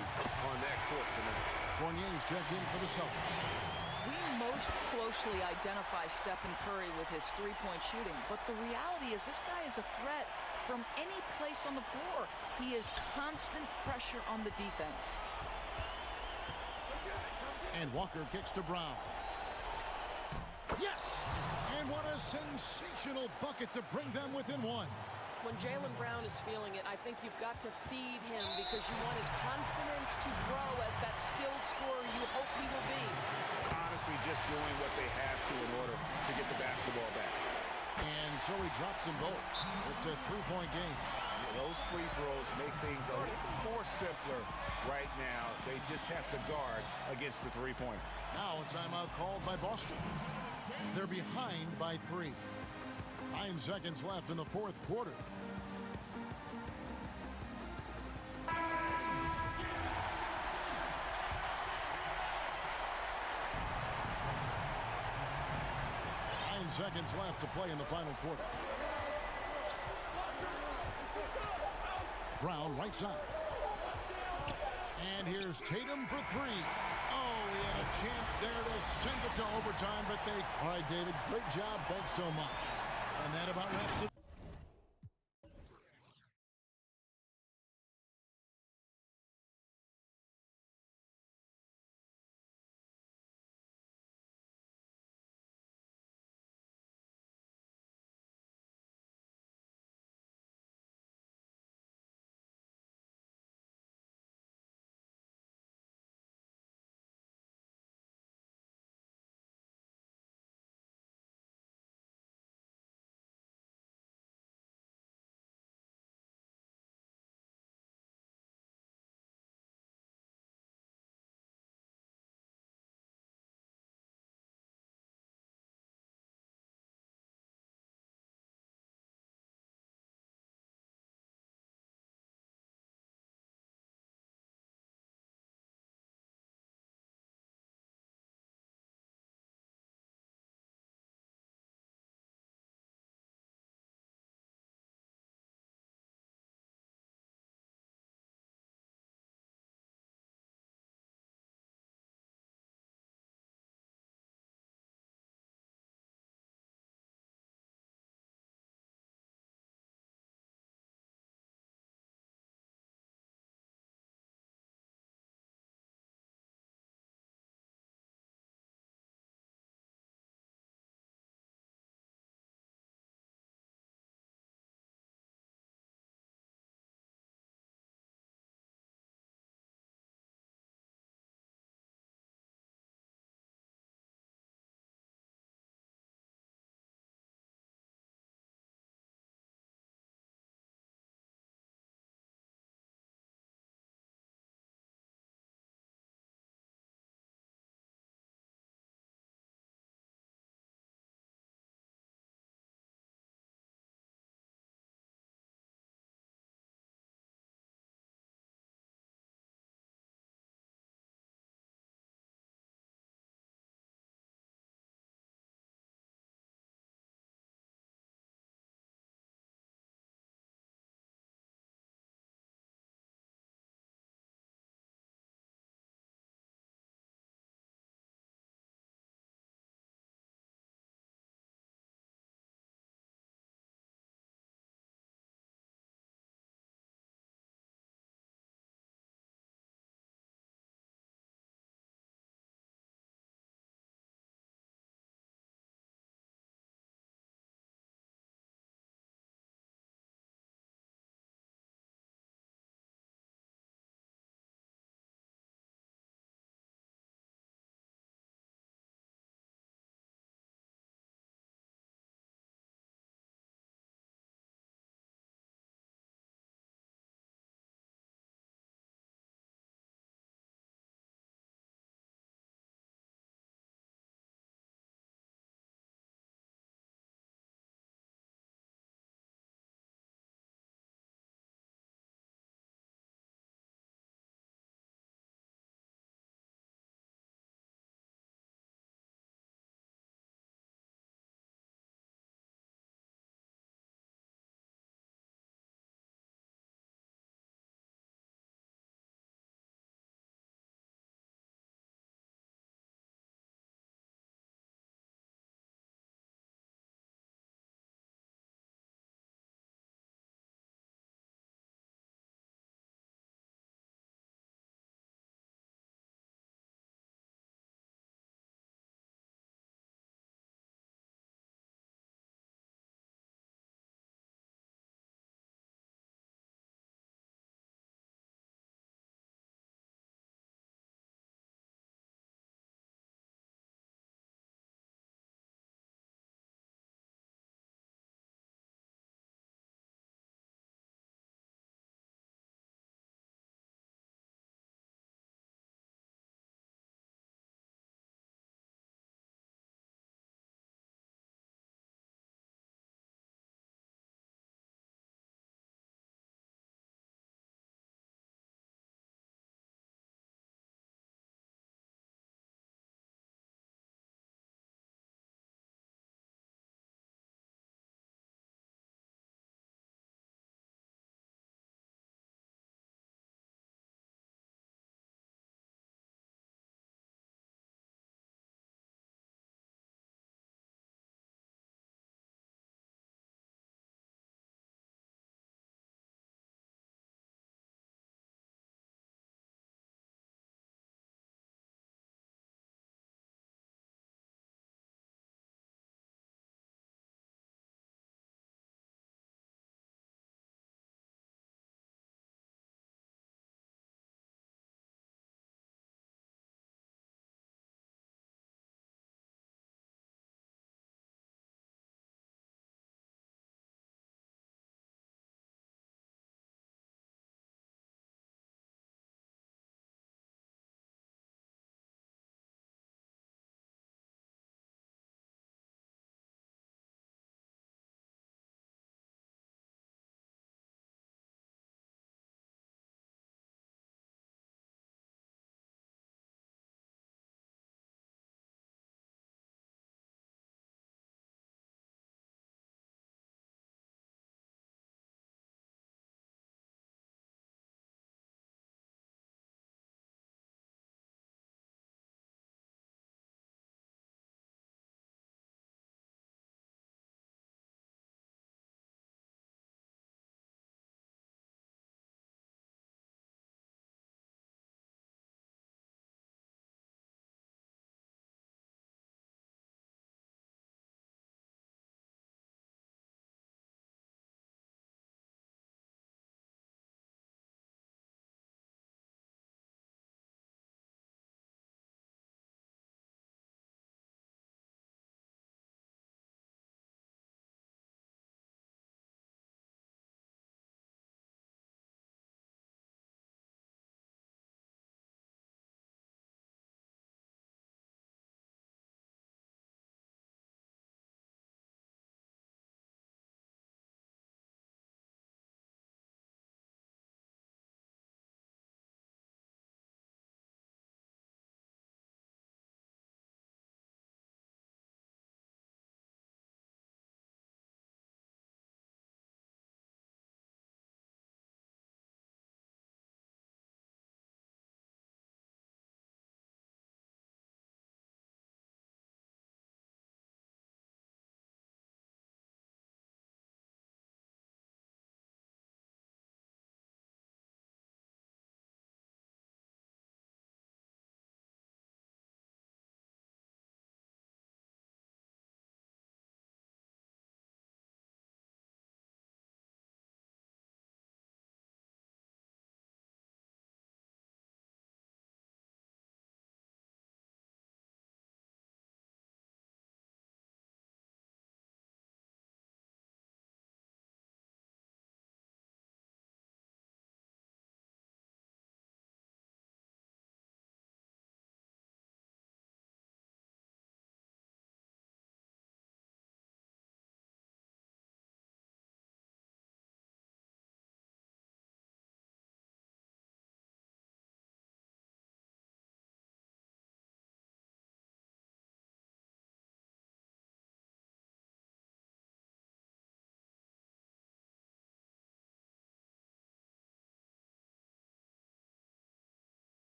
on that court tonight. Fournier's checked in for the Celtics. We most closely identify Stephen Curry with his three-point shooting, but the reality is this guy is a threat from any place on the floor. He is constant pressure on the defense. And Walker kicks to Brown. Yes! And what a sensational bucket to bring them within 1. When Jaylen Brown is feeling it, I think you've got to feed him because you want his confidence to grow as that skilled scorer you hope he will be. Honestly, just doing what they have to in order to get the basketball back. And so he drops them both. It's a 3-point game. Those free throws make things a little more simpler right now. They just have to guard against the three-pointer. Now a timeout called by Boston. They're behind by 3. 9 seconds left in the fourth quarter. Seconds left to play in the final quarter. Brown right side. And here's Tatum for 3. Oh, he had a chance there to send it to overtime, but they... All right, David, great job. Thanks so much. And that about wraps it.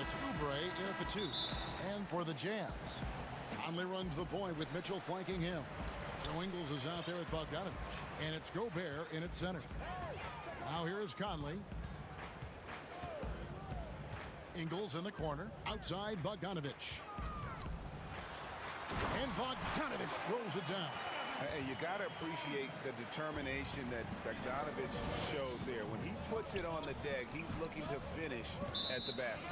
it's Oubre in at the 2. And for the Jazz, Conley runs the point with Mitchell flanking him. Joe Ingles is out there with Bogdanovich. And it's Gobert in at center. Now here is Conley. Ingles in the corner. Outside Bogdanovich. And Bogdanovich throws it down. And you got to appreciate the determination that Bogdanovich showed there. When he puts it on the deck, he's looking to finish at the basket.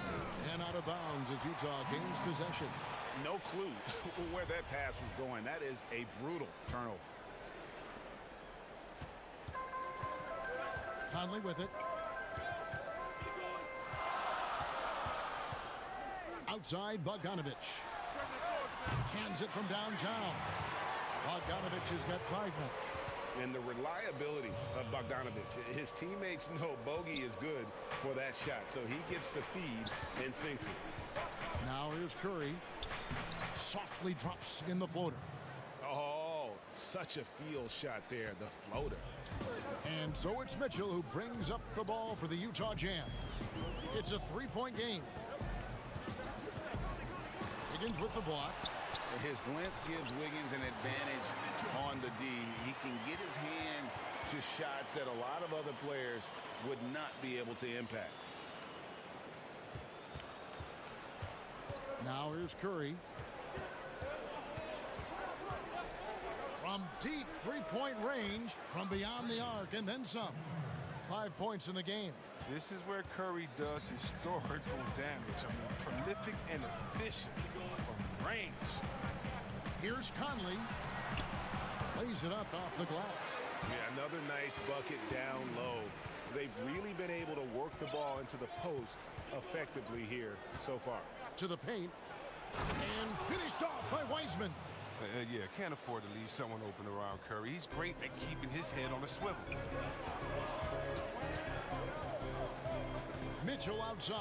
And out of bounds as Utah gains possession. No clue where that pass was going. That is a brutal turnover. Conley with it. Outside Bogdanovich. Cans it from downtown. Bogdanovich has got 5 men. And the reliability of Bogdanovich. His teammates know bogey is good for that shot. So he gets the feed and sinks it. Now here's Curry. Softly drops in the floater. Oh, such a field shot there, the floater. And so it's Mitchell who brings up the ball for the Utah Jazz. It's a 3-point game. Wiggins with the block. His length gives Wiggins an advantage on the D. He can get his hand to shots that a lot of other players would not be able to impact. Now here's Curry. From deep 3-point range, from beyond the arc, and then some. 5 points in the game. This is where Curry does historical damage. I mean, prolific and efficient from range. Here's Conley. Lays it up off the glass. Yeah, another nice bucket down low. They've really been able to work the ball into the post effectively here so far. To the paint. And finished off by Wiseman. Yeah, can't afford to leave someone open around Curry. He's great at keeping his head on a swivel. Mitchell outside.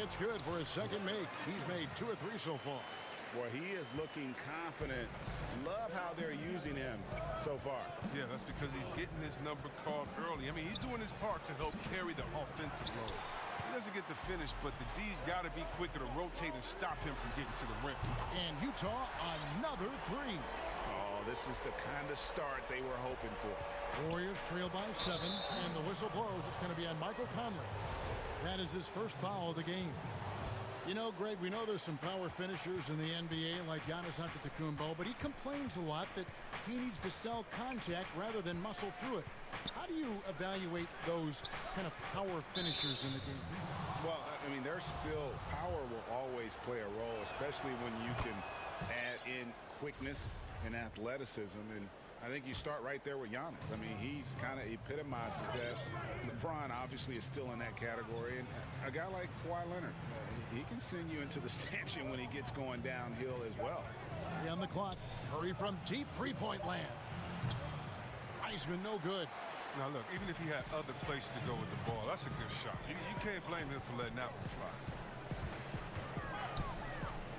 It's good for his second make. He's made 2 or 3 so far. Well, he is looking confident. Love how they're using him so far. Yeah, that's because he's getting his number called early. I mean, he's doing his part to help carry the offensive load. He doesn't get the finish, but the D's got to be quicker to rotate and stop him from getting to the rim. And Utah, another 3. Oh, this is the kind of start they were hoping for. Warriors trail by 7, and the whistle blows. It's going to be on Michael Conley. That is his first foul of the game. You know, Greg, we know there's some power finishers in the NBA like Giannis Antetokounmpo, but he complains a lot that he needs to sell contact rather than muscle through it. How do you evaluate those kind of power finishers in the game? Well, I mean, there's still power will always play a role, especially when you can add in quickness and athleticism. And I think you start right there with Giannis. I mean, he's kind of epitomizes that. LeBron obviously is still in that category. And a guy like Kawhi Leonard, he can send you into the stanchion when he gets going downhill as well. 3 on the clock. Curry from deep 3-point land. Wiseman no good. Now, look, even if he had other places to go with the ball, that's a good shot. You can't blame him for letting that one fly.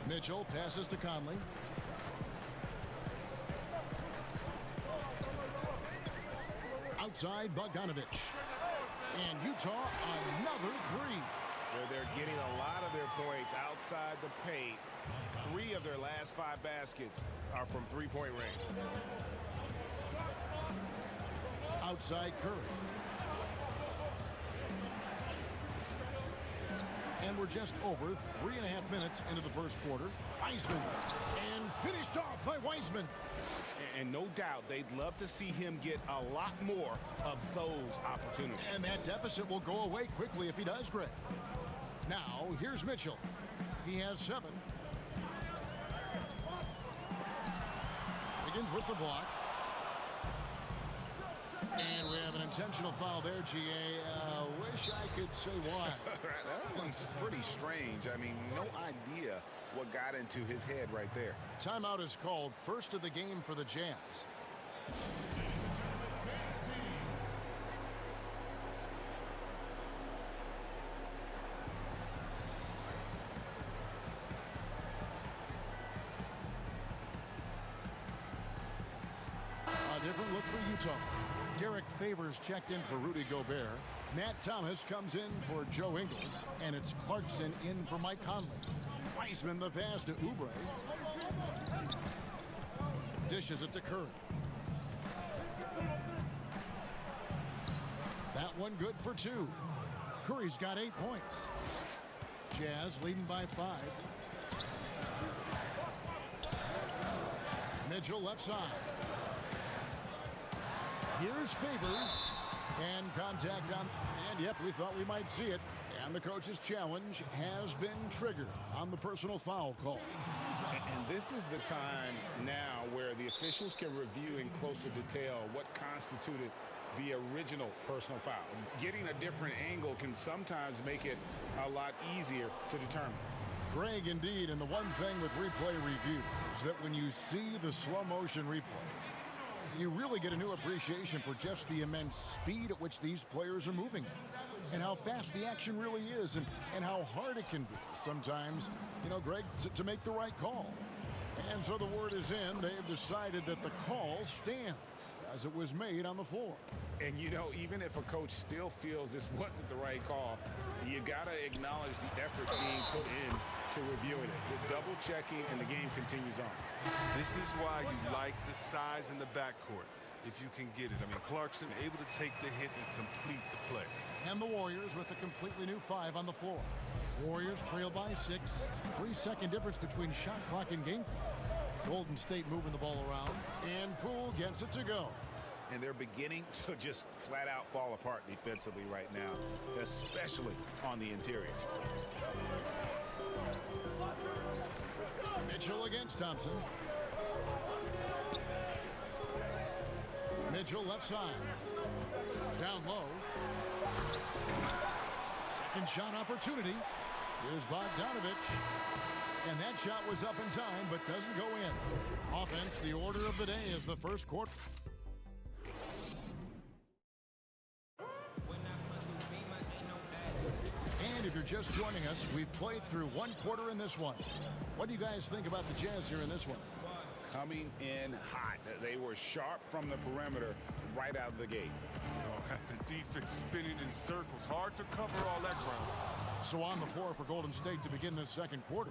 Mitchell passes to Conley. Outside Bogdanovich. And Utah another 3. Where they're getting a lot of their points outside the paint. 3 of their last 5 baskets are from 3-point range. Outside Curry. And we're just over 3.5 minutes into the first quarter. Wiseman. And finished off by Wiseman. And no doubt they'd love to see him get a lot more of those opportunities. And that deficit will go away quickly if he does, Greg. Now, here's Mitchell. He has 7. Begins with the block. And we have an intentional foul there, GA. Wish I could say why. That one's pretty strange. I mean, no idea what got into his head right there. Timeout is called. First of the game for the Jazz. A different look for Utah. Derek Favors checked in for Rudy Gobert. Matt Thomas comes in for Joe Ingles. And it's Clarkson in for Mike Conley. Wiseman the pass to Oubre. Dishes it to Curry. That one good for 2. Curry's got 8 points. Jazz leading by 5. Mitchell left side. Here's Favors. And contact on. And yep, we thought we might see it. And the coach's challenge has been triggered on the personal foul call. And this is the time now where the officials can review in closer detail what constituted the original personal foul. Getting a different angle can sometimes make it a lot easier to determine. Greg, indeed, and the one thing with replay review is that when you see the slow motion replays, you really get a new appreciation for just the immense speed at which these players are moving and how fast the action really is and how hard it can be sometimes, you know, Greg, to make the right call. And so the word is in. They've decided that the call stands as it was made on the floor. And, you know, even if a coach still feels this wasn't the right call, you got to acknowledge the effort being put in to reviewing it. The double checking, and the game continues on. This is why you like the size in the backcourt, if you can get it. I mean, Clarkson able to take the hit and complete the play. And the Warriors with a completely new 5 on the floor. Warriors trail by 6. 3-second difference between shot clock and game clock. Golden State moving the ball around. And Poole gets it to go. And they're beginning to just flat out fall apart defensively right now, especially on the interior. Mitchell against Thompson. Mitchell left side. Down low. Second shot opportunity. Here's Bogdanovich. And that shot was up in time, but doesn't go in. Offense, the order of the day is the first quarter. And if you're just joining us, we've played through 1 quarter in this one. What do you guys think about the Jazz here in this one? Coming in hot. They were sharp from the perimeter right out of the gate. Oh, the defense spinning in circles. Hard to cover all that ground. So on the floor for Golden State to begin this second quarter.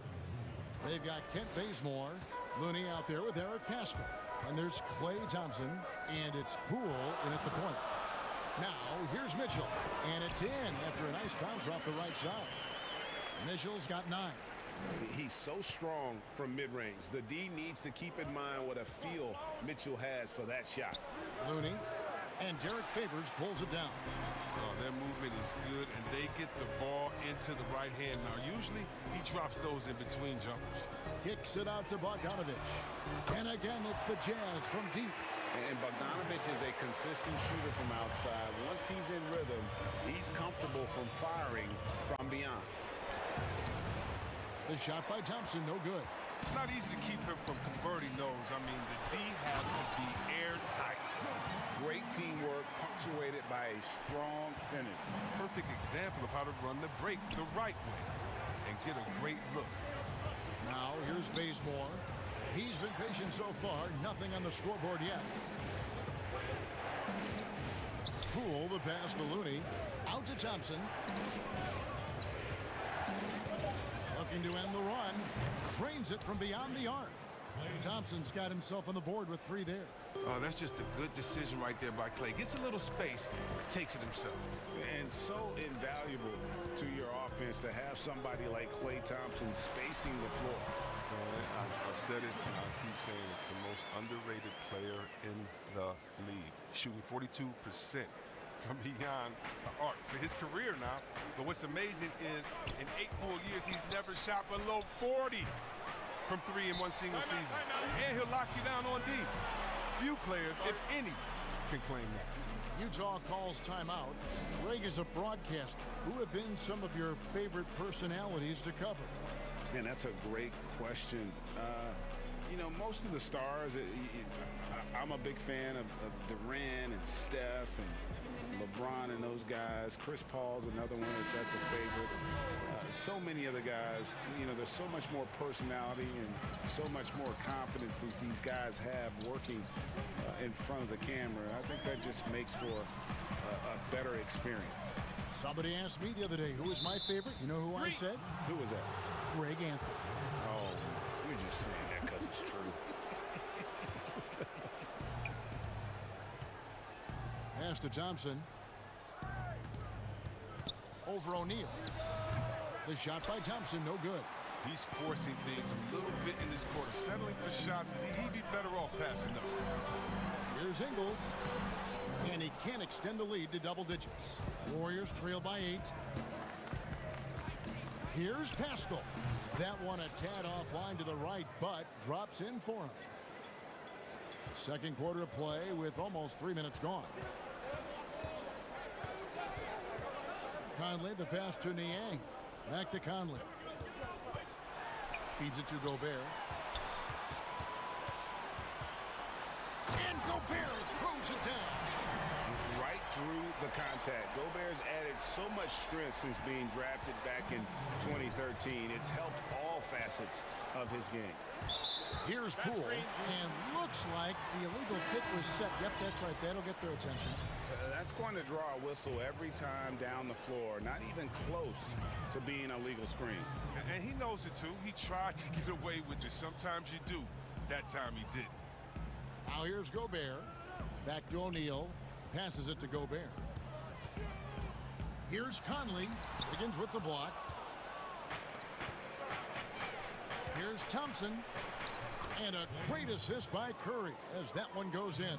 They've got Kent Bazemore, Looney out there with Eric Paschal. And there's Klay Thompson, and it's Poole in at the point. Now, here's Mitchell, and it's in after a nice bounce off the right side. Mitchell's got 9. He's so strong from mid-range. The D needs to keep in mind what a feel Mitchell has for that shot. Looney, and Derek Favors pulls it down. Oh, their movement is good, and they get the ball into the right hand. Now, usually, he drops those in between jumpers. Kicks it out to Bogdanovich. And again, it's the Jazz from deep. And Bogdanovich is a consistent shooter from outside. Once he's in rhythm, he's comfortable from firing from beyond. The shot by Thompson, no good. It's not easy to keep him from converting those. I mean, the D has to be airtight. Great teamwork, punctuated by a strong finish. Perfect example of how to run the break the right way and get a great look. Now, here's Bazemore. He's been patient so far. Nothing on the scoreboard yet. Poole, the pass to Looney. Out to Thompson. Looking to end the run. Drains it from beyond the arc. Thompson's got himself on the board with 3 there. Oh, that's just a good decision right there by Klay. Gets a little space, takes it himself. And so invaluable to your offense to have somebody like Klay Thompson spacing the floor. I've said it, and I'll keep saying it, the most underrated player in the league. Shooting 42% from beyond the arc for his career now. But what's amazing is in 8 full years, he's never shot below 40 from 3 in one single season. And he'll lock you down on D. Few players, if any, can claim that. Utah calls timeout. Greg is a broadcaster. Who have been some of your favorite personalities to cover? Man, that's a great question. You know, most of the stars, I'm a big fan of Durant and Steph and LeBron and those guys. Chris Paul's another one, if that's a favorite. So many other guys, you know, there's so much more personality and so much more confidence as these guys have working in front of the camera. I think that just makes for a better experience. Somebody asked me the other day, who is my favorite? You know who I said? Who was that? Greg Anthony. Oh, you're just saying that because it's true. Pass to Thompson. Over O'Neal. The shot by Thompson, no good. He's forcing things a little bit in this quarter, settling for shots that he'd be better off passing them. Here's Ingles. And he can't extend the lead to double digits. Warriors trail by 8. Here's Pascal. That one a tad offline to the right, but drops in for him. Second quarter of play with almost 3 minutes gone. Conley, the pass to Niang. Back to Conley. Feeds it to Gobert. And Gobert throws it down. Right through the contact. Gobert's added so much strength since being drafted back in 2013. It's helped all facets of his game. Here's Poole, and looks like the illegal kick was set. Yep, that's right. That'll get their attention. That's going to draw a whistle every time down the floor. Not even close to being a legal screen. And he knows it, too. He tried to get away with it. Sometimes you do. That time he didn't. Now here's Gobert. Back to O'Neal. Passes it to Gobert. Here's Conley. Begins with the block. Here's Thompson. And a great assist by Curry as that one goes in.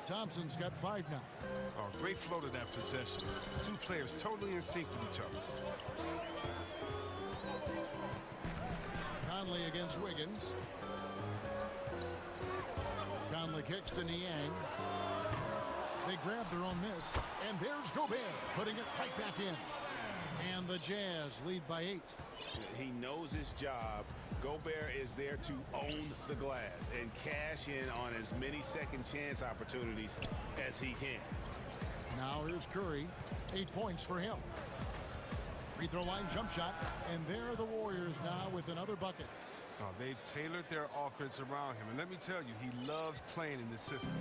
Thompson's got 5 now. Oh, great flow to that possession. Two players totally in sync with each other. Conley against Wiggins. Conley kicks to Niang. They grab their own miss. And there's Gobert putting it right back in. And the Jazz lead by 8. He knows his job. Gobert is there to own the glass and cash in on as many second chance opportunities as he can. Now here's Curry. 8 points for him. Free throw line jump shot. And there are the Warriors now with another bucket. Oh, they've tailored their offense around him. And let me tell you, he loves playing in this system.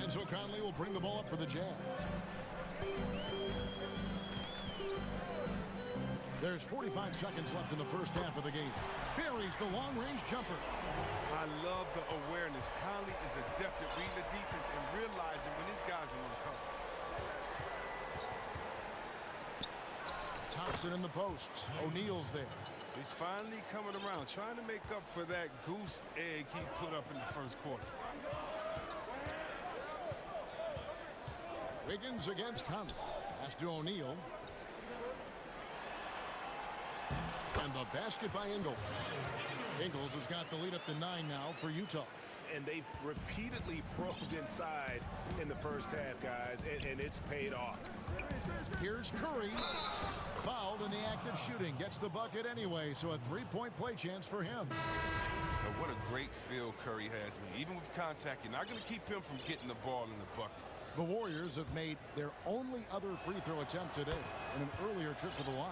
And so Conley will bring the ball up for the Jazz. There's 45 seconds left in the first half of the game. Buries the long-range jumper. I love the awareness. Conley is adept at reading the defense and realizing when his guys are on the cover. Thompson in the posts. O'Neal's there. He's finally coming around, trying to make up for that goose egg he put up in the first quarter. Wiggins against Conley. Pass to O'Neal. And the basket by Ingles. Ingles has got the lead up to 9 now for Utah. And they've repeatedly probed inside in the first half, guys, and it's paid off. Here's Curry. Fouled in the act of shooting. Gets the bucket anyway, so a 3-point play chance for him. But what a great feel Curry has, man. Even with contact, you're not going to keep him from getting the ball in the bucket. The Warriors have made their only other free throw attempt today in an earlier trip to the line.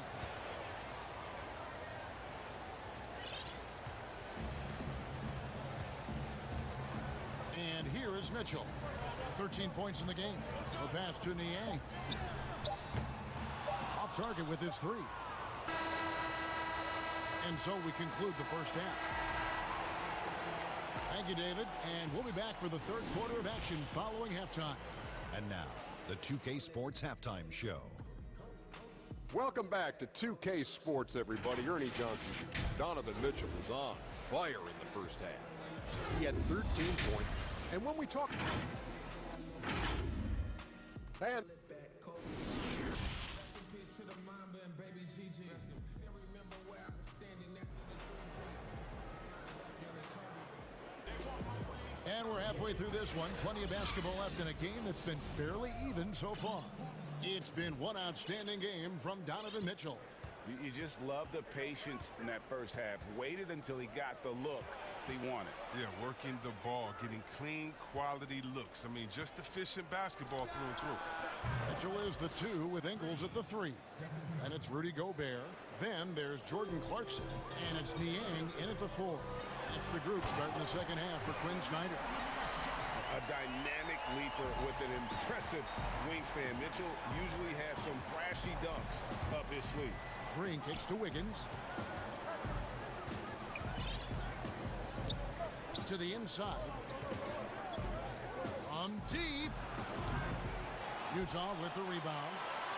And here is Mitchell. 13 points in the game. A pass to Niang. Off target with his 3. And so we conclude the first half. Thank you, David. And we'll be back for the third quarter of action following halftime. And now, the 2K Sports Halftime Show. Welcome back to 2K Sports, everybody. Ernie Johnson. Donovan Mitchell was on fire in the first half. He had 13 points. And when we talk... And... And we're halfway through this one. Plenty of basketball left in a game that's been fairly even so far. It's been one outstanding game from Donovan Mitchell. You just love the patience in that first half. Waited until he got the look he wanted. Yeah, working the ball, getting clean, quality looks. I mean, just efficient basketball through and through. Mitchell is the 2 with Ingles at the 3. And it's Rudy Gobert. Then there's Jordan Clarkson. And it's Niang in at the 4. That's the group starting the second half for Quinn Snyder. A dynamic leaper with an impressive wingspan. Mitchell usually has some flashy dunks up his sleeve. Green kicks to Wiggins. To the inside. From deep. Utah with the rebound.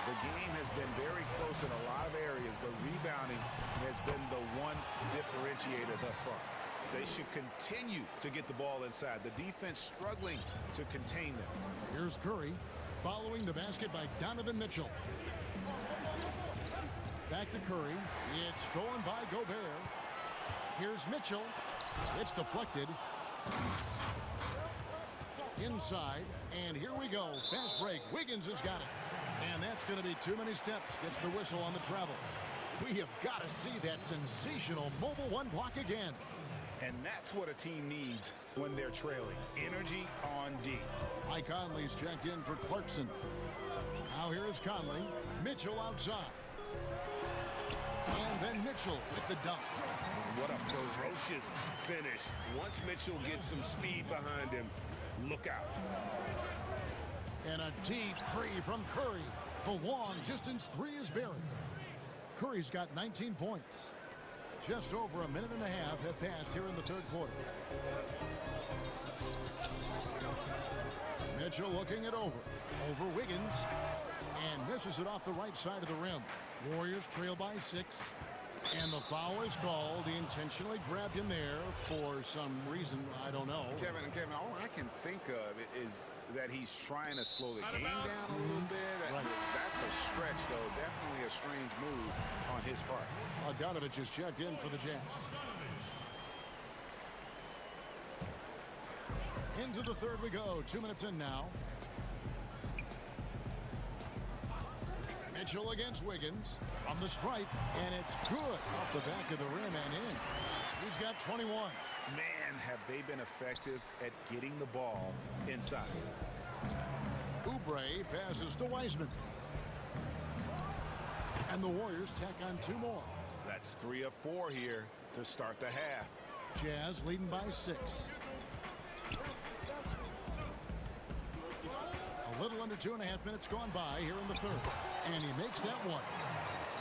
The game has been very close in a lot of areas, but rebounding has been the one differentiator thus far. They should continue to get the ball inside. The defense struggling to contain them. Here's Curry following the basket by Donovan Mitchell. Back to Curry. It's stolen by Gobert. Here's Mitchell. It's deflected. Inside. And here we go. Fast break. Wiggins has got it. And that's going to be too many steps. Gets the whistle on the travel. We have got to see that sensational mobile one block again. And that's what a team needs when they're trailing. Energy on D. Mike Conley's checked in for Clarkson. Now here is Conley. Mitchell outside. And then Mitchell with the dunk. What a ferocious finish. Once Mitchell gets some speed behind him, look out. And a deep three from Curry. The long distance three is buried. Curry's got 19 points. Just over a minute and a half have passed here in the third quarter. Mitchell looking it over. Over Wiggins. And misses it off the right side of the rim. Warriors trail by 6. And the foul is called. He intentionally grabbed him there for some reason. I don't know. Kevin, all I can think of is that he's trying to slow the game down a little bit. Right. That's a stretch, though. Definitely a strange move on his part. Bogdanovich is checked in for the Jazz. Into the third we go. 2 minutes in now. Mitchell against Wiggins from the stripe, and it's good off the back of the rim and in. He's got 21. Man, have they been effective at getting the ball inside. Oubre passes to Wiseman. And the Warriors tack on 2 more. That's 3 of 4 here to start the half. Jazz leading by 6. A little under 2.5 minutes gone by here in the third. And he makes that one.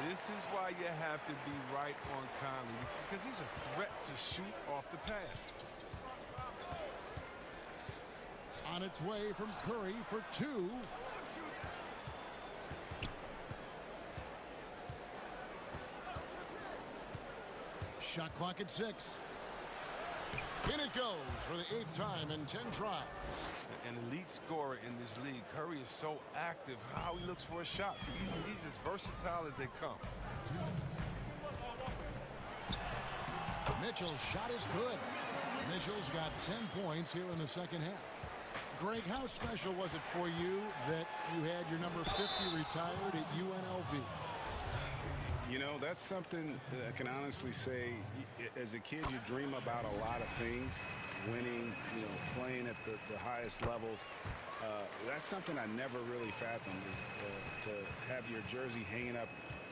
This is why you have to be right on Conley, because he's a threat to shoot off the pass. On its way from Curry for 2. Shot clock at 6. In it goes for the 8th time in 10 tries. An elite scorer in this league. Curry is so active. How he looks for a shot. So he's as versatile as they come. Mitchell's shot is good. Mitchell's got 10 points here in the second half. Greg, how special was it for you that you had your number 50 retired at UNLV? You know, that's something I can honestly say. As a kid, you dream about a lot of things. Winning, playing at the highest levels. That's something I never really fathomed, is to have your jersey hanging up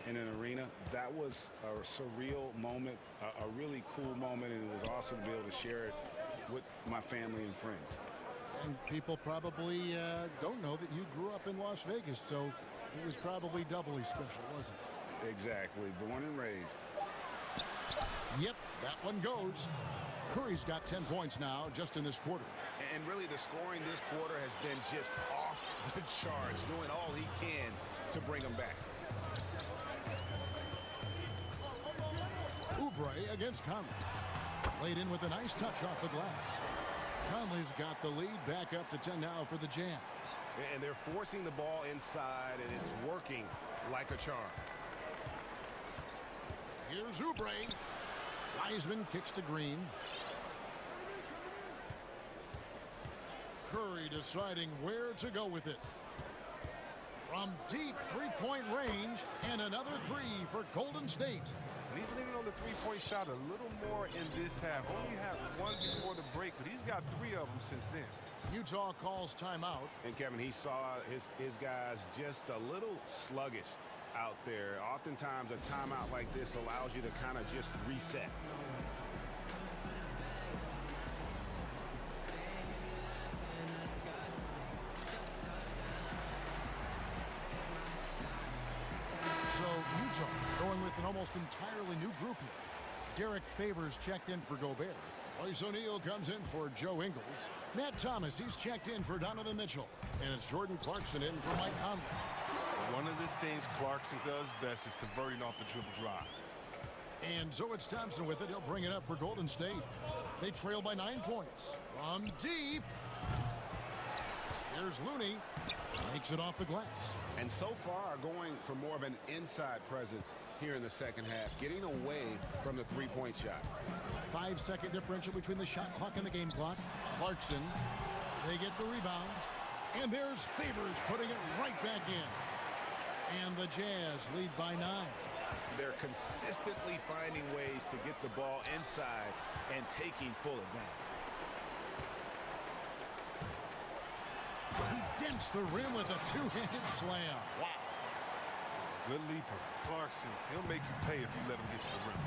in an arena. That was a surreal moment, a really cool moment, and it was awesome to be able to share it with my family and friends. And people probably don't know that you grew up in Las Vegas, so it was probably doubly special, wasn't it? Exactly. Born and raised. Yep, that one goes. Curry's got 10 points now just in this quarter. And really the scoring this quarter has been just off the charts, doing all he can to bring them back. Oubre against Conley. Laid in with a nice touch off the glass. Conley's got the lead back up to 10 now for the Jazz. And they're forcing the ball inside, and it's working like a charm. Here's Oubre. Wiseman kicks to Green. Curry deciding where to go with it. From deep three-point range, and another 3 for Golden State. And he's leaning on the three-point shot a little more in this half. Only had 1 before the break, but he's got 3 of them since then. Utah calls timeout. And Kevin, he saw his guys just a little sluggish out there. Oftentimes a timeout like this allows you to kind of just reset. almost entirely new group here. Derek Favors checked in for Gobert. Royce O'Neal comes in for Joe Ingles. Matt Thomas, he's checked in for Donovan Mitchell. And it's Jordan Clarkson in for Mike Conley. One of the things Clarkson does best is converting off the dribble drive. And so it's Thompson with it. He'll bring it up for Golden State. They trail by 9 points. From deep. Here's Looney. Makes it off the glass. And so far going for more of an inside presence here in the second half, getting away from the three-point shot. 5-second differential between the shot clock and the game clock. Clarkson, they get the rebound. And there's Favors putting it right back in. And the Jazz lead by 9. They're consistently finding ways to get the ball inside and taking full advantage. He dents the rim with a two-handed slam. Wow. Good leaper. Clarkson, he'll make you pay if you let him get to the rim.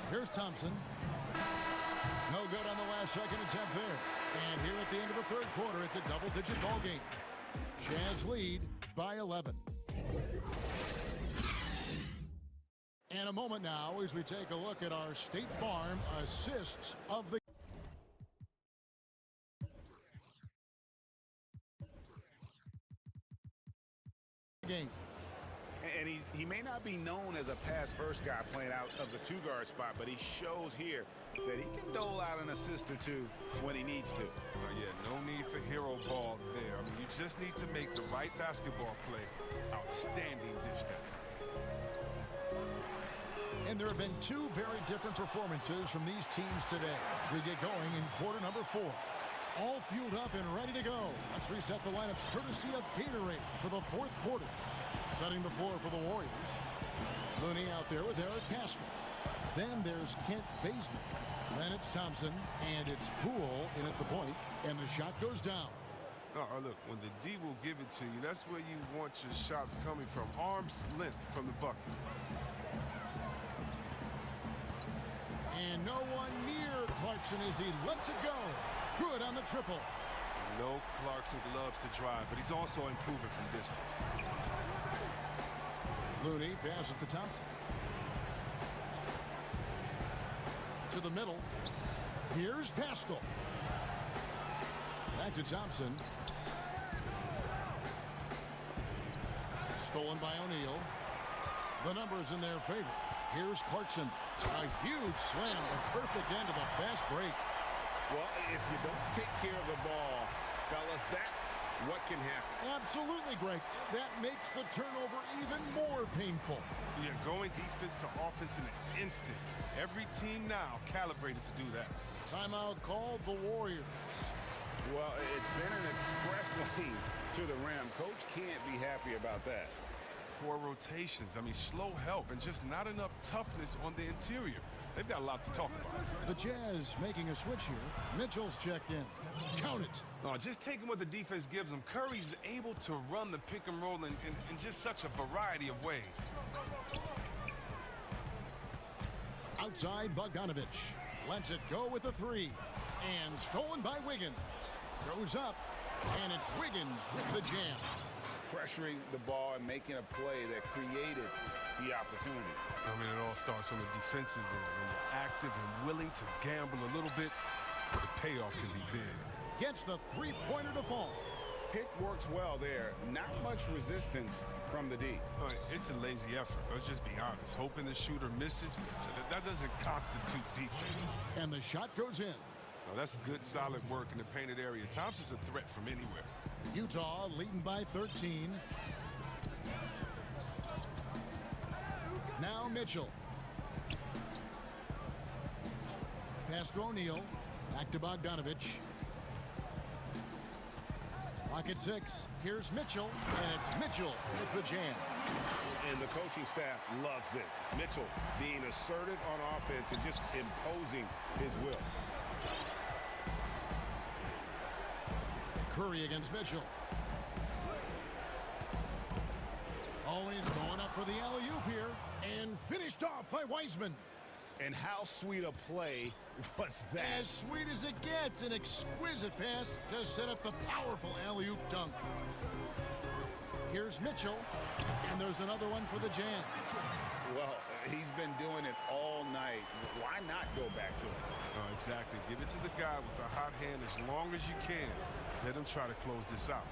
Here's Thompson. No good on the last second attempt there. And here at the end of the third quarter, it's a double-digit ball game. Jazz lead by 11. And a moment now as we take a look at our State Farm assists of the game. And he may not be known as a pass-first guy playing out of the two-guard spot, but he shows here that he can dole out an assist or two when he needs to. Yeah, no need for hero ball there. I mean, you just need to make the right basketball play. Outstanding dish that time. And there have been two very different performances from these teams today as we get going in quarter number 4. All fueled up and ready to go. Let's reset the lineups courtesy of Gatorade for the fourth quarter. Setting the floor for the Warriors. Looney out there with Eric Pascal. Then there's Kent Bazemore. Then it's Thompson, and it's Poole in at the point, and the shot goes down. Look, when the D will give it to you, that's where you want your shots coming from. Arm's length from the bucket. And no one near Clarkson as he lets it go. Good on the triple. No, Clarkson loves to drive, but he's also improving from distance. Looney passes to Thompson. To the middle. Here's Pascal. Back to Thompson. Stolen by O'Neal. The numbers in their favor. Here's Clarkson. A huge slam, the perfect end of a fast break. Well, if you don't take care of the ball, fellas, that's what can happen. Absolutely, Greg. That makes the turnover even more painful. Yeah, going defense to offense in an instant. Every team now calibrated to do that. Timeout called the Warriors. Well, it's been an express lane to the rim. Coach can't be happy about that. Poor rotations. I mean, slow help and just not enough toughness on the interior. They've got a lot to talk about. The Jazz making a switch here. Mitchell's checked in. Count it. No, just taking what the defense gives them. Curry's able to run the pick and roll in just such a variety of ways. Outside, Bogdanovich lets it go with a three. And stolen by Wiggins. Goes up, and it's Wiggins with the jam. Pressuring the ball and making a play that created the opportunity. I mean, it all starts on the defensive end. When you're active and willing to gamble a little bit, the payoff can be big. Gets the three-pointer to fall. Pick works well there. Not much resistance from the D. It's a lazy effort. Let's just be honest. Hoping the shooter misses, that doesn't constitute defense. And the shot goes in. No, that's good, solid work in the painted area. Thompson's a threat from anywhere. Utah leading by 13. Now Mitchell. Pass to O'Neal. Back to Bogdanovich. Rocket 6. Here's Mitchell. And it's Mitchell with the jam. And the coaching staff loves this. Mitchell being assertive on offense and just imposing his will. Curry against Mitchell. Always going up for the alley-oop here. And finished off by Wiseman. And how sweet a play was that? As sweet as it gets. An exquisite pass to set up the powerful alley-oop dunk. Here's Mitchell, and there's another one for the Jazz. Well, he's been doing it all night. Why not go back to it? Exactly. Give it to the guy with the hot hand as long as you can. Let him try to close this out.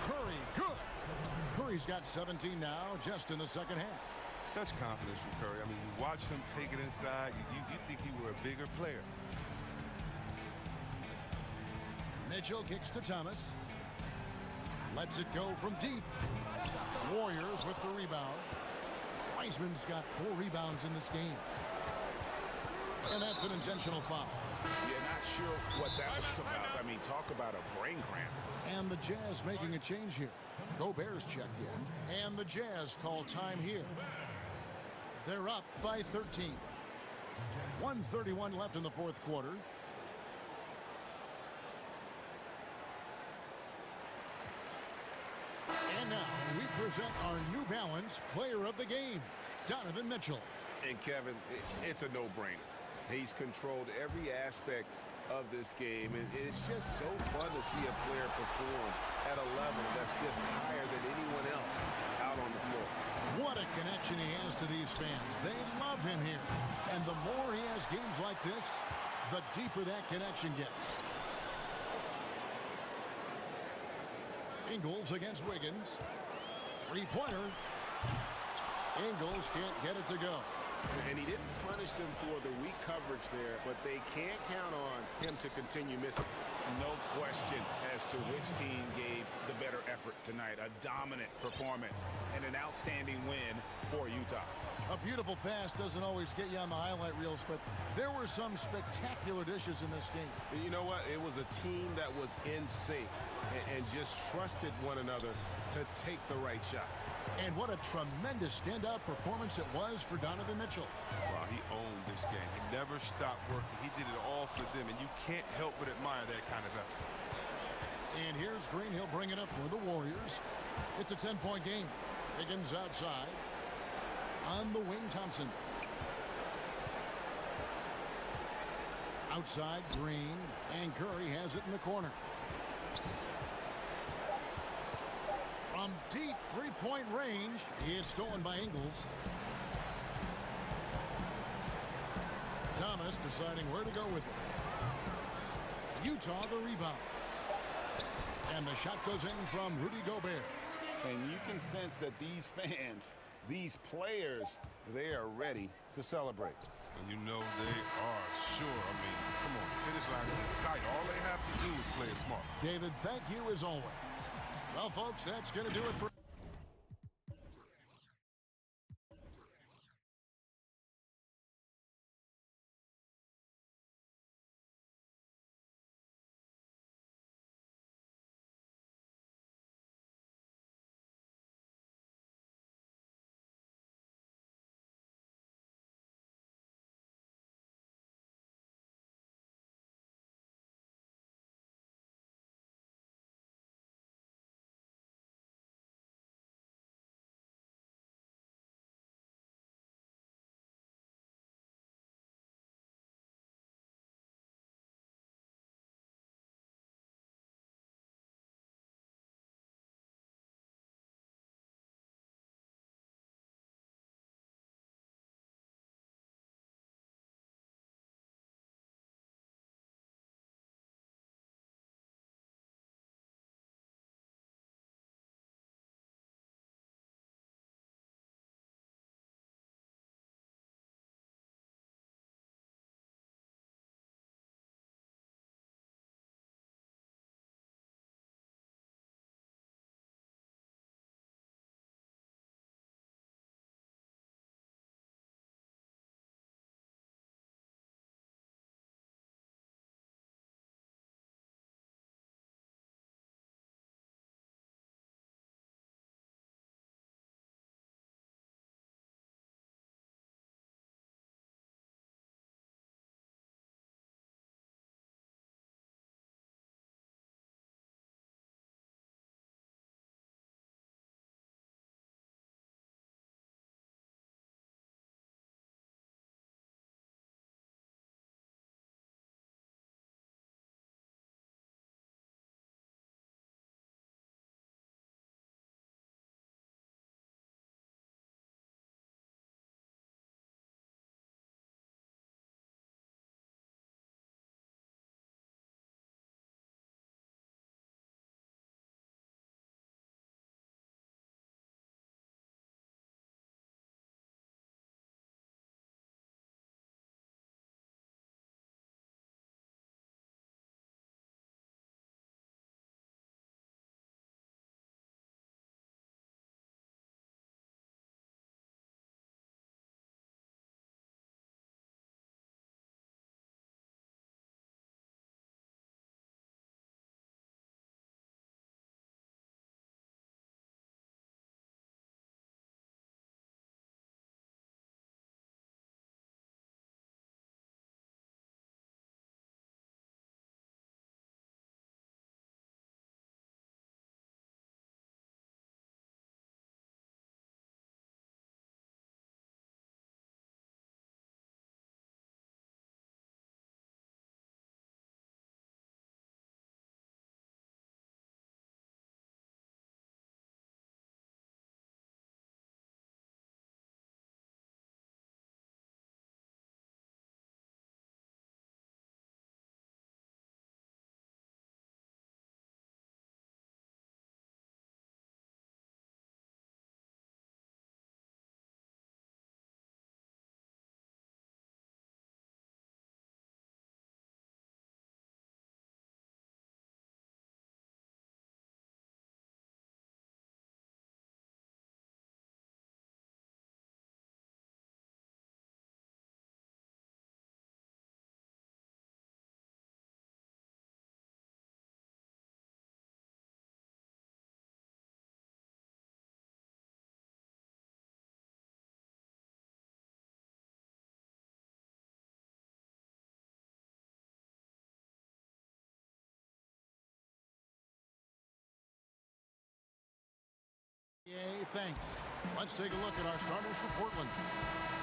Curry, good. Curry's got 17 now, just in the second half. Such confidence from Curry. I mean, you watch him take it inside, you think he were a bigger player. Mitchell kicks to Thomas. Lets it go from deep. Warriors with the rebound. Wiseman's got 4 rebounds in this game. And that's an intentional foul. You're not sure what that was about. I mean, talk about a brain cramp. And the Jazz making a change here. Gobert's checked in. And the Jazz call time here. They're up by 13. 1:31 left in the fourth quarter. And now we present our New Balance Player of the Game, Donovan Mitchell. And Kevin, it's a no-brainer. He's controlled every aspect of this game, and it's just so fun to see a player perform at a level that's just higher than anyone else out on the floor. What a connection he has to these fans. They love him here. And the more he has games like this, the deeper that connection gets. Ingles against Wiggins. Three-pointer. Ingles can't get it to go. And he didn't punish them for the weak coverage there, but they can't count on him to continue missing. No question as to which team gave the better effort tonight. A dominant performance and an outstanding win for Utah. A beautiful pass doesn't always get you on the highlight reels, but there were some spectacular dishes in this game. You know what? It was a team that was in sync and just trusted one another to take the right shots. And what a tremendous standout performance it was for Donovan Mitchell. Wow, he owned this game. He never stopped working. He did it all for them, and you can't help but admire that kind of effort. And here's Green. He'll bring it up for the Warriors. It's a 10-point game. Higgins outside. On the wing, Thompson. Outside, Green. And Curry has it in the corner. From deep three-point range, it's stolen by Ingles. Thomas deciding where to go with it. Utah the rebound. And the shot goes in from Rudy Gobert. And you can sense that these fans, these players, they are ready to celebrate. And you know they are, sure. I mean, come on, the finish line is in sight. All they have to do is play it smart. David, thank you as always. Well, folks, that's going to do it for thanks. Let's take a look at our starters for Portland.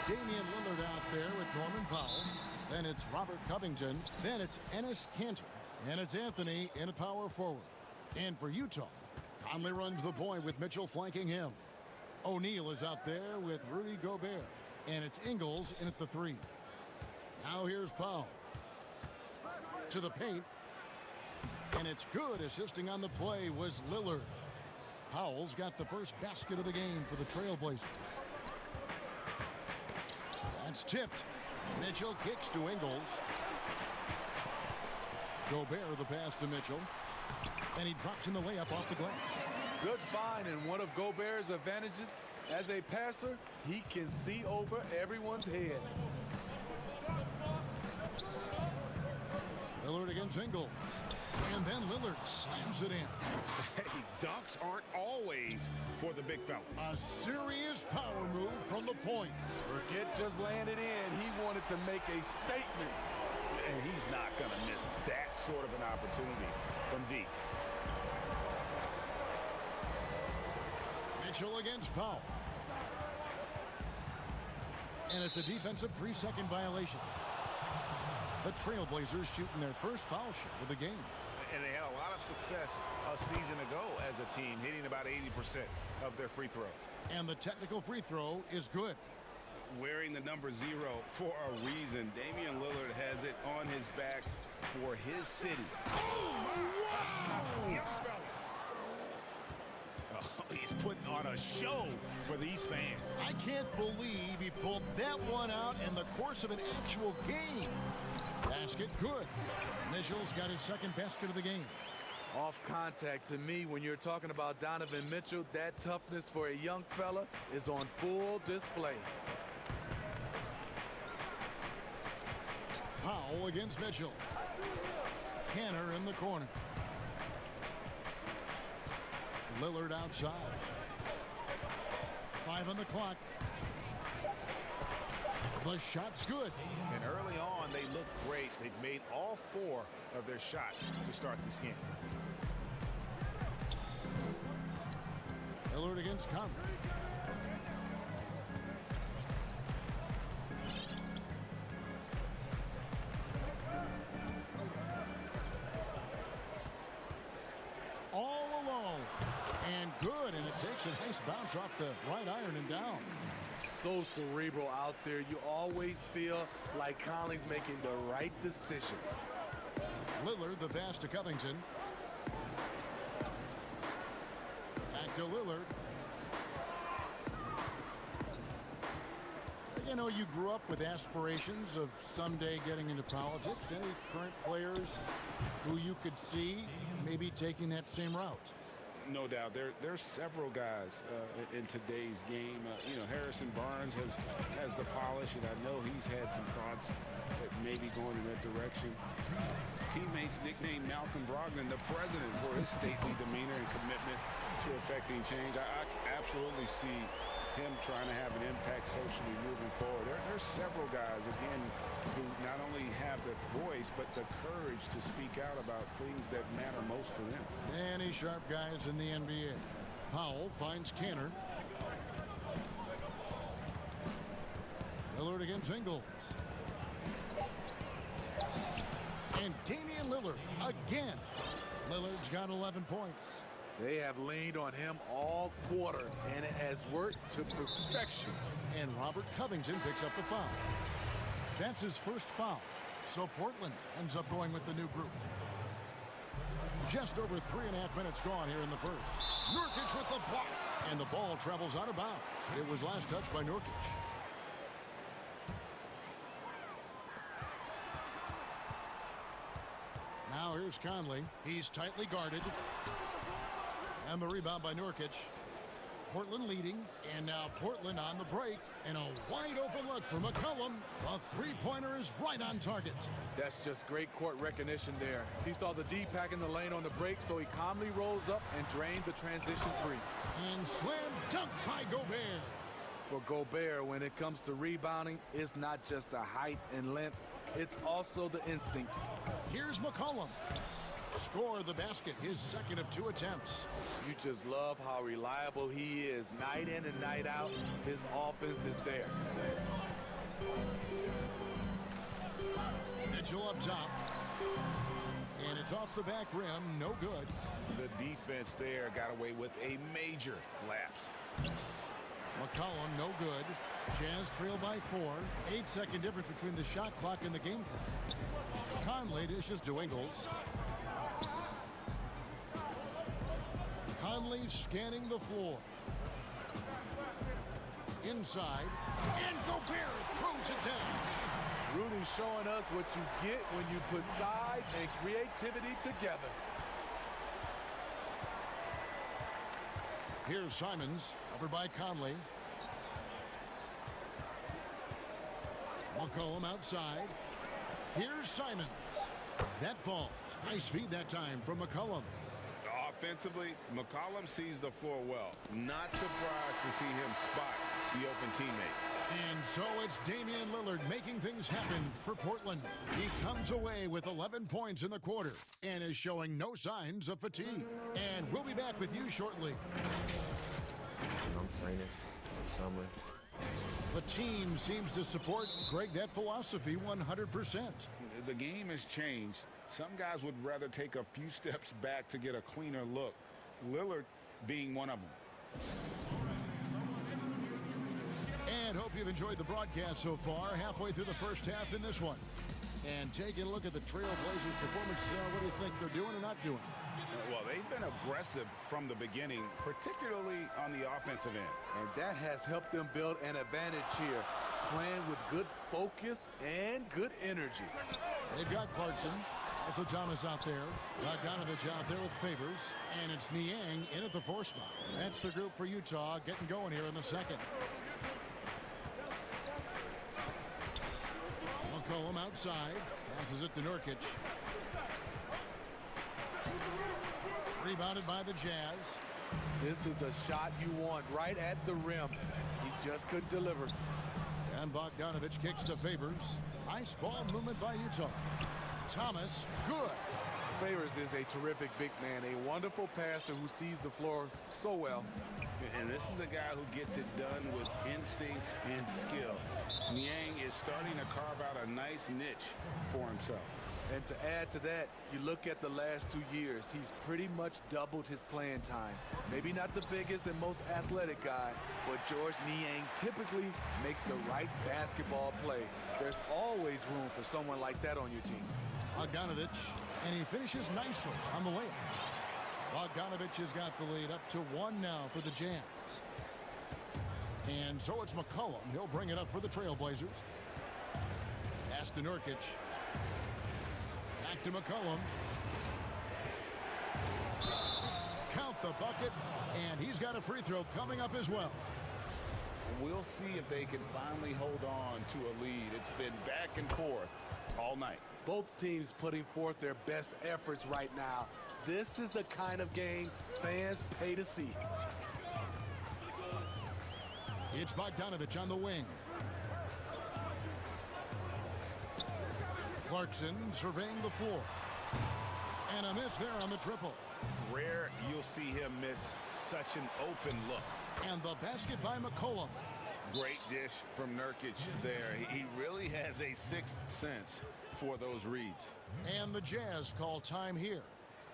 Damian Lillard out there with Norman Powell. Then it's Robert Covington. Then it's Enes Kanter. And it's Anthony in at power forward. And for Utah, Conley runs the point with Mitchell flanking him. O'Neal is out there with Rudy Gobert. And it's Ingles in at the 3. Now here's Powell. To the paint. And it's good. Assisting on the play was Lillard. Powell's got the first basket of the game for the Trailblazers. That's tipped. Mitchell kicks to Ingles. Gobert the pass to Mitchell. And he drops in the layup off the glass. Good find, and one of Gobert's advantages as a passer, he can see over everyone's head. Lillard against Ingles. And then Lillard slams it in. Hey, dunks aren't always for the big fella. A serious power move from the point. Forget just laying it in. He wanted to make a statement. And he's not going to miss that sort of an opportunity from deep. Mitchell against Powell. And it's a defensive 3-second violation. The Trailblazers shooting their first foul shot of the game. And they had a lot of success a season ago as a team, hitting about 80% of their free throws. And the technical free throw is good. Wearing the number 0 for a reason. Damian Lillard has it on his back for his city. Oh, wow! Oh, he's putting on a show for these fans. I can't believe he pulled that one out in the course of an actual game. Basket good. Mitchell's got his second basket of the game. Off contact, to me, when you're talking about Donovan Mitchell, that toughness for a young fella is on full display. Powell against Mitchell. Kanter in the corner. Lillard outside. 5 on the clock. The shot's good. And early on, they look great. They've made all 4 of their shots to start this game. Lillard against Conley. All alone. And good. And it takes a nice bounce off the right iron and down. So cerebral out there. You always feel like Conley's making the right decision. Lillard the pass to Covington. Back to Lillard. You know, you grew up with aspirations of someday getting into politics. Any current players who you could see maybe taking that same route? No doubt. There's several guys in today's game. You know, Harrison Barnes has the polish, and I know he's had some thoughts that maybe going in that direction. Teammates nicknamed Malcolm Brogdon the president for his stately demeanor and commitment to effecting change. I absolutely see him trying to have an impact socially moving forward. There's several guys, again, who not only have the voice, but the courage to speak out about things that matter most to them. Many sharp guys in the NBA. Powell finds Kanter. Lillard against Ingles. And Damian Lillard again. Lillard's got 11 points. They have leaned on him all quarter, and it has worked to perfection. And Robert Covington picks up the foul. That's his first foul. So Portland ends up going with the new group. Just over 3.5 minutes gone here in the first. Nurkic with the block. And the ball travels out of bounds. It was last touched by Nurkic. Now here's Conley. He's tightly guarded. And the rebound by Nurkic. Portland leading, and now Portland on the break, and a wide open look for McCollum. A three-pointer is right on target. That's just great court recognition there. He saw the D pack in the lane on the break, so he calmly rolls up and drained the transition 3. And slam dunk by Gobert. For Gobert, when it comes to rebounding, it's not just the height and length, it's also the instincts. Here's McCollum. score the basket, his second of 2 attempts. You just love how reliable he is. Night in and night out, his offense is there. Mitchell up top. And it's off the back rim, no good. The defense there got away with a major lapse. McCollum, no good. Jazz trail by 4. 8-second difference between the shot clock and the game clock. Conley dishes to Ingles. Conley scanning the floor. Inside. And Gobert throws it down. Rudy showing us what you get when you put size and creativity together. Here's Simons, covered by Conley. McCollum outside. Here's Simons. That falls. Nice feed that time from McCollum. Offensively, McCollum sees the floor well. Not surprised to see him spot the open teammate. And so it's Damian Lillard making things happen for Portland. He comes away with 11 points in the quarter and is showing no signs of fatigue. And we'll be back with you shortly. I'm training summer. The team seems to support, Greg, that philosophy 100%. The game has changed. Some guys would rather take a few steps back to get a cleaner look. Lillard being one of them. And hope you've enjoyed the broadcast so far. Halfway through the first half in this one. And taking a look at the Trailblazers' performance, what do you think they're doing or not doing? Well, they've been aggressive from the beginning, particularly on the offensive end. And that has helped them build an advantage here, playing with good focus and good energy. They've got Clarkson, also Thomas out there, Bogdanovich out there with Favors, and it's Niang in at the 4 spot. That's the group for Utah getting going here in the second. McCollum outside, passes it to Nurkic. Rebounded by the Jazz. This is the shot you want, right at the rim. He just couldn't deliver. And Bogdanovich kicks to Favors. Nice ball movement by Utah. Thomas, good. Favors is a terrific big man, a wonderful passer who sees the floor so well. And this is a guy who gets it done with instincts and skill. Niang is starting to carve out a nice niche for himself. And to add to that, you look at the last 2 years, he's pretty much doubled his playing time. Maybe not the biggest and most athletic guy, but George Niang typically makes the right basketball play. There's always room for someone like that on your team. Bogdanovich, and he finishes nicely on the layup. Bogdanovich has got the lead up to 1 now for the Jazz. And so it's McCollum. He'll bring it up for the Trailblazers. Pass to Nurkic. Back to McCollum. Count the bucket, and he's got a free throw coming up as well. We'll see if they can finally hold on to a lead. It's been back and forth all night. Both teams putting forth their best efforts right now. This is the kind of game fans pay to see. It's Bogdanovich on the wing. Clarkson surveying the floor. And a miss there on the triple. Rare you'll see him miss such an open look. And the basket by McCollum. Great dish from Nurkic there. He really has a sixth sense for those reads. And the Jazz call time here.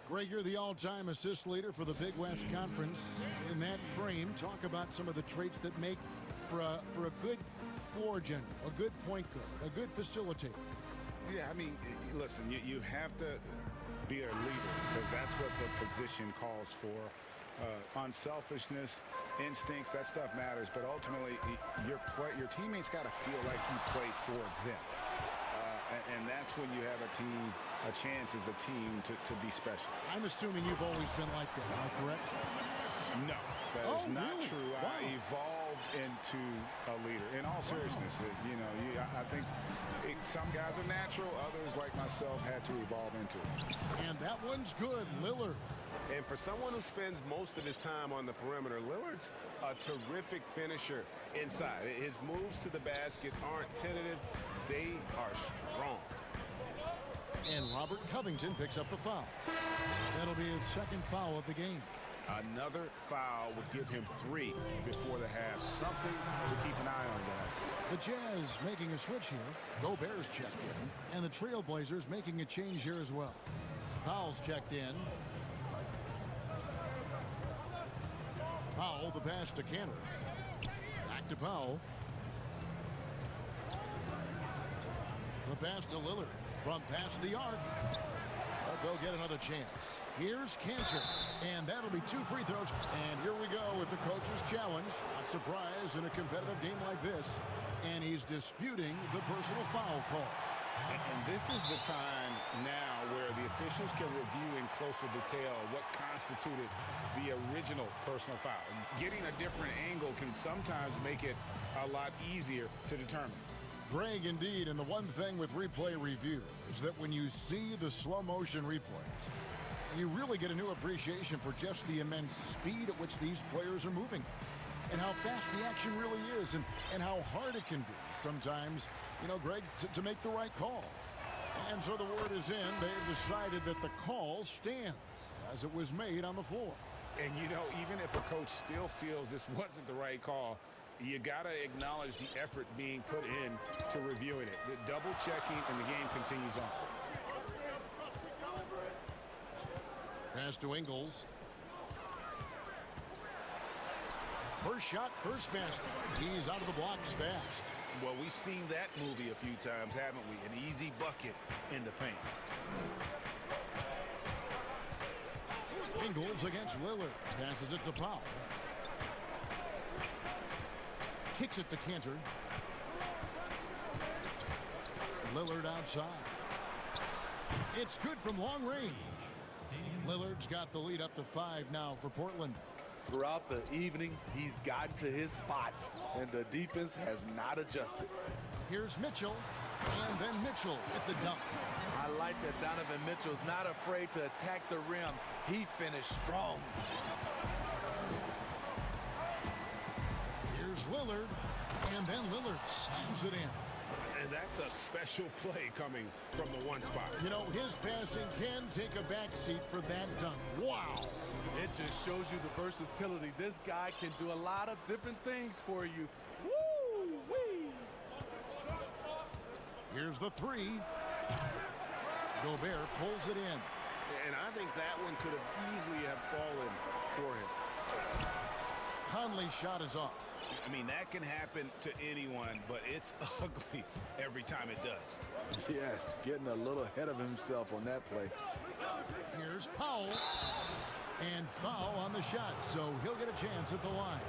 Greg, you're the all-time assist leader for the Big West Conference. In that frame, talk about some of the traits that make for a good floor general, a good point guard, a good facilitator. Yeah, I mean, listen, you have to be a leader because that's what the position calls for. Unselfishness, instincts, that stuff matters. But ultimately, your teammates got to feel like you play for them. And that's when you have a chance as a team to be special. I'm assuming you've always been like that, am I correct? No, that is not really? true. Wow. I evolved into a leader. In all seriousness, I think some guys are natural. Others, like myself, had to evolve into it. And that one's good, Lillard. And for someone who spends most of his time on the perimeter, Lillard's a terrific finisher inside. His moves to the basket aren't tentative. They are strong. And Robert Covington picks up the foul. That'll be his second foul of the game. Another foul would give him 3 before the half. Something to keep an eye on, guys. The Jazz making a switch here. Gobert's checked in. And the Trailblazers making a change here as well. Powell's checked in. Powell, the pass to Cantor. Back to Powell. The pass to Lillard. From past the arc. But they'll get another chance. Here's Cantor. And that'll be 2 free throws. And here we go with the coach's challenge. Not surprised in a competitive game like this. And he's disputing the personal foul call. And this is the time now where the officials can review in closer detail what constituted the original personal foul. Getting a different angle can sometimes make it a lot easier to determine. Greg, indeed, and the one thing with replay review is that when you see the slow motion replays, you really get a new appreciation for just the immense speed at which these players are moving and how fast the action really is and how hard it can be sometimes, you know, Greg, to make the right call. And so the word is in. They've decided that the call stands as it was made on the floor. And, you know, even if a coach still feels this wasn't the right call, you got to acknowledge the effort being put in to reviewing it. The double checking, and the game continues on. Pass to Ingles. First shot, first basket. He's out of the blocks fast. Well, we've seen that movie a few times, haven't we? An easy bucket in the paint. Ingles against Lillard. Passes it to Powell. Kicks it to Cantor. Lillard outside. It's good from long range. Lillard's got the lead up to 5 now for Portland. Throughout the evening, he's gotten to his spots, and the defense has not adjusted. Here's Mitchell, and then Mitchell at the dunk. I like that Donovan Mitchell's not afraid to attack the rim. He finished strong. Here's Lillard, and then Lillard slams it in. And that's a special play coming from the one spot. You know, his passing can take a backseat for that dunk. Wow. It just shows you the versatility. This guy can do a lot of different things for you. Woo-wee. Here's the 3. Gobert pulls it in. And I think that one could have easily have fallen for him. Conley's shot is off. I mean, that can happen to anyone, but it's ugly every time it does. Yes, getting a little ahead of himself on that play. Here's Powell. And foul on the shot, so he'll get a chance at the line.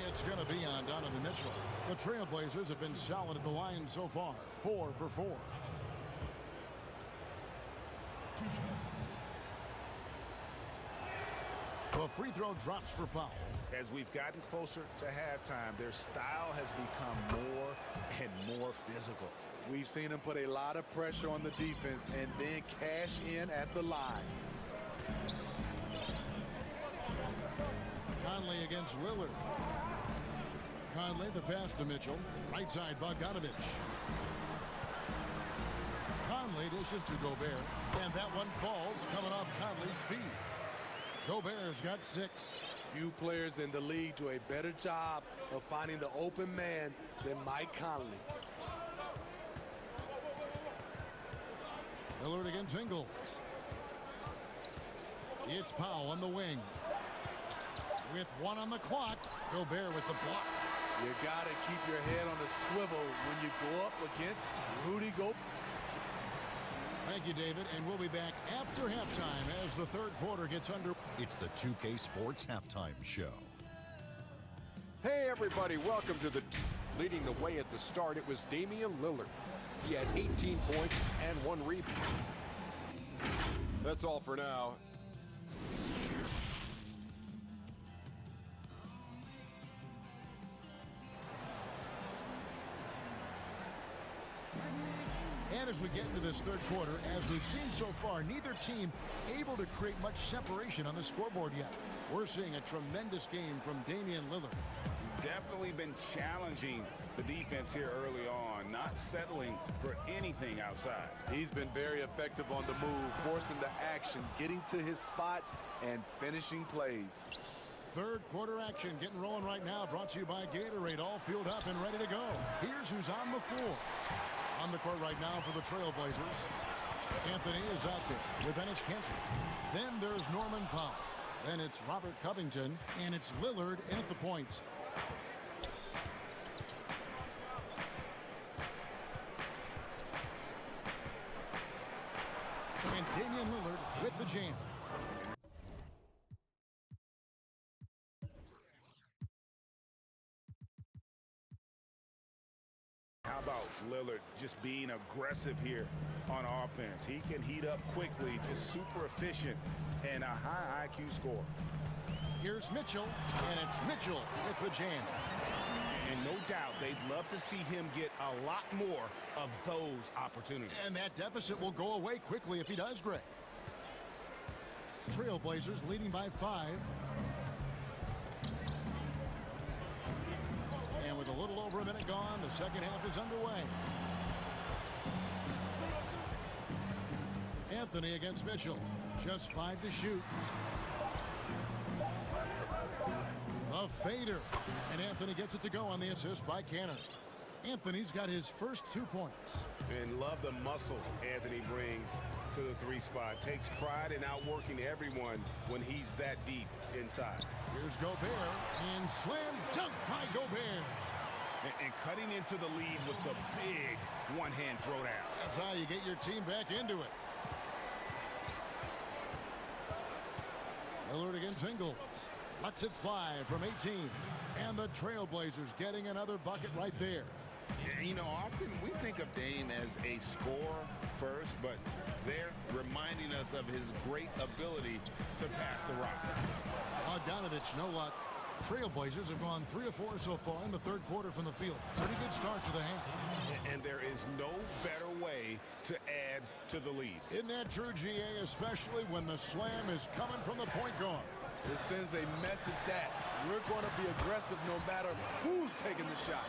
It's going to be on Donovan Mitchell. The Trailblazers have been solid at the line so far. 4 for 4. The free throw drops for Powell. As we've gotten closer to halftime, their style has become more and more physical. We've seen him put a lot of pressure on the defense and then cash in at the line. Conley against Lillard. Conley, the pass to Mitchell. Right side, Bogdanovich. Conley dishes to Gobert. And that one falls coming off Conley's feet. Gobert's got 6. Few players in the league do a better job of finding the open man than Mike Conley. Lillard against Ingles. It's Powell on the wing. With 1 on the clock, Gobert with the block. You got to keep your head on the swivel when you go up against Rudy Gobert. Thank you, David, and we'll be back after halftime as the third quarter gets under. It's the 2K Sports Halftime Show. Hey, everybody, welcome to the... Leading the way at the start, it was Damian Lillard. He had 18 points and 1 rebound. That's all for now. And as we get into this third quarter, as we've seen so far, neither team able to create much separation on the scoreboard yet. We're seeing a tremendous game from Damian Lillard. definitely been challenging the defense here early on, not settling for anything outside. He's been very effective on the move, forcing the action, getting to his spots, and finishing plays. Third quarter action getting rolling right now, brought to you by Gatorade, all fueled up and ready to go. Here's who's on the floor. On the court right now for the Trailblazers, Anthony is out there with Ennis Cantor. Then there's Norman Powell. Then it's Robert Covington, and it's Lillard in at the point. And Damian Lillard with the jam. How about Lillard just being aggressive here on offense? He can heat up quickly, just super efficient, and a high IQ score. Here's Mitchell, and it's Mitchell with the jam. And no doubt they'd love to see him get a lot more of those opportunities. And that deficit will go away quickly if he does, Greg. Trailblazers leading by 5. And with a little over a minute gone, the second half is underway. Anthony against Mitchell. Just 5 to shoot. The fader. And Anthony gets it to go on the assist by Cannon. Anthony's got his first 2 points. And love the muscle Anthony brings to the 3 spot. Takes pride in outworking everyone when he's that deep inside. Here's Gobert, and slam dunk by Gobert. And cutting into the lead with the big one-hand throwdown. That's how you get your team back into it. Lillard against Ingles. Lets it fly from 18. And the Trailblazers getting another bucket right there. You know, often we think of Dame as a scorer first, but they're reminding us of his great ability to pass the rock. Bogdanovich, no luck. Trailblazers have gone 3 of 4 so far in the third quarter from the field. Pretty good start to the half. And there is no better way to add to the lead. Isn't that true, GA, especially when the slam is coming from the point guard? This sends a message that we're going to be aggressive no matter who's taking the shot.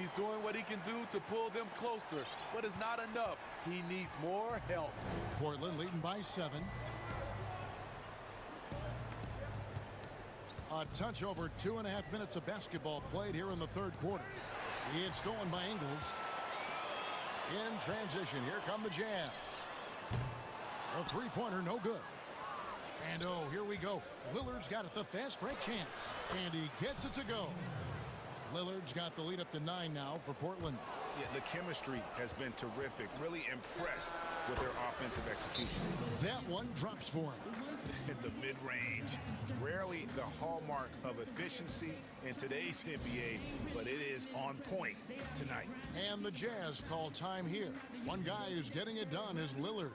He's doing what he can do to pull them closer, but it's not enough. He needs more help. Portland leading by 7. A touch over 2.5 minutes of basketball played here in the third quarter. It's stolen by Ingles. In transition, here come the Jazz. A three-pointer, no good. And oh, here we go. Lillard's got it, the fast break chance. And he gets it to go. Lillard's got the lead up to 9 now for Portland. Yeah, the chemistry has been terrific. Really impressed with their offensive execution. That one drops for him. The mid-range, rarely the hallmark of efficiency in today's NBA, but it is on point tonight. And the Jazz call time here. One guy who's getting it done is Lillard.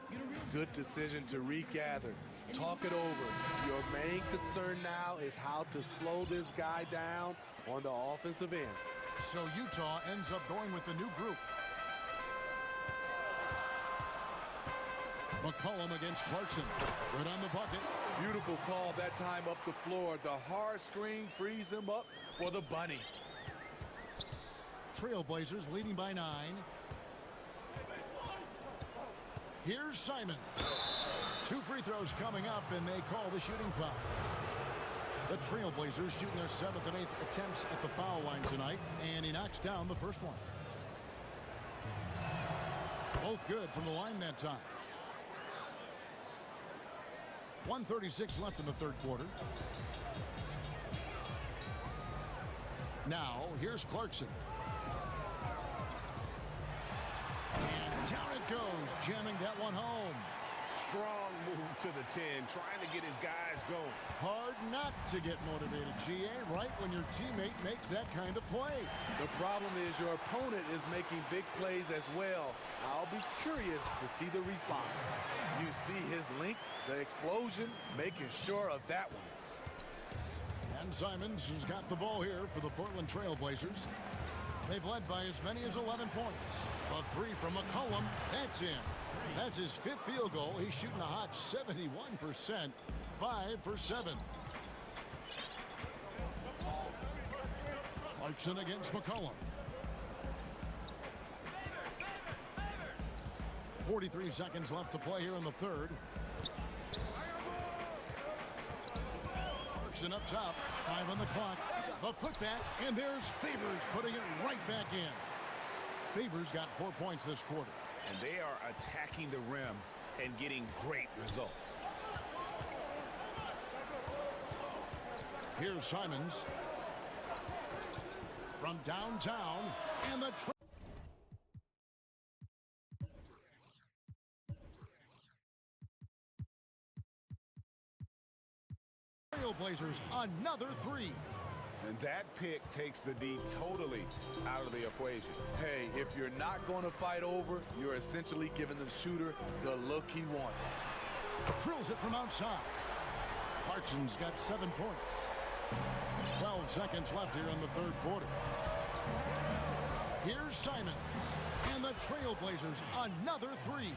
Good decision to regather. Talk it over. Your main concern now is how to slow this guy down on the offensive end. So Utah ends up going with the new group. McCollum against Clarkson. Good on the bucket. Beautiful call that time up the floor. The hard screen frees him up for the bunny. Trailblazers leading by 9. Here's Simon. 2 free throws coming up, and they call the shooting foul. The Trailblazers shooting their 7th and 8th attempts at the foul line tonight, and he knocks down the first one. Both good from the line that time. 1:36 left in the third quarter. Now, here's Clarkson. And down it goes, jamming that one home. Strong move to the 10, trying to get his guys going. Hard not to get motivated, GA, right when your teammate makes that kind of play. The problem is your opponent is making big plays as well. I'll be curious to see the response. You see his link, the explosion, making sure of that one. And Simons has got the ball here for the Portland Trailblazers. They've led by as many as 11 points. A 3 from McCollum. That's in. That's his 5th field goal. He's shooting a hot 71%. 5 for 7. Clarkson against McCollum. 43 seconds left to play here in the third. Clarkson up top. 5 on the clock. The putback, and there's Favors putting it right back in. Favors got 4 points this quarter. And they are attacking the rim and getting great results. Here's Simons. From downtown, and the Trailblazers another 3. And that pick takes the D totally out of the equation. Hey, if you're not going to fight over, you're essentially giving the shooter the look he wants. Drills it from outside. Clarkson's got 7 points. 12 seconds left here in the third quarter. Here's Simons. And the Trailblazers another 3.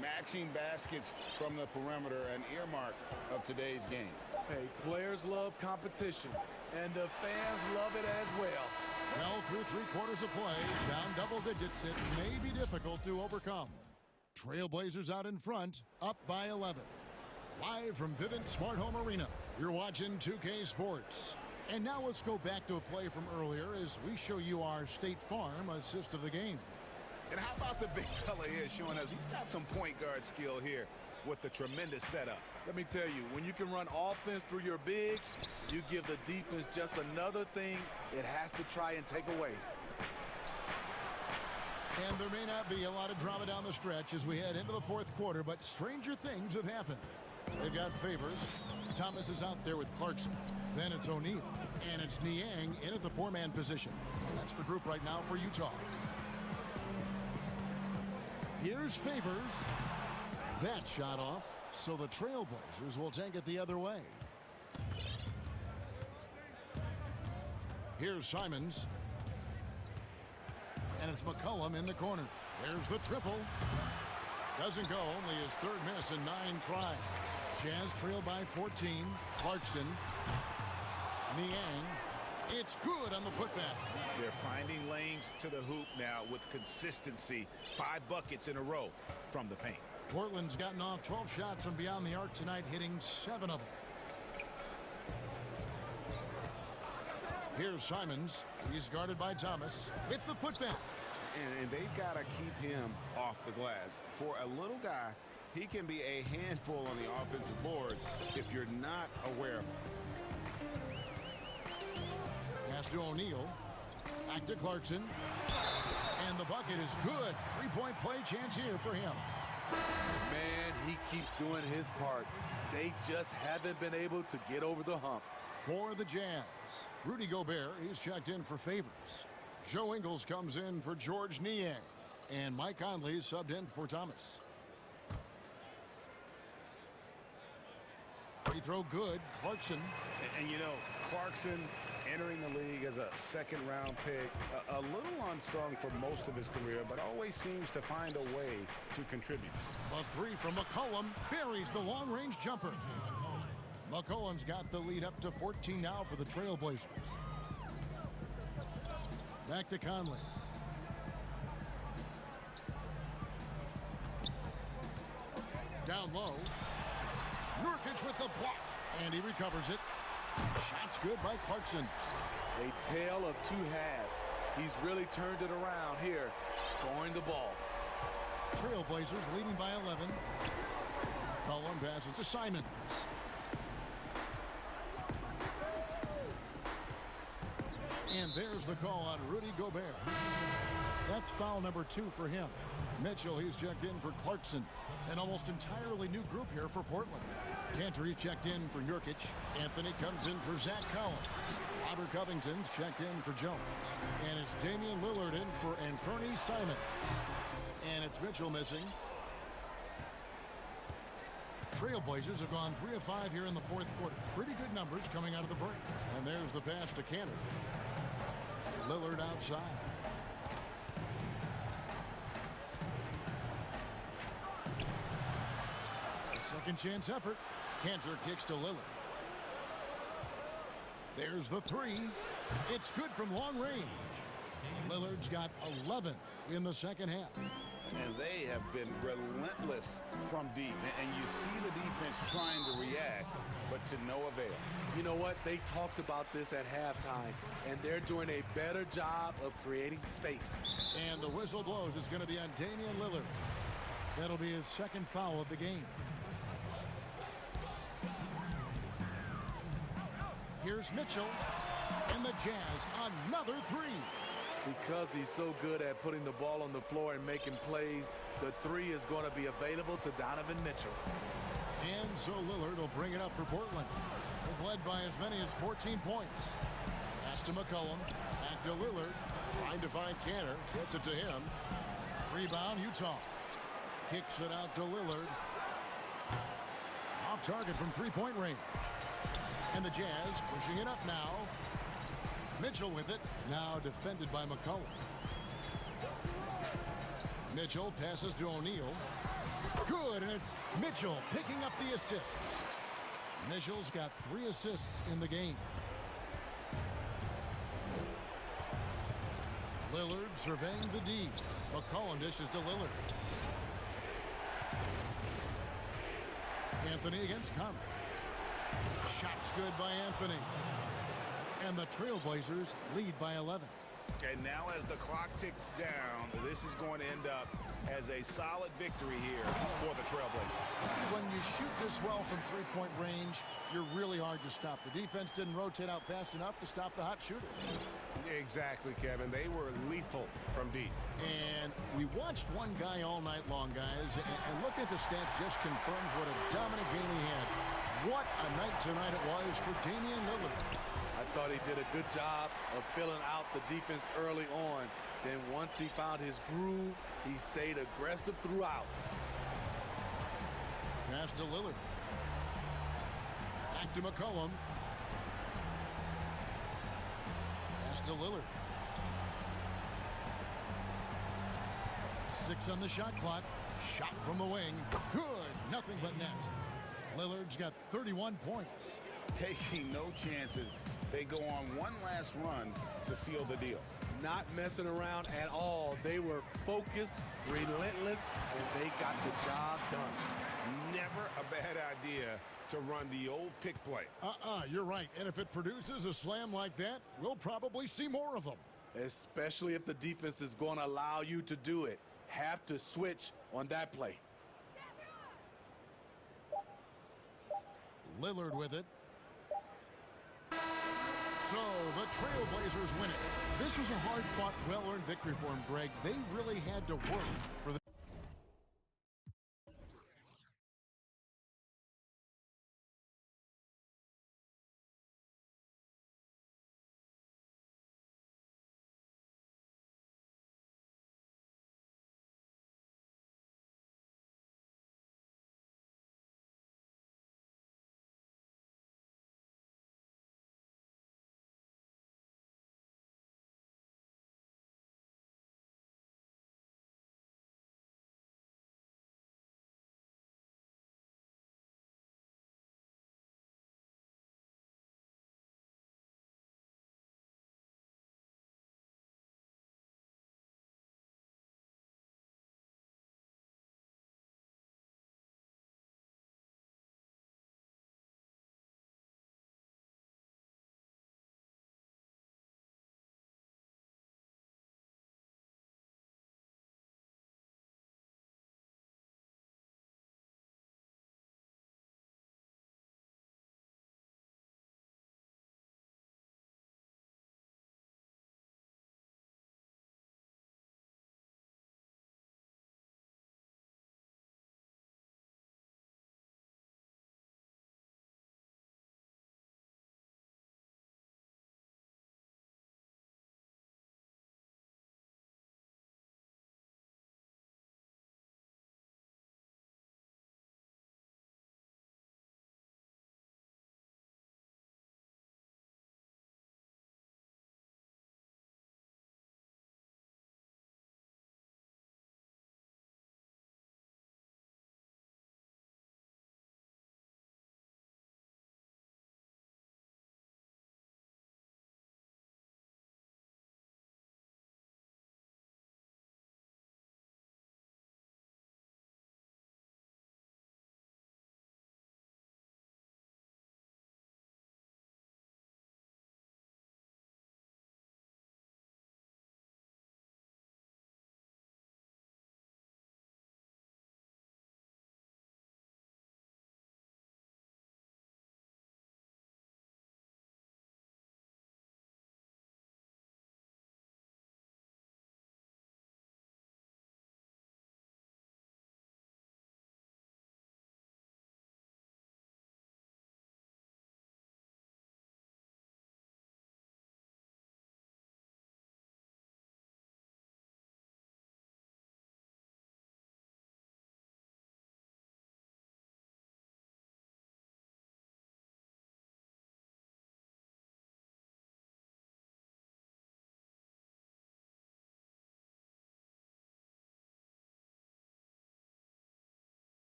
Matching baskets from the perimeter, an earmark of today's game. Hey, players love competition, and the fans love it as well. Well, through 3/4 of play, down double digits, it may be difficult to overcome. Trailblazers out in front, up by 11. Live from Vivint Smart Home Arena, you're watching 2K Sports. And now let's go back to a play from earlier as we show you our State Farm assist of the game. And how about the big fella here showing us he's got some point guard skill here with the tremendous setup. Let me tell you, when you can run offense through your bigs, you give the defense just another thing it has to try and take away. And there may not be a lot of drama down the stretch as we head into the fourth quarter, but stranger things have happened. They've got Favors. Thomas is out there with Clarkson. Then it's O'Neal. And it's Niang in at the 4-man position. That's the group right now for Utah. Here's Favors. That shot off, so the Trailblazers will take it the other way. Here's Simons. And it's McCollum in the corner. There's the triple. Doesn't go, only his third miss in 9 tries. Jazz trail by 14. Clarkson. Niang. It's good on the putback. They're finding lanes to the hoop now with consistency. 5 buckets in a row from the paint. Portland's gotten off 12 shots from beyond the arc tonight, hitting 7 of them. Here's Simons. He's guarded by Thomas with the putback. And they've got to keep him off the glass. For a little guy, he can be a handful on the offensive boards if you're not aware of him. Pass to O'Neal. Back to Clarkson. And the bucket is good. 3-point play chance here for him. Man, he keeps doing his part. They just haven't been able to get over the hump. For the Jazz, Rudy Gobert is checked in for Favors. Joe Ingles comes in for George Niang. And Mike Conley is subbed in for Thomas. Free throw good. Clarkson. And you know, Clarkson entering the league as a second-round pick, a little unsung for most of his career, but always seems to find a way to contribute. A 3 from McCollum buries the long-range jumper. McCollum's got the lead up to 14 now for the Trailblazers. Back to Conley. Down low. Nurkic with the block, and he recovers it. Shot's good by Clarkson. A tale of 2 halves. He's really turned it around here, scoring the ball. Trailblazers leading by 11. Collum passes to Simons. And there's the call on Rudy Gobert. That's foul number 2 for him. Mitchell, he's checked in for Clarkson. An almost entirely new group here for Portland. Cantor, he's checked in for Nurkic. Anthony comes in for Zach Collins. Robert Covington's checked in for Jones. And it's Damian Lillard in for Anthony Simons. And it's Mitchell missing. Trailblazers have gone 3 of 5 here in the fourth quarter. Pretty good numbers coming out of the break. And there's the pass to Cantor. Lillard outside. Second chance effort. Cantor kicks to Lillard. There's the 3. It's good from long range. Lillard's got 11 in the second half. And they have been relentless from deep. And you see the defense trying to react, but to no avail. You know what? They talked about this at halftime, and they're doing a better job of creating space. And the whistle blows. It's going to be on Damian Lillard. That'll be his second foul of the game. Here's Mitchell, and the Jazz, another three. Because he's so good at putting the ball on the floor and making plays, the three is going to be available to Donovan Mitchell. And so Lillard will bring it up for Portland. They've led by as many as 14 points. Pass to McCollum, back to Lillard, trying to find Cantor, gets it to him. Rebound, Utah. Kicks it out to Lillard. Off target from three-point range. And the Jazz pushing it up now. Mitchell with it, now defended by McCollum. Mitchell passes to O'Neal. Good, and it's Mitchell picking up the assist. Mitchell's got 3 assists in the game. Lillard surveying the D. McCollum dishes to Lillard. Anthony against Conley. Shots good by Anthony. And the Trailblazers lead by 11. And now as the clock ticks down, this is going to end up as a solid victory here for the Trailblazers. When you shoot this well from three-point range, you're really hard to stop. The defense didn't rotate out fast enough to stop the hot shooter. Exactly, Kevin. They were lethal from deep. And we watched one guy all night long, guys, and looking at the stats just confirms what a dominant game he had. What a night tonight it was for Damian Lillard. I thought he did a good job of filling out the defense early on. Then once he found his groove, he stayed aggressive throughout. Pass to Lillard. Back to McCollum. Pass to Lillard. 6 on the shot clock. Shot from the wing. Good. Nothing but net. Lillard's got 31 points. Taking no chances. They go on one last run to seal the deal. Not messing around at all. They were focused, relentless, and they got the job done. Never a bad idea to run the old pick play. You're right. And if it produces a slam like that, we'll probably see more of them. Especially if the defense is going to allow you to do it. Have to switch on that play. Lillard with it. So the Trailblazers win it. This was a hard-fought, well-earned victory for them, Greg. They really had to work for the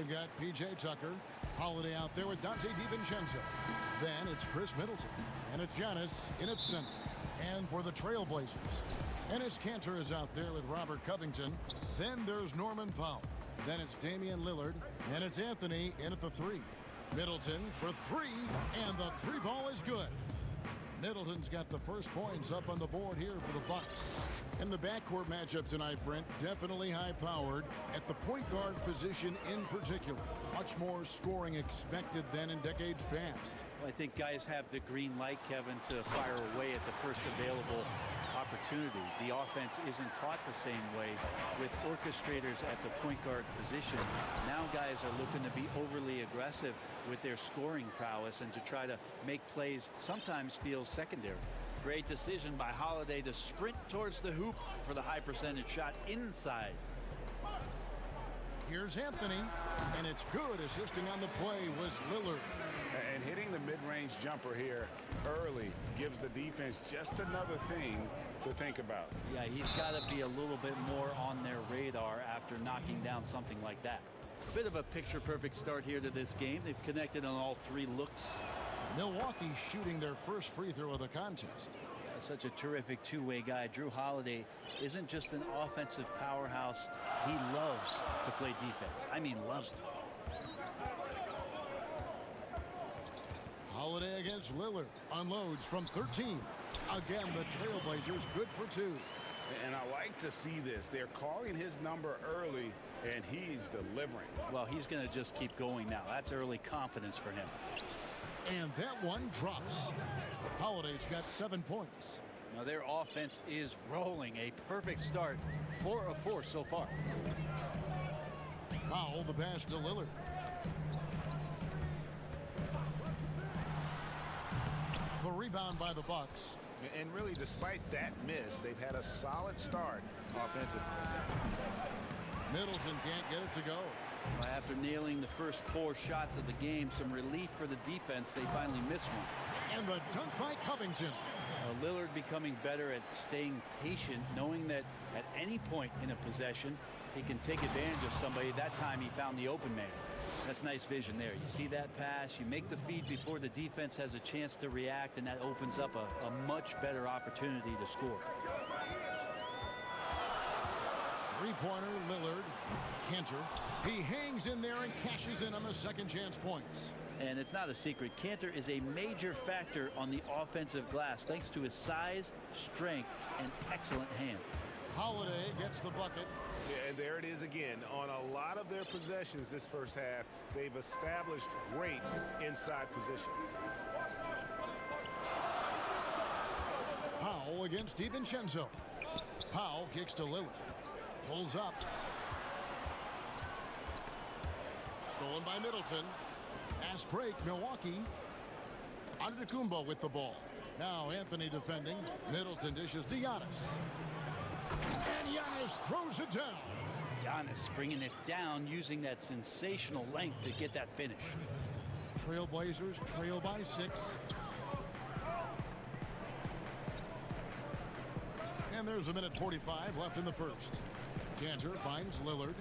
They've got P.J. Tucker. Holiday out there with Dante DiVincenzo. Then it's Chris Middleton. And it's Giannis in its center. And for the Trailblazers, Enes Kanter is out there with Robert Covington. Then there's Norman Powell. Then it's Damian Lillard. And it's Anthony in at the 3. Middleton for 3. And the 3 ball is good. Middleton's got the first points up on the board here for the Bucks. And the backcourt matchup tonight, Brent, definitely high-powered at the point guard position in particular. Much more scoring expected than in decades past. Well, I think guys have the green light, Kevin, to fire away at the first available opportunity. The offense isn't taught the same way with orchestrators at the point guard position. Now guys are looking to be overly aggressive with their scoring prowess and to try to make plays sometimes feels secondary. Great decision by Holiday to sprint towards the hoop for the high percentage shot inside. Here's Anthony, and it's good. Assisting on the play was Lillard. And hitting the mid-range jumper here early gives the defense just another thing to think about. Yeah, he's got to be a little bit more on their radar after knocking down something like that. Bit of a picture-perfect start here to this game. They've connected on all 3 looks. Milwaukee shooting their first free throw of the contest. Yeah, such a terrific two-way guy. Drew Holiday isn't just an offensive powerhouse. He loves to play defense. I mean, loves it. Holiday against Lillard. Unloads from 13. Again, the Trailblazers good for 2. And I like to see this. They're calling his number early, and he's delivering. Well, he's going to just keep going now. That's early confidence for him. And that one drops. Holiday's got 7 points. Now their offense is rolling. A perfect start. 4 of 4 so far. Powell the pass to Lillard. The rebound by the Bucks. And really, despite that miss, they've had a solid start offensively. Middleton can't get it to go. Well, after nailing the first 4 shots of the game, some relief for the defense. They finally missed one. And the dunk by Covington. Lillard becoming better at staying patient, knowing that at any point in a possession, he can take advantage of somebody. That time he found the open man. That's nice vision there. You see that pass, you make the feed before the defense has a chance to react, and that opens up a much better opportunity to score. Three-pointer, Lillard. Kanter. He hangs in there and cashes in on the second chance points. And it's not a secret. Kanter is a major factor on the offensive glass thanks to his size, strength, and excellent hands. Holiday gets the bucket. Yeah, and there it is again. On a lot of their possessions this first half, they've established great inside position. Powell against DiVincenzo. Powell kicks to Lillard. Pulls up. Stolen by Middleton. Fast break, Milwaukee. Antetokounmpo with the ball. Now Anthony defending. Middleton dishes to Giannis. And Giannis throws it down. Giannis bringing it down, using that sensational length to get that finish. Trailblazers trail by 6. And there's a minute 45 left in the first. Kanter finds Lillard.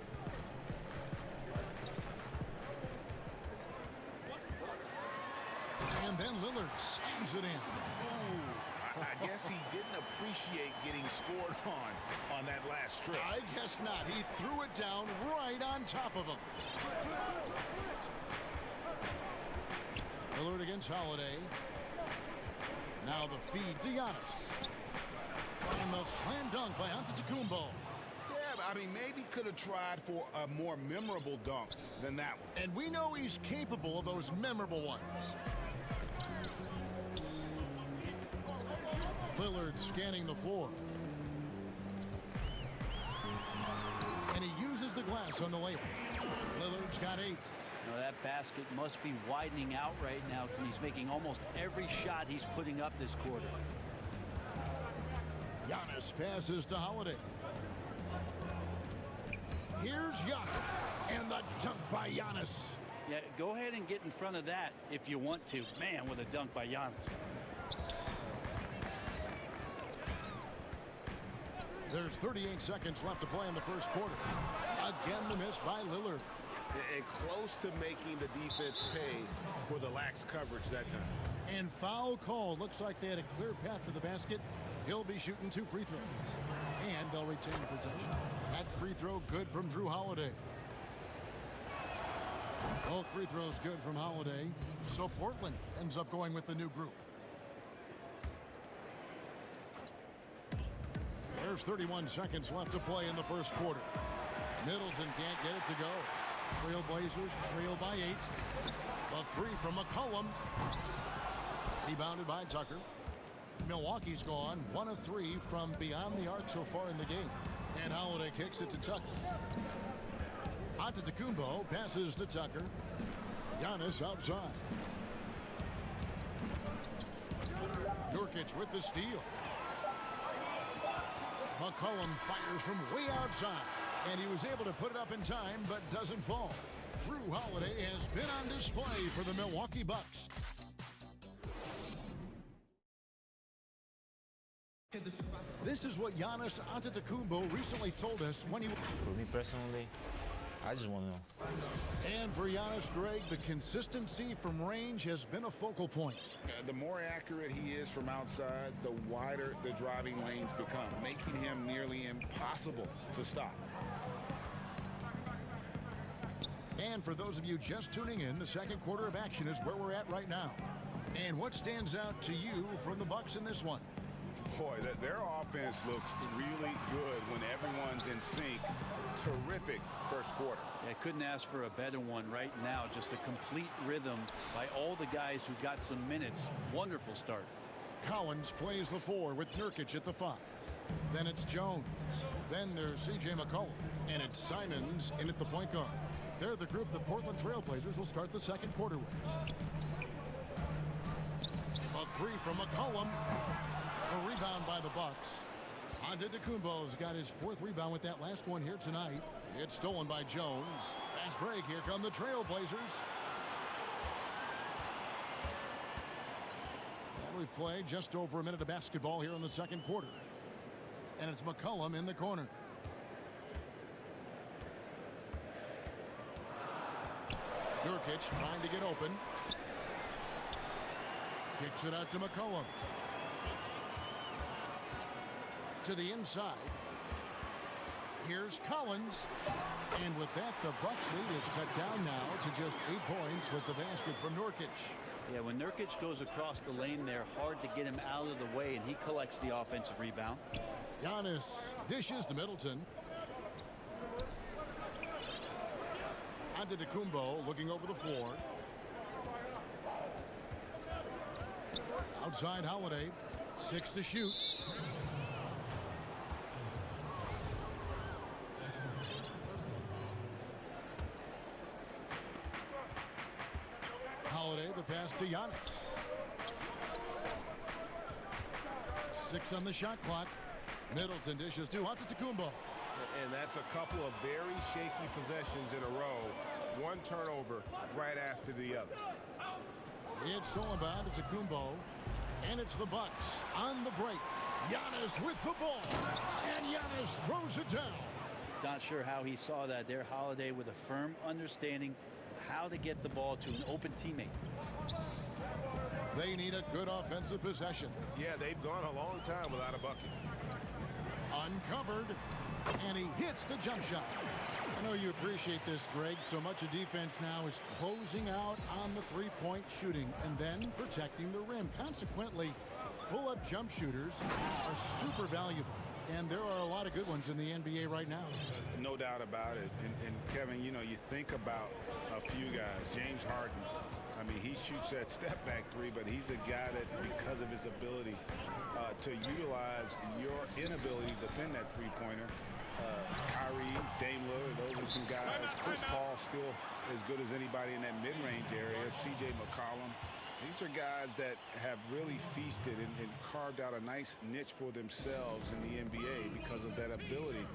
And then Lillard slams it in. Ooh, I guess he didn't appreciate getting scored on that last strip. I guess not. He threw it down right on top of him. Lillard against Holiday. Now the feed to Giannis. And the slam dunk by Antetokounmpo. Yeah, I mean, maybe could have tried for a more memorable dunk than that one. And we know he's capable of those memorable ones. Lillard scanning the floor. And he uses the glass on the layup. Lillard's got 8. Now that basket must be widening out right now. He's making almost every shot he's putting up this quarter. Giannis passes to Holiday. Here's Giannis. And the dunk by Giannis. Yeah, go ahead and get in front of that if you want to. Man, with a dunk by Giannis. There's 38 seconds left to play in the first quarter. Again, the miss by Lillard. and close to making the defense pay for the lax coverage that time. And foul call. Looks like they had a clear path to the basket. He'll be shooting 2 free throws. And they'll retain possession. That free throw good from Drew Holiday. Both free throws good from Holiday. So Portland ends up going with the new group. There's 31 seconds left to play in the first quarter. Middleton can't get it to go. Trailblazers trail by 8. The 3 from McCollum. Rebounded by Tucker. Milwaukee's gone 1 of 3 from beyond the arc so far in the game. And Holiday kicks it to Tucker. Antetokounmpo passes to Tucker. Giannis outside. Nurkic with the steal. McCollum fires from way outside. And he was able to put it up in time, but doesn't fall. Drew Holiday has been on display for the Milwaukee Bucks. This is what Giannis Antetokounmpo recently told us when he... For me personally, I just want to know. And for Giannis, Greg, the consistency from range has been a focal point. The more accurate he is from outside, the wider the driving lanes become, making him nearly impossible to stop. And for those of you just tuning in, the second quarter of action is where we're at right now. And what stands out to you from the Bucks in this one? Boy, their offense looks really good when everyone's in sync. Terrific first quarter. Yeah, couldn't ask for a better one right now. Just a complete rhythm by all the guys who got some minutes. Wonderful start. Collins plays the 4 with Nurkic at the 5. Then it's Jones. Then there's C.J. McCollum. And it's Simons in at the point guard. They're the group the Portland Trailblazers will start the second quarter with. A 3 from McCollum. A rebound by the Bucks. Antetokounmpo's got his 4th rebound with that last one here tonight. It's stolen by Jones. Fast break. Here come the Trailblazers. And we've played just over a minute of basketball here in the second quarter. And it's McCollum in the corner. Nurkic trying to get open. Kicks it out to McCollum. To the inside. Here's Collins. And with that, the Bucks lead is cut down now to just 8 points with the basket from Nurkic. Yeah, when Nurkic goes across the lane there, hard to get him out of the way, and he collects the offensive rebound. Giannis dishes to Middleton. Antetokounmpo looking over the floor. Outside Holiday. 6 to shoot. Holiday, the pass to Giannis. 6 on the shot clock. Middleton dishes to Antetokounmpo. And that's a couple of very shaky possessions in a row. One turnover right after the other. It's all about Antetokounmpo. And it's the Bucks on the break. Giannis with the ball. And Giannis throws it down. Not sure how he saw that there. Holiday with a firm understanding of how to get the ball to an open teammate. They need a good offensive possession. Yeah, they've gone a long time without a bucket. Uncovered. And he hits the jump shot. I know you appreciate this, Greg. So much of defense now is closing out on the three-point shooting and then protecting the rim. Consequently, pull-up jump shooters are super valuable. And there are a lot of good ones in the NBA right now. No doubt about it. And Kevin, you know, you think about a few guys. James Harden. I mean, he shoots that step-back 3, but he's a guy that, because of his ability to utilize your inability to defend that three-pointer, Kyrie, Dame Lillard, those are some guys. Chris Paul still as good as anybody in that mid-range area. C.J. McCollum. These are guys that have really feasted and carved out a nice niche for themselves in the NBA because of that ability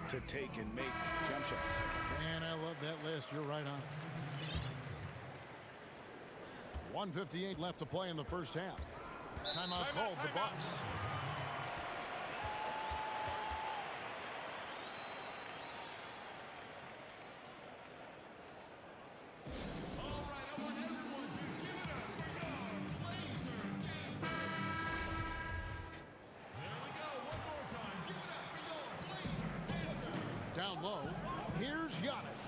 to take and make jump shots. And I love that list. You're right on. 1:58 left to play in the first half. Timeout called the Bucks. low. Here's Giannis.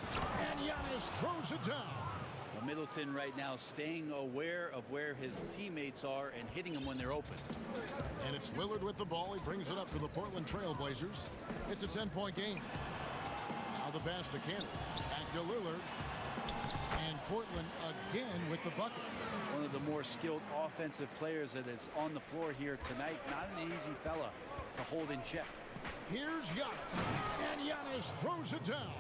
And Giannis throws it down. Middleton right now staying aware of where his teammates are and hitting them when they're open. And it's Lillard with the ball. He brings it up for the Portland Trail Blazers. It's a 10-point game. Now the pass to Cannon. Back to Lillard. And Portland again with the bucket. One of the more skilled offensive players that is on the floor here tonight. Not an easy fella to hold in check. Here's Giannis. And Giannis throws it down.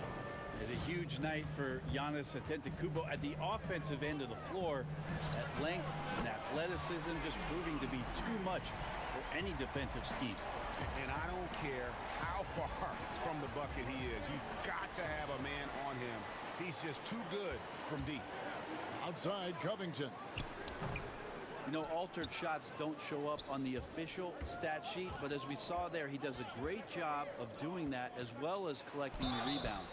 It's a huge night for Giannis Antetokounmpo at the offensive end of the floor. At length and athleticism just proving to be too much for any defensive scheme. And I don't care how far from the bucket he is. You've got to have a man on him. He's just too good from deep. Outside Covington. You know, altered shots don't show up on the official stat sheet, but as we saw there, he does a great job of doing that as well as collecting the rebound.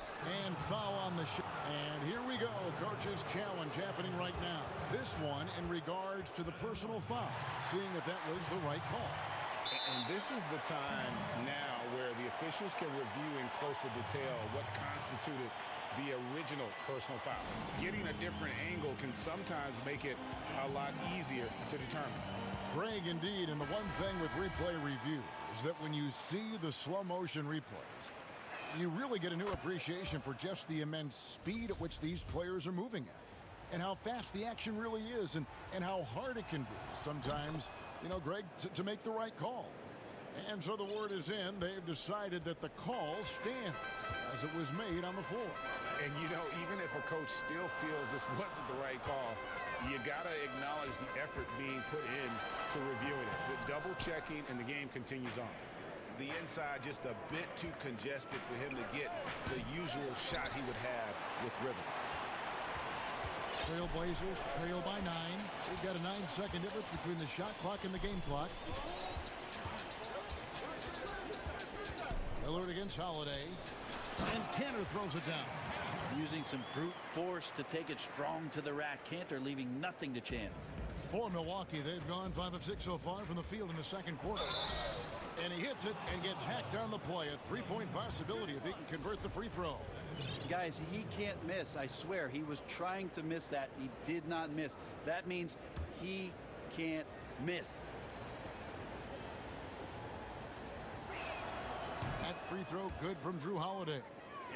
And foul on the shot. And here we go. Coach's challenge happening right now. This one in regards to the personal foul. Seeing if that was the right call. And this is the time now where the officials can review in closer detail what constituted the original personal foul. Getting a different angle can sometimes make it a lot easier to determine. Greg, indeed, and the one thing with replay review is that when you see the slow motion replays, you really get a new appreciation for just the immense speed at which these players are moving at, and how fast the action really is, and how hard it can be sometimes, you know, Greg, to make the right call. And so the word is in. They've decided that the call stands as it was made on the floor. And, you know, even if a coach still feels this wasn't the right call, you got to acknowledge the effort being put in to reviewing it. With double checking, and the game continues on. The inside just a bit too congested for him to get the usual shot he would have with rhythm. Trailblazers trail by 9. We've got a 9-second difference between the shot clock and the game clock. Lillard against Holiday. And Cantor throws it down. Using some brute force to take it strong to the rack. Cantor leaving nothing to chance. For Milwaukee, they've gone 5 of 6 so far from the field in the second quarter. And he hits it and gets hacked on the play. A 3-point possibility if he can convert the free throw. Guys, he can't miss. I swear, he was trying to miss that. He did not miss. That means he can't miss. That free throw good from Drew Holiday.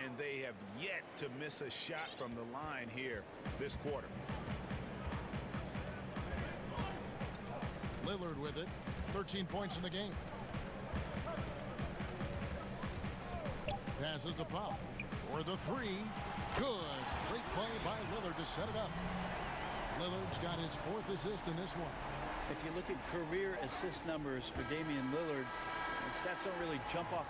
And they have yet to miss a shot from the line here this quarter. Lillard with it. 13 points in the game. Passes to Powell. For the 3. Good. Great play by Lillard to set it up. Lillard's got his 4th assist in this one. If you look at career assist numbers for Damian Lillard, the stats don't really jump off.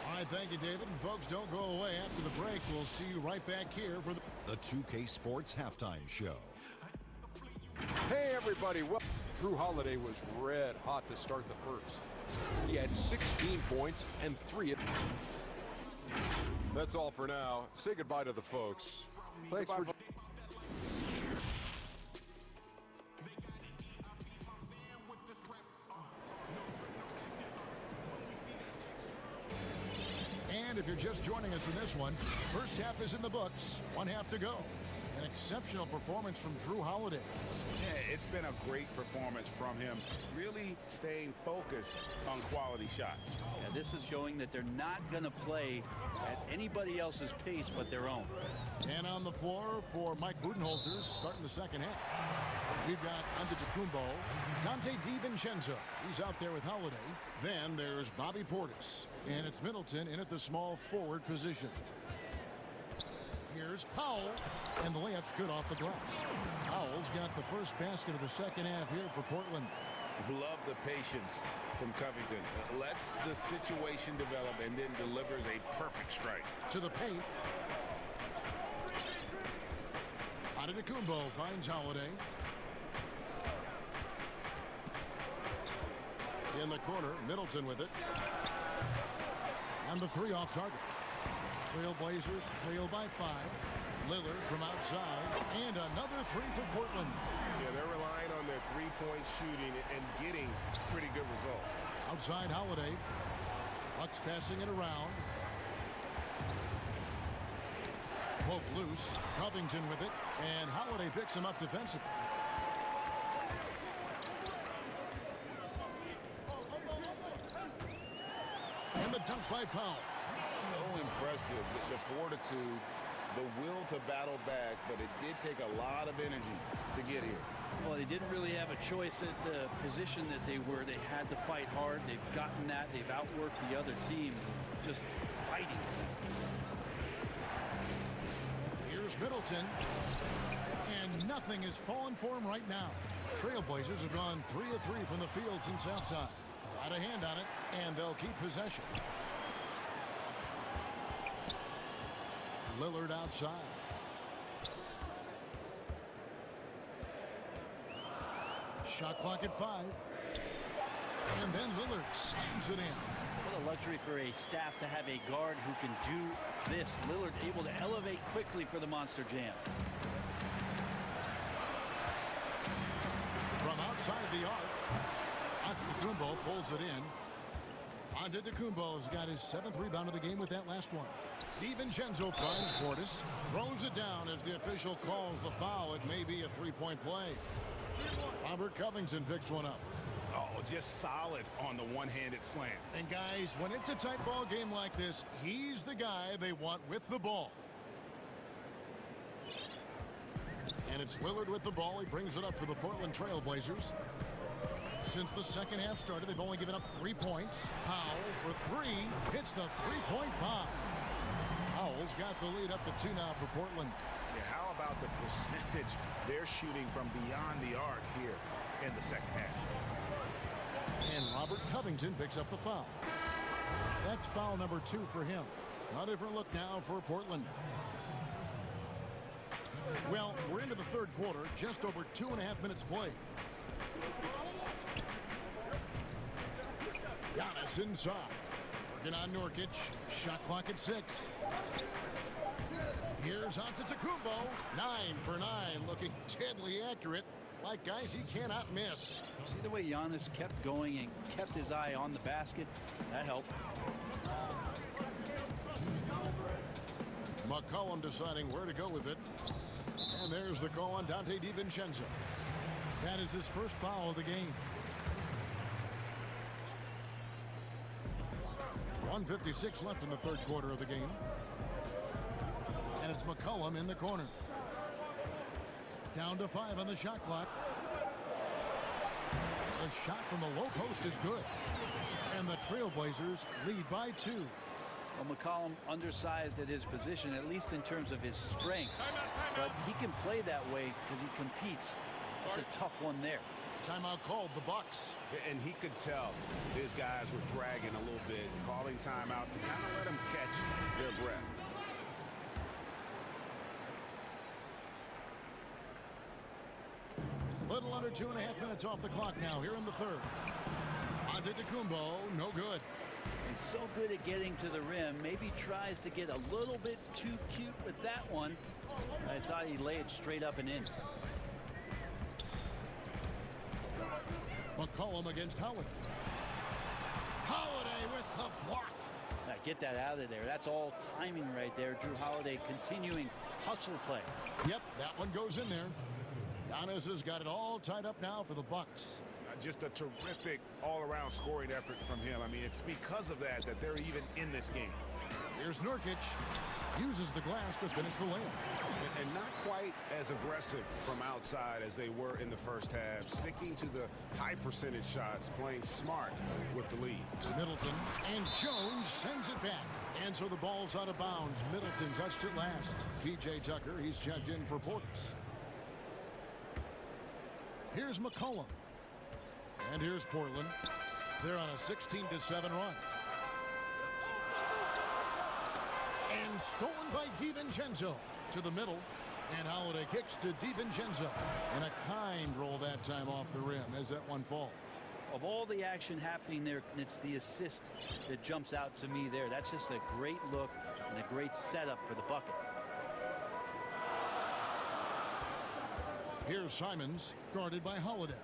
All right, thank you, David. And folks, don't go away. After the break, we'll see you right back here for the 2K Sports Halftime Show. Hey, everybody. Well, Drew Holiday was red hot to start the first. He had 16 points and 3. That's all for now. Say goodbye to the folks. Thanks for... And if you're just joining us in this one, first half is in the books. 1 half to go. An exceptional performance from Drew Holiday. Yeah, it's been a great performance from him. Really staying focused on quality shots. Yeah, this is showing that they're not going to play at anybody else's pace but their own. And on the floor for Mike Budenholzer starting the second half. We've got Antetokounmpo, Dante DiVincenzo. He's out there with Holiday. Then there's Bobby Portis. And it's Middleton in at the small forward position. Here's Powell. And the layup's good off the glass. Powell's got the first basket of the second half here for Portland. Love the patience from Covington. Lets the situation develop and then delivers a perfect strike. To the paint. Antetokounmpo finds Holiday. In the corner, Middleton with it. And the 3 off target. Trailblazers trail by 5. Lillard from outside. And another 3 for Portland. Yeah, they're relying on their 3-point shooting and getting pretty good results. Outside Holiday. Bucks passing it around. Pope loose. Covington with it. And Holiday picks him up defensively. And the dunk by Powell. So impressive. The fortitude, the will to battle back, but it did take a lot of energy to get here. Well, they didn't really have a choice at the position that they were. They had to fight hard. They've gotten that. They've outworked the other team, just fighting to them. Here's Middleton. And nothing has fallen for him right now. Trailblazers have gone 3 of 3 from the field since halftime. Got a hand on it, and they'll keep possession. Lillard outside. Shot clock at 5. And then Lillard slams it in. What a luxury for a staff to have a guard who can do this. Lillard able to elevate quickly for the Monster Jam. From outside the arc, Antetokounmpo pulls it in. Antetokounmpo's got his 7th rebound of the game with that last one. DiVincenzo finds Portis, throws it down as the official calls the foul. It may be a three-point play. Robert Covington picks one up. Oh, just solid on the one-handed slam. And guys, when it's a tight ball game like this, he's the guy they want with the ball. And it's Lillard with the ball. He brings it up for the Portland Trailblazers. Since the second half started, they've only given up 3 points. Powell for 3 hits the three-point bomb. Powell's got the lead up to 2 now for Portland. Yeah, how about the percentage they're shooting from beyond the arc here in the second half? And Robert Covington picks up the foul. That's foul number 2 for him. A different look now for Portland. Well, we're into the third quarter, just over 2.5 minutes played. Giannis inside. Working on Nurkic. Shot clock at 6. Here's Antetokounmpo. 9 for 9. Looking deadly accurate. Like guys he cannot miss. See the way Giannis kept going and kept his eye on the basket? That helped. McCollum deciding where to go with it. And there's the call on Dante DiVincenzo. That is his first foul of the game. 1:56 left in the third quarter of the game. And it's McCollum in the corner. Down to 5 on the shot clock. The shot from the low post is good. And the Trailblazers lead by 2. Well, McCollum undersized at his position, at least in terms of his strength. But he can play that way because he competes. It's a tough one there. Timeout called, the Bucks. And he could tell his guys were dragging a little bit, calling timeout to kind of let them catch their breath. Little under 2.5 minutes off the clock now here in the third. Antetokounmpo, no good. He's so good at getting to the rim. Maybe tries to get a little bit too cute with that one. I thought he'd lay it straight up and in. McCollum against Holiday. Holiday with the block. Now get that out of there. That's all timing right there. Drew Holiday continuing hustle play. Yep, that one goes in there. Giannis has got it all tied up now for the Bucks. Just a terrific all-around scoring effort from him. I mean, it's because of that they're even in this game. Here's Nurkic. Uses the glass to finish the layup. And not quite as aggressive from outside as they were in the first half. Sticking to the high percentage shots, playing smart with the lead. To Middleton, and Jones sends it back. And so the ball's out of bounds. Middleton touched it last. P.J. Tucker, he's checked in for Portis. Here's McCollum. And here's Portland. They're on a 16-7 run. And stolen by DiVincenzo to the middle. And Holiday kicks to DiVincenzo. And a kind roll that time off the rim as that one falls. Of all the action happening there, it's the assist that jumps out to me there. That's just a great look and a great setup for the bucket. Here's Simons, guarded by Holiday.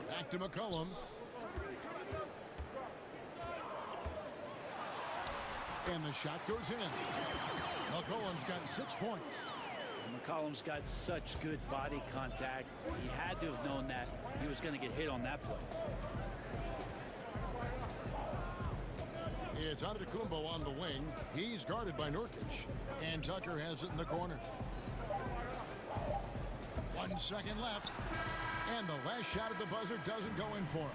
Back to McCollum. And the shot goes in. McCollum's got 6 points. McCollum's got such good body contact. He had to have known that he was going to get hit on that play. It's Antetokounmpo on the wing. He's guarded by Nurkic. And Tucker has it in the corner. 1 second left. And the last shot at the buzzer doesn't go in for him.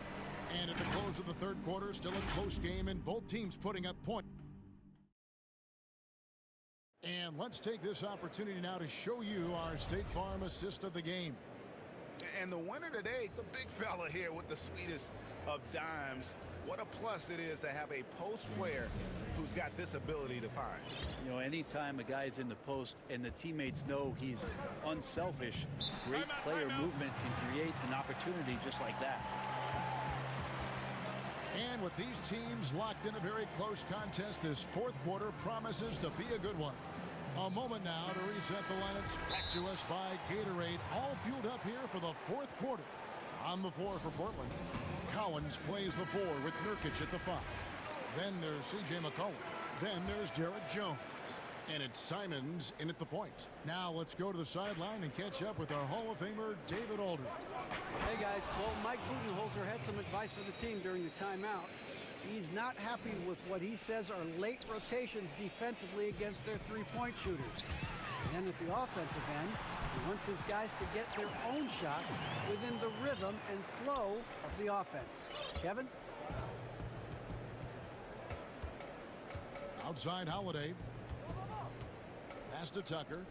And at the close of the third quarter, still a close game, and both teams putting up points. And let's take this opportunity now to show you our State Farm assist of the game. And the winner today, the big fella here with the sweetest of dimes. What a plus it is to have a post player who's got this ability to find. You know, anytime a guy's in the post and the teammates know he's unselfish, great player movement can create an opportunity just like that. And with these teams locked in a very close contest, this fourth quarter promises to be a good one. A moment now to reset the lineups. Back to us by Gatorade. All fueled up here for the fourth quarter. On the floor for Portland, Collins plays the 4 with Nurkic at the 5. Then there's C.J. McCollum. Then there's Derek Jones. And it's Simons in at the point. Now let's go to the sideline and catch up with our Hall of Famer, David Aldridge. Hey, guys. Well, Mike Budenholzer had some advice for the team during the timeout. He's not happy with what he says are late rotations defensively against their three-point shooters. And then at the offensive end, he wants his guys to get their own shots within the rhythm and flow of the offense. Kevin? Outside Holiday. Pass to Tucker.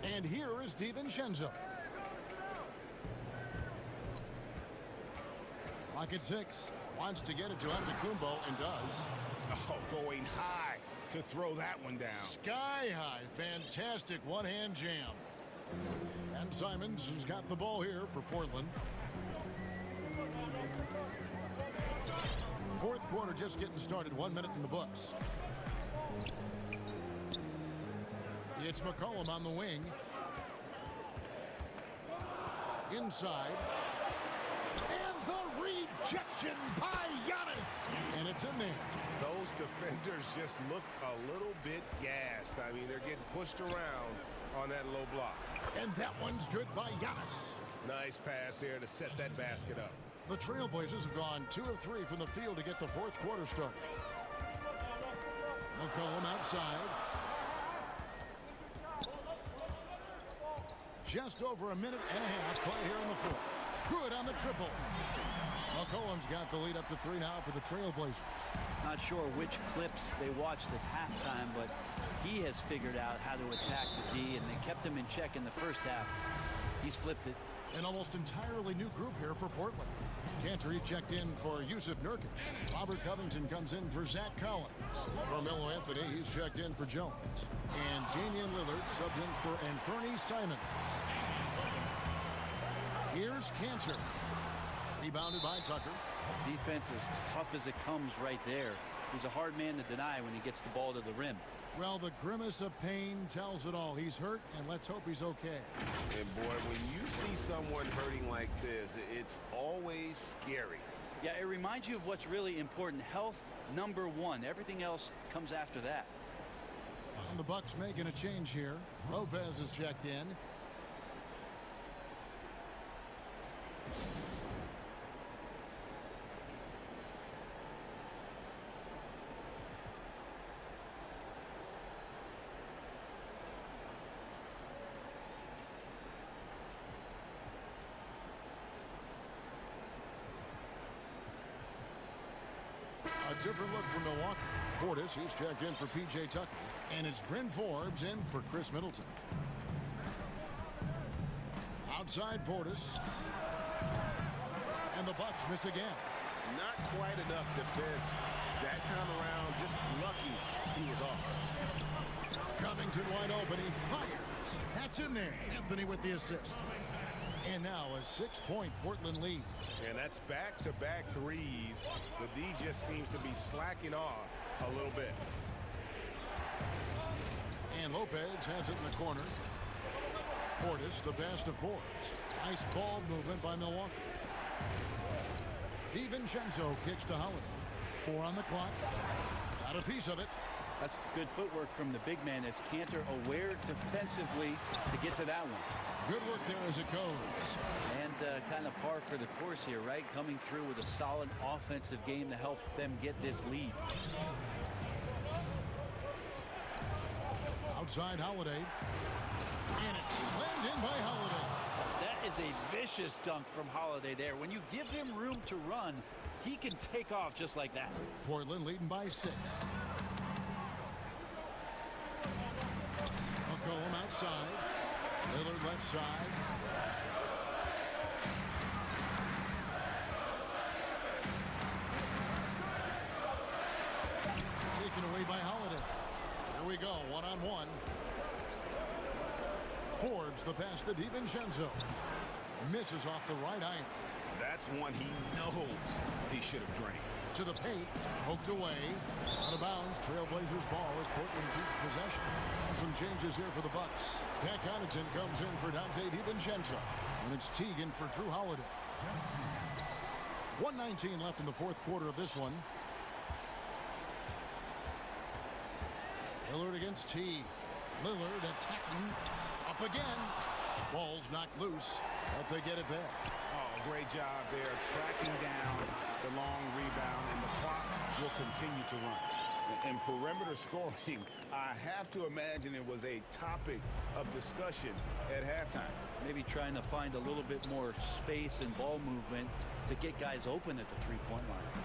And here is DiVincenzo. Clock at 6. Wants to get it to Antetokounmpo and does. Oh, going high to throw that one down. Sky high. Fantastic one-hand jam. And Simons has got the ball here for Portland. Fourth quarter just getting started. 1 minute in the books. It's McCollum on the wing. Inside. And the rejection by Giannis. And it's in there. Those defenders just look a little bit gassed. I mean, they're getting pushed around on that low block. And that one's good by Giannis. Nice pass there to set that basket up. The Trailblazers have gone 2 of 3 from the field to get the fourth quarter started. McCollum outside. Just over a minute and a half play here in the fourth. Good on the triple. McCollum's got the lead up to 3 now for the Trailblazers. Not sure which clips they watched at halftime, but he has figured out how to attack the D, and they kept him in check in the first half. He's flipped it. An almost entirely new group here for Portland. Cantor checked in for Yusuf Nurkic. Robert Covington comes in for Zach Collins. Carmelo Anthony, he's checked in for Jones. And Damian Lillard subbed in for Anthony Simons. Here's Cantor. Rebounded by Tucker. Defense as tough as it comes right there. He's a hard man to deny when he gets the ball to the rim. Well, the grimace of pain tells it all. He's hurt, and let's hope he's okay. And boy, when you see someone hurting like this, it's always scary. Yeah, it reminds you of what's really important. Health, #1. Everything else comes after that. And the Bucks making a change here. Lopez is checked in. A different look for Milwaukee. Portis, he's checked in for P.J. Tucker. And it's Bryn Forbes in for Chris Middleton. Outside Portis. And the Bucks miss again. Not quite enough defense. That time around, just lucky he was off. Covington wide open. He fires. That's in there. Anthony with the assist. And now a 6-point Portland lead. And that's back-to-back threes. The D just seems to be slacking off a little bit. And Lopez has it in the corner. Portis, the pass to Forbes. Nice ball movement by Milwaukee. DiVincenzo kicks to Holiday. 4 on the clock. Got a piece of it. That's good footwork from the big man as Cantor aware defensively to get to that one. Good work there as it goes. And kind of par for the course here, right? Coming through with a solid offensive game to help them get this lead. Outside Holiday. And it's slammed in by Holiday. That is a vicious dunk from Holiday there. When you give him room to run, he can take off just like that. Portland leading by 6. McCollum outside. Lillard left side. Taken away by Holiday. Here we go, one-on-one. Forbes the pass to DiVincenzo. Misses off the right iron. That's one he knows he should have drained. To the paint, poked away, out of bounds. Trailblazers ball as Portland keeps possession. And some changes here for the Bucks. Pat Connaughton comes in for Dante DiVincenzo, and it's Teagan for Drew Holiday. 1:19 left in the fourth quarter of this one. Lillard against T. Lillard attacking, up again. Ball's knocked loose, but they get it back. Oh, great job there, tracking down the long rebound, and the clock will continue to run. And perimeter scoring, I have to imagine it was a topic of discussion at halftime. Maybe trying to find a little bit more space and ball movement to get guys open at the three-point line.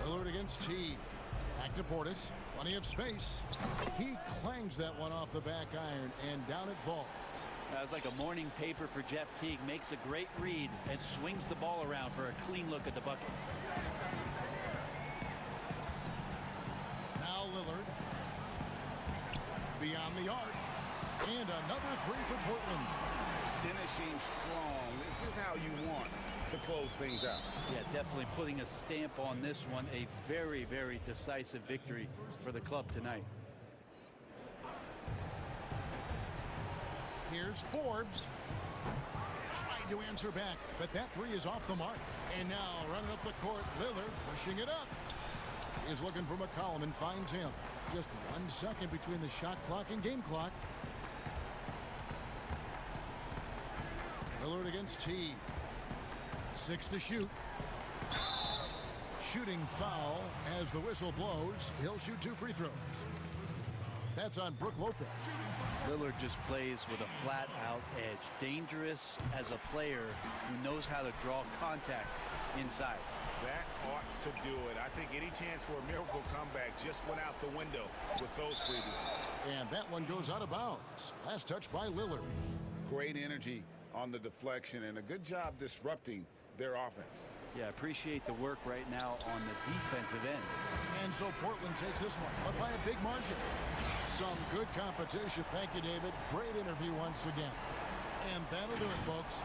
Lillard against T. Back to Portis. Plenty of space. He clangs that one off the back iron, and down it falls. That was like a morning paper for Jeff Teague. Makes a great read and swings the ball around for a clean look at the bucket. Now Lillard. Beyond the arc. And another three for Portland. Finishing strong. This is how you want to close things out. Yeah, definitely putting a stamp on this one. A very, very decisive victory for the club tonight. Here's Forbes. Trying to answer back, but that three is off the mark. And now running up the court, Lillard pushing it up. He's looking for McCollum and finds him. Just 1 second between the shot clock and game clock. Lillard against T. 6 to shoot. Shooting foul as the whistle blows. He'll shoot 2 free throws. That's on Brook Lopez. Lillard just plays with a flat-out edge. Dangerous as a player who knows how to draw contact inside. That ought to do it. I think any chance for a miracle comeback just went out the window with those freebies. And that one goes out of bounds. Last touch by Lillard. Great energy on the deflection and a good job disrupting their offense. Yeah, appreciate the work right now on the defensive end. And so Portland takes this one, but by a big margin. Some good competition. Thank you, David. Great interview once again. And that'll do it, folks.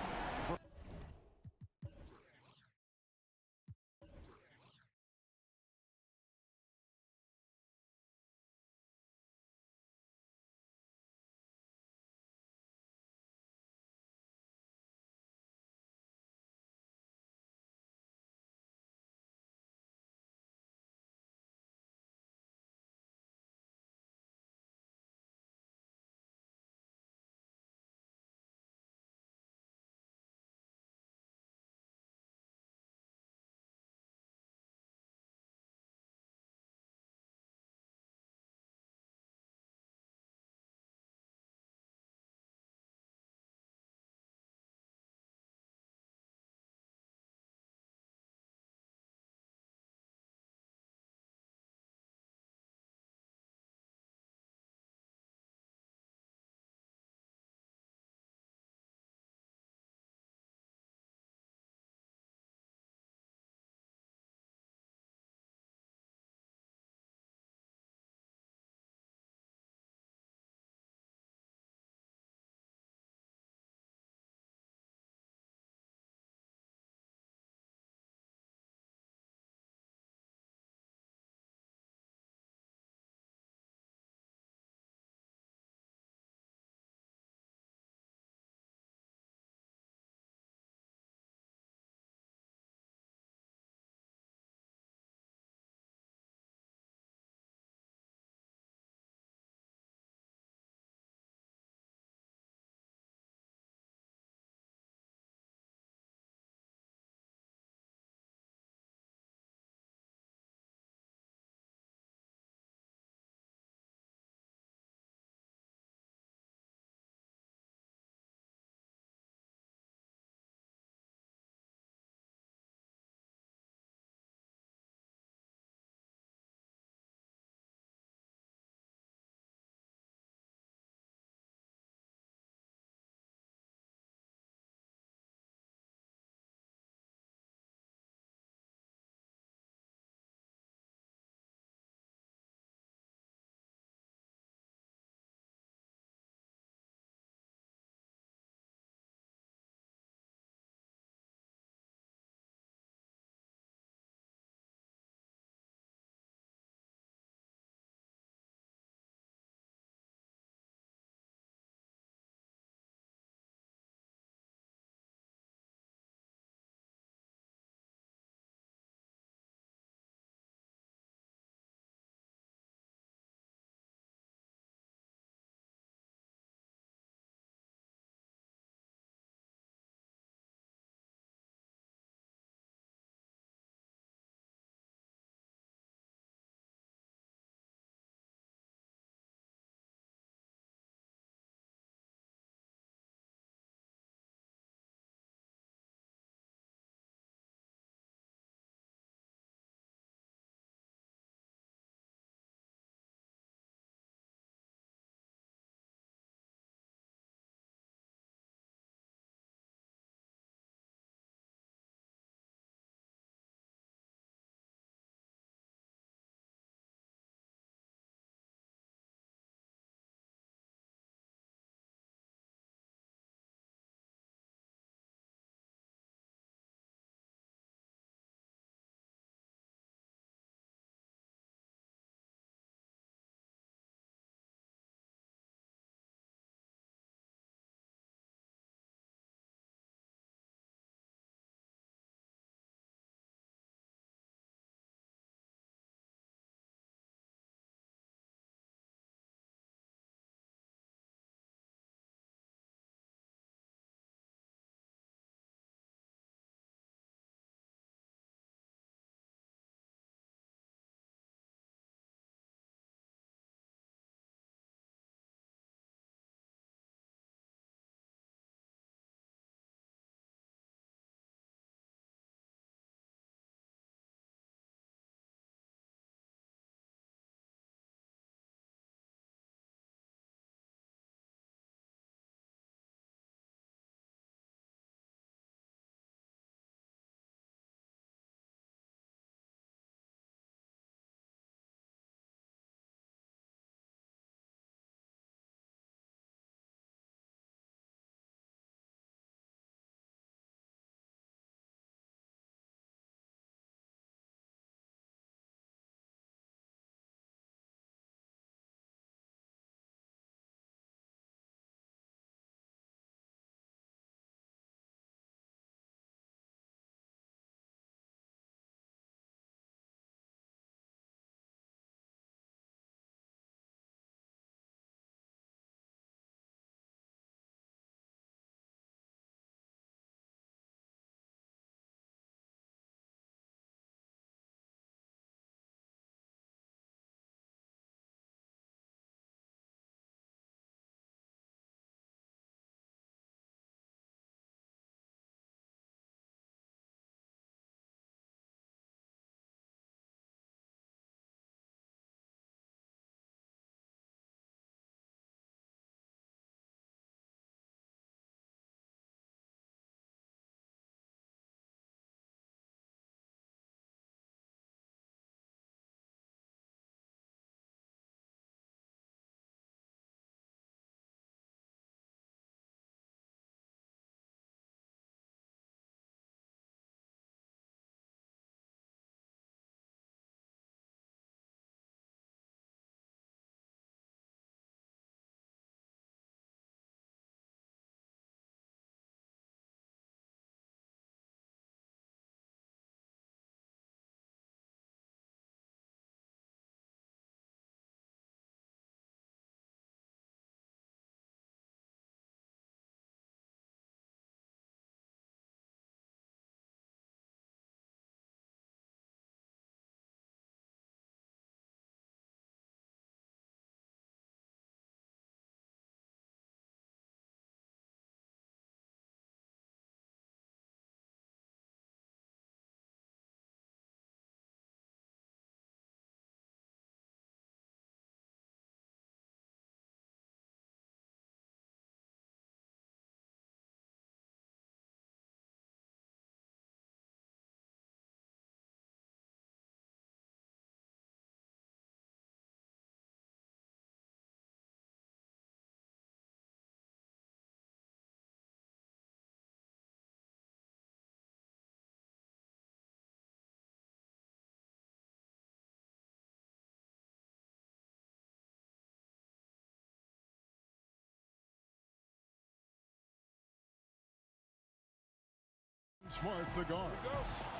Smart, the guard.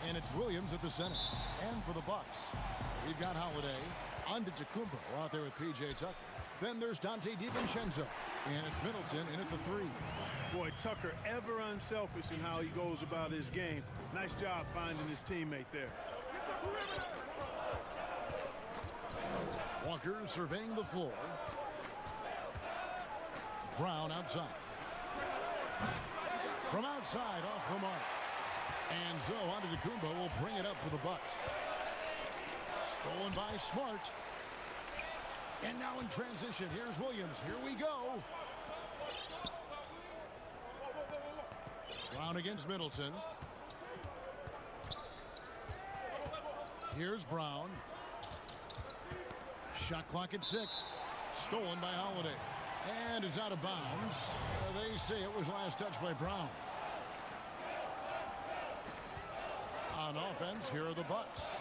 And it's Williams at the center. And for the Bucks, we've got Holiday, Antetokounmpo out there with P.J. Tucker. Then there's Dante DiVincenzo. And it's Middleton in at the 3. Boy, Tucker ever unselfish in how he goes about his game. Nice job finding his teammate there. Walker surveying the floor. Brown outside. From outside, off the mark. And so Antetokounmpo will bring it up for the Bucks. Stolen by Smart. And now in transition, here's Williams. Here we go. Brown against Middleton. Here's Brown. Shot clock at 6. Stolen by Holiday. And it's out of bounds. They say it was last touched by Brown. On offense, here are the Bucks.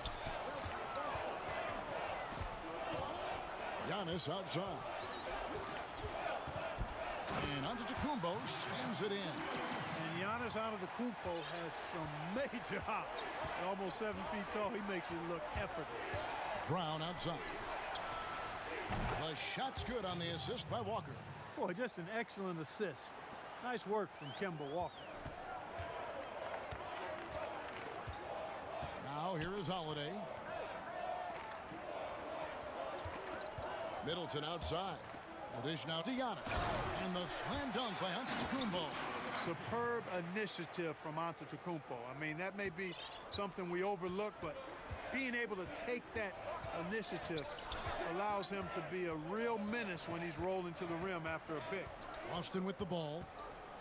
Giannis outside. And Antetokounmpo slams it in. And Giannis Antetokounmpo has some major hops. At almost 7 feet tall, he makes it look effortless. Brown outside. The shot's good on the assist by Walker. Boy, just an excellent assist. Nice work from Kemba Walker. Now here is Holiday. Middleton outside. The dish now to Giannis. And the slam dunk by Antetokounmpo. Superb initiative from Antetokounmpo. I mean, that may be something we overlook, but being able to take that initiative allows him to be a real menace when he's rolling to the rim after a pick. Austin with the ball,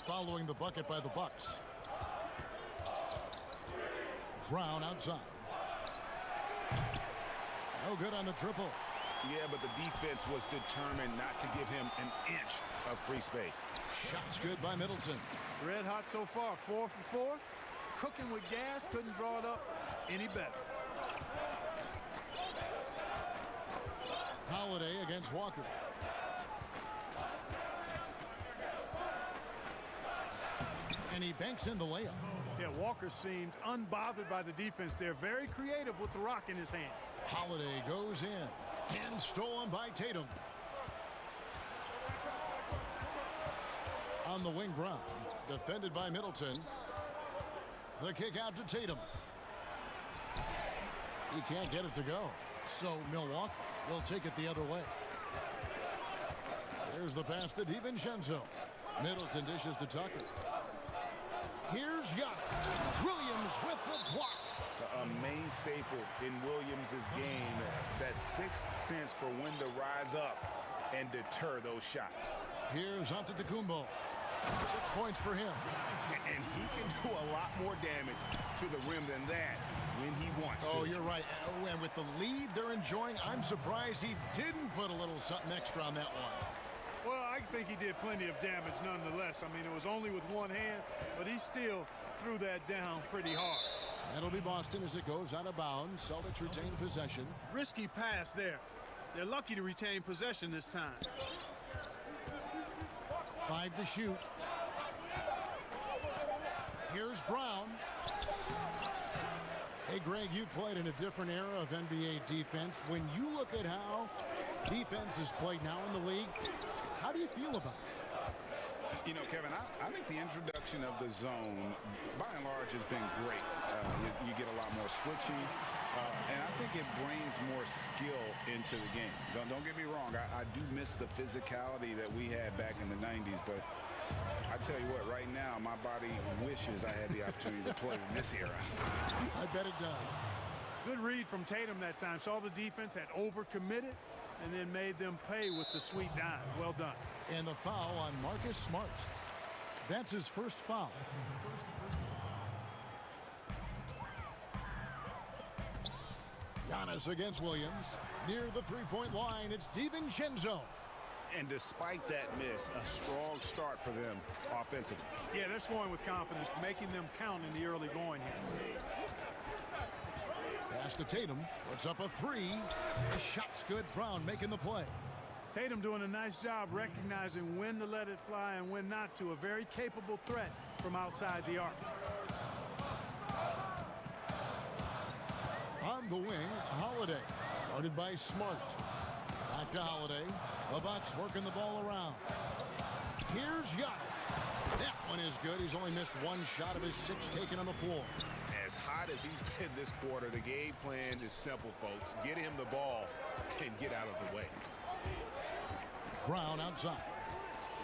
following the bucket by the Bucks. Brown outside. No good on the triple. Yeah, but the defense was determined not to give him an inch of free space. Shots good by Middleton. Red hot so far, 4 for 4. Cooking with gas, couldn't draw it up any better. Holiday against Walker. And he banks in the layup. Yeah, Walker seemed unbothered by the defense there. Very creative with the rock in his hand. Holiday goes in. And stolen by Tatum. On the wing, Brown. Defended by Middleton. The kick out to Tatum. He can't get it to go. So Milwaukee will take it the other way. There's the pass to DiVincenzo. Middleton dishes to Tucker. Here's Giannis. Williams with the block. A main staple in Williams' game, that sixth sense for when to rise up and deter those shots. Here's Antetokounmpo. 6 points for him. And he can do a lot more damage to the rim than that when he wants to. Oh, you're right. And with the lead they're enjoying, I'm surprised he didn't put a little something extra on that one. Well, I think he did plenty of damage nonetheless. I mean, it was only with one hand, but he still threw that down pretty hard. That'll be Boston as it goes out of bounds. Celtics retain possession. Risky pass there. They're lucky to retain possession this time. 5 to shoot. Here's Brown. Hey, Greg, you played in a different era of NBA defense. When you look at how defense is played now in the league, how do you feel about it? You know, Kevin, I think the introduction of the zone, by and large, has been great. You get a lot more switching, and I think it brings more skill into the game. Don't get me wrong. I do miss the physicality that we had back in the 90s, but I tell you what, right now, my body wishes I had the opportunity to play in this era. I bet it does. Good read from Tatum that time. Saw the defense had overcommitted and then made them pay with the sweet dime. Well done. And the foul on Marcus Smart. That's his first foul. Giannis against Williams. Near the three-point line, it's DiVincenzo. And despite that miss, a strong start for them offensively. Yeah, they're scoring with confidence, making them count in the early going here. Pass to Tatum. Puts up a 3. The shot's good. Brown making the play. Tatum doing a nice job recognizing when to let it fly and when not to. A very capable threat from outside the arc. On the wing, Holiday. Guarded by Smart. Back to Holiday. The Bucks working the ball around. Here's Giannis. That one is good. He's only missed one shot of his 6 taken on the floor. As hot as he's been this quarter, the game plan is simple, folks. Get him the ball and get out of the way. Brown outside.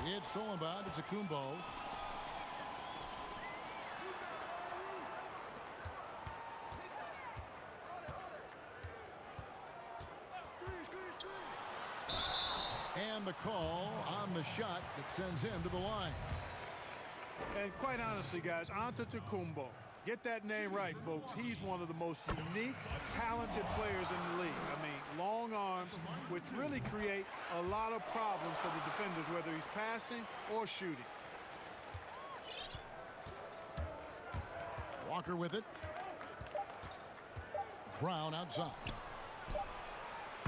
It's stolen by Antetokounmpo. And the call on the shot that sends him to the line. And quite honestly, guys, Antetokounmpo, get that name right, folks. He's one of the most unique, talented players in the league. I mean, long arms, which really create a lot of problems for the defenders, whether he's passing or shooting. Walker with it. Brown outside.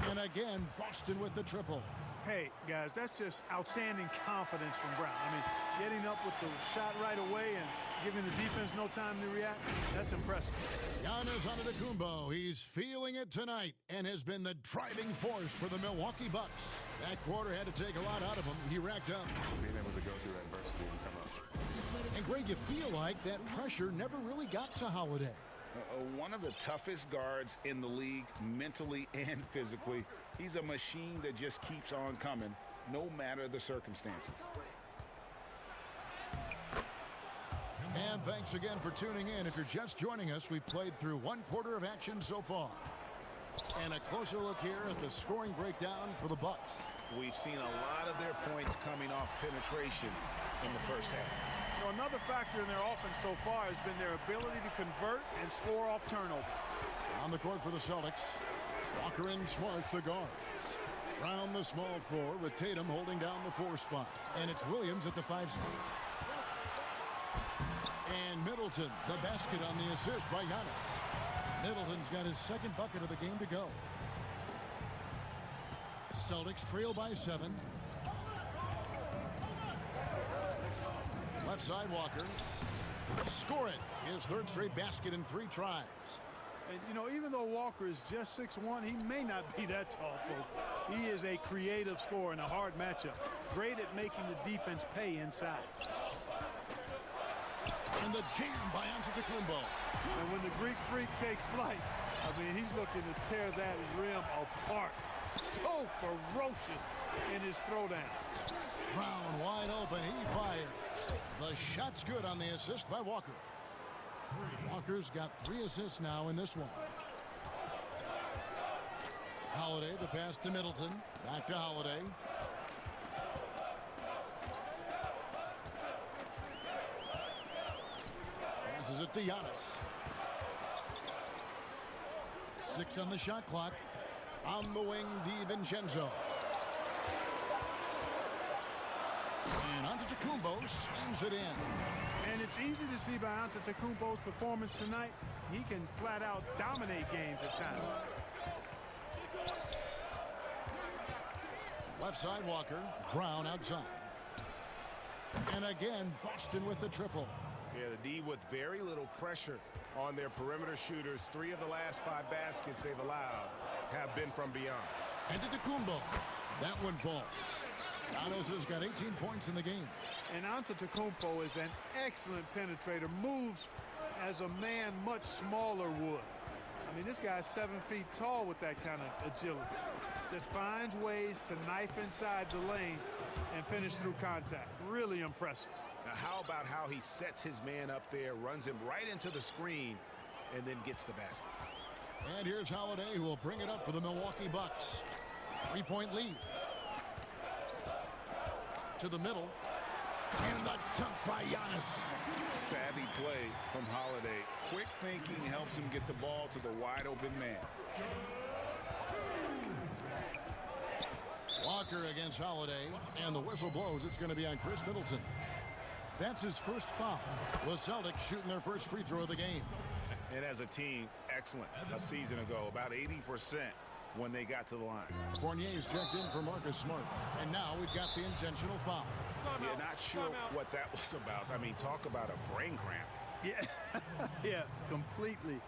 And again, Boston with the triple. Hey, guys, that's just outstanding confidence from Brown. I mean, getting up with the shot right away and giving the defense no time to react, that's impressive. Giannis Antetokounmpo, he's feeling it tonight and has been the driving force for the Milwaukee Bucks. That quarter had to take a lot out of him. He racked up. Being able to go through adversity and come up. And, Greg, you feel like that pressure never really got to Holiday. One of the toughest guards in the league, mentally and physically. He's a machine that just keeps on coming, no matter the circumstances. And thanks again for tuning in. If you're just joining us, we've played through 1 quarter of action so far. And a closer look here at the scoring breakdown for the Bucks. We've seen a lot of their points coming off penetration in the first half. You know, another factor in their offense so far has been their ability to convert and score off turnover. On the court for the Celtics, Walker and Smart, the guards. Brown the small 4 with Tatum holding down the 4 spot. And it's Williams at the 5 spot. And Middleton, the basket on the assist by Giannis. Middleton's got his 2nd bucket of the game to go. Celtics trail by 7. Left side, Walker. Score it. His 3rd straight basket in 3 tries. And, you know, even though Walker is just 6'1", he may not be that tall, folks. He is a creative scorer in a hard matchup. Great at making the defense pay inside. And the jam by Antetokounmpo. And when the Greek Freak takes flight, I mean, he's looking to tear that rim apart. So ferocious in his throwdown. Brown wide open. He fires. The shot's good on the assist by Walker. Walker's got 3 assists now in this one. Holiday, the pass to Middleton. Back to Holiday. Passes it to Giannis. 6 on the shot clock. On the wing, DiVincenzo. And Antetokounmpo slams it in. And it's easy to see by Antetokounmpo's performance tonight. He can flat out dominate games at times. Left side, Walker. Brown outside. And again, Boston with the triple. Yeah, the D with very little pressure on their perimeter shooters. 3 of the last 5 baskets they've allowed have been from beyond. Antetokounmpo. That one falls. Giannis has got 18 points in the game. And Antetokounmpo is an excellent penetrator. Moves as a man much smaller would. I mean, this guy's 7 feet tall with that kind of agility. Just finds ways to knife inside the lane and finish through contact. Really impressive. Now, how about how he sets his man up there, runs him right into the screen, and then gets the basket. And here's Holiday, who will bring it up for the Milwaukee Bucks. 3-point lead. To the middle. And the dunk by Giannis. Savvy play from Holiday. Quick thinking helps him get the ball to the wide open man. Walker against Holiday. And the whistle blows. It's going to be on Chris Middleton. That's his first foul. The Celtics shooting their first free throw of the game. And as a team, excellent. A season ago, about 80% when they got to the line. Fournier's checked in for Marcus Smart. And now we've got the intentional foul. Yeah, not sure what that was about. I mean, talk about a brain cramp. Yeah, yeah, completely.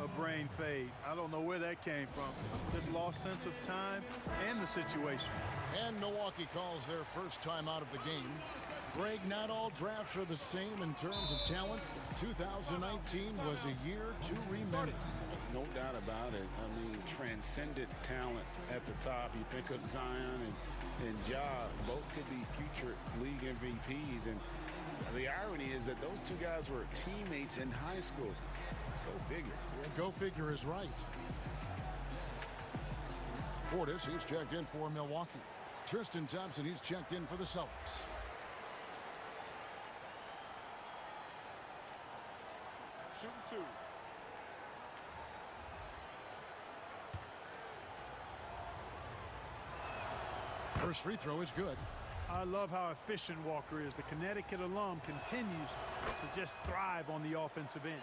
a brain fade. I don't know where that came from. Just lost sense of time and the situation. And Milwaukee calls their first time out of the game. Greg, not all drafts are the same in terms of talent. 2019 was a year to remember. No doubt about it. I mean, transcendent talent at the top. You think of Zion and Ja, both could be future league MVPs. And the irony is that those two guys were teammates in high school. Go figure. Yeah, go figure is right. Portis, he's checked in for Milwaukee. Tristan Thompson, he's checked in for the Celtics. Shooting two. First free throw is good. I love how efficient Walker is. The Connecticut alum continues to just thrive on the offensive end.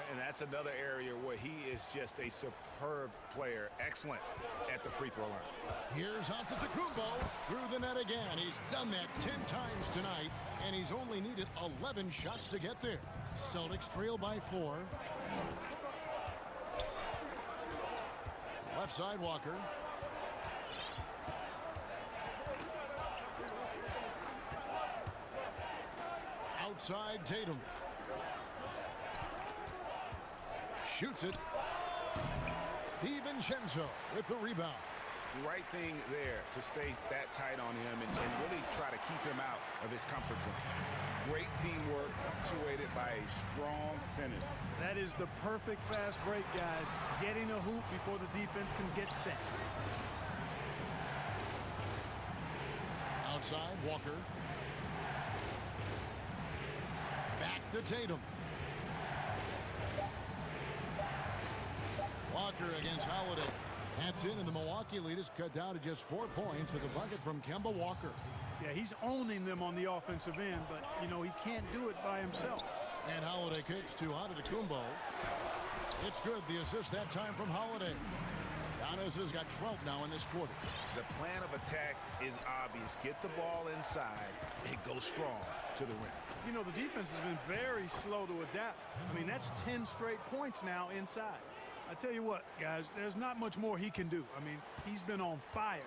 And that's another area where he is just a superb player. Excellent at the free throw line. Here's Antetokounmpo through the net again. He's done that 10 times tonight, and he's only needed 11 shots to get there. Celtics trail by 4. Left side, Walker. Outside, Tatum. Shoots it. DiVincenzo with the rebound. The right thing there to stay that tight on him and really try to keep him out of his comfort zone. Great teamwork punctuated by a strong finish. That is the perfect fast break, guys. Getting a hoop before the defense can get set. Outside, Walker. Back to Tatum. Walker against Holiday. That's in, and the Milwaukee lead is cut down to just 4 points with a bucket from Kemba Walker. Yeah, he's owning them on the offensive end, but, you know, he can't do it by himself. And Holiday kicks to Antetokounmpo. It's good. The assist that time from Holiday. Giannis has got 12 now in this quarter. The plan of attack is obvious. Get the ball inside and go strong to the rim. You know, the defense has been very slow to adapt. I mean, that's 10 straight points now inside. I tell you what, guys, there's not much more he can do. I mean, he's been on fire,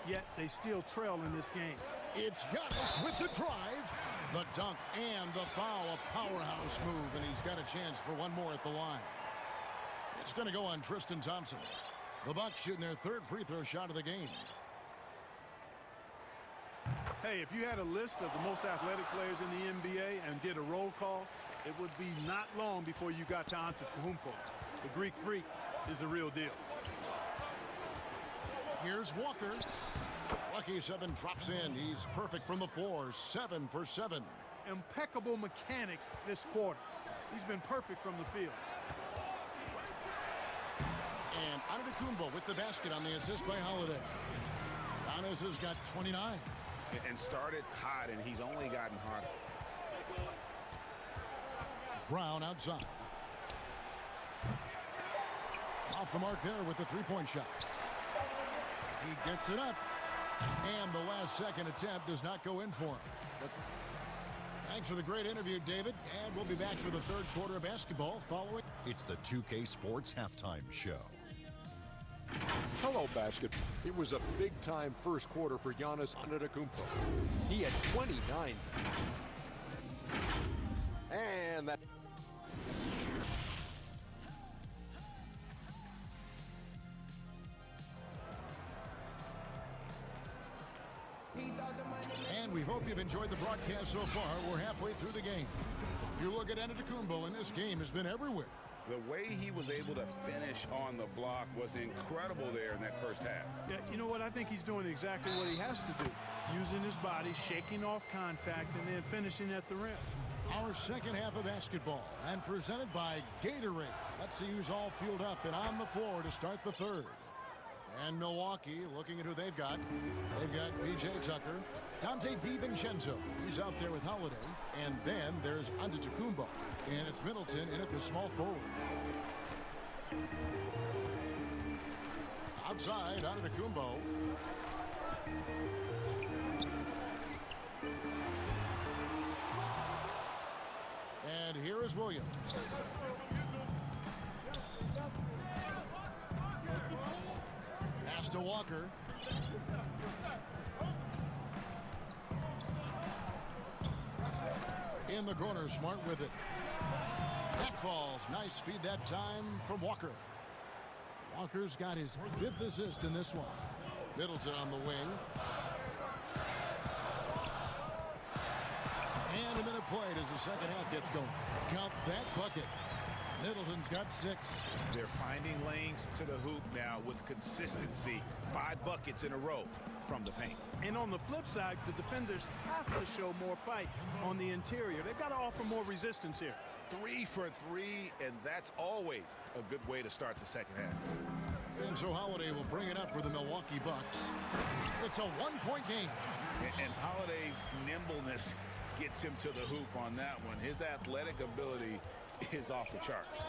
yet they still trail in this game. It's Giannis with the drive, the dunk, and the foul. A powerhouse move, and he's got a chance for one more at the line. It's going to go on Tristan Thompson. The Bucks shooting their third free throw shot of the game. Hey, if you had a list of the most athletic players in the NBA and did a roll call, it would be not long before you got to Antetokounmpo. The Greek Freak is the real deal. Here's Walker. Lucky 7 drops in. He's perfect from the floor. 7 for 7. Impeccable mechanics this quarter. He's been perfect from the field. And Antetokounmpo with the basket on the assist by Holiday. Giannis has got 29. And started hot, and he's only gotten hotter. Brown outside. Off the mark there with the three-point shot. He gets it up. And the last second attempt does not go in for him. But thanks for the great interview, David. And we'll be back for the third quarter of basketball following. It's the 2K Sports Halftime Show. Hello, basketball. It was a big-time first quarter for Giannis Antetokounmpo. He had 29. And that... And we hope you've enjoyed the broadcast so far. We're halfway through the game. You look at Antetokounmpo, and this game has been everywhere. The way he was able to finish on the block was incredible there in that first half. Yeah, you know what? I think he's doing exactly what he has to do. Using his body, shaking off contact, and then finishing at the rim. Our second half of basketball, and presented by Gatorade. Let's see who's all fueled up and on the floor to start the third. And Milwaukee, looking at who they've got. They've got P.J. Tucker, Dante DiVincenzo. He's out there with Holiday. And then there's Antetokounmpo. And it's Middleton in at the small forward. Outside, Antetokounmpo. And here is Williams. to Walker. In the corner, Smart with it. That falls. Nice feed that time from Walker. Walker's got his 5th assist in this one. Middleton on the wing. And a minute played as the second half gets going. Count that bucket. Middleton's got 6. They're finding lanes to the hoop now with consistency. 5 buckets in a row from the paint. And on the flip side, the defenders have to show more fight on the interior. They've got to offer more resistance here. 3 for 3, and that's always a good way to start the second half. And so Holiday will bring it up for the Milwaukee Bucks. It's a 1-point game. And Holiday's nimbleness gets him to the hoop on that one. His athletic ability is off the charts.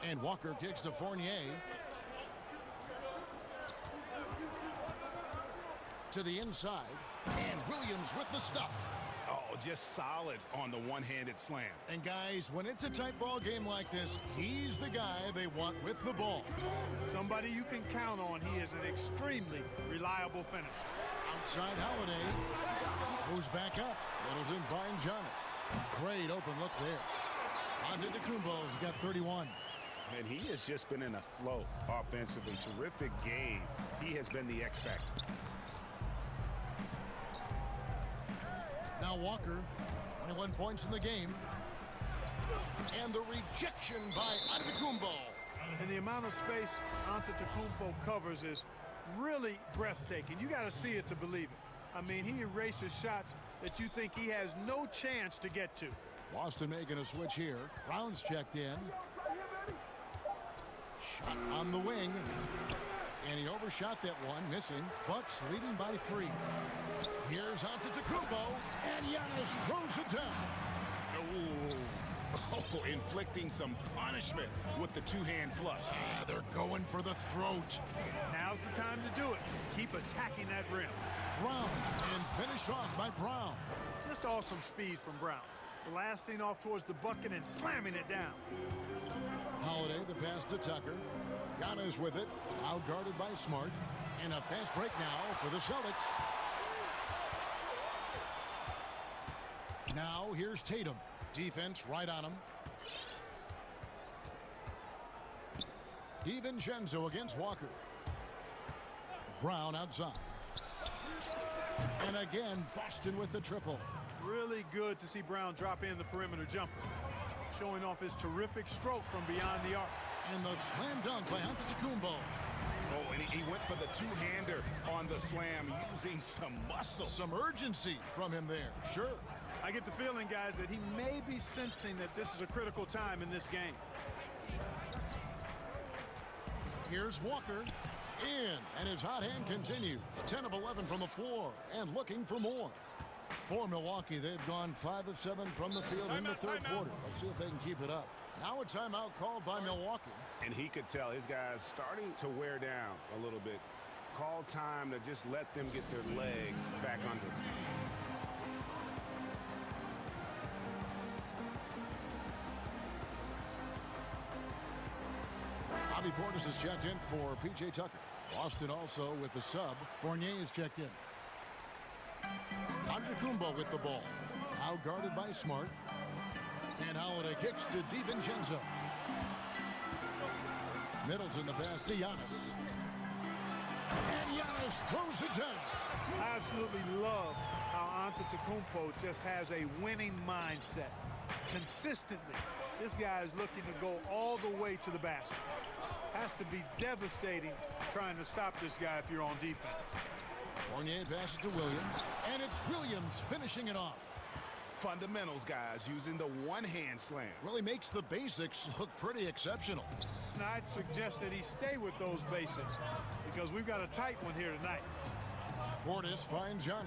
And Walker kicks to Fournier. To the inside. And Williams with the stuff. Oh, just solid on the one-handed slam. And guys, when it's a tight ball game like this, he's the guy they want with the ball. Somebody you can count on. He is an extremely reliable finisher. Outside Holiday. Goes back up. Middleton finds Giannis. Great open look there. Antetokounmpo's got 31. And he has just been in a flow offensively. Terrific game. He has been the X factor. Now Walker, 21 points in the game. And the rejection by Antetokounmpo. And the amount of space Antetokounmpo covers is really breathtaking. You got to see it to believe it. I mean, he erases shots that you think he has no chance to get to. Boston making a switch here. Brown's checked in. Shot on the wing. And he overshot that one, missing. Bucks leading by 3. Here's Antetokounmpo, and Giannis throws it down. Oh, inflicting some punishment with the two-hand flush. Yeah, they're going for the throat. Now's the time to do it. Keep attacking that rim. Brown, and finished off by Brown. Just awesome speed from Brown. Blasting off towards the bucket and slamming it down. Holiday, the pass to Tucker. Giannis with it, out guarded by Smart. And a fast break now for the Celtics. Now here's Tatum. Defense right on him. DiVincenzo against Walker. Brown outside. And again, Boston with the triple. Really good to see Brown drop in the perimeter jumper. Showing off his terrific stroke from beyond the arc. And the slam dunk by Antetokounmpo. Oh, and he went for the two-hander on the slam, using some muscle. Some urgency from him there, sure. I get the feeling, guys, that he may be sensing that this is a critical time in this game. Here's Walker. In, and his hot hand continues. 10 of 11 from the floor, and looking for more. For Milwaukee, they've gone 5 of 7 from the field in the third quarter. Let's see if they can keep it up. Now a timeout called by Milwaukee. And he could tell his guys starting to wear down a little bit. Call time to just let them get their legs back under. Bobby Portis is checked in for P.J. Tucker. Boston also with the sub. Fournier is checked in. Antetokounmpo with the ball. Now guarded by Smart. And Holiday kicks to DiVincenzo. Middleton the pass to Giannis. And Giannis throws it down. I absolutely love how Antetokounmpo just has a winning mindset. Consistently, this guy is looking to go all the way to the basket. Has to be devastating trying to stop this guy if you're on defense. Fournier passes to Williams, and it's Williams finishing it off. Fundamentals, guys, using the one-hand slam. Really makes the basics look pretty exceptional. Now, I'd suggest that he stay with those basics because we've got a tight one here tonight. Portis finds Giannis.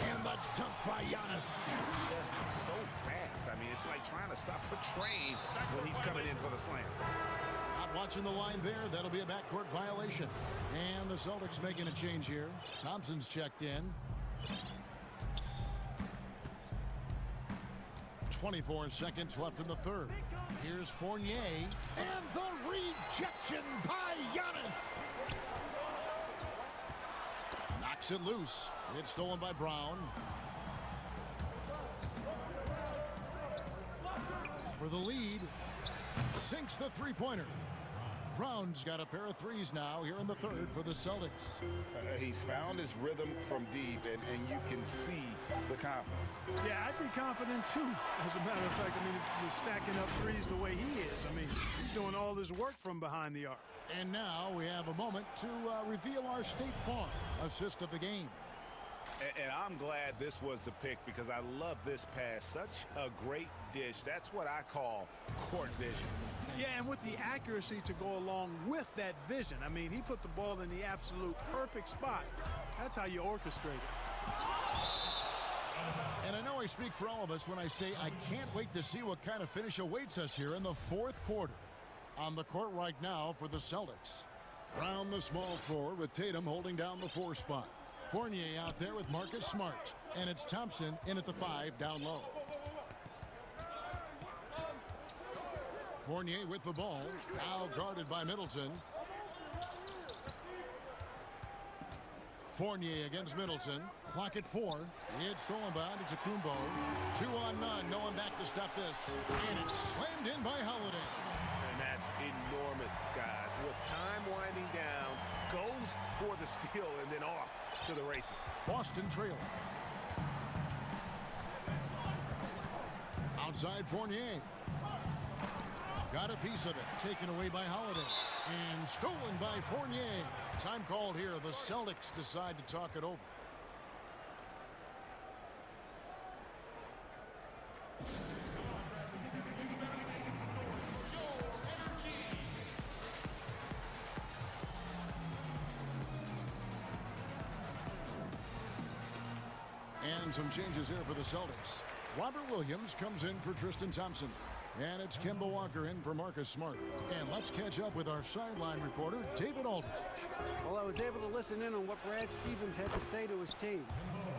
And the dunk by Giannis. Just so fast. I mean, it's like trying to stop a train when he's coming in for the slam. Not watching the line there. That'll be a backcourt violation. And the Celtics making a change here. Thompson's checked in. 24 seconds left in the third. Here's Fournier, and the rejection by Giannis. Knocks it loose. It's stolen by Brown. For the lead, sinks the three-pointer. Brown's got a pair of threes now here in the third for the Celtics. He's found his rhythm from deep, and you can see the confidence. Yeah, I'd be confident too. As a matter of fact, I mean, if he's stacking up threes the way he is. I mean, he's doing all this work from behind the arc. And now we have a moment to reveal our State Farm assist of the game. And I'm glad this was the pick because I love this pass. Such a great dish. That's what I call court vision. Yeah, and with the accuracy to go along with that vision. I mean, he put the ball in the absolute perfect spot. That's how you orchestrate it. And I know I speak for all of us when I say I can't wait to see what kind of finish awaits us here in the fourth quarter. On the court right now for the Celtics. Brown, the small forward, with Tatum holding down the 4 spot. Fournier out there with Marcus Smart. And it's Thompson in at the 5 down low. Fournier with the ball. Now guarded by Middleton. Fournier against Middleton. Clock at 4. It's stolen by Antetokounmpo. 2 on none. No one back to stop this. And it's slammed in by Holiday. And that's enormous, guys. With time winding down, goes for the steal and then off to the races. Boston trailing. Outside Fournier. Got a piece of it. Taken away by Holiday. And stolen by Fournier. Time called here. The Celtics decide to talk it over. And some changes here for the Celtics. Robert Williams comes in for Tristan Thompson. And it's Kemba Walker in for Marcus Smart. And let's catch up with our sideline reporter, David Aldridge. Well, I was able to listen in on what Brad Stevens had to say to his team.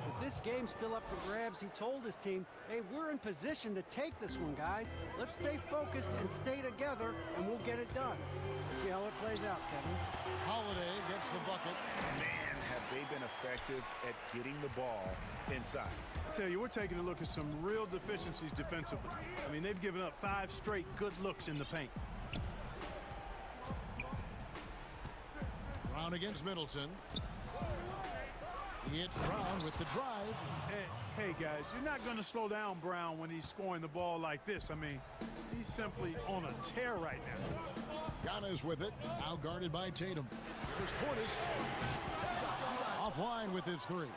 With this game still up for grabs, he told his team, hey, we're in position to take this one, guys. Let's stay focused and stay together, and we'll get it done. We'll see how it plays out, Kevin. Holiday gets the bucket. Man, have they been effective at getting the ball inside. I tell you, we're taking a look at some real deficiencies defensively. I mean, they've given up 5 straight good looks in the paint. Brown against Middleton. It's Brown with the drive. Hey, guys, you're not going to slow down Brown when he's scoring the ball like this. I mean, he's simply on a tear right now. Giannis with it. Now guarded by Tatum. Here's Portis. Offline with his 3.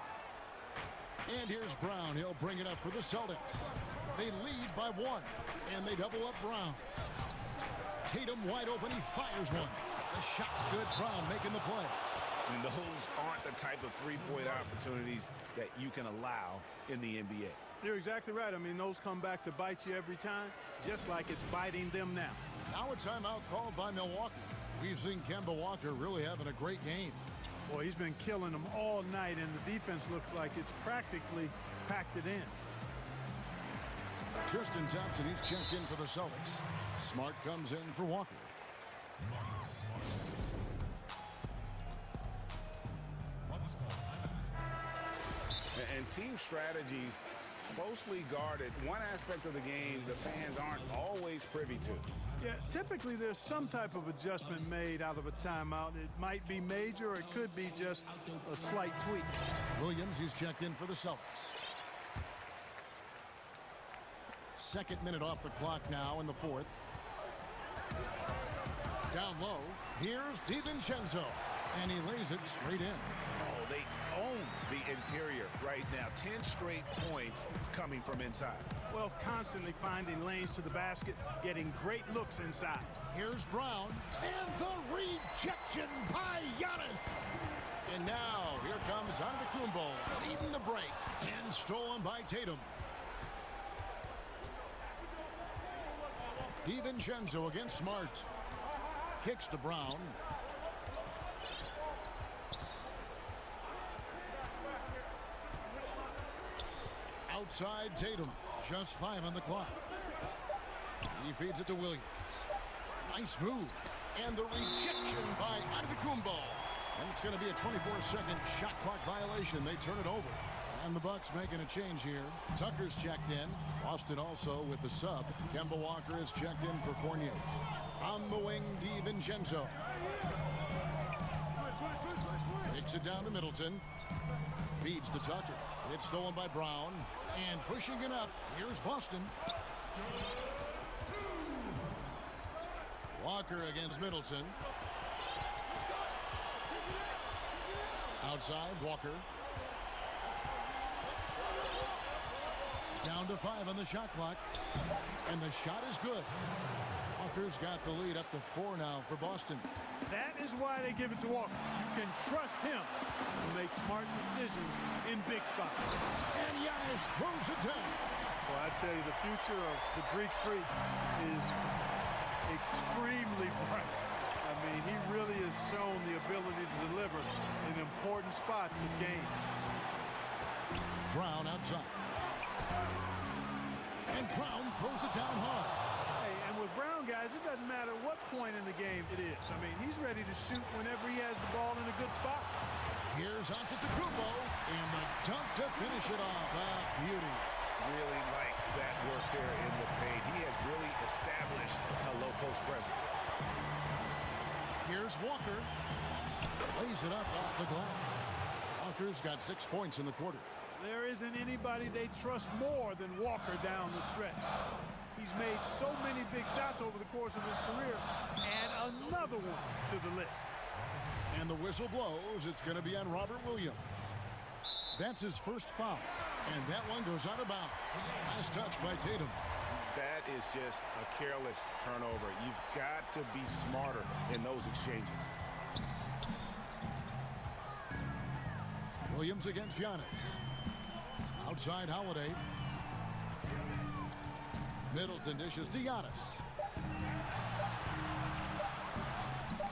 And here's Brown. He'll bring it up for the Celtics. They lead by 1. And they double up Brown. Tatum wide open. He fires one. The shot's good. Brown making the play. And those aren't the type of three-point opportunities that you can allow in the NBA. You're exactly right. I mean, those come back to bite you every time, just like it's biting them now. Now a timeout called by Milwaukee. We've seen Kemba Walker really having a great game. Boy, he's been killing them all night, and the defense looks like it's practically packed it in. Tristan Thompson, he's checked in for the Celtics. Smart comes in for Walker. And team strategies closely guarded. One aspect of the game the fans aren't always privy to. Yeah, typically there's some type of adjustment made out of a timeout. It might be major or it could be just a slight tweak. Williams, he's checked in for the Celtics. 2nd minute off the clock now in the 4th. Down low, here's DiVincenzo. And he lays it straight in. Oh, they own the interior right now. 10 straight points coming from inside. Well, constantly finding lanes to the basket, getting great looks inside. Here's Brown, and the rejection by Giannis. And now, here comes Antetokounmpo, leading the break, and stolen by Tatum. DiVincenzo against Smart. Kicks to Brown. Outside Tatum. Just 5 on the clock. He feeds it to Williams. Nice move. And the rejection by Antetokounmpo. And it's going to be a 24-second shot clock violation. They turn it over. And the Bucks making a change here. Tucker's checked in. Boston also with the sub. Kemba Walker is checked in for Fournier. On the wing, DiVincenzo. Takes it down to Middleton. Feeds to Tucker. It's stolen by Brown. And pushing it up, here's Boston. Walker against Middleton. Outside, Walker. Down to 5 on the shot clock. And the shot is good. Walker's got the lead up to 4 now for Boston. That is why they give it to Walker. You can trust him to make smart decisions in big spots. And Giannis throws it down. Well, I tell you, the future of the Greek Freak is extremely bright. I mean, he really has shown the ability to deliver in important spots of game. Brown outside. And Brown throws it down hard. Hey, and with Brown, guys, it doesn't matter what point in the game it is. I mean, he's ready to shoot whenever he has the ball in a good spot. Here's Antetokounmpo, and the dunk to finish it off. Beauty. Really like that work there in the paint. He has really established a low post presence. Here's Walker. Lays it up off the glass. Walker's got 6 points in the quarter. There isn't anybody they trust more than Walker down the stretch. He's made so many big shots over the course of his career. Add another one to the list. And the whistle blows. It's going to be on Robert Williams. That's his first foul. And that one goes out of bounds. Last touch by Tatum. That is just a careless turnover. You've got to be smarter in those exchanges. Williams against Giannis. Outside Holiday. Middleton dishes to Giannis.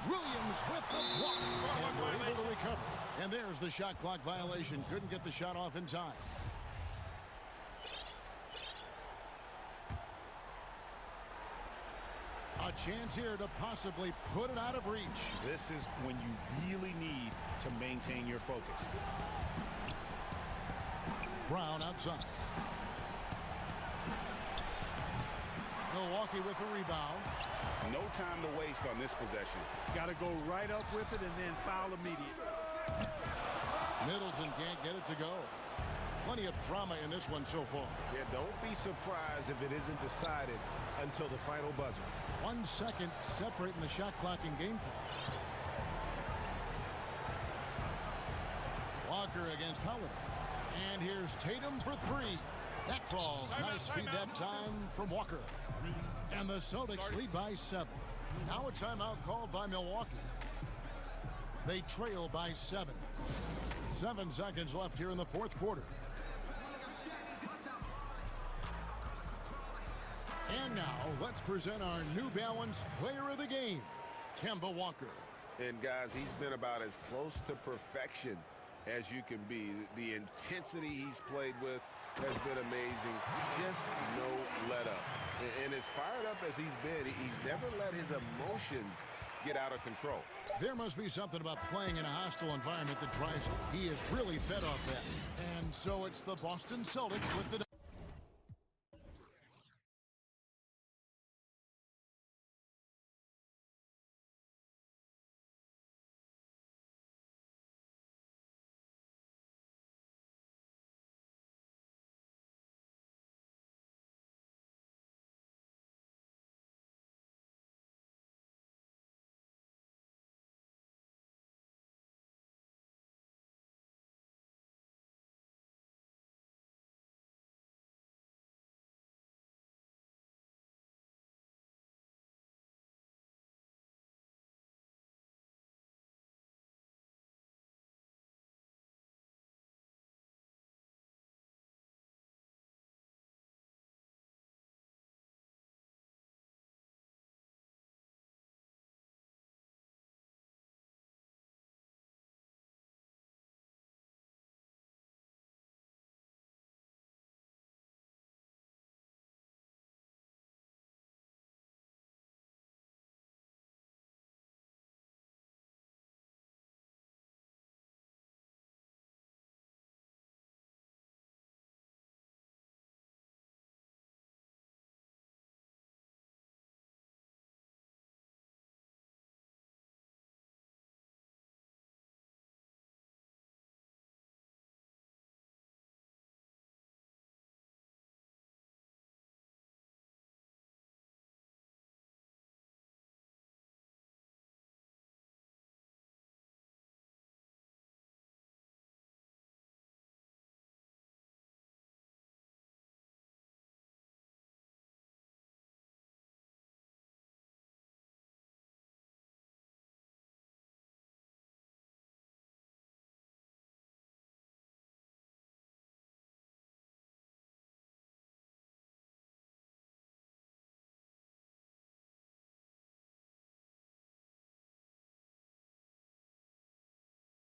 Williams with the block. And they're able to recover. And there's the shot clock violation. Couldn't get the shot off in time. A chance here to possibly put it out of reach. This is when you really need to maintain your focus. Brown outside. Milwaukee with the rebound. No time to waste on this possession. Got to go right up with it and then foul immediately. Middleton can't get it to go. Plenty of drama in this one so far. Yeah, don't be surprised if it isn't decided until the final buzzer. 1 second separating the shot clock and game clock. Walker against Holiday. And here's Tatum for 3. That falls. Nice feed that time from Walker. And the Celtics lead by 7. Now a timeout called by Milwaukee. They trail by 7. 7 seconds left here in the fourth quarter. And now let's present our New Balance Player of the Game, Kemba Walker. And guys, he's been about as close to perfection as you can be. The intensity he's played with has been amazing. Just no let up. And as fired up as he's been, he's never let his emotions get out of control. There must be something about playing in a hostile environment that drives him. He is really fed off that. And so it's the Boston Celtics with the